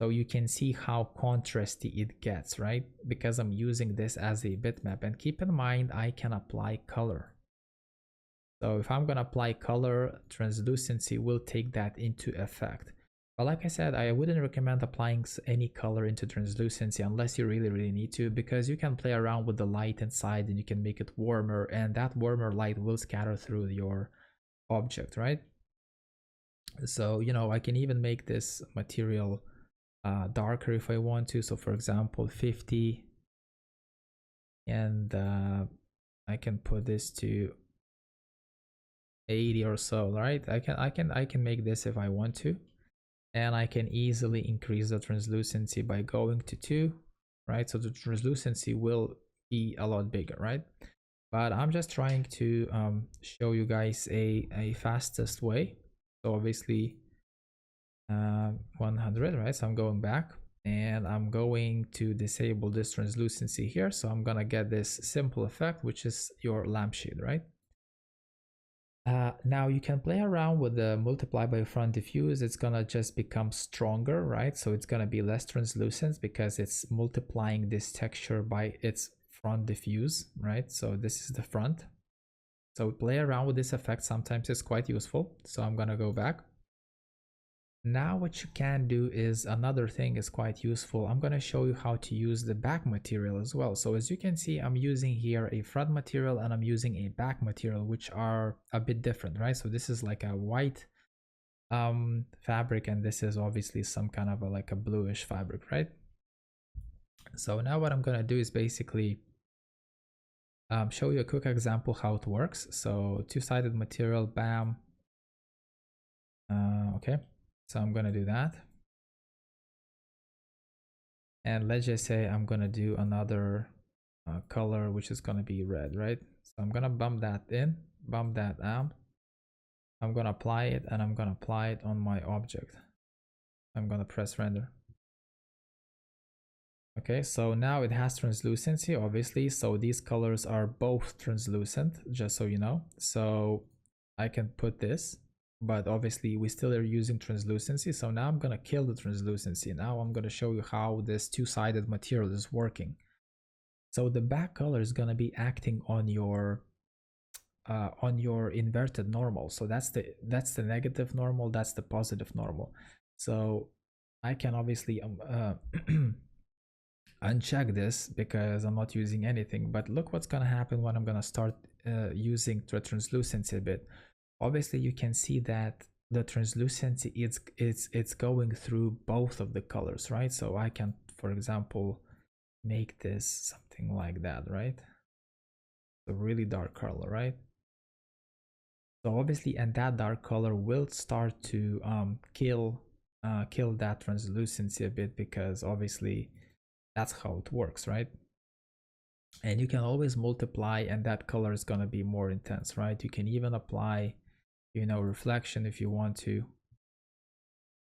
So you can see how contrasty it gets, right? Because I'm using this as a bitmap. And keep in mind, I can apply color. So if I'm going to apply color, translucency will take that into effect. But like I said, I wouldn't recommend applying any color into translucency unless you really need to, because you can play around with the light inside and you can make it warmer, and that warmer light will scatter through your object, right? So, you know, I can even make this material darker if I want to. So for example, 50, and I can put this to 80 or so, right? I can make this if I want to, and I can easily increase the translucency by going to 2, right? So the translucency will be a lot bigger, right? But I'm just trying to show you guys a fastest way. So obviously 100, right? So I'm going back and I'm going to disable this translucency here. So I'm gonna get this simple effect, which is your lampshade, right? Now you can play around with the multiply by front diffuse. It's gonna just become stronger, right? So it's gonna be less translucent because it's multiplying this texture by its front diffuse, right? So this is the front. So play around with this effect. Sometimes it's quite useful. So I'm gonna go back. Now what you can do is another thing is quite useful. I'm going to show you how to use the back material as well. So as you can see, I'm using here a front material and I'm using a back material, which are a bit different, right? So this is like a white fabric, and this is obviously some kind of like a bluish fabric, right? So now what I'm going to do is basically show you a quick example how it works. So two-sided material, bam. Okay. So I'm gonna do that. And let's just say I'm gonna do another color, which is gonna be red, right? So I'm gonna bump that in, bump that out. I'm gonna apply it and I'm gonna apply it on my object. I'm gonna press render. Okay, so now it has translucency, obviously. So these colors are both translucent, just so you know. So I can put this, but obviously we still are using translucency. So now I'm going to kill the translucency. Now I'm going to show you how this two-sided material is working. So the back color is going to be acting on your inverted normal. So that's the negative normal, that's the positive normal. So I can obviously uncheck this because I'm not using anything, but look what's going to happen when I'm going to start using the translucency a bit. Obviously you can see that the translucency it's going through both of the colors, right? So I can, for example, make this something like that, right? A really dark color, right? So obviously, and that dark color will start to kill that translucency a bit, because obviously that's how it works, right? And you can always multiply, and that color is going to be more intense, right? You can even apply, you know, reflection if you want to,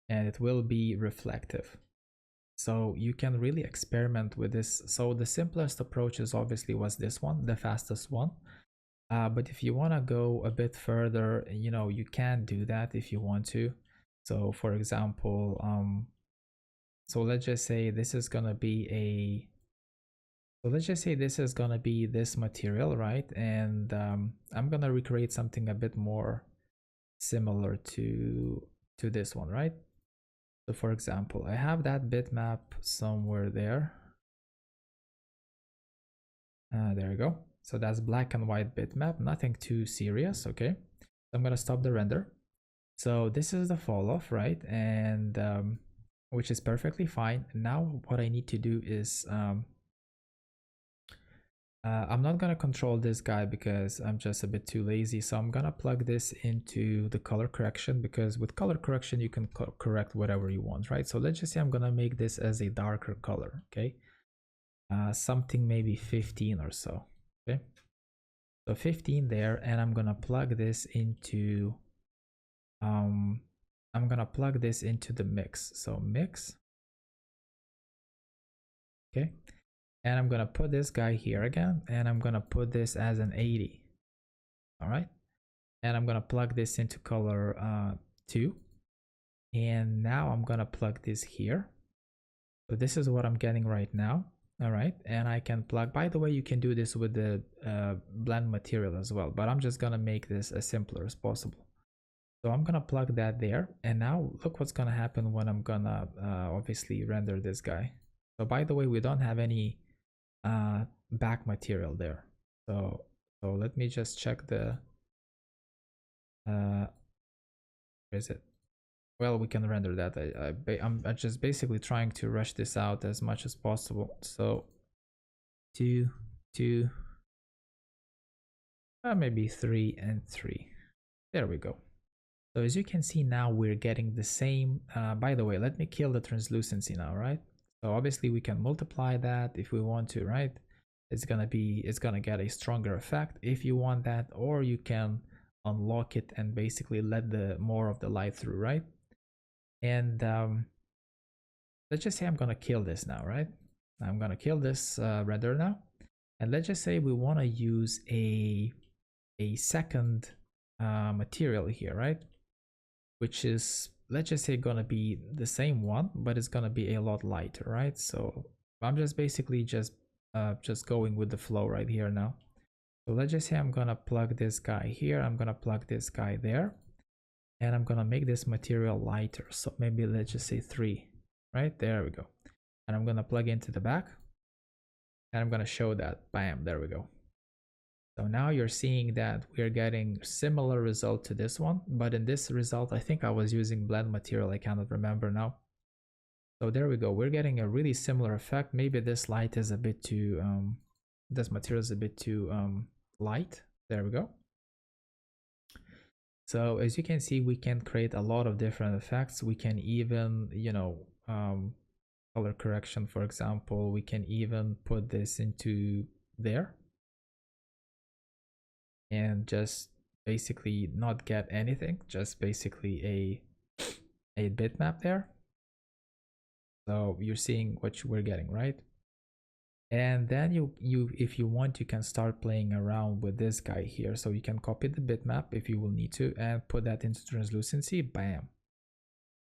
and it will be reflective. So you can really experiment with this. So the simplest approach is obviously was this one, the fastest one. But if you want to go a bit further, you know, you can do that if you want to. So for example, so let's just say this is gonna be a, so let's just say this is gonna be this material, right? And I'm gonna recreate something a bit more similar to this one, right? So for example, I have that bitmap somewhere there. There we go. So that's black and white bitmap, nothing too serious, okay? So I'm gonna stop the render. So this is the fall off, right? And which is perfectly fine. Now what I need to do is I'm not gonna control this guy because I'm just a bit too lazy. So I'm gonna plug this into the color correction, because with color correction you can correct whatever you want, right? So let's just say I'm gonna make this as a darker color, okay? Something maybe 15 or so, okay? So 15 there, and I'm gonna plug this into I'm gonna plug this into the mix. So mix, okay, and I'm gonna put this guy here again, and I'm gonna put this as an 80. All right, and I'm gonna plug this into color 2, and now I'm gonna plug this here. So this is what I'm getting right now. All right, and I can plug, by the way, you can do this with the blend material as well, but I'm just gonna make this as simpler as possible. So I'm gonna plug that there, and now look what's gonna happen when I'm gonna obviously render this guy. So by the way, we don't have any back material there. So let me just check the where is it? Well, we can render that. I'm just basically trying to rush this out as much as possible. So 2, 2, maybe 3 and 3. There we go. So as you can see now, we're getting the same. By the way, let me kill the translucency now, right? So obviously we can multiply that if we want to, right? It's gonna get a stronger effect if you want that, or you can unlock it and basically let the more of the light through, right? And let's just say I'm gonna kill this now, right? I'm gonna kill this render now, and let's just say we want to use a second material here, right? Which is, let's just say, gonna be the same one, but it's gonna be a lot lighter, right? So I'm just basically just going with the flow right here now. So let's just say I'm gonna plug this guy here, I'm gonna plug this guy there, and I'm gonna make this material lighter. So maybe let's just say 3, right? There we go. And I'm gonna plug into the back, and I'm gonna show that, bam, there we go. So now you're seeing that we're getting similar result to this one, but in this result, I think I was using blend material. I cannot remember now. So there we go. We're getting a really similar effect. Maybe this light is a bit too, this material is a bit too light. There we go. So as you can see, we can create a lot of different effects. We can even, you know, color correction, for example, we can even put this into there and just basically not get anything, just basically a bitmap there. So you're seeing what we're getting, right? And then you if you want, you can start playing around with this guy here. So you can copy the bitmap if you will need to and put that into translucency, bam.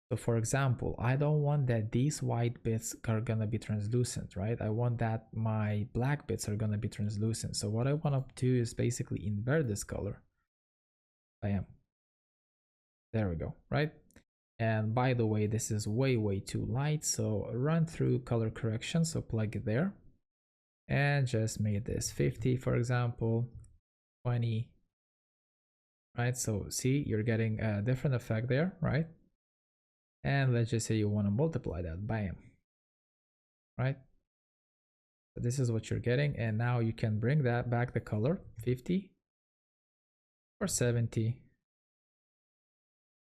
So for example, I don't want that these white bits are gonna be translucent, right? I want that my black bits are gonna be translucent. So what I want to do is basically invert this color. Bam. There we go, right? And by the way, this is way too light. So run through color correction. So plug it there and just make this 50, for example, 20, right? So see, you're getting a different effect there, right? And let's just say you want to multiply that, bam, right? So this is what you're getting, and now you can bring that back the color 50 or 70,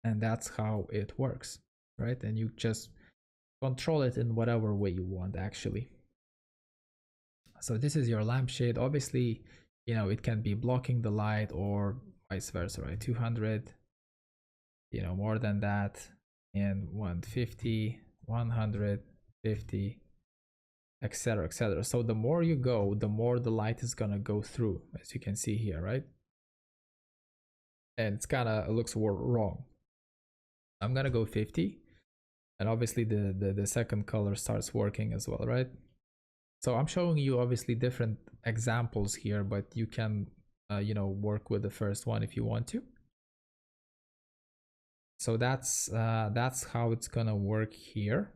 and that's how it works, right? And you just control it in whatever way you want, actually. So this is your lampshade. Obviously, you know, it can be blocking the light or vice versa, right? 200, you know, more than that, and 150, 150, etc, etc. So the more you go, the more the light is gonna go through, as you can see here, right? And it's kind of looks wrong. I'm gonna go 50, and obviously the second color starts working as well, right? So I'm showing you obviously different examples here, but you can you know, work with the first one if you want to. So that's how it's gonna work here.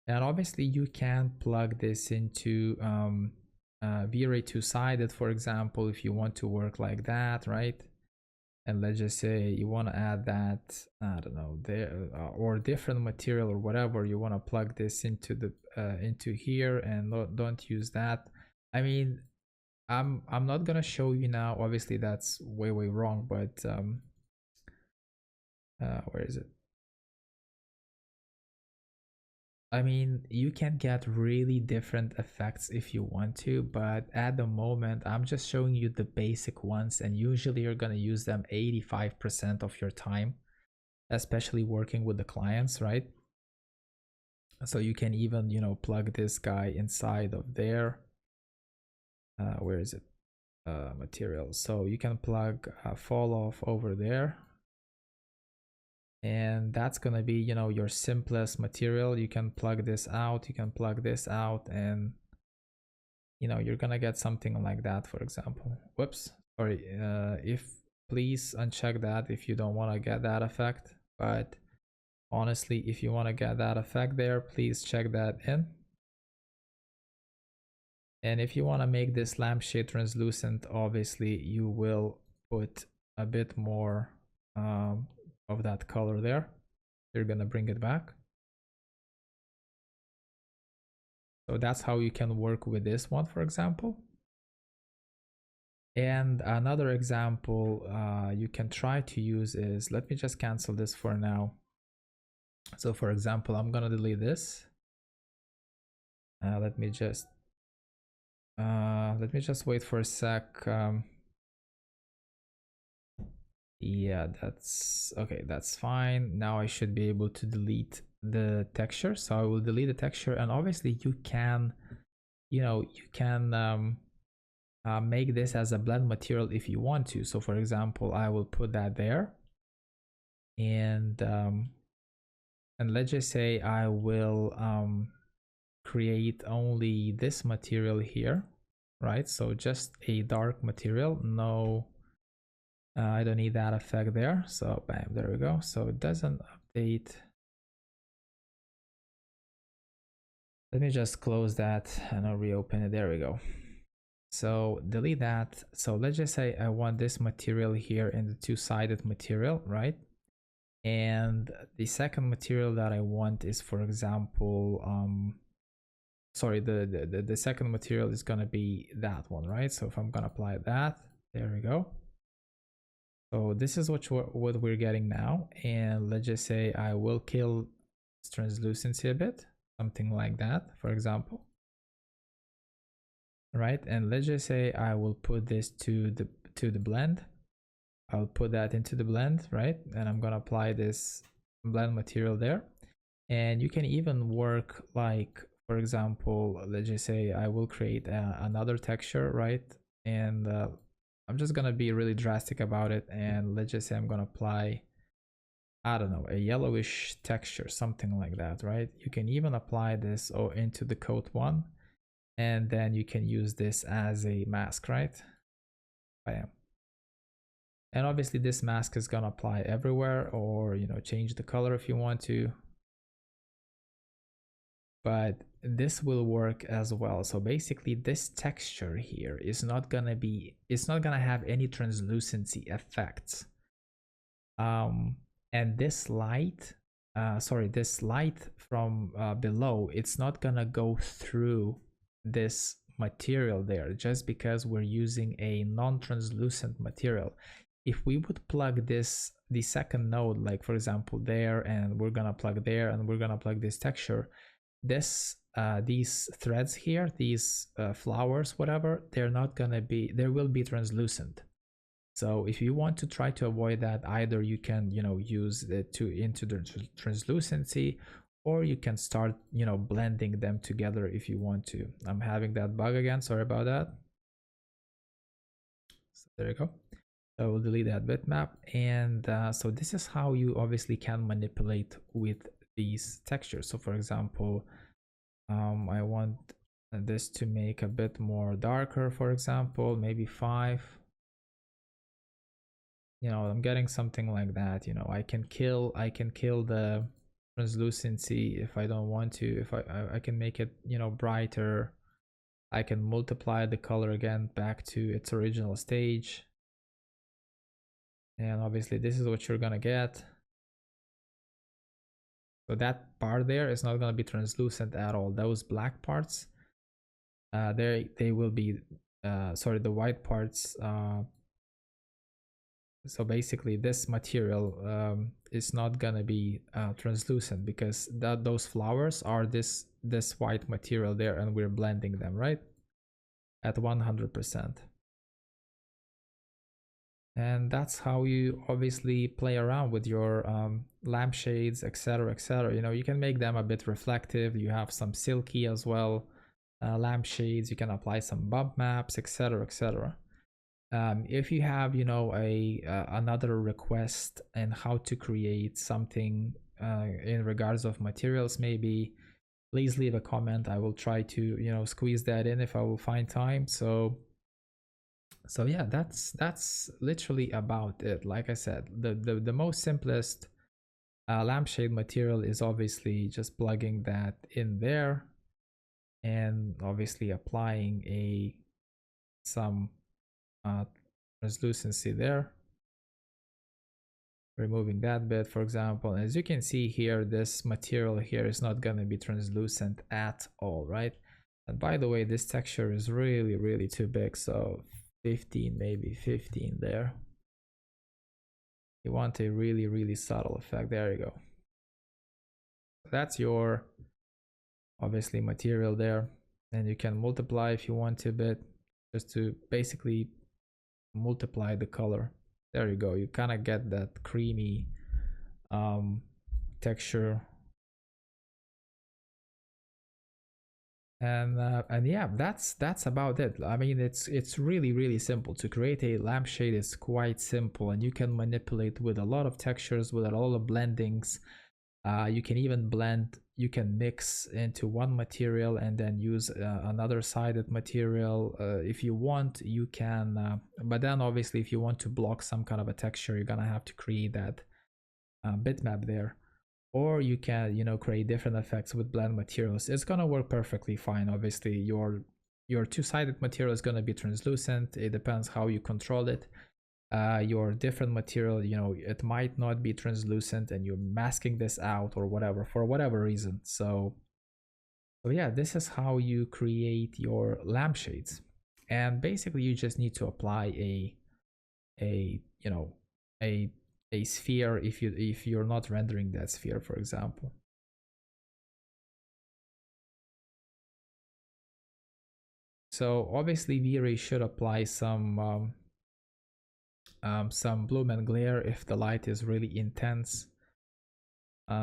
And obviously you can plug this into Vray two-sided, for example, if you want to work like that, right? And let's just say you want to add that, I don't know, there or different material or whatever, you want to plug this into the into here, and don't use that. I mean, I'm not gonna show you now, obviously that's way wrong, but where is it? I mean, you can get really different effects if you want to, but at the moment, I'm just showing you the basic ones, and usually you're gonna use them 85% of your time, especially working with the clients, right? So you can even, you know, plug this guy inside of there. Where is it? Materials. So you can plug fall off over there, and that's gonna be, you know, your simplest material. You can plug this out, you can plug this out, and you know, you're gonna get something like that, for example. Whoops, sorry. If please uncheck that if you don't want to get that effect, but honestly, if you want to get that effect there, please check that in. And if you want to make this lampshade translucent, obviously you will put a bit more of that color there. You're gonna bring it back. So that's how you can work with this one, for example. And another example you can try to use is, let me just cancel this for now. So for example, I'm gonna delete this. Let me just wait for a sec. Yeah, that's okay, that's fine. Now I should be able to delete the texture. So I will delete the texture, and obviously you can, you know, you can make this as a blend material if you want to. So for example, I will put that there, and let's just say I will create only this material here, right? So just a dark material, no I don't need that effect there. So bam, there we go. So it doesn't update. Let me just close that and I'll reopen it. There we go. So delete that. So let's just say I want this material here in the two-sided material, right? And the second material that I want is, for example, sorry, the second material is gonna be that one, right? So if I'm gonna apply that, there we go. So this is what we're getting now, and let's just say I will kill translucency a bit, something like that, for example, right? And let's just say I will put this to the blend. I'll put that into the blend, right? And I'm gonna apply this blend material there. And you can even work like, for example, let's just say I will create another texture, right? And I'm just gonna be really drastic about it, and let's just say I'm gonna apply, I don't know, a yellowish texture, something like that, right? You can even apply this into the coat one, and then you can use this as a mask, right? Bam. And obviously this mask is gonna apply everywhere, or you know, change the color if you want to, but this will work as well. So basically this texture here is not gonna be, it's not gonna have any translucency effects. And this light, this light from below, it's not gonna go through this material there, just because we're using a non-translucent material. If we would plug this, the second node, like for example there, and we're gonna plug there, and we're gonna plug this texture, this these threads here, these flowers, whatever, they're not gonna be, they will be translucent. So if you want to try to avoid that, either you can, you know, use it to into the translucency, or you can start, you know, blending them together if you want to. I'm having that bug again, sorry about that. So there you go. So we'll delete that bitmap. And so this is how you obviously can manipulate with these textures. So for example, I want this to make a bit more darker, for example, maybe 5. You know, I'm getting something like that. You know, I can kill the translucency if I don't want to. If I can make it, you know, brighter. I can multiply the color again back to its original stage. And obviously this is what you're gonna get. So that part there is not gonna be translucent at all. Those black parts, they will be, sorry, the white parts. So basically this material is not gonna be translucent, because those flowers are this white material there, and we're blending them, right, at 100%. And that's how you obviously play around with your lampshades, etc, etc. You know, you can make them a bit reflective. You have some silky as well lampshades. You can apply some bump maps, etc, etc. If you have, you know, another request and how to create something in regards of materials, maybe, please leave a comment. I will try to, you know, squeeze that in if I will find time. So yeah, that's literally about it. Like I said, the most simplest lampshade material is obviously just plugging that in there, and obviously applying some translucency there, removing that bit, for example. As you can see here, this material here is not going to be translucent at all, right? And by the way, this texture is really too big, so 15, maybe 15 there. You want a really subtle effect. There you go. That's your obviously material there, and you can multiply if you want to a bit, just to basically multiply the color. There you go. You kind of get that creamy texture. And yeah, that's about it. I mean, it's really simple to create a lampshade. It's quite simple, and you can manipulate with a lot of textures, with a lot of blendings. You can even blend, you can mix into one material and then use another sided material if you want. You can, but then obviously if you want to block some kind of a texture, you're gonna have to create that bitmap there. Or you can, you know, create different effects with blend materials. It's gonna work perfectly fine. Obviously your two-sided material is gonna be translucent. It depends how you control it. Your different material, you know, it might not be translucent, and you're masking this out or whatever, for whatever reason. So yeah, this is how you create your lampshades. And basically you just need to apply a you know, a sphere if you're not rendering that sphere, for example. So obviously Vray should apply some bloom and glare if the light is really intense.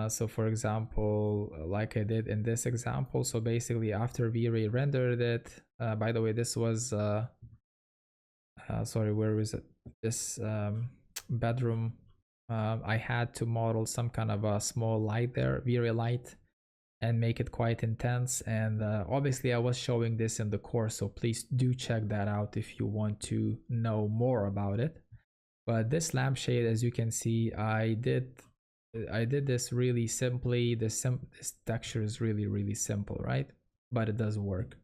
So for example, like I did in this example, so basically after Vray rendered it, by the way, this was sorry, where is it, this bedroom, I had to model some kind of a small light there, Vray light, and make it quite intense. And obviously I was showing this in the course, so please do check that out if you want to know more about it. But this lampshade, as you can see, I did this really simply. This texture is really simple, right? But it does work.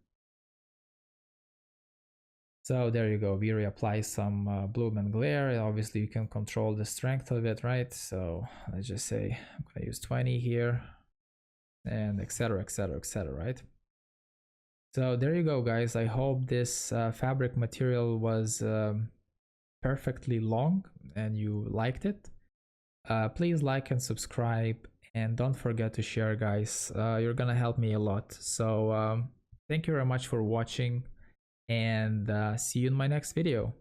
So there you go. Vray applies some bloom and glare. Obviously you can control the strength of it, right? So let's just say I'm gonna use 20 here, and etc, right? So there you go, guys. I hope this fabric material was perfectly long and you liked it. Please like and subscribe, And don't forget to share, guys. You're gonna help me a lot. So thank you very much for watching, and see you in my next video.